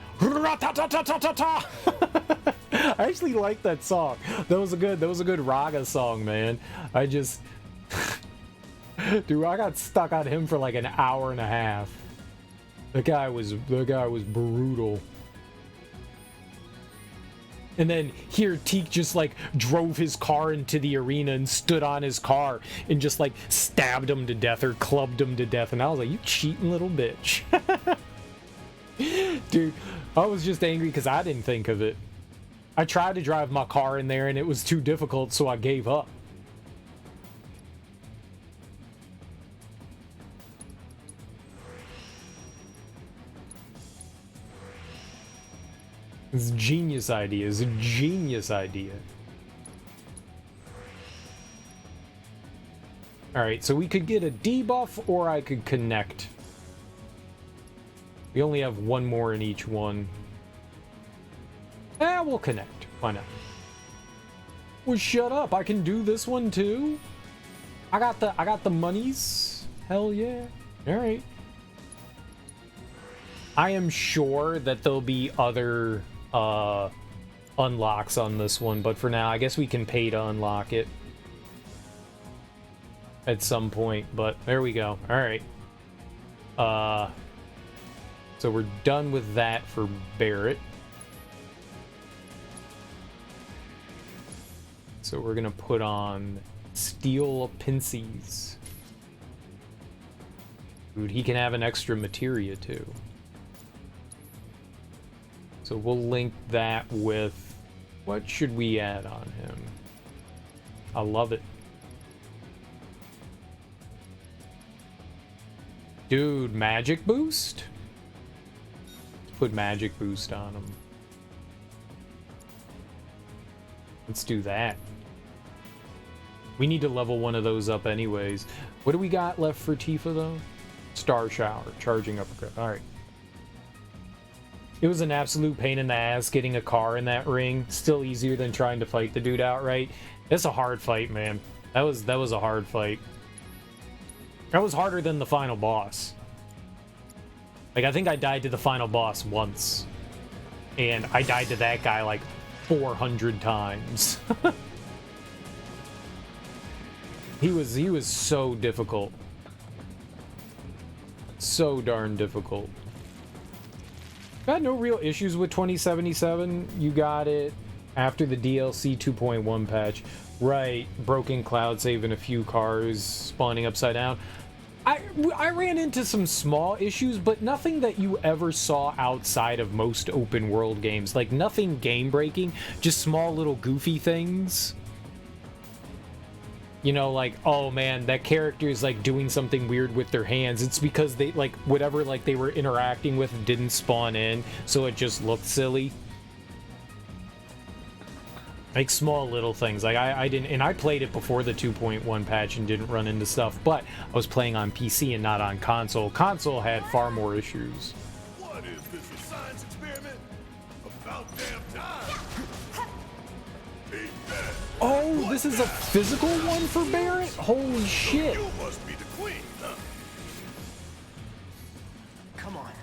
actually like that song. That was a good Raga song, man. I just dude, I got stuck on him for like an hour and a half. The guy was brutal. And then here, Teak just like drove his car into the arena and stood on his car and just like stabbed him to death or clubbed him to death. And I was like, you cheating little bitch. Dude, I was just angry because I didn't think of it. I tried to drive my car in there and it was too difficult, so I gave up. It's a genius idea. It's a genius idea. Alright, so we could get a debuff or I could connect. We only have one more in each one. We'll connect. Why not? Well, shut up. I can do this one too. I got the monies. Hell yeah. Alright. I am sure that there'll be other unlocks on this one, but for now I guess we can pay to unlock it at some point. But there we go. All right, so we're done with that for Barrett. So we're gonna put on Steel Pincies. Dude, he can have an extra materia too. So we'll link that with... What should we add on him? I love it. Dude, magic boost? Let's put magic boost on him. Let's do that. We need to level one of those up anyways. What do we got left for Tifa though? Star Shower, charging uppercut. Alright. It was an absolute pain in the ass getting a car in that ring. Still easier than trying to fight the dude outright. It's a hard fight, man. That was a hard fight. That was harder than the final boss. Like, I think I died to the final boss once. And I died to that guy like 400 times. He was so difficult. So darn difficult. Got no real issues with 2077. You got it after the DLC 2.1 patch. Right, broken cloud save and a few cars spawning upside down. I ran into some small issues, but nothing that you ever saw outside of most open world games. Like, nothing game breaking, just small little goofy things. You know, like, oh man, that character is like doing something weird with their hands. It's because they, like, whatever like they were interacting with didn't spawn in, so it just looked silly. Like small little things. Like I didn't, and I played it before the 2.1 patch and didn't run into stuff, but I was playing on PC and not on console. Console had far more issues. What is this, a science experiment? About damn time! Oh, this is a physical one for Barrett? Holy shit. You must be the queen, huh? Come on.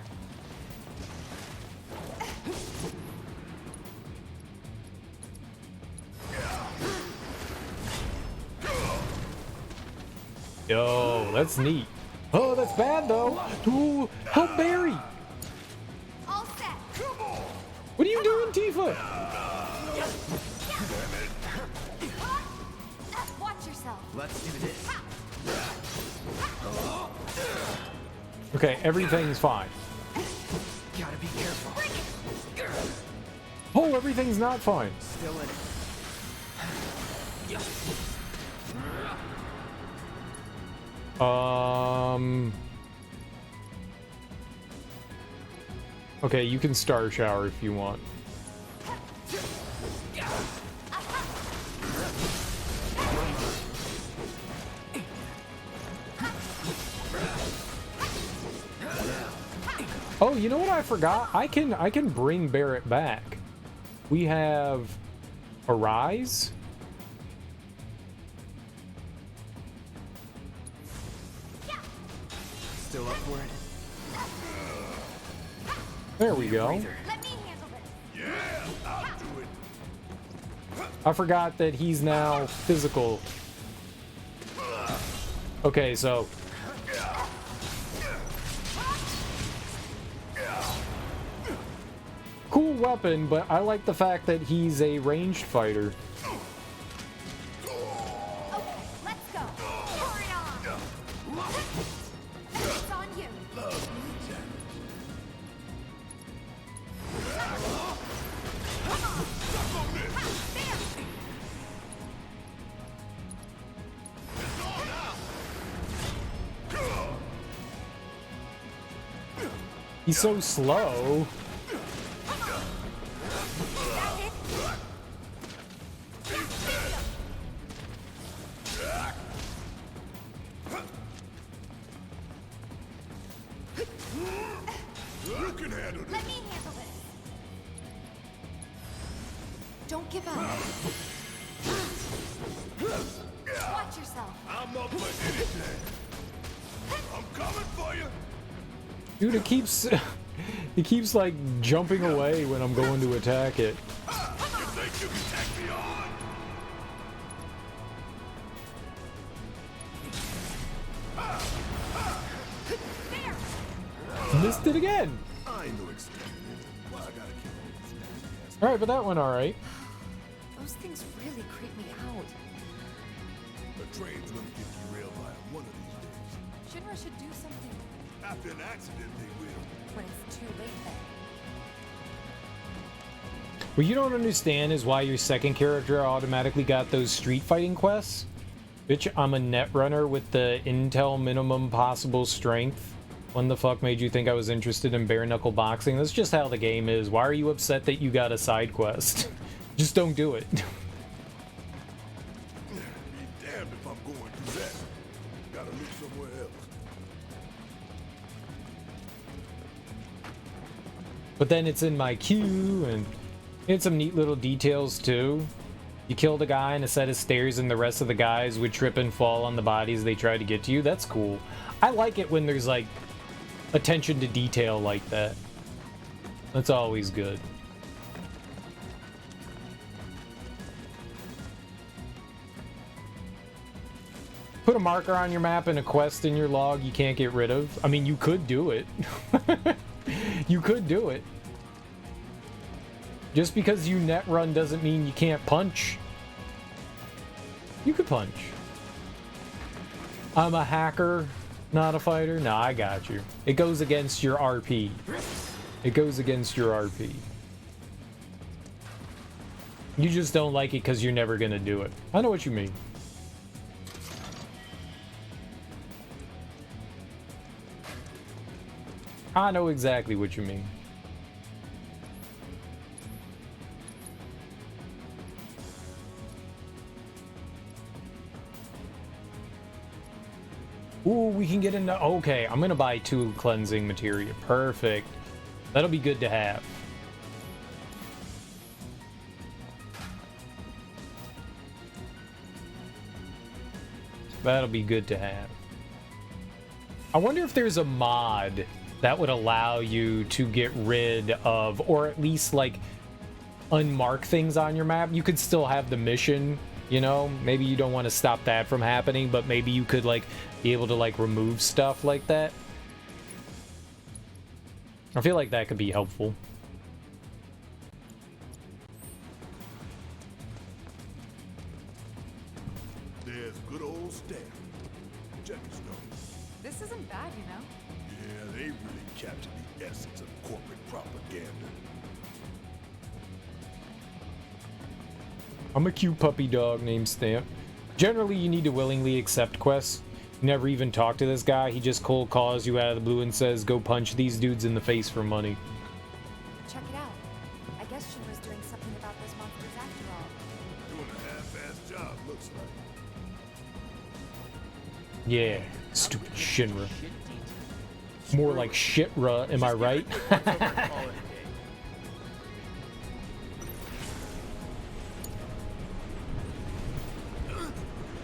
Yo, that's neat. Oh, that's bad though. Ooh, help Barry. All set. What are you doing, Tifa? Watch yourself. Let's do this. Okay, everything's fine. Gotta be careful. Oh, everything's not fine. Still in it. Okay, you can Star Shower if you want. Oh, you know what I forgot? I can bring Barrett back. We have Arise. Still up for it? There we go. Let me handle this. Yeah, I'll do it. I forgot that he's now physical. Okay, so cool weapon, but I like the fact that he's a ranged fighter. Okay, let's go. Hurry on. It's on you. He's so slow. You can handle Let me handle this. Don't give up. Watch yourself. I'm up for anything. I'm coming for you. Dude, it keeps like jumping away when I'm going to attack it. You think you can take me on? Missed it again. I ain't no experiment. Why I gotta kill all these nasty ass. All right, but that went all right. Those things really creep me out. The train's gonna get derailed by him one of these days. Shinra should do something. After an accident, they will. When it's too late then. What you don't understand is why your second character automatically got those street fighting quests. Bitch, I'm a net runner with the Intel minimum possible strength. When the fuck made you think I was interested in bare knuckle boxing? That's just how the game is. Why are you upset that you got a side quest? Just don't do it. Be damned if I'm going through that. Gotta look somewhere else. But then it's in my queue, and it had some neat little details too. You killed a guy in a set of stairs and the rest of the guys would trip and fall on the bodies they try to get to you. That's cool. I like it when there's like attention to detail like that. That's always good. Put a marker on your map and a quest in your log you can't get rid of. I mean, you could do it. You could do it. Just because you net run doesn't mean you can't punch. You could punch. I'm a hacker, not a fighter. No, I got you. It goes against your RP. It goes against your RP. You just don't like it because you're never gonna do it. I know what you mean. I know exactly what you mean. Ooh, we can get into... Okay, I'm gonna buy 2 cleansing materia. Perfect. That'll be good to have. That'll be good to have. I wonder if there's a mod that would allow you to get rid of, or at least like unmark things on your map. You could still have the mission, you know? Maybe you don't want to stop that from happening, but maybe you could like be able to like remove stuff like that. I feel like that could be helpful. There's good old Steph. Check his nose. This isn't bad, you know? Yeah, they really captured the essence of corporate propaganda. I'm a cute puppy dog named Stamp. Generally, you need to willingly accept quests. You never even talk to this guy. He just cold calls you out of the blue and says, go punch these dudes in the face for money. Check it out. I guess Shinra's doing something about those monsters after all. Doing a half-assed job, looks like. Yeah, stupid Shinra. More like Shitra, am I right?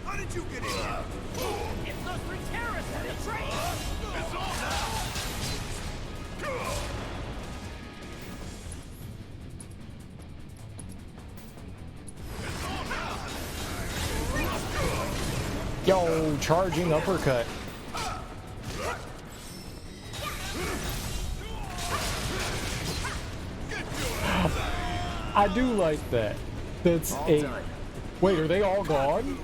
How did you get in here? It's those 3 terrorists at the train! It's all now! Yo, charging uppercut. I do like that. That's a... Wait, are they all gone?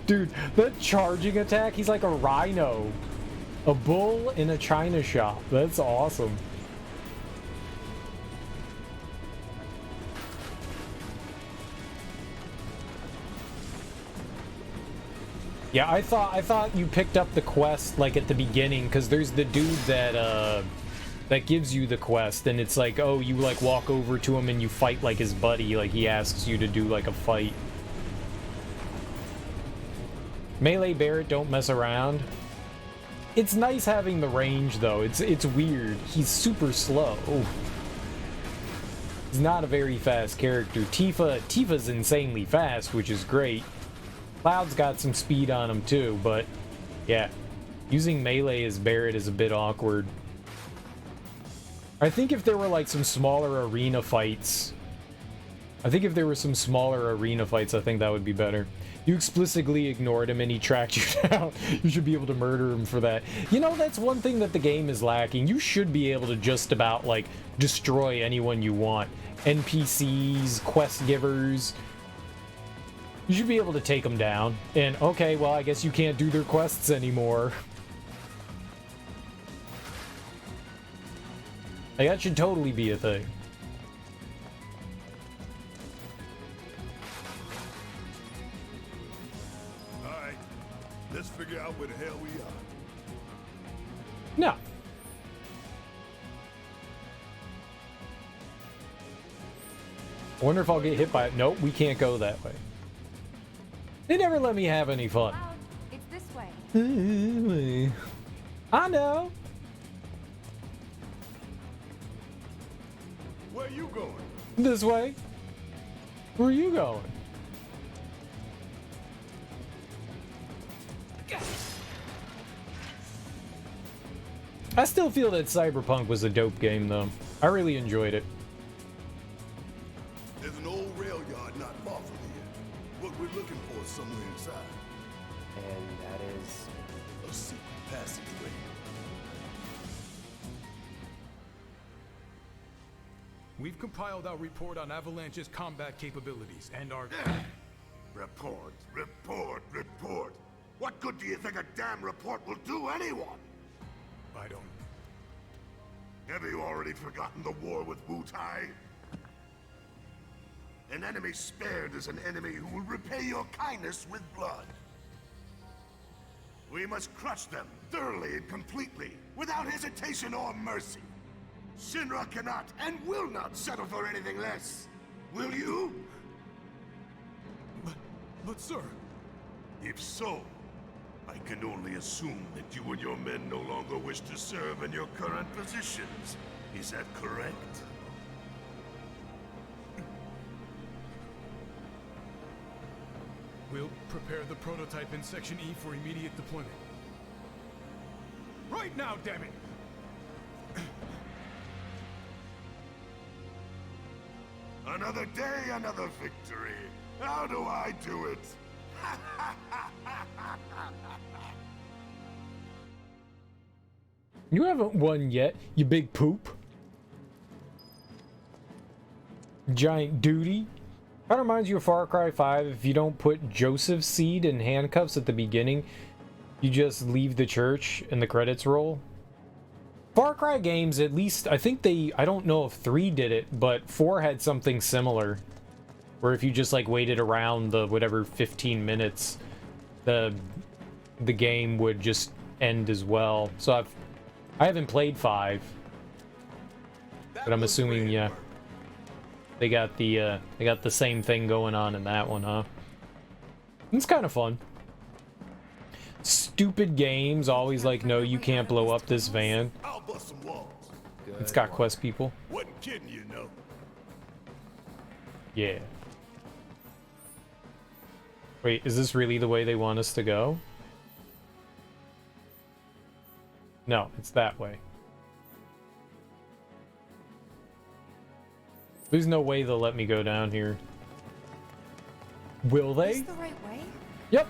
Dude, that charging attack, he's like a rhino. A bull in a china shop. That's awesome. Yeah, I thought you picked up the quest like at the beginning, because there's the dude that gives you the quest, and it's like, oh, you like walk over to him and you fight like his buddy, like he asks you to do like a fight. Melee Barret don't mess around. It's nice having the range though. It's weird. He's super slow. He's not a very fast character. Tifa's insanely fast, which is great. Cloud's got some speed on him too, but yeah, using melee as Barret is a bit awkward. I think if there were like some smaller arena fights, I think that would be better. You explicitly ignored him and he tracked you down. You should be able to murder him for that. You know, that's one thing that the game is lacking. You should be able to just about like destroy anyone you want. NPCs, quest givers. You should be able to take them down. And, okay, well, I guess you can't do their quests anymore. Like, that should totally be a thing. Alright, let's figure out where the hell we are. No. I wonder if I'll get hit by it. Nope, we can't go that way. They never let me have any fun. It's this way. I know. Where you going? This way. Where are you going? I still feel that Cyberpunk was a dope game, though. I really enjoyed it. There's an old rail yard not far from here. What we're looking for is somewhere inside. And that is... a secret passageway. We've compiled our report on Avalanche's combat capabilities and our... Report, report, report. What good do you think a damn report will do anyone? I don't... Have you already forgotten the war with Wu-Tai? An enemy spared is an enemy who will repay your kindness with blood. We must crush them thoroughly and completely, without hesitation or mercy. Shinra cannot and will not settle for anything less. Will you? But sir... If so, I can only assume that you and your men no longer wish to serve in your current positions. Is that correct? We'll prepare the prototype in Section E for immediate deployment. Right now, damn it! Another day, another victory. How do I do it? You haven't won yet, you big poop. Giant duty. That reminds you of Far Cry 5. If you don't put Joseph's seed in handcuffs at the beginning, you just leave the church and the credits roll. Far Cry games, at least, I think I don't know if 3 did it, but 4 had something similar. Where if you just like waited around the whatever 15 minutes, the game would just end as well. So I haven't played 5. But I'm assuming, yeah. They got the same thing going on in that one, huh? It's kind of fun. Stupid games always like, no, you can't blow up this van. I'll bust some walls. It's got quest people. Wasn't kidding, you know. Yeah. Wait, is this really the way they want us to go? No, it's that way. There's no way they'll let me go down here. Will they? Is this the right way? Yep.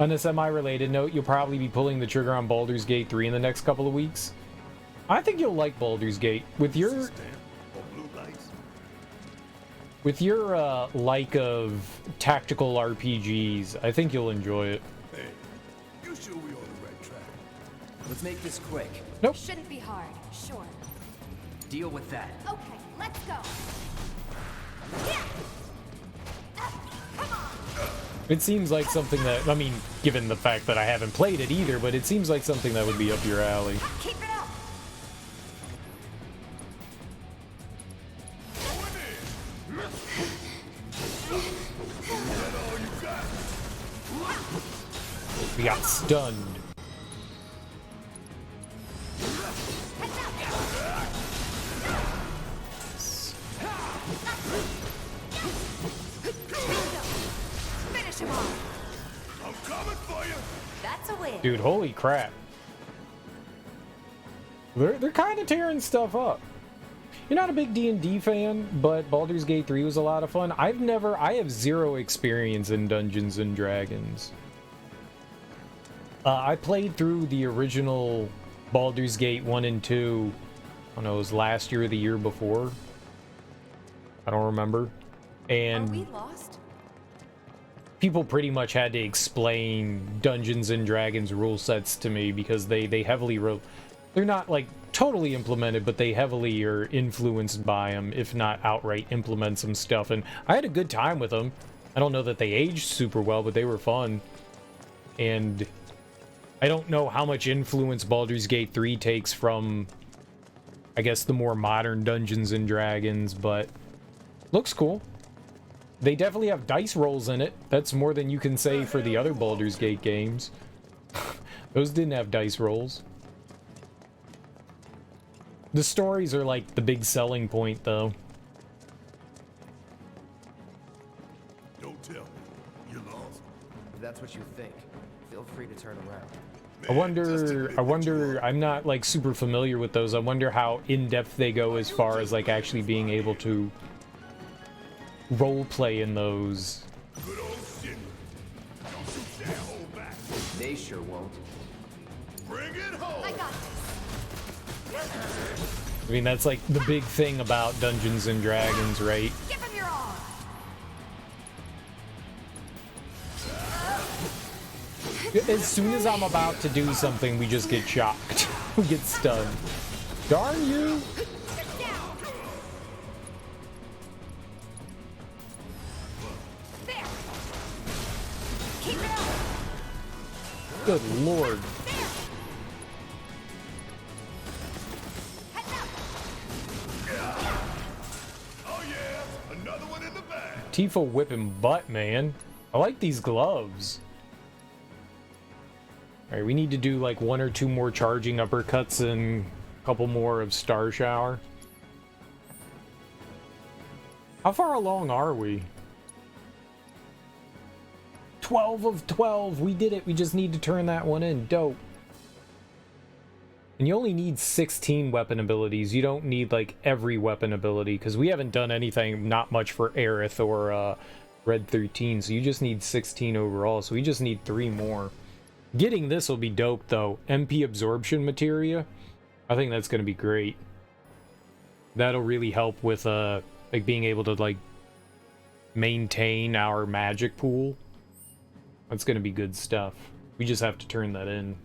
On a semi-related note, you'll probably be pulling the trigger on Baldur's Gate 3 in the next couple of weeks. I think you'll like Baldur's Gate. With your like of tactical RPGs, I think you'll enjoy it. Hey, you sure we're on the right track? Let's make this quick. Nope. Shouldn't be hard, sure. Deal with that. Okay, let's go. Yeah. Come on. It seems like something that, I mean, given the fact that I haven't played it either, but it seems like something that would be up your alley. Keep it up. We got stunned. Finish him off. I'm coming for you. That's a win. Dude, holy crap. They're kind of tearing stuff up. You're not a big D&D fan, but Baldur's Gate 3 was a lot of fun. I have zero experience in Dungeons and Dragons. I played through the original Baldur's Gate 1 and 2, I don't know, it was last year or the year before. I don't remember. And Are we lost? people pretty much had to explain Dungeons and Dragons rule sets to me because they heavily they're not like totally implemented, but they heavily are influenced by them, if not outright implement some stuff. And I had a good time with them. I don't know that they aged super well, but they were fun. And I don't know how much influence Baldur's Gate 3 takes from, I guess, the more modern Dungeons and Dragons, but looks cool. They definitely have dice rolls in it. That's more than you can say for the other Baldur's Gate games. Those didn't have dice rolls. The stories are like the big selling point, though. Don't tell me you're lost. If that's what you think, feel free to turn around. I wonder, I'm not like super familiar with those. I wonder how in-depth they go as far as like actually being able to role play in those. Good old shit. Don't you dare hold back. They sure won't. Bring it home. I got I mean, that's like the big thing about Dungeons and Dragons, right? Give him your all. As soon as I'm about to do something, we just get shocked. We get stunned. Darn you! There. Keep it up. Good lord. Oh yeah, another one in the bag. Tifa whipping butt, man. I like these gloves. Alright, we need to do like 1 or 2 more charging uppercuts and a couple more of Star Shower. How far along are we? 12 of 12. We did it. We just need to turn that one in. Dope. And you only need 16 weapon abilities. You don't need like every weapon ability because we haven't done anything, not much for Aerith or Red 13. So you just need 16 overall. So we just need 3 more. Getting this will be dope though. MP absorption materia. I think that's going to be great. That'll really help with like being able to like maintain our magic pool. That's going to be good stuff. We just have to turn that in.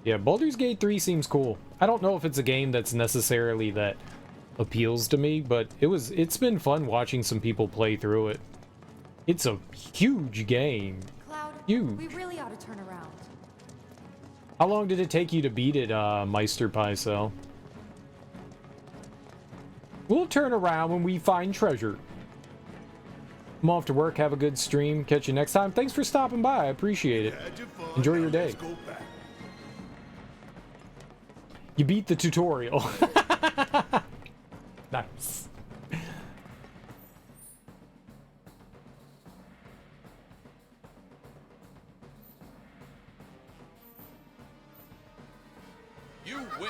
Yeah, Baldur's Gate 3 seems cool. I don't know if it's a game that's necessarily that appeals to me, but it's been fun watching some people play through it. It's a huge game. Cloud, Huge. we really ought to turn around. How long did it take you to beat it, Meister Pycelle? We'll turn around when we find treasure. I'm off to work. Have a good stream. Catch you next time. Thanks for stopping by. I appreciate it. Enjoy your day. You beat the tutorial. Nice. You win.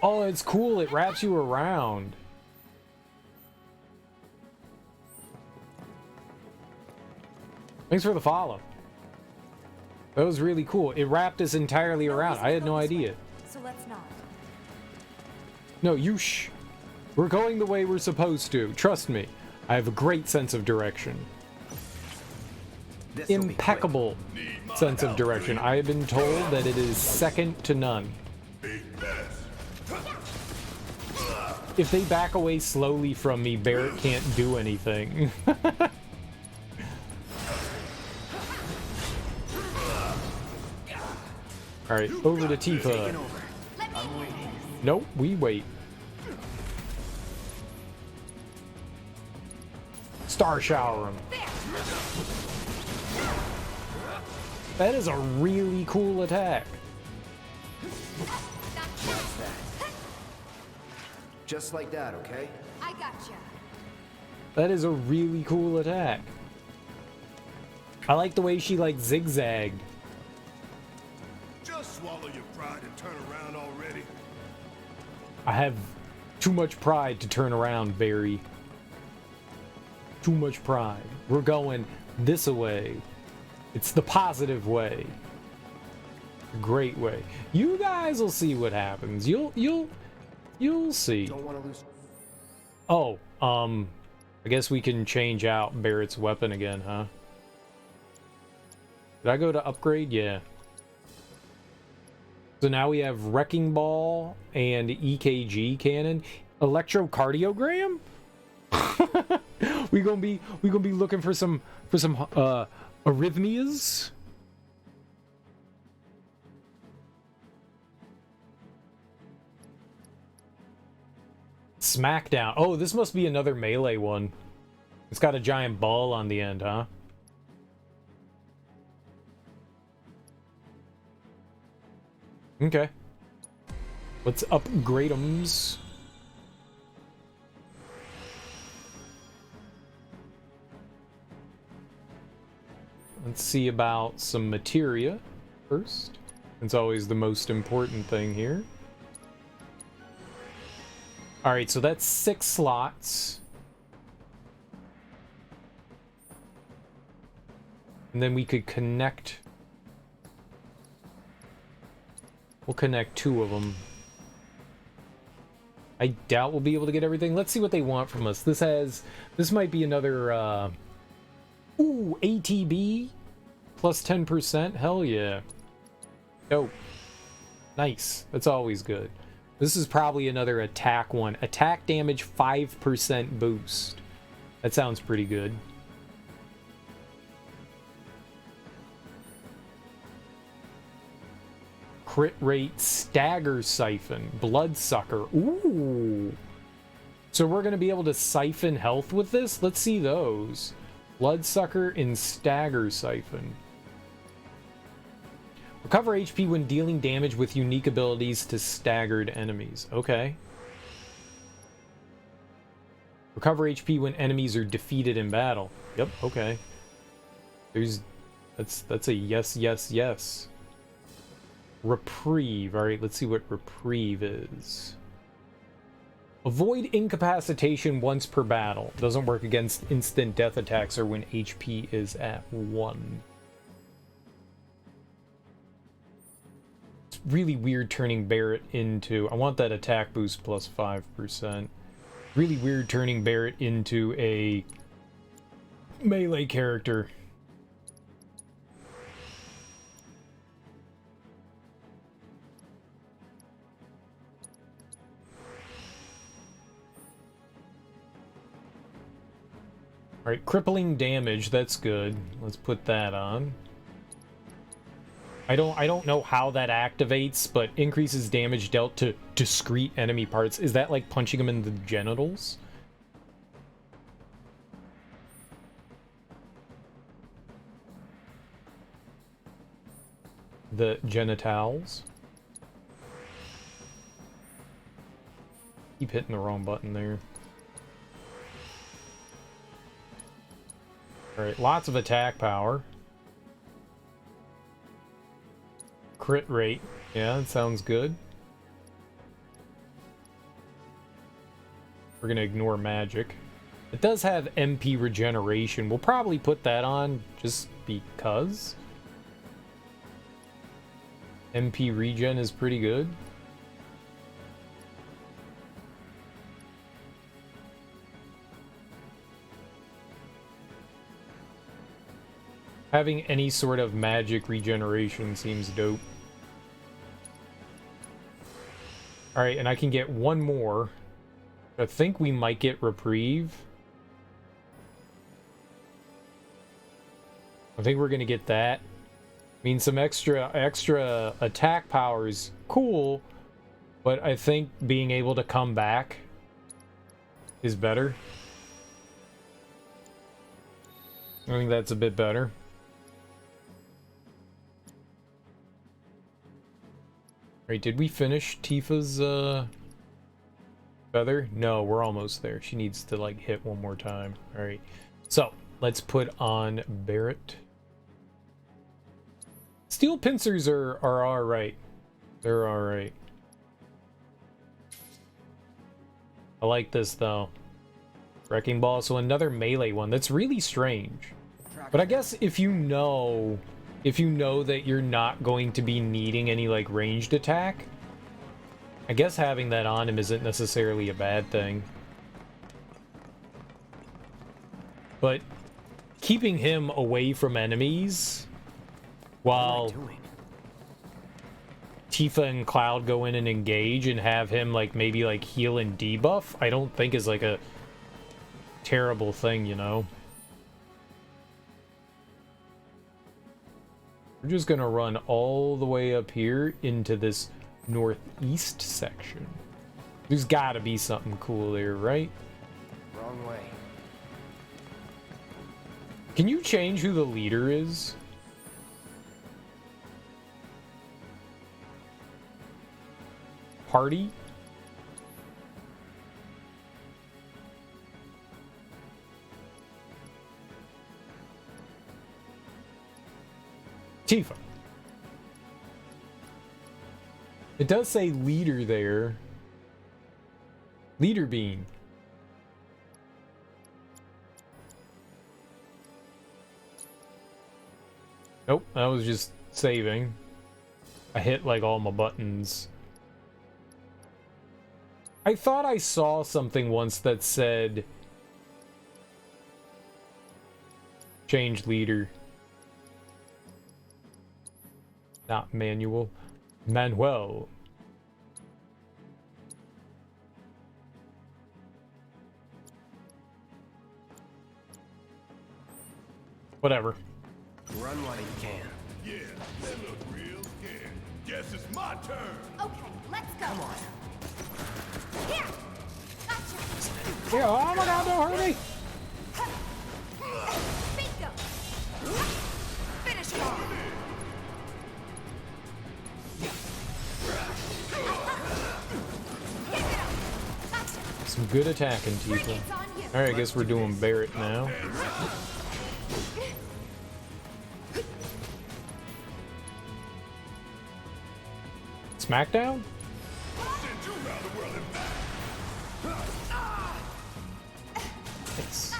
Oh, it's cool. It wraps you around. Thanks for the follow. That was really cool. It wrapped us entirely around. I had no idea. So let's not. No, you shh. We're going the way we're supposed to. Trust me. I have a great sense of direction. Impeccable sense of direction. I have been told that it is second to none. If they back away slowly from me, Barrett can't do anything. Alright, over to Tifa. Nope, we wait. Star Shower him. That is a really cool attack. Just like that, okay? I gotcha. That is a really cool attack. I like the way she like zigzagged. Just swallow your pride and turn around already. I have too much pride to turn around, Barry. Too much pride. We're going this way. It's the positive way. Great way. You guys will see what happens. You'll see. Don't want to lose. Oh, I guess we can change out Barrett's weapon again, huh? Did I go to upgrade? Yeah. So now we have Wrecking Ball and EKG cannon. Electrocardiogram? we gonna be looking for some arrhythmias. Smackdown. Oh, this must be another melee one. It's got a giant ball on the end, huh? Okay. Let's upgrade 'ems. Let's see about some materia first. It's always the most important thing here. Alright, so that's 6 slots. And then we could connect. We'll connect 2 of them. I doubt we'll be able to get everything. Let's see what they want from us. This might be another, ooh, ATB plus 10%. Hell yeah. Dope. Nice. That's always good. This is probably another attack one. Attack damage 5% boost. That sounds pretty good. Crit rate, stagger siphon, bloodsucker. Ooh. So we're going to be able to siphon health with this? Let's see those. Bloodsucker and stagger siphon. Recover HP when dealing damage with unique abilities to staggered enemies. Okay. Recover HP when enemies are defeated in battle. Yep, okay. That's a yes, yes, yes. Reprieve. Alright, let's see what reprieve is. Avoid incapacitation once per battle. Doesn't work against instant death attacks or when HP is at 1. It's really weird turning Barrett into... I want that attack boost plus 5%. Really weird turning Barrett into a melee character. Alright, crippling damage, that's good. Let's put that on. I don't know how that activates, but increases damage dealt to discrete enemy parts. Is that like punching them in the genitals? The genitals? Keep hitting the wrong button there. Alright, lots of attack power. Crit rate. Yeah, that sounds good. We're gonna ignore magic. It does have MP regeneration. We'll probably put that on just because. MP regen is pretty good. Having any sort of magic regeneration seems dope. Alright, and I can get one more. I think we might get reprieve. I think we're gonna get that. I mean, some extra attack power is cool, but I think being able to come back is better. I think that's a bit better. Right, did we finish Tifa's feather? No, we're almost there. She needs to like hit one more time. Alright, so let's put on Barrett. Steel pincers are alright. They're alright. I like this though. Wrecking Ball, so another melee one. That's really strange. But I guess if you know that you're not going to be needing any like ranged attack, I guess having that on him isn't necessarily a bad thing. but keeping him away from enemies while Tifa and Cloud go in and engage and have him like maybe like heal and debuff, I don't think is like a terrible thing, you know. We're just gonna run all the way up here into this northeast section. There's gotta be something cool there, right? Wrong way. Can you change who the leader is? Party? Tifa. It does say leader there. Leader bean. Nope, that was just saving. I hit like all my buttons. I thought I saw something once that said change leader. Not manual. Manuel. Whatever. Run while you can. Yeah, that look real scared. Guess it's my turn. Okay, let's go. Come on. Here! Gotcha! Yeah, oh my god, don't hurt me! Bingo! Finish him! Some good attacking, Tifa. Alright, I guess we're doing Barrett now. Smackdown? Nice.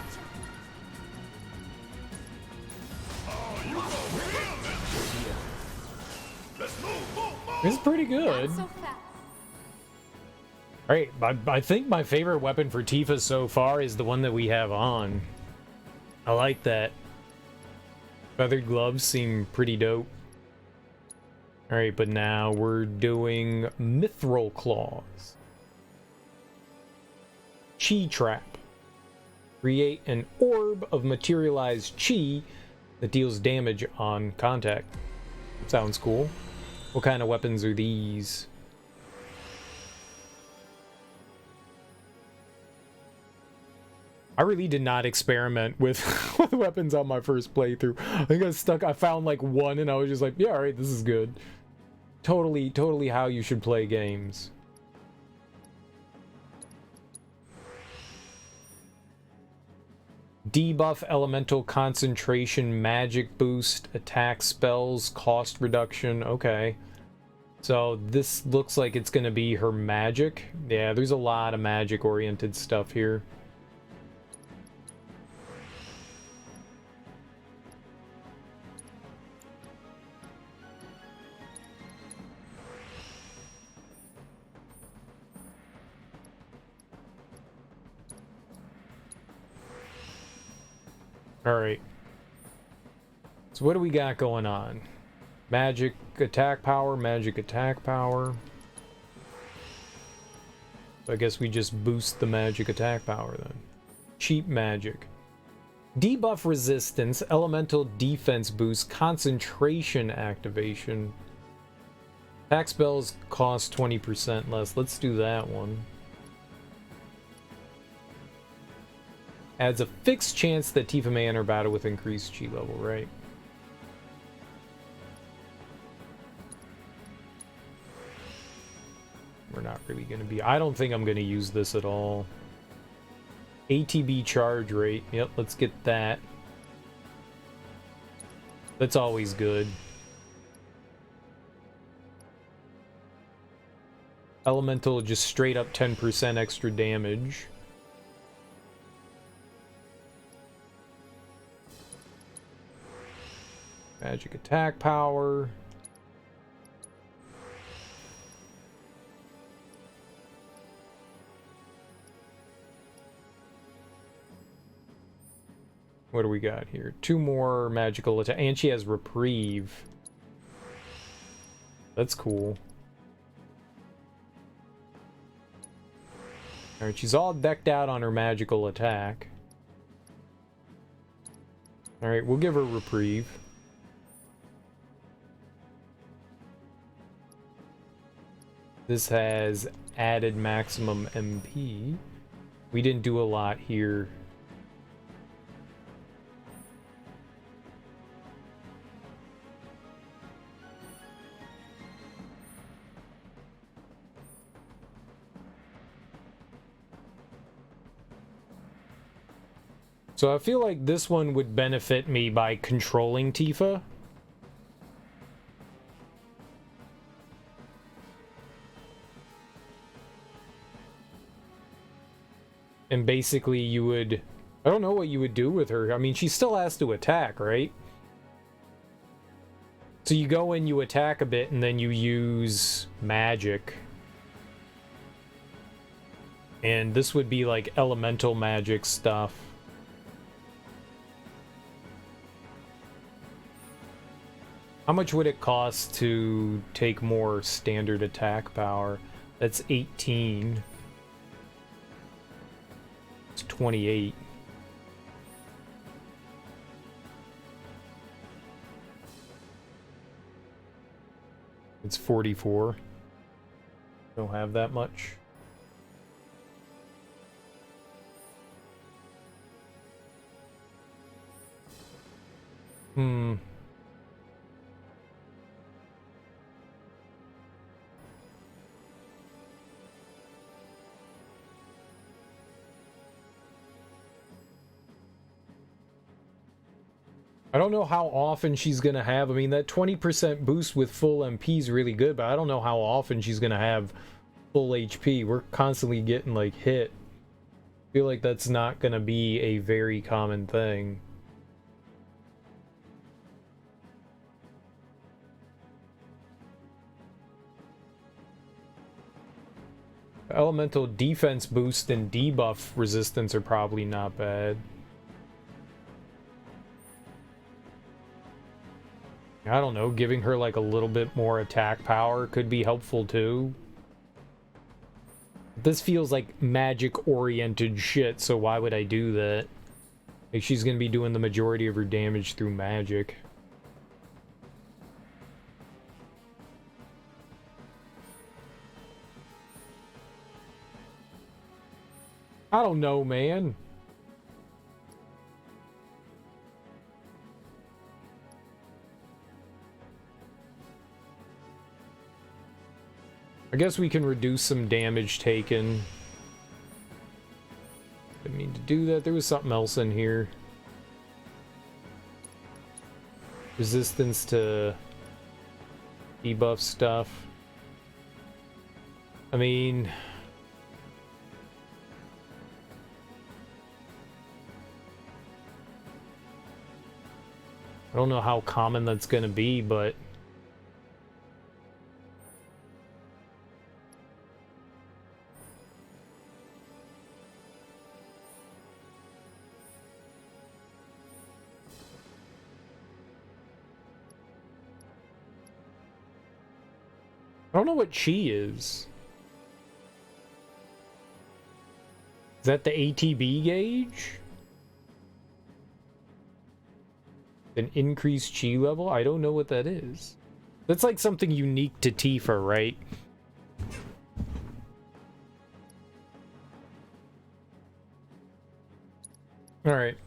This is pretty good. Alright, I think my favorite weapon for Tifa so far is the one that we have on. I like that. Feathered gloves seem pretty dope. Alright, but now we're doing Mithril Claws. Chi Trap. Create an orb of materialized chi that deals damage on contact. Sounds cool. What kind of weapons are these? I really did not experiment with, with weapons on my first playthrough. I think I found like one and I was just like, yeah, alright, this is good. Totally how you should play games. Debuff elemental concentration, magic boost, attack spells, cost reduction. Okay. So this looks like it's going to be her magic. Yeah, there's a lot of magic oriented stuff here. Alright. So what do we got going on? Magic attack power, magic attack power. So I guess we just boost the magic attack power then. Cheap magic. Debuff resistance, elemental defense boost, concentration activation. Attack spells cost 20% less. Let's do that one. Adds a fixed chance that Tifa may enter battle with increased chi level, right? We're not really going to be... I don't think I'm going to use this at all. ATB charge rate. Yep, let's get that. That's always good. Elemental, just straight up 10% extra damage. Magic attack power. What do we got here? 2 more magical attack, and she has reprieve. That's cool. Alright, she's all decked out on her magical attack. Alright, we'll give her reprieve. This has added maximum MP. We didn't do a lot here. So I feel like this one would benefit me by controlling Tifa. And basically you would... I don't know what you would do with her. I mean, she still has to attack, right? So you go in, you attack a bit, and then you use magic. And this would be like elemental magic stuff. How much would it cost to take more standard attack power? That's 18. It's 28. It's 44. Don't have that much. I don't know how often she's going to have. I mean, that 20% boost with full MP is really good, but I don't know how often she's going to have full HP. We're constantly getting, like, hit. I feel like that's not going to be a very common thing. Elemental defense boost and debuff resistance are probably not bad. I don't know, giving her like a little bit more attack power could be helpful too. This feels like magic-oriented shit, so why would I do that? Like, she's gonna be doing the majority of her damage through magic. I don't know, man. I guess we can reduce some damage taken. Didn't mean to do that. There was something else in here. Resistance to debuff stuff. I mean... I don't know how common that's gonna be, but... I don't know what chi is. Is that the ATB gauge? An increased chi level? I don't know what that is. That's like something unique to Tifa, right? Alright.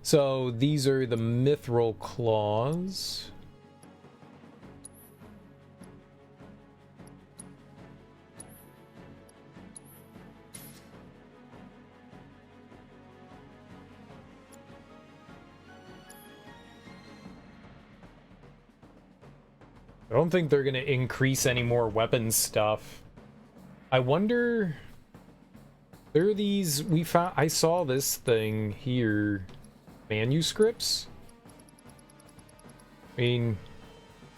So these are the mithril claws. I don't think they're gonna increase any more weapon stuff. I wonder... There are these... We found... I saw this thing here. Manuscripts? I mean...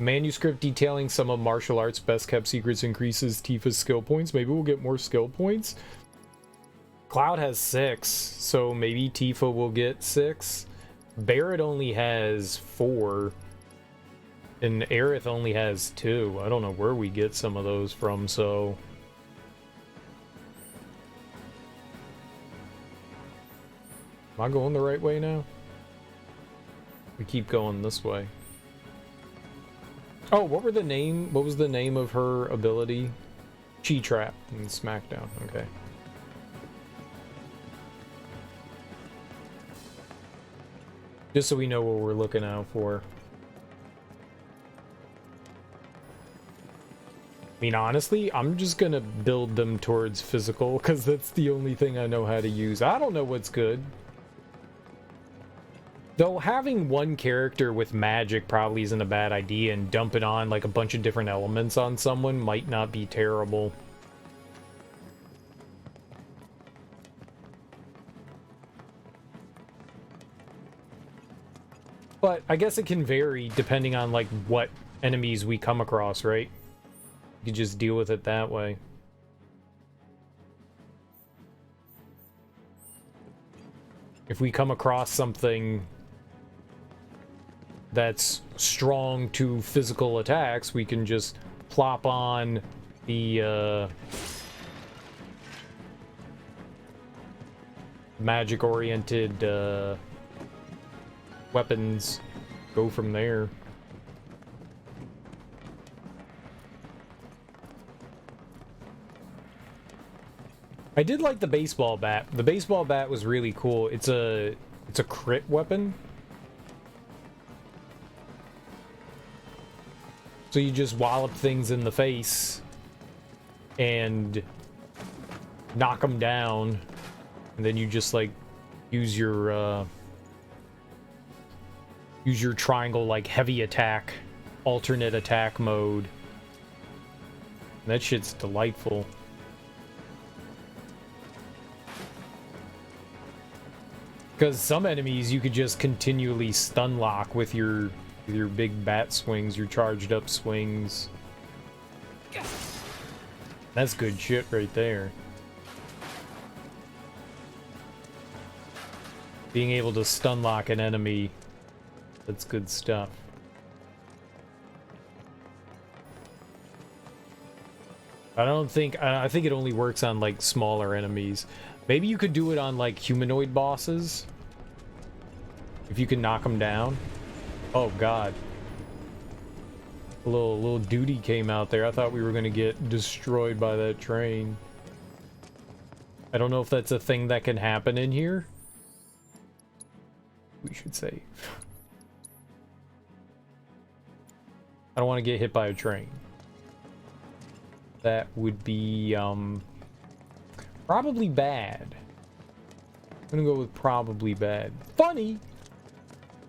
Manuscript detailing some of martial arts' best-kept secrets increases Tifa's skill points. Maybe we'll get more skill points? Cloud has 6, so maybe Tifa will get 6. Barrett only has 4. And Aerith only has 2. I don't know where we get some of those from, so... Am I going the right way now? We keep going this way. Oh, what was the name of her ability? Chi Trap in SmackDown. Okay. Just so we know what we're looking out for. I mean, honestly, I'm just gonna build them towards physical, because that's the only thing I know how to use. I don't know what's good. Though having one character with magic probably isn't a bad idea, and dumping on like a bunch of different elements on someone might not be terrible. But I guess it can vary depending on like what enemies we come across, right? You could just deal with it that way. If we come across something that's strong to physical attacks, we can just plop on the magic-oriented weapons, go from there. I did like the baseball bat. The baseball bat was really cool. It's a crit weapon. So you just wallop things in the face and knock them down, and then you just like use your triangle like heavy attack, alternate attack mode. And that shit's delightful. Because some enemies you could just continually stun lock with your big bat swings, your charged up swings. That's good shit right there. Being able to stun lock an enemy, that's good stuff. I think it only works on like smaller enemies. Maybe you could do it on like humanoid bosses. If you can knock them down. Oh god. A little duty came out there. I thought we were gonna get destroyed by that train. I don't know if that's a thing that can happen in here. We should save. I don't want to get hit by a train. That would be probably bad. I'm gonna go with probably bad. Funny,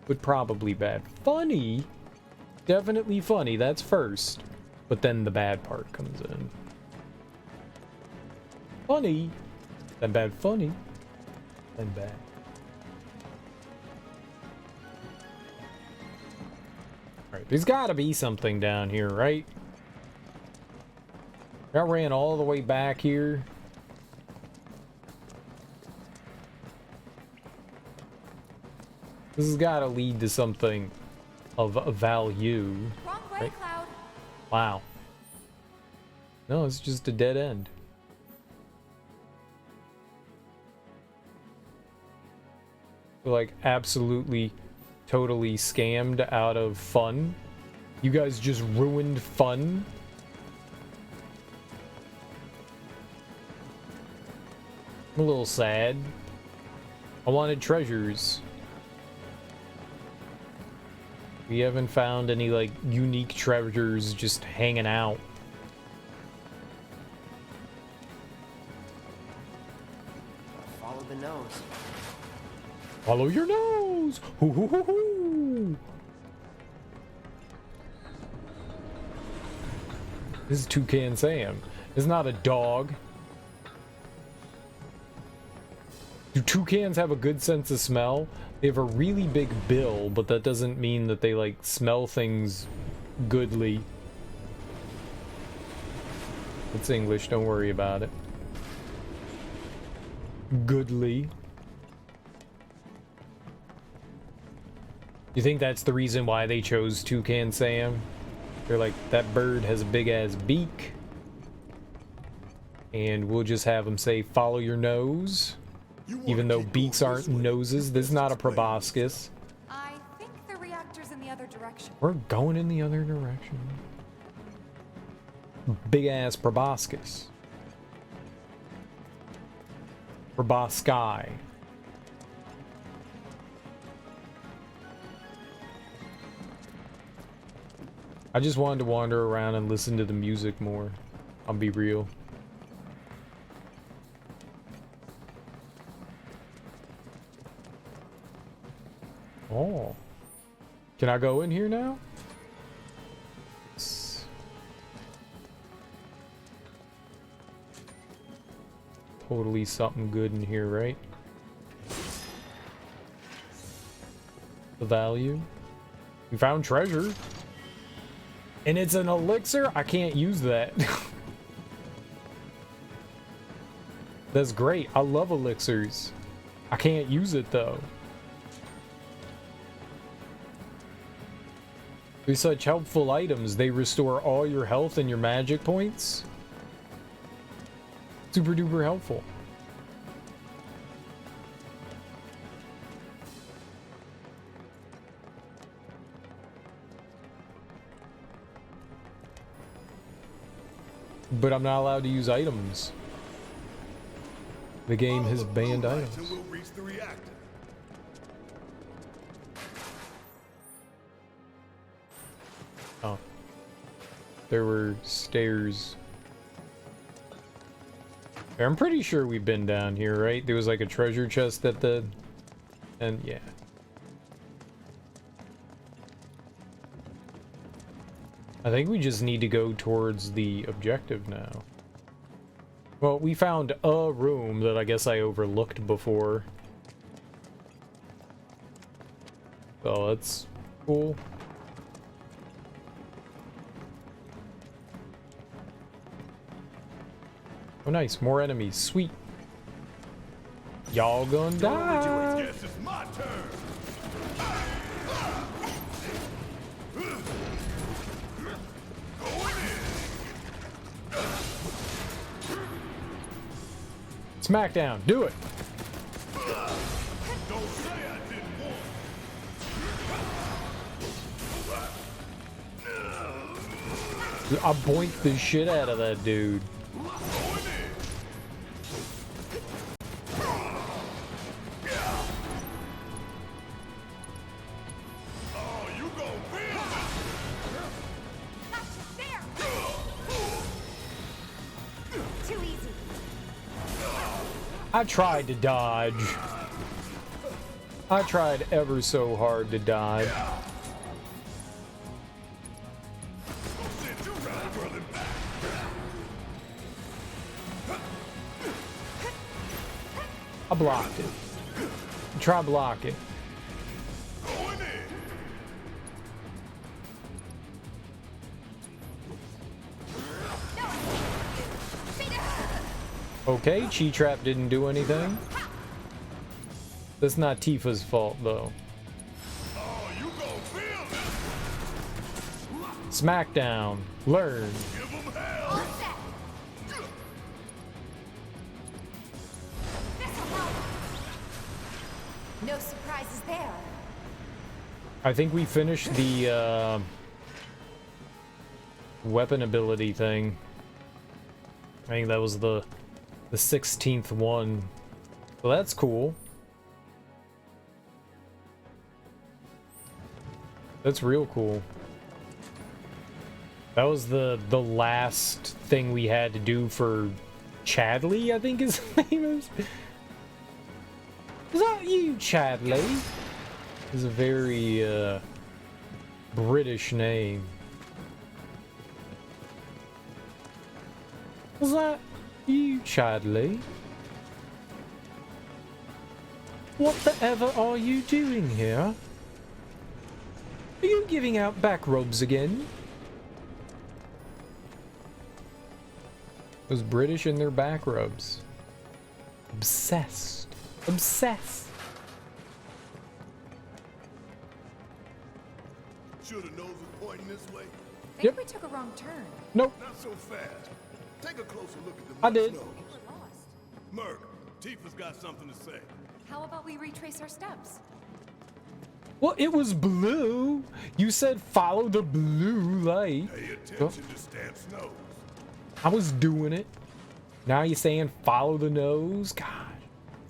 but probably bad. Funny, definitely funny. That's first, but then the bad part comes in. Funny, then bad. Funny, then bad. All right, there's got to be something down here, right? I ran all the way back here. This has got to lead to something of value. Wrong way, right? Cloud. Wow. No, it's just a dead end. We're like absolutely, totally scammed out of fun. You guys just ruined fun. I'm a little sad. I wanted treasures. We haven't found any like unique treasures just hanging out. Follow the nose. Follow your nose. Hoo hoo hoo hoo. This is Toucan Sam. It's not a dog. Do toucans have a good sense of smell? They have a really big bill, but that doesn't mean that they like smell things goodly. It's English, don't worry about it. Goodly. You think that's the reason why they chose Toucan Sam? They're like, that bird has a big ass beak. And we'll just have them say, follow your nose. Even though beaks aren't noses, this is not a proboscis. I think the reactor's in the other direction. We're going in the other direction. Big ass proboscis. Probosci. I just wanted to wander around and listen to the music more. I'll be real. Oh. Can I go in here now? Totally something good in here, right? The value. We found treasure. And it's an elixir? I can't use that. That's great. I love elixirs. I can't use it though. They're such helpful items. They restore all your health and your magic points. Super duper helpful. But I'm not allowed to use items. The game has banned items. We'll reach the reactor. Oh. There were stairs. I'm pretty sure we've been down here, right? There was like a treasure chest at the... And yeah. I think we just need to go towards the objective now. Well, we found a room that I guess I overlooked before. So that's cool. Oh nice, more enemies, sweet. Y'all gonna die. Yes, it's my turn. Smackdown, do it. Don't say I didn't want. I boinked the shit out of that dude. I tried to dodge. I tried ever so hard to dodge. I blocked it. Try block it. Okay, Chi Trap didn't do anything. That's not Tifa's fault, though. Smackdown. Learn. No surprises there. I think we finished the weapon ability thing. I think that was the 16th one. Well, that's cool. That's real cool. That was the last thing we had to do for Chadley, I think his name is. Is that you, Chadley? It's a very British name. Is that you, Chadley? What the ever are you doing here? Are you giving out back rubs again? Those British and their back rubs. obsessed. Obsessed. Sure the nose is pointing this way? I think we took a wrong turn. Nope. Not so fast. Take a closer look at the I did. nose. Merc, Tifa's got something to say. How about we retrace our steps? Well, it was blue. You said follow the blue light. Pay attention to Stamp's nose. I was doing it. Now you're saying follow the nose? God,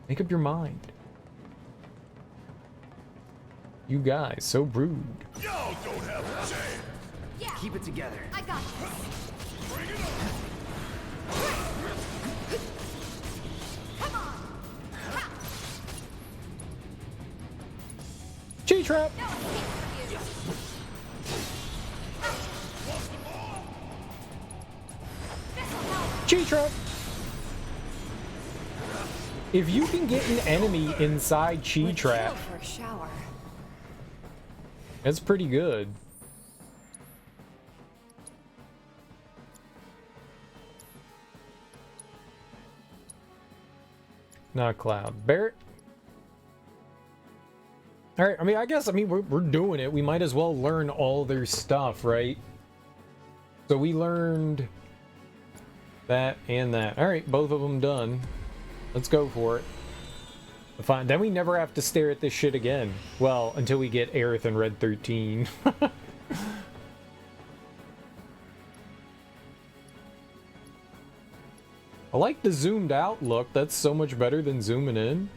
make up your mind. You guys, so rude. Y'all don't have a chance. Yeah. Keep it together. I got this. Bring it on. Come on. Cheat trap. No escape for you. This'll help. Cheat trap. If you can get an enemy inside Chi Trap, For a shower. that's pretty good. Not Cloud. Barrett? Alright, I mean, we're doing it. We might as well learn all their stuff, right? So we learned that and that. Alright, both of them done. Let's go for it. Fine. Then we never have to stare at this shit again. Well, until we get Aerith and Red 13. I like the zoomed out look. That's so much better than zooming in.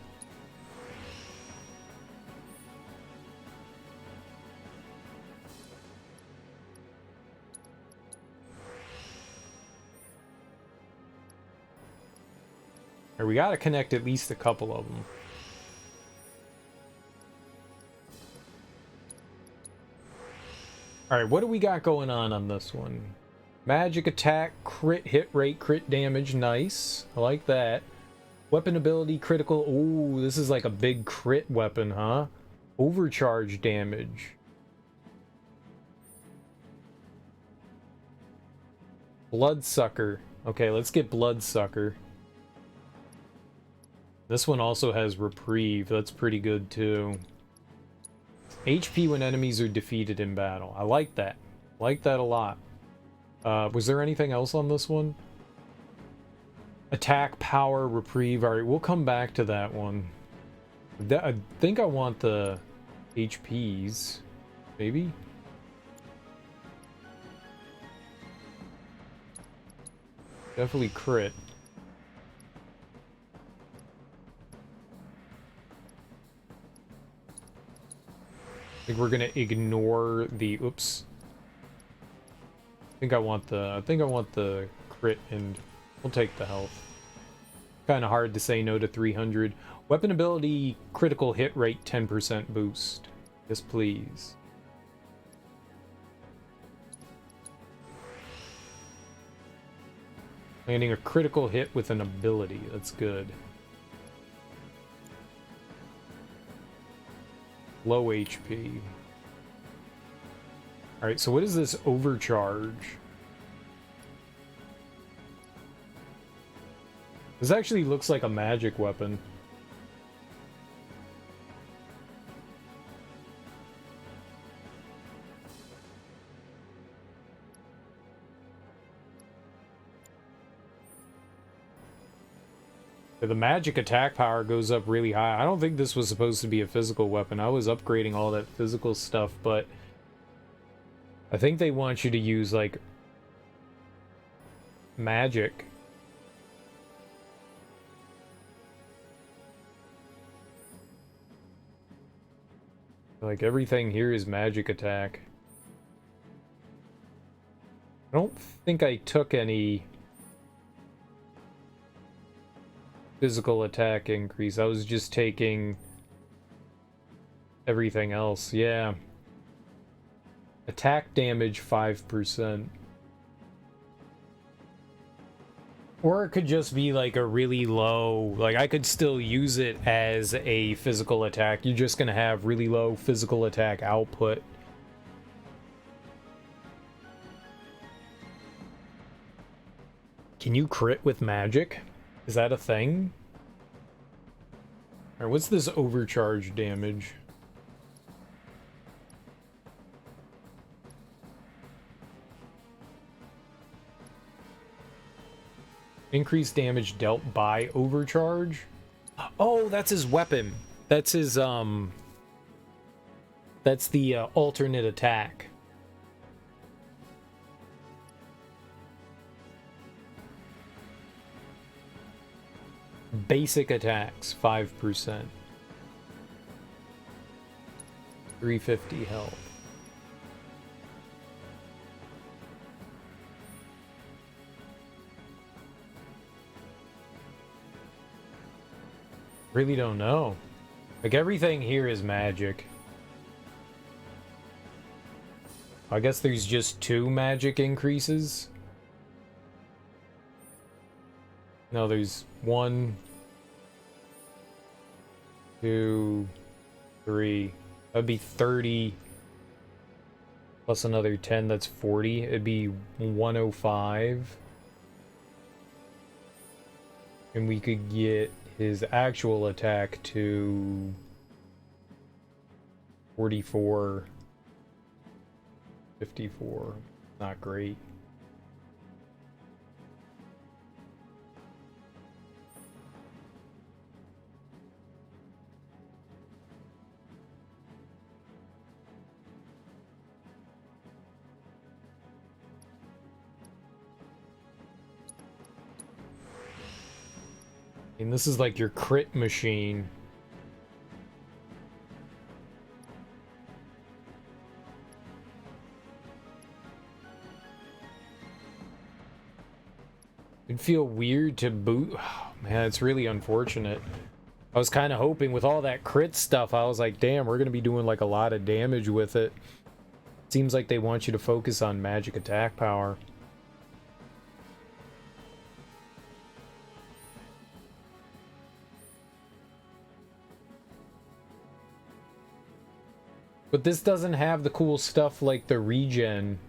Or we gotta connect at least a couple of them. Alright, what do we got going on this one? Magic attack, crit hit rate, crit damage, nice. I like that. Weapon ability, critical. Ooh, this is like a big crit weapon, huh? Overcharge damage. Bloodsucker. Okay, let's get Bloodsucker. This one also has Reprieve. That's pretty good too. HP when enemies are defeated in battle. I like that. Like that a lot. Was there anything else on this one? Attack, power, reprieve. Alright, we'll come back to that one. I think I want the HPs. Maybe? Definitely crit. I think we're gonna ignore the oops. I think I want the crit and we'll take the health. Kind of hard to say no to 300. Weapon ability, critical hit rate, 10% boost. Yes, please. Landing a critical hit with an ability. That's good. Low HP. Alright, so what is this overcharge? This actually looks like a magic weapon. The magic attack power goes up really high. I don't think this was supposed to be a physical weapon. I was upgrading all that physical stuff, but I think they want you to use, like, magic. Like, everything here is magic attack. I don't think I took any physical attack increase. I was just taking everything else. Yeah. Attack damage 5%. Or it could just be like a really low, like I could still use it as a physical attack. You're just gonna have really low physical attack output. Can you crit with magic? Is that a thing? Alright, what's this overcharge damage? Increased damage dealt by overcharge? Oh, that's his weapon. That's his, that's the alternate attack. Basic attacks, 5%. 350 health. Really don't know. Like, everything here is magic. I guess there's just 2 magic increases. No, there's 1, 2, 3. That'd be 30 plus another 10, that's 40. It'd be 105. And we could get his actual attack to 44, 54. Not great. And this is like your crit machine. It'd feel weird to boot. Oh, man, it's really unfortunate. I was kind of hoping with all that crit stuff, I was like, damn, we're going to be doing like a lot of damage with it. Seems like they want you to focus on magic attack power. But this doesn't have the cool stuff like the regen.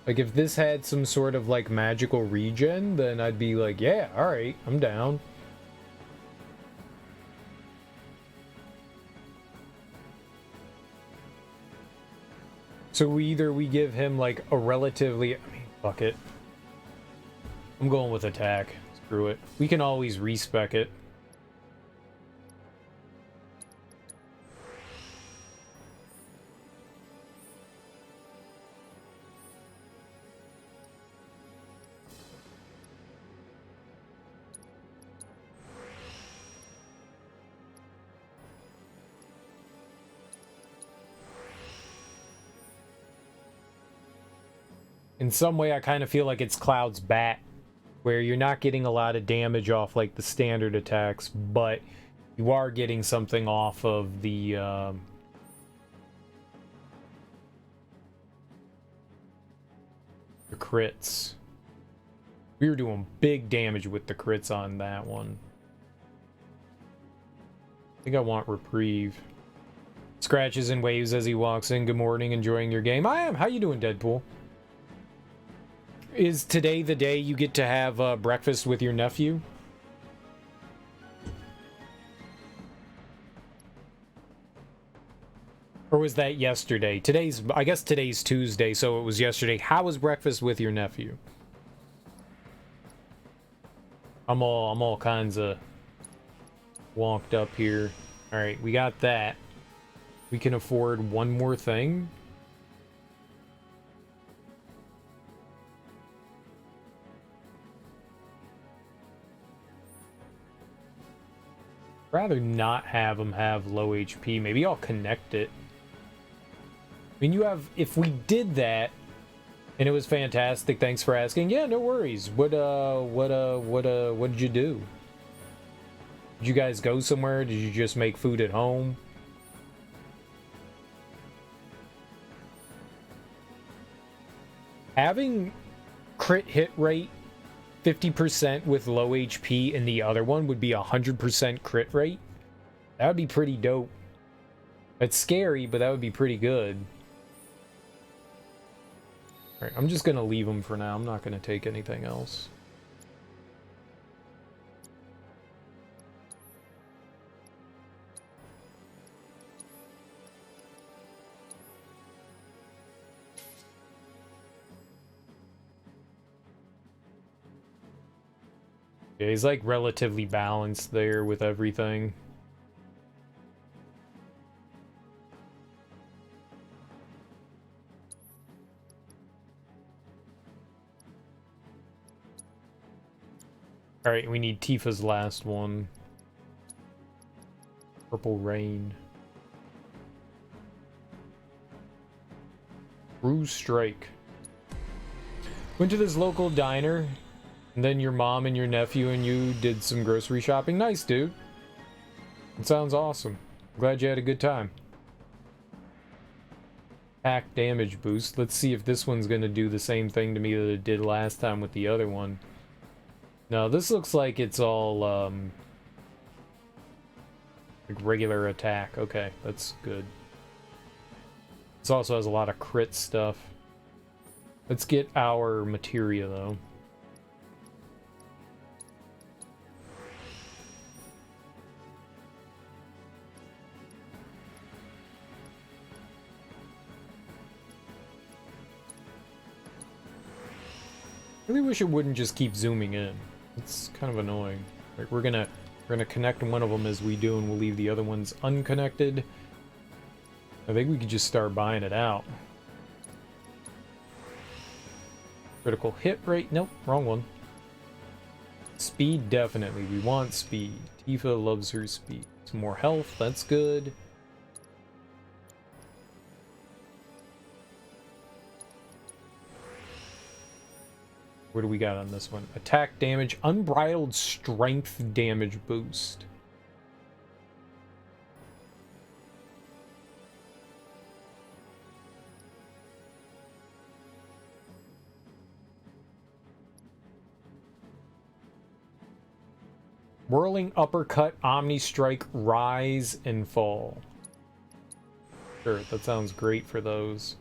Like, if this had some sort of, like, magical regen, then I'd be like, yeah, alright, I'm down. So either we give him, like, a relatively... I mean, fuck it. I'm going with attack. Screw it. We can always respec it. In some way, I kind of feel like it's Cloud's bat, where you're not getting a lot of damage off like the standard attacks, but you are getting something off of the crits. We were doing big damage with the crits on that one. I think I want reprieve. Scratches and waves as he walks in. Good morning, enjoying your game. I am. How you doing, Deadpool? Is today the day you get to have breakfast with your nephew? Or was that yesterday? I guess today's Tuesday, so it was yesterday. How was breakfast with your nephew? I'm all kinds of wonked up here. All right, we got that. We can afford one more thing. Rather not have them have low HP. Maybe I'll connect it. I mean, you have... If we did that, and it was fantastic, thanks for asking. Yeah, no worries. What did you do? Did you guys go somewhere? Did you just make food at home? Having crit hit rate 50% with low HP and the other one would be 100% crit rate. That would be pretty dope. It's scary, but that would be pretty good. Alright, I'm just gonna leave them for now. I'm not gonna take anything else. Yeah, he's like relatively balanced there with everything. Alright, we need Tifa's last one. Purple Rain. True Strike. Went to this local diner, and then your mom and your nephew and you did some grocery shopping. Nice, dude. It sounds awesome. Glad you had a good time. Attack damage boost. Let's see if this one's gonna do the same thing to me that it did last time with the other one. No, this looks like it's all, like regular attack. Okay, that's good. This also has a lot of crit stuff. Let's get our materia, though. I really wish it wouldn't just keep zooming in. It's kind of annoying. Right, we're gonna connect one of them as we do, and we'll leave the other ones unconnected. I think we could just start buying it out. Critical hit rate? Nope, wrong one. Speed, definitely. We want speed. Tifa loves her speed. Some more health, that's good. What do we got on this one? Attack damage, unbridled strength damage boost. Whirling uppercut, omni strike, rise and fall. Sure, that sounds great for those.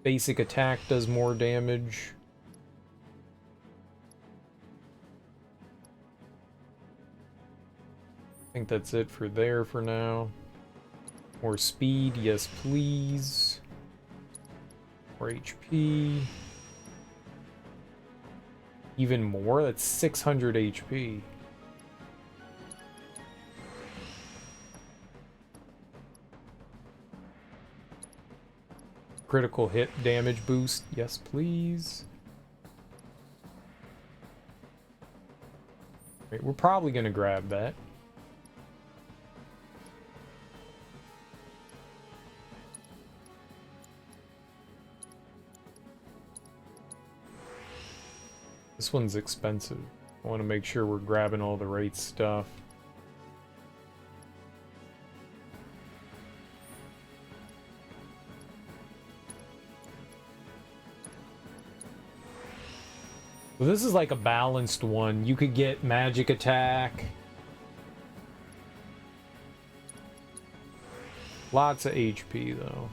Basic attack does more damage. I think that's it for there for now. More speed, yes please. More HP. Even more? That's 600 HP. Critical hit damage boost, yes please. Right, we're probably gonna grab that. This one's expensive. I want to make sure we're grabbing all the right stuff. Well, this is like a balanced one. You could get magic attack. Lots of HP though.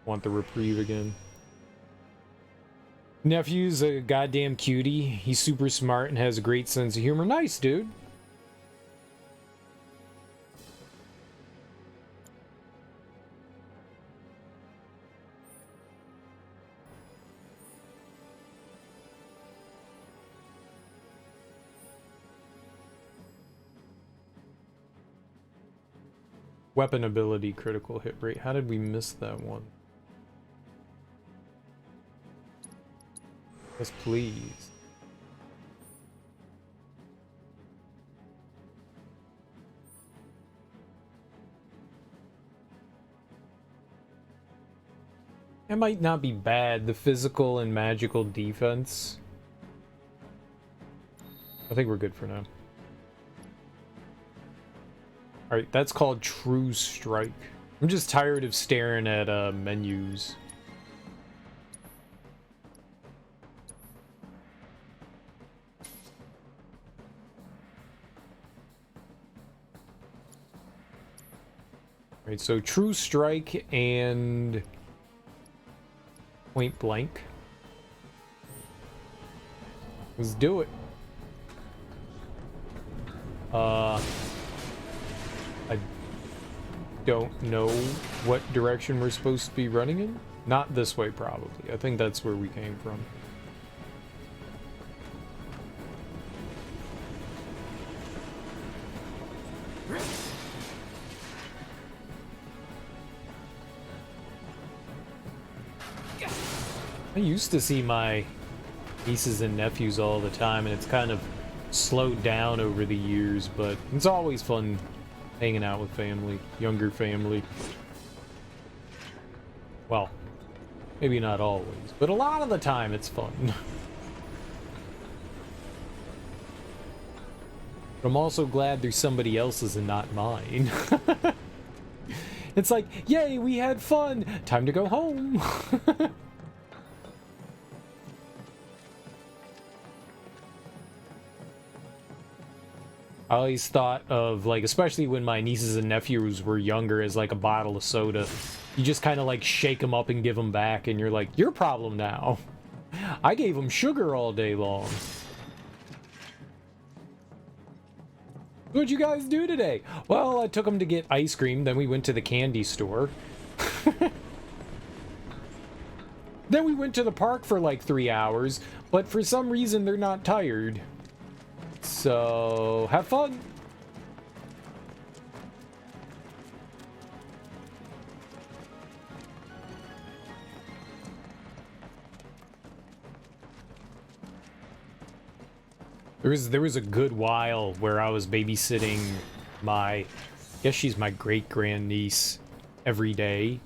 Want the reprieve again. Nephew's a goddamn cutie. He's super smart and has a great sense of humor. Nice, dude. Weapon ability critical hit rate. How did we miss that one? Yes, please. It might not be bad, the physical and magical defense. I think we're good for now. Alright, that's called True Strike. I'm just tired of staring at menus. Right, so True Strike and Point Blank. Let's do it. I don't know what direction we're supposed to be running in. Not this way, probably. I think that's where we came from. I used to see my nieces and nephews all the time, and it's kind of slowed down over the years, but it's always fun hanging out with family, younger family. Well, maybe not always, but a lot of the time it's fun. But I'm also glad there's somebody else's and not mine. It's like, yay, we had fun! Time to go home! I always thought of, like, especially when my nieces and nephews were younger, as like a bottle of soda. You just kind of like shake them up and give them back, and you're like, your problem now. I gave them sugar all day long. What'd you guys do today? Well, I took them to get ice cream, then we went to the candy store. Then we went to the park for like 3 hours, but for some reason they're not tired. So, have fun. There was a good while where I was babysitting my, I guess she's my great-grandniece every day.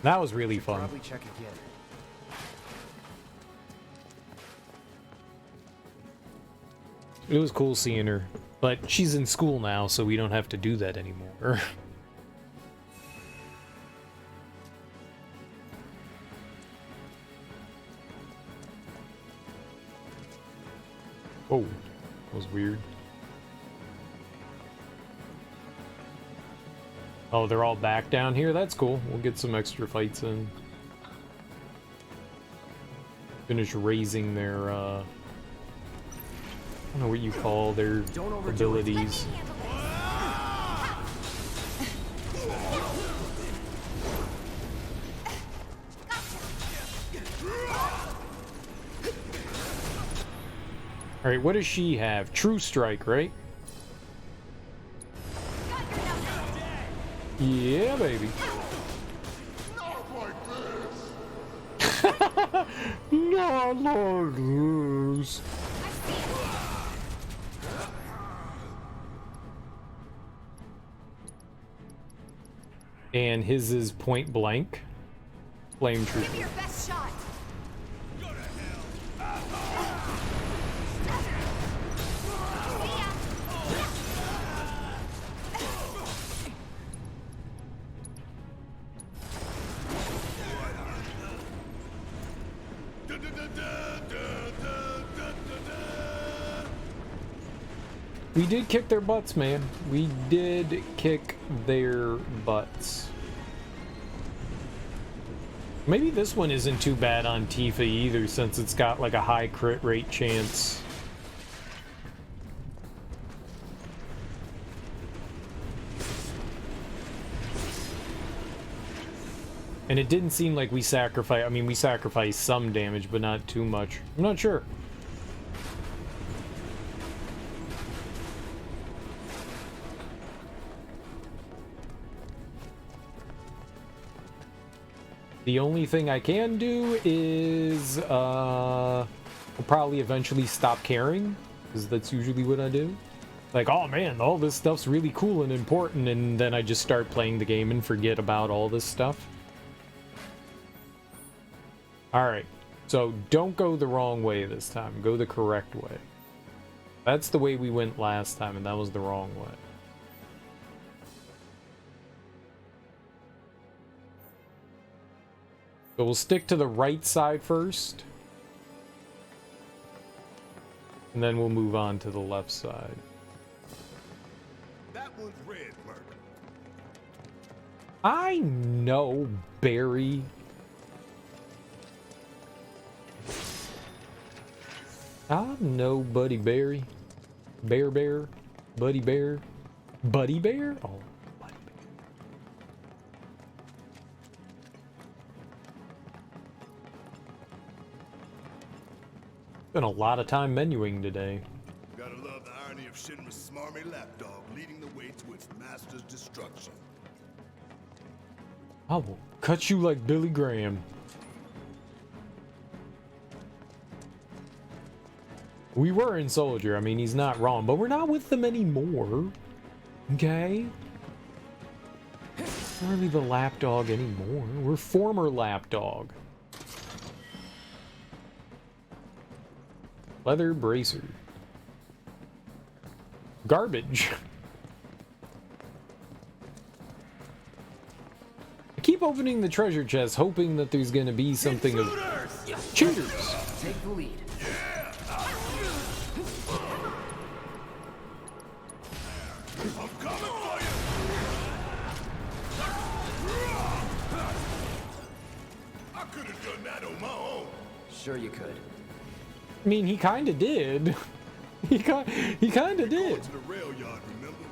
That was really fun. Probably check again. It was cool seeing her, but she's in school now, so we don't have to do that anymore. Oh, that was weird. Oh, they're all back down here? That's cool. We'll get some extra fights in. Finish raising their, I don't know what you call their abilities. Alright, what does she have? True Strike, right? Yeah, baby. Not like this. And his is Point Blank. Flame Trooper. Give me your best shot. We did kick their butts, man. We did kick their butts. Maybe this one isn't too bad on Tifa either, since it's got like a high crit rate chance. And it didn't seem like we sacrificed, I mean, we sacrificed some damage, but not too much. I'm not sure. The only thing I can do is, I'll probably eventually stop caring, because that's usually what I do. Like, oh man, all this stuff's really cool and important, and then I just start playing the game and forget about all this stuff. Alright, so don't go the wrong way this time, go the correct way. That's the way we went last time, and that was the wrong way. So we'll stick to the right side first. And then we'll move on to the left side. That one's red murder. I know, Barry. I know, Buddy Barry. Bear Bear. Buddy Bear. Buddy Bear? Oh, Buddy Bear. Spent a lot of time menuing today. Gotta love the irony of Shinra's smarmy lapdog leading the way to its master's destruction. I will cut you like Billy Graham. We were in Soldier. I mean, he's not wrong, but we're not with them anymore. Okay? Not really the lapdog anymore. We're former lapdog. Leather bracer. Garbage. I keep opening the treasure chest, hoping that there's gonna be something of cheaters. Take the lead. I'm coming for you! I could have done that on my own. Sure you could. I mean, he kind of did. he kind of did. To the rail yard, remember?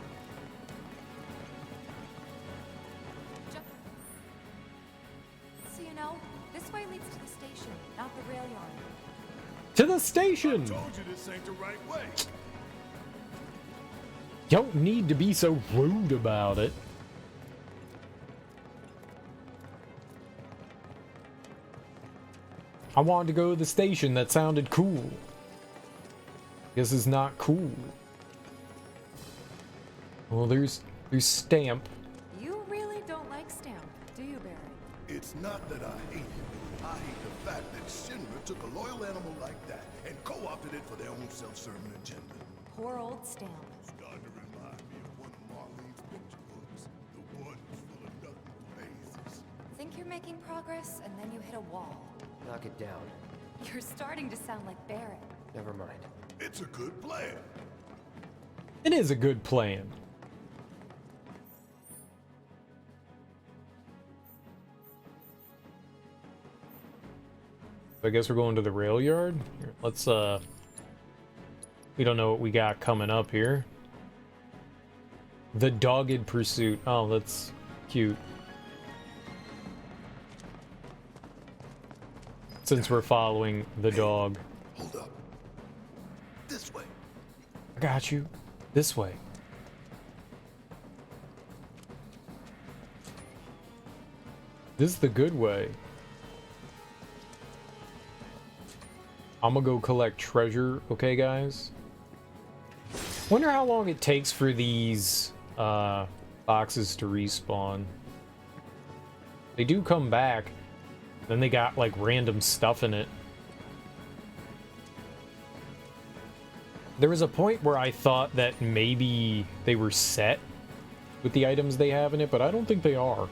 So you know, this way leads to the station, not the rail yard. To the station! I told you this ain't the right way. You don't need to be so rude about it. I wanted to go to the station. That sounded cool. Guess it's not cool. Well, there's Stamp. You really don't like Stamp, do you, Barry? It's not that I hate it. I hate the fact that Shinra took a loyal animal like that and co-opted it for their own self-serving agenda. Poor old Stamp. Starting to remind me of one of Marlene's picture books, the one full of nothing phases. Think you're making progress, and then you hit a wall. Knock it down. You're starting to sound like Barrett. Never mind. It's a good plan. It is a good plan. I guess we're going to the rail yard. Here, let's we don't know what we got coming up here. The Dogged Pursuit. Oh, that's cute. Since we're following the dog. Hold up. This way. I got you. This way. This is the good way. I'm gonna go collect treasure, okay, guys? Wonder how long it takes for these boxes to respawn. They do come back. Then they got like random stuff in it. There was a point where I thought that maybe they were set with the items they have in it, but I don't think they are.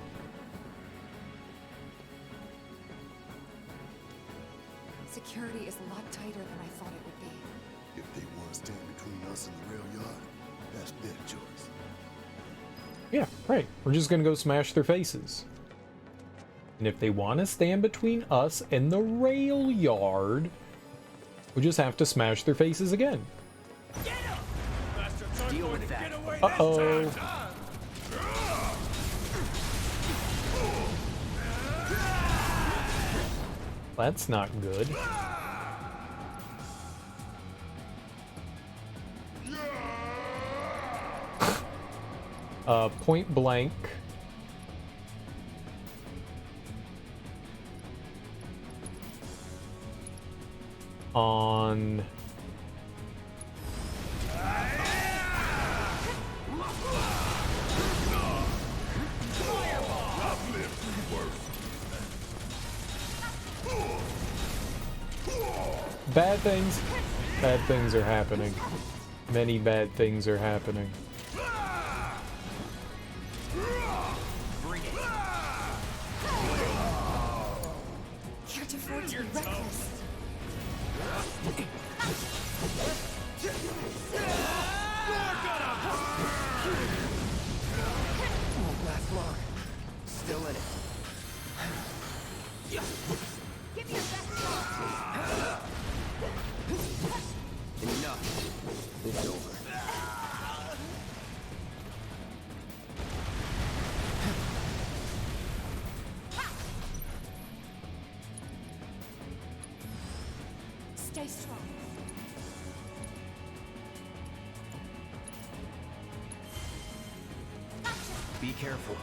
Security is a lot tighter than I thought it would be. If they want to stand between us and the rail yard, that's their choice. Yeah, right. We're just gonna go smash their faces. And if they want to stand between us and the rail yard, we just have to smash their faces again. Deal with that. Uh-oh. That's not good. Point blank. On bad things are happening. Many bad things are happening. Can't afford to be reckless. Give me your best shot. Enough. It's over. Stay strong. Be careful.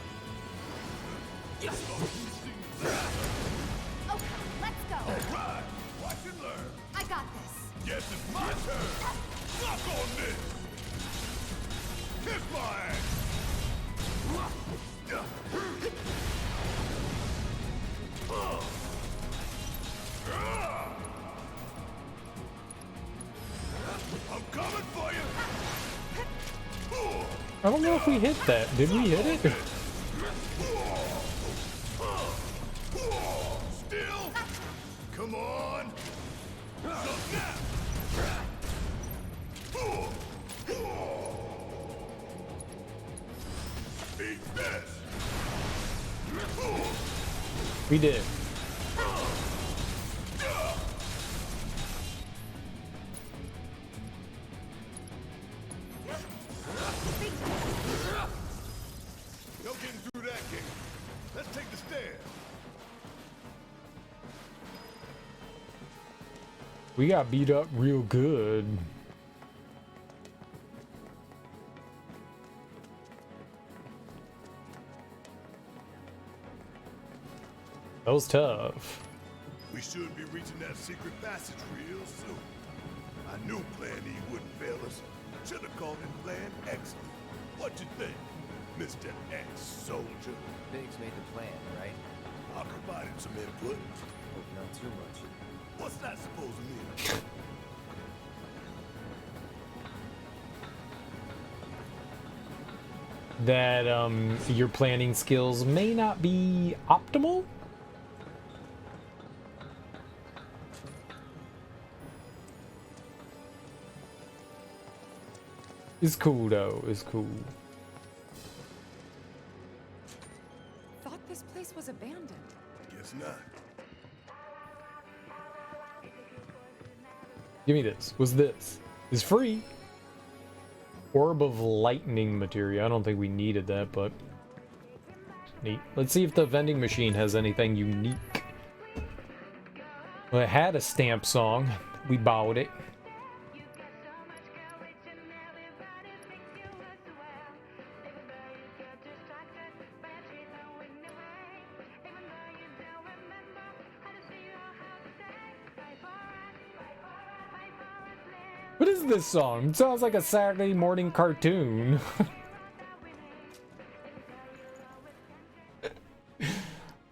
Okay, let's go. Alright, watch and learn. I got this. Guess it's my turn. Knock on this. Kiss my ass. I'm coming for you. I don't know if we hit that. Did we hit it? Still? Come on. Eat this. We did. No getting through that gate. Let's take the stairs. We got beat up real good. That was tough. We should be reaching that secret passage real soon. I knew Plan E wouldn't fail us. Should have called it Plan Excellent. What you think, Mr. Ex-Soldier? Biggs made the plan, right? I provided some input. Hope not too much. What's that supposed to mean? That your planning skills may not be optimal. It's cool though, it's cool. Thought this place was abandoned. Guess not. Give me this. What's this? It's free. Orb of lightning materia. I don't think we needed that, but neat. Let's see if the vending machine has anything unique. Well, it had a stamp song. We bought it. What is this song? It sounds like a Saturday morning cartoon.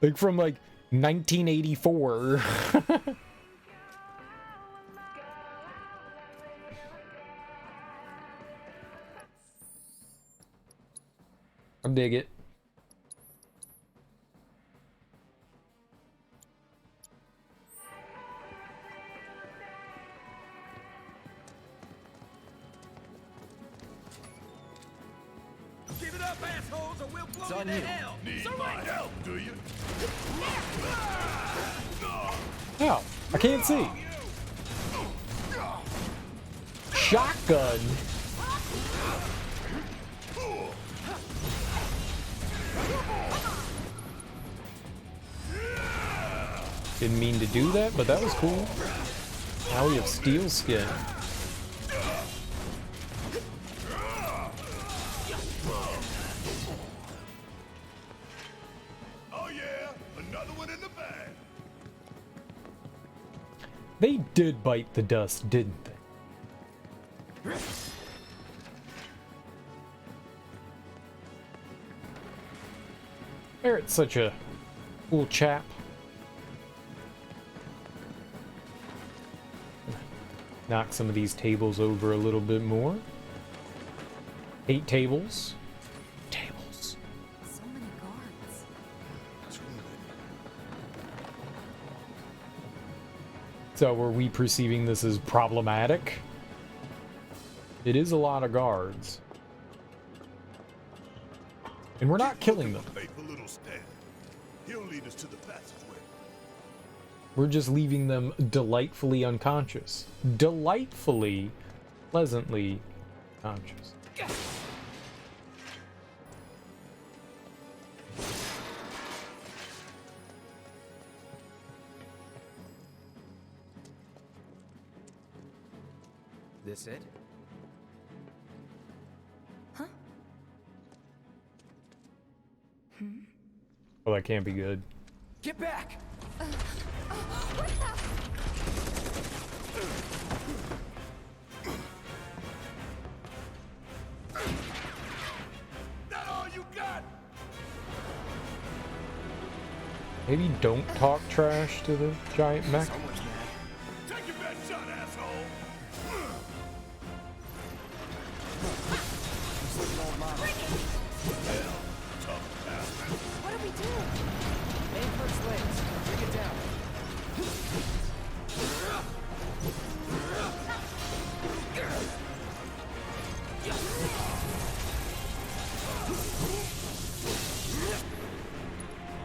Like from like 1984. I dig it. Give it up, assholes, or we'll blow It's you on to you. hell. Need my help, do you? Oh, I can't see. Shotgun. Didn't mean to do that, but that was cool. Now we have steel skin. Oh yeah, another one in the bag. They did bite the dust, didn't they? Barrett's such a cool chap. Knock some of these tables over a little bit more. 8 tables. Tables. So many guards. So were we perceiving this as problematic? It is a lot of guards. And we're not killing them. Faithful little Stan. He'll lead us to the passageway. We're just leaving them delightfully unconscious. Delightfully, pleasantly conscious. This it? Huh? Well, that can't be good. Get back! What the? That all you got? Maybe don't talk trash to the giant mech. Someone's mad. Take your best shot, asshole! Looks like an old model. Hell, tough bastard. What do we do? Aim for its legs. Bring it down.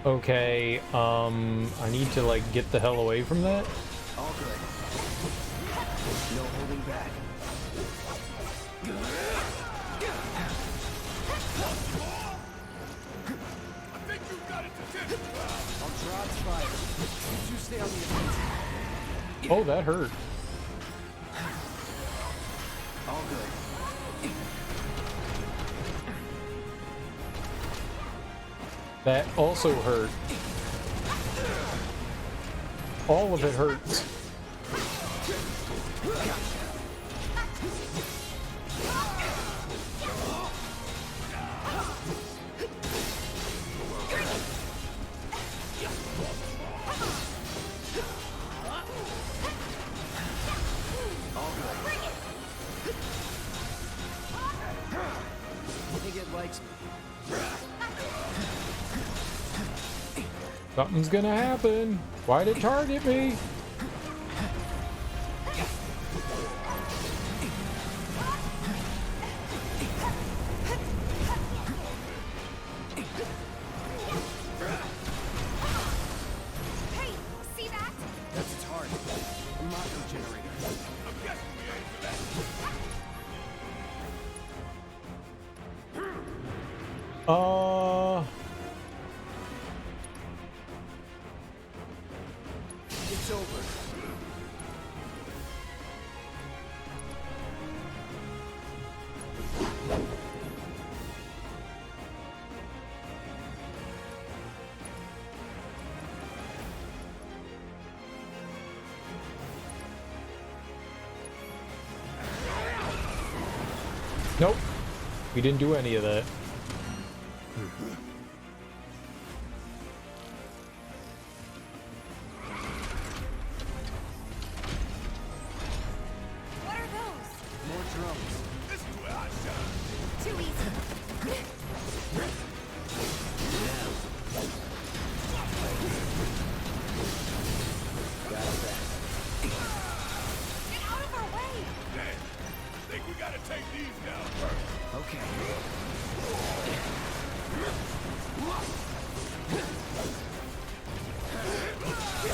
Okay, I need to like get the hell away from that. All good. No holding back. I think you got it to tip. I'll draw its fire. You two stay on the offensive. Oh, that hurt. All good. That also hurt. All of it hurts. I think it likes me. Something's gonna happen. Why'd it target me? Hey, see that? That's its heart. A mako generator. I'm guessing we ain't for that. It's over. Nope. We didn't do any of that. What are those? More drones. This is where I shine. Too easy. Got it back. Get out of our way! Damn. Think we gotta take these down first. Okay.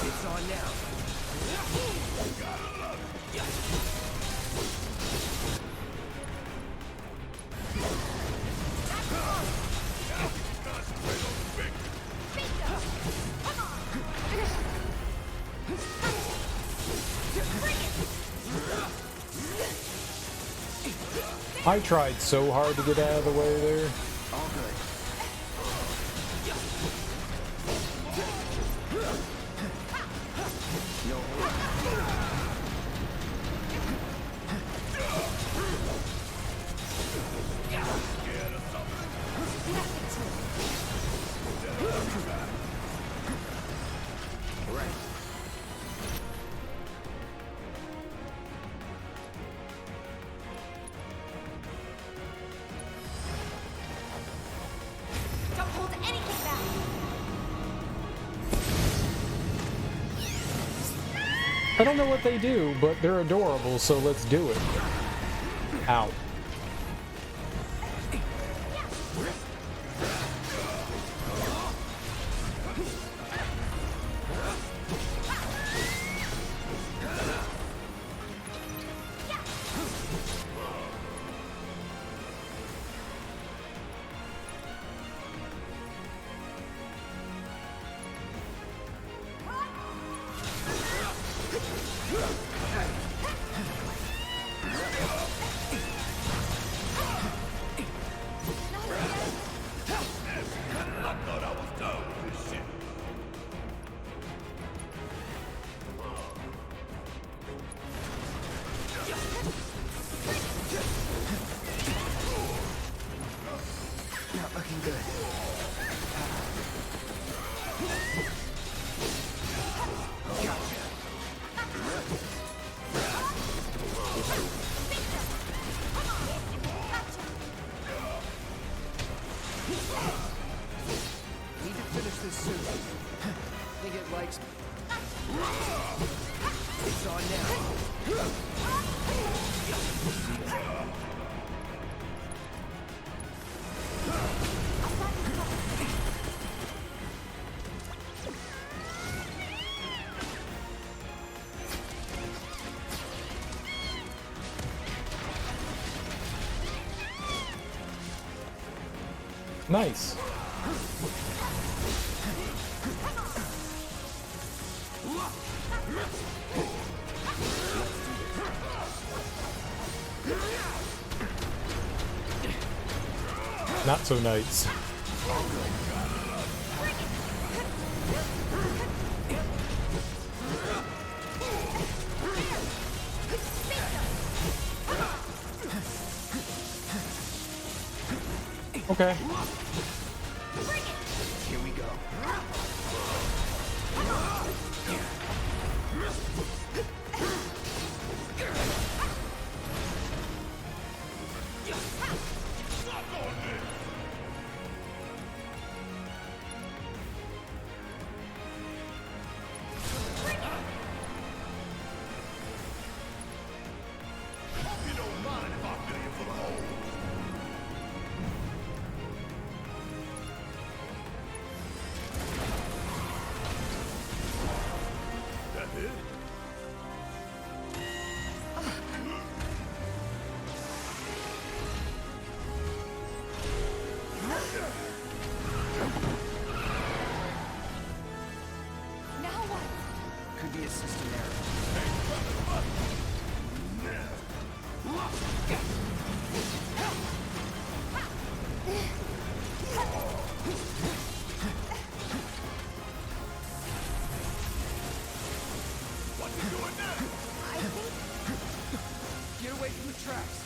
It's on now. Gotta love it. Now we can concentrate on the victory. Bingo! Come on! Bring it! I tried so hard to get out of the way there. All good. No right. Don't hold anything back! I don't know what they do, but they're adorable, so let's do it. Ow. get likes. It's on now. Nice. Not so nice. Okay. Here we go. Could be a system error. What you doing now? I think... Get away from the tracks.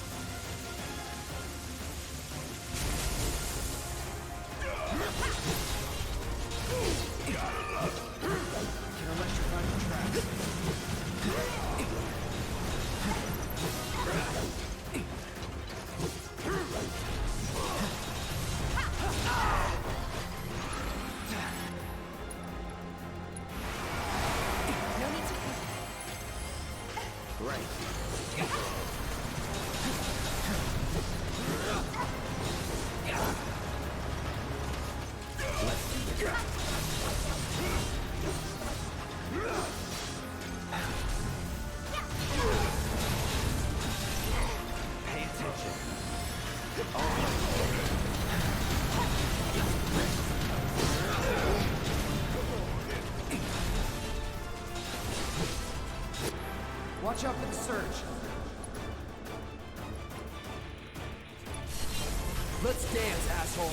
Can electrify the tracks. No need to... Right. Pay attention. Watch out for the surge. Let's dance, asshole.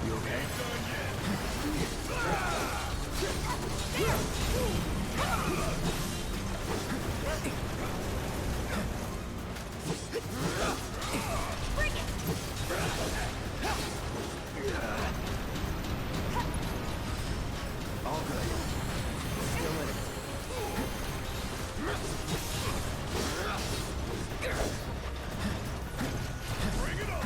You okay? All good. Still in it. Bring it on!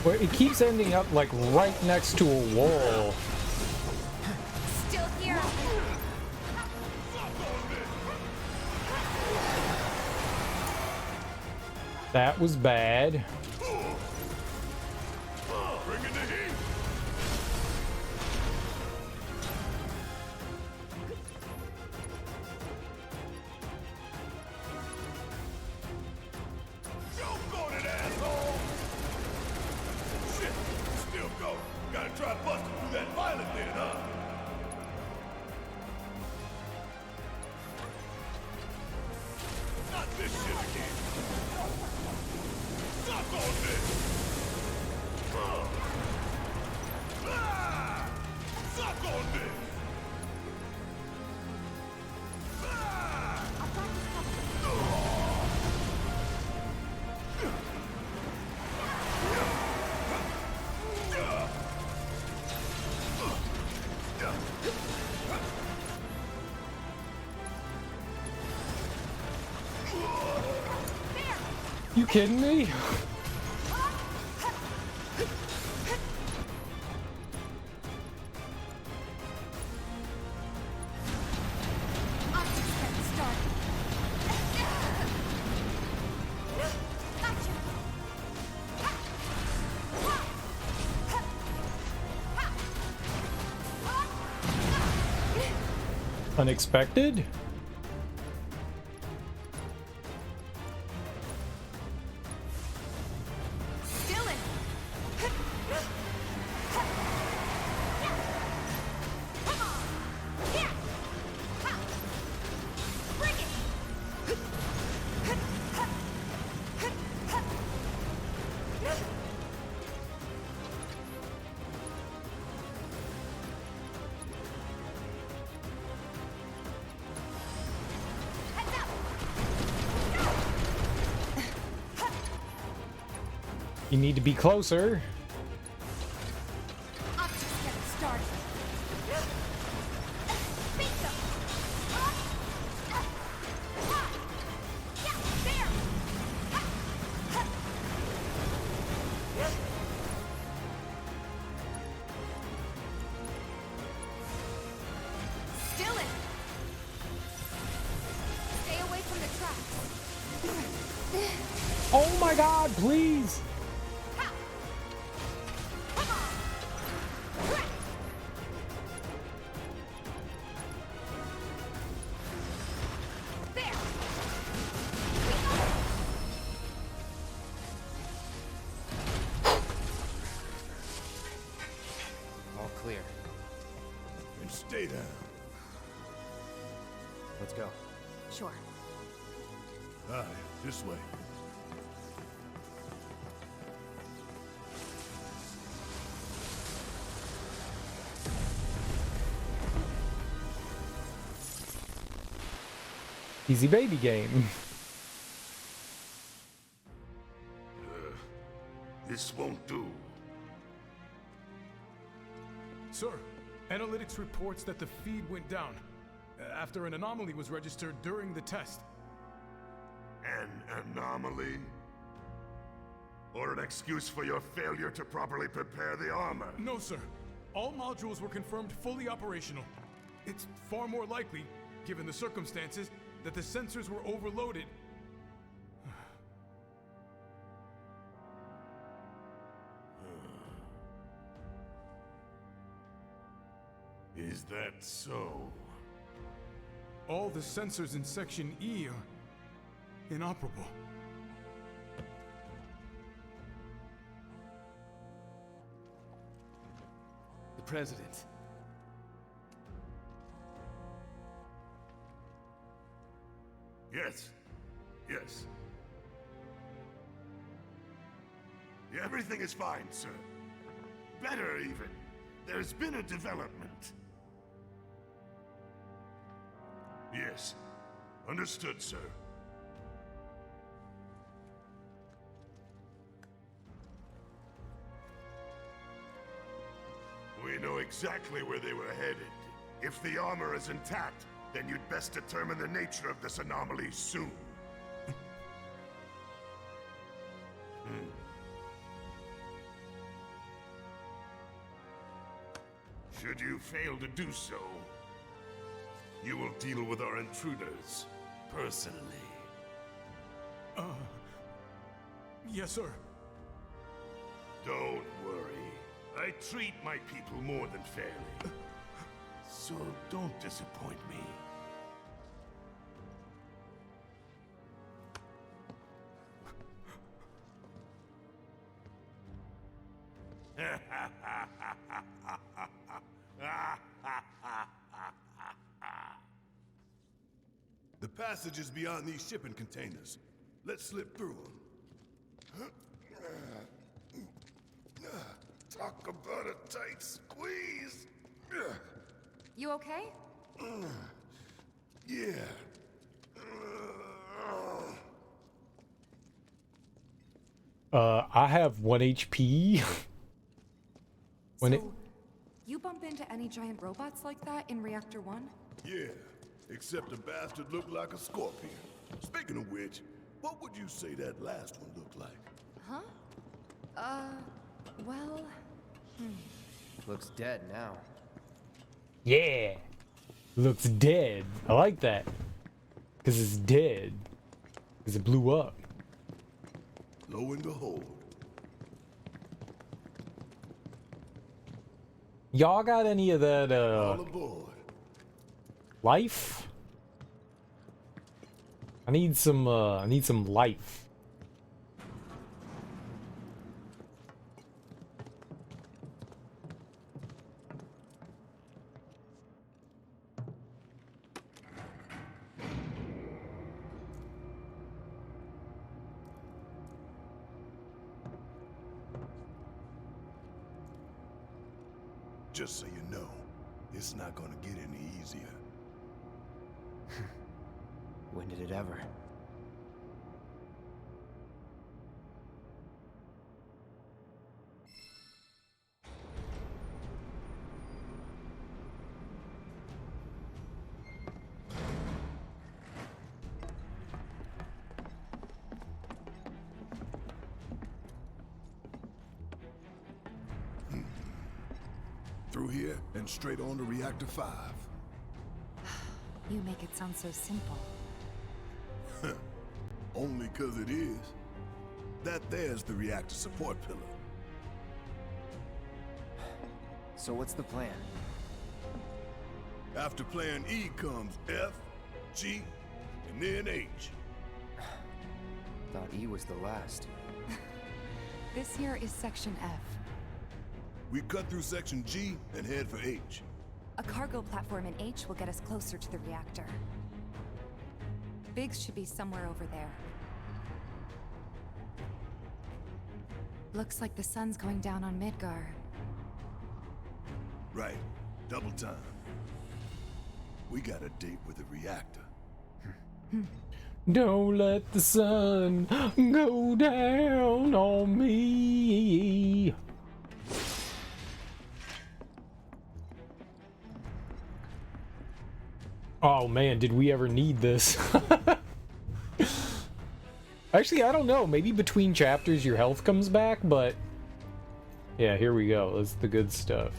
Well, it keeps ending up like right next to a wall. Still here. That was bad. Bring in the heat! Jump on it, asshole! Shit, still going. Gotta try busting through that violet then, huh? You kidding me? Unexpected? You need to be closer. I'm just getting started. Still it. Stay away from the tracks. Oh my god, please! All clear. And stay down. Let's go. Sure. Aye, this way. Easy baby game. This won't do. Sir, analytics reports that the feed went down after an anomaly was registered during the test. An anomaly? Or an excuse for your failure to properly prepare the armor? No, sir. All modules were confirmed fully operational. It's far more likely, given the circumstances, that the sensors were overloaded. Is that so? All the sensors in Section E are inoperable. The President. Yes. Yes. Yeah, everything is fine, sir. Better, even. There's been a development. Yes. Understood, sir. We know exactly where they were headed. If the armor is intact, then you'd best determine the nature of this anomaly soon. Should you fail to do so, you will deal with our intruders personally. Yes, sir. Don't worry. I treat my people more than fairly. So don't disappoint me. The passage is beyond these shipping containers. Let's slip through them. Talk about a tight squeeze. You okay? Yeah. I have 1 HP. You bump into any giant robots like that in Reactor 1? Yeah, except the bastard looked like a scorpion. Speaking of which, What would you say that last one looked like? Huh? Well... Looks dead now. Yeah. Looks dead. I like that. Because it's dead. Because it blew up. Lo and behold. Y'all got any of that, All aboard. life? I need some life. Just so you know, it's not gonna get any easier. When did it ever? Through here and straight on to Reactor 5. You make it sound so simple. Only 'cause it is. That there's the reactor support pillar. So what's the plan? After plan E comes F, G, and then H. Thought E was the last. This here is Section F. We cut through section G and head for H. A cargo platform in H will get us closer to the reactor. Biggs should be somewhere over there. Looks like the sun's going down on Midgar. Right. Double time. We got a date with the reactor. Don't let the sun go down on me. Oh man, did we ever need this? Actually, I don't know. Maybe between chapters your health comes back, but yeah, here we go. That's the good stuff.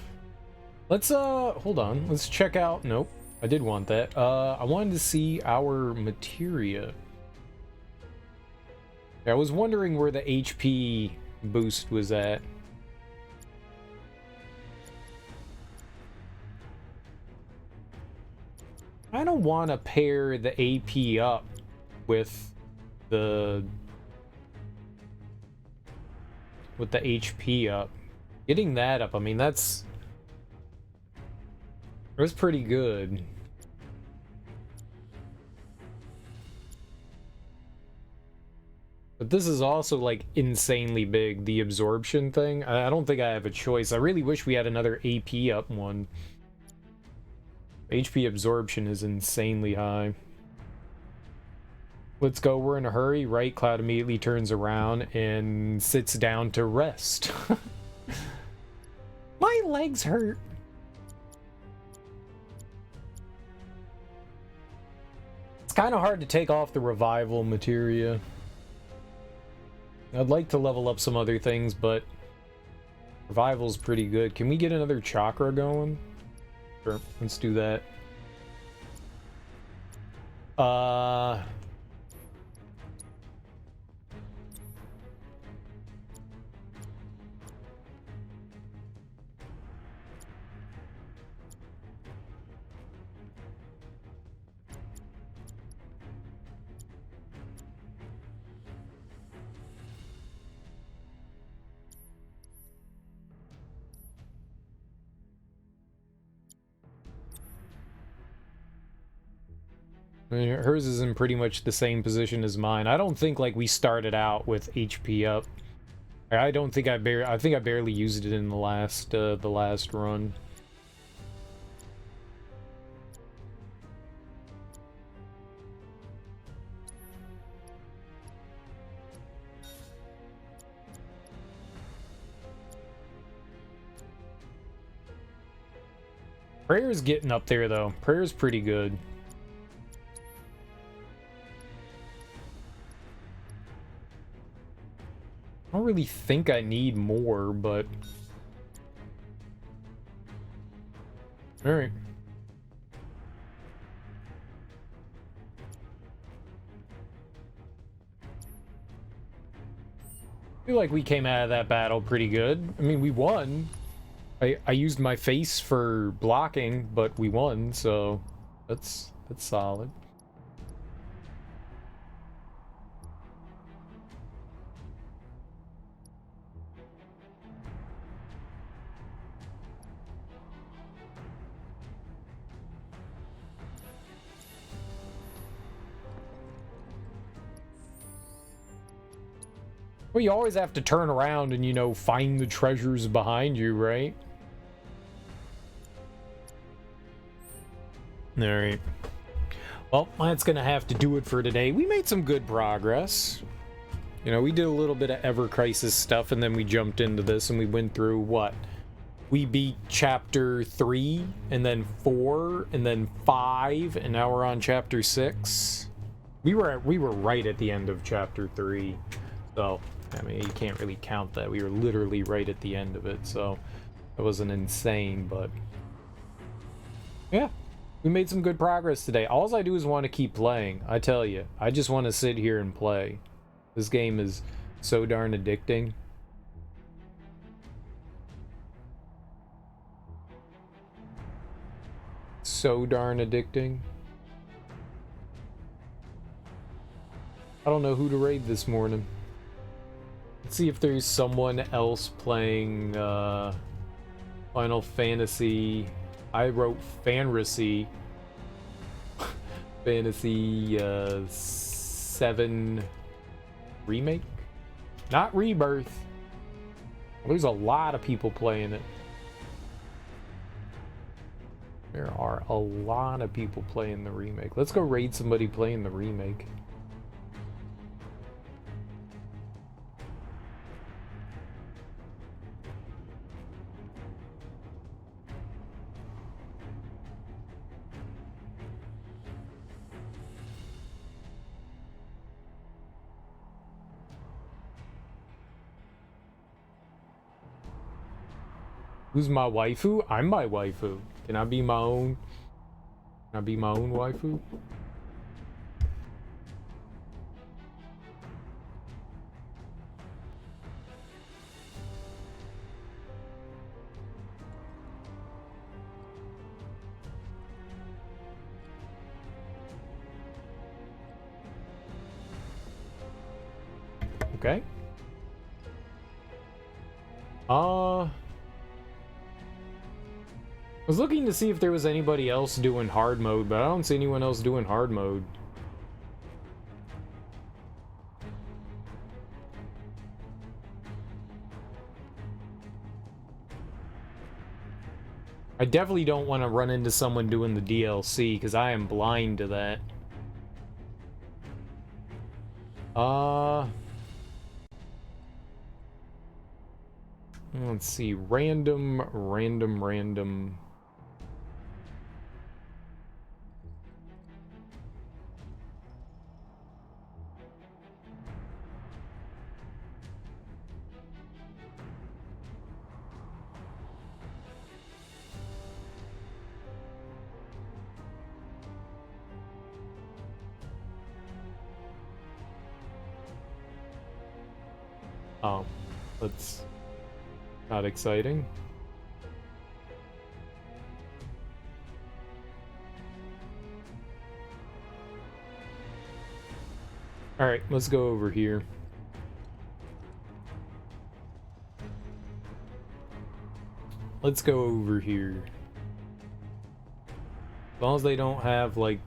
Let's hold on. Let's check out. Nope. I did want that. I wanted to see our materia. I was wondering where the HP boost was at. I don't want to pair the AP up with the HP up. Getting that up, I mean, that's pretty good. But this is also like insanely big, the absorption thing. I don't think I have a choice. I really wish we had another AP up one. HP absorption is insanely high. Let's go, we're in a hurry. Right, Cloud immediately turns around and sits down to rest. My legs hurt. It's kind of hard to take off the revival materia. I'd like to level up some other things, but revival's pretty good. Can we get another chakra going? Sure, let's do that. I mean, hers is in pretty much the same position as mine. I don't think like we started out with HP up. I don't think I think I barely used it in the last run. Prayer's getting up there though. Prayer's pretty good. I don't really think I need more, but... Alright. I feel like we came out of that battle pretty good. I mean, we won. I used my face for blocking, but we won, so that's solid. Well, you always have to turn around and, you know, find the treasures behind you, right? Alright. Well, that's gonna have to do it for today. We made some good progress. You know, we did a little bit of Ever Crisis stuff, and then we jumped into this, and we went through, what? We beat Chapter 3, and then 4, and then 5, and now we're on Chapter 6. We were right at the end of Chapter 3, so... I mean, you can't really count that. We were literally right at the end of it, so that wasn't insane, but yeah, we made some good progress today. All I do is want to keep playing. I tell you, I just want to sit here and play. This game is so darn addicting. So darn addicting. I don't know who to raid this morning. Let's see if there's someone else playing Final Fantasy. I wrote Fantasy. Fantasy 7 Remake? Not Rebirth. There's a lot of people playing it. There are a lot of people playing the remake. Let's go raid somebody playing the remake. Who's my waifu? I'm my waifu. Can I be my own? Can I be my own waifu? Okay. I was looking to see if there was anybody else doing hard mode, but I don't see anyone else doing hard mode. I definitely don't want to run into someone doing the DLC, because I am blind to that. Let's see. Random. Oh, that's not exciting. All right, let's go over here. Let's go over here. As long as they don't have, like...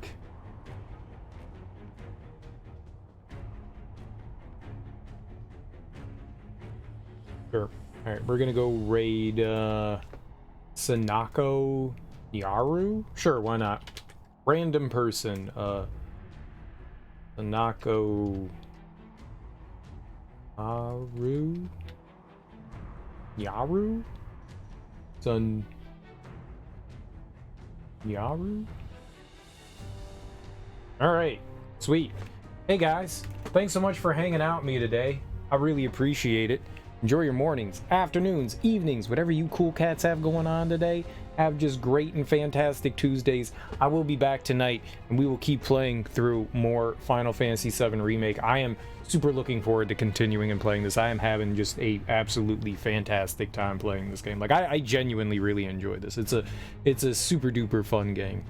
Sure. Alright, we're gonna go raid, Sanako Yaru? Sure, why not? Random person, Sanako... Yaru? Yaru? Alright, sweet. Hey guys, thanks so much for hanging out with me today. I really appreciate it. Enjoy your mornings, afternoons, evenings, whatever you cool cats have going on today. Have just great and fantastic Tuesdays. I will be back tonight, and we will keep playing through more Final Fantasy VII Remake. I am super looking forward to continuing and playing this. I am having just a absolutely fantastic time playing this game. Like, I genuinely really enjoy this. It's a super duper fun game.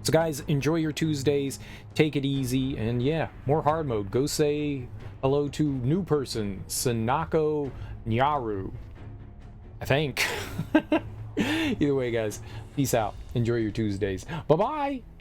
So guys, enjoy your Tuesdays, take it easy, and yeah, more hard mode. Go say hello to new person, Sanako Nyaru, I think. Either way, guys, peace out. Enjoy your Tuesdays. Bye-bye!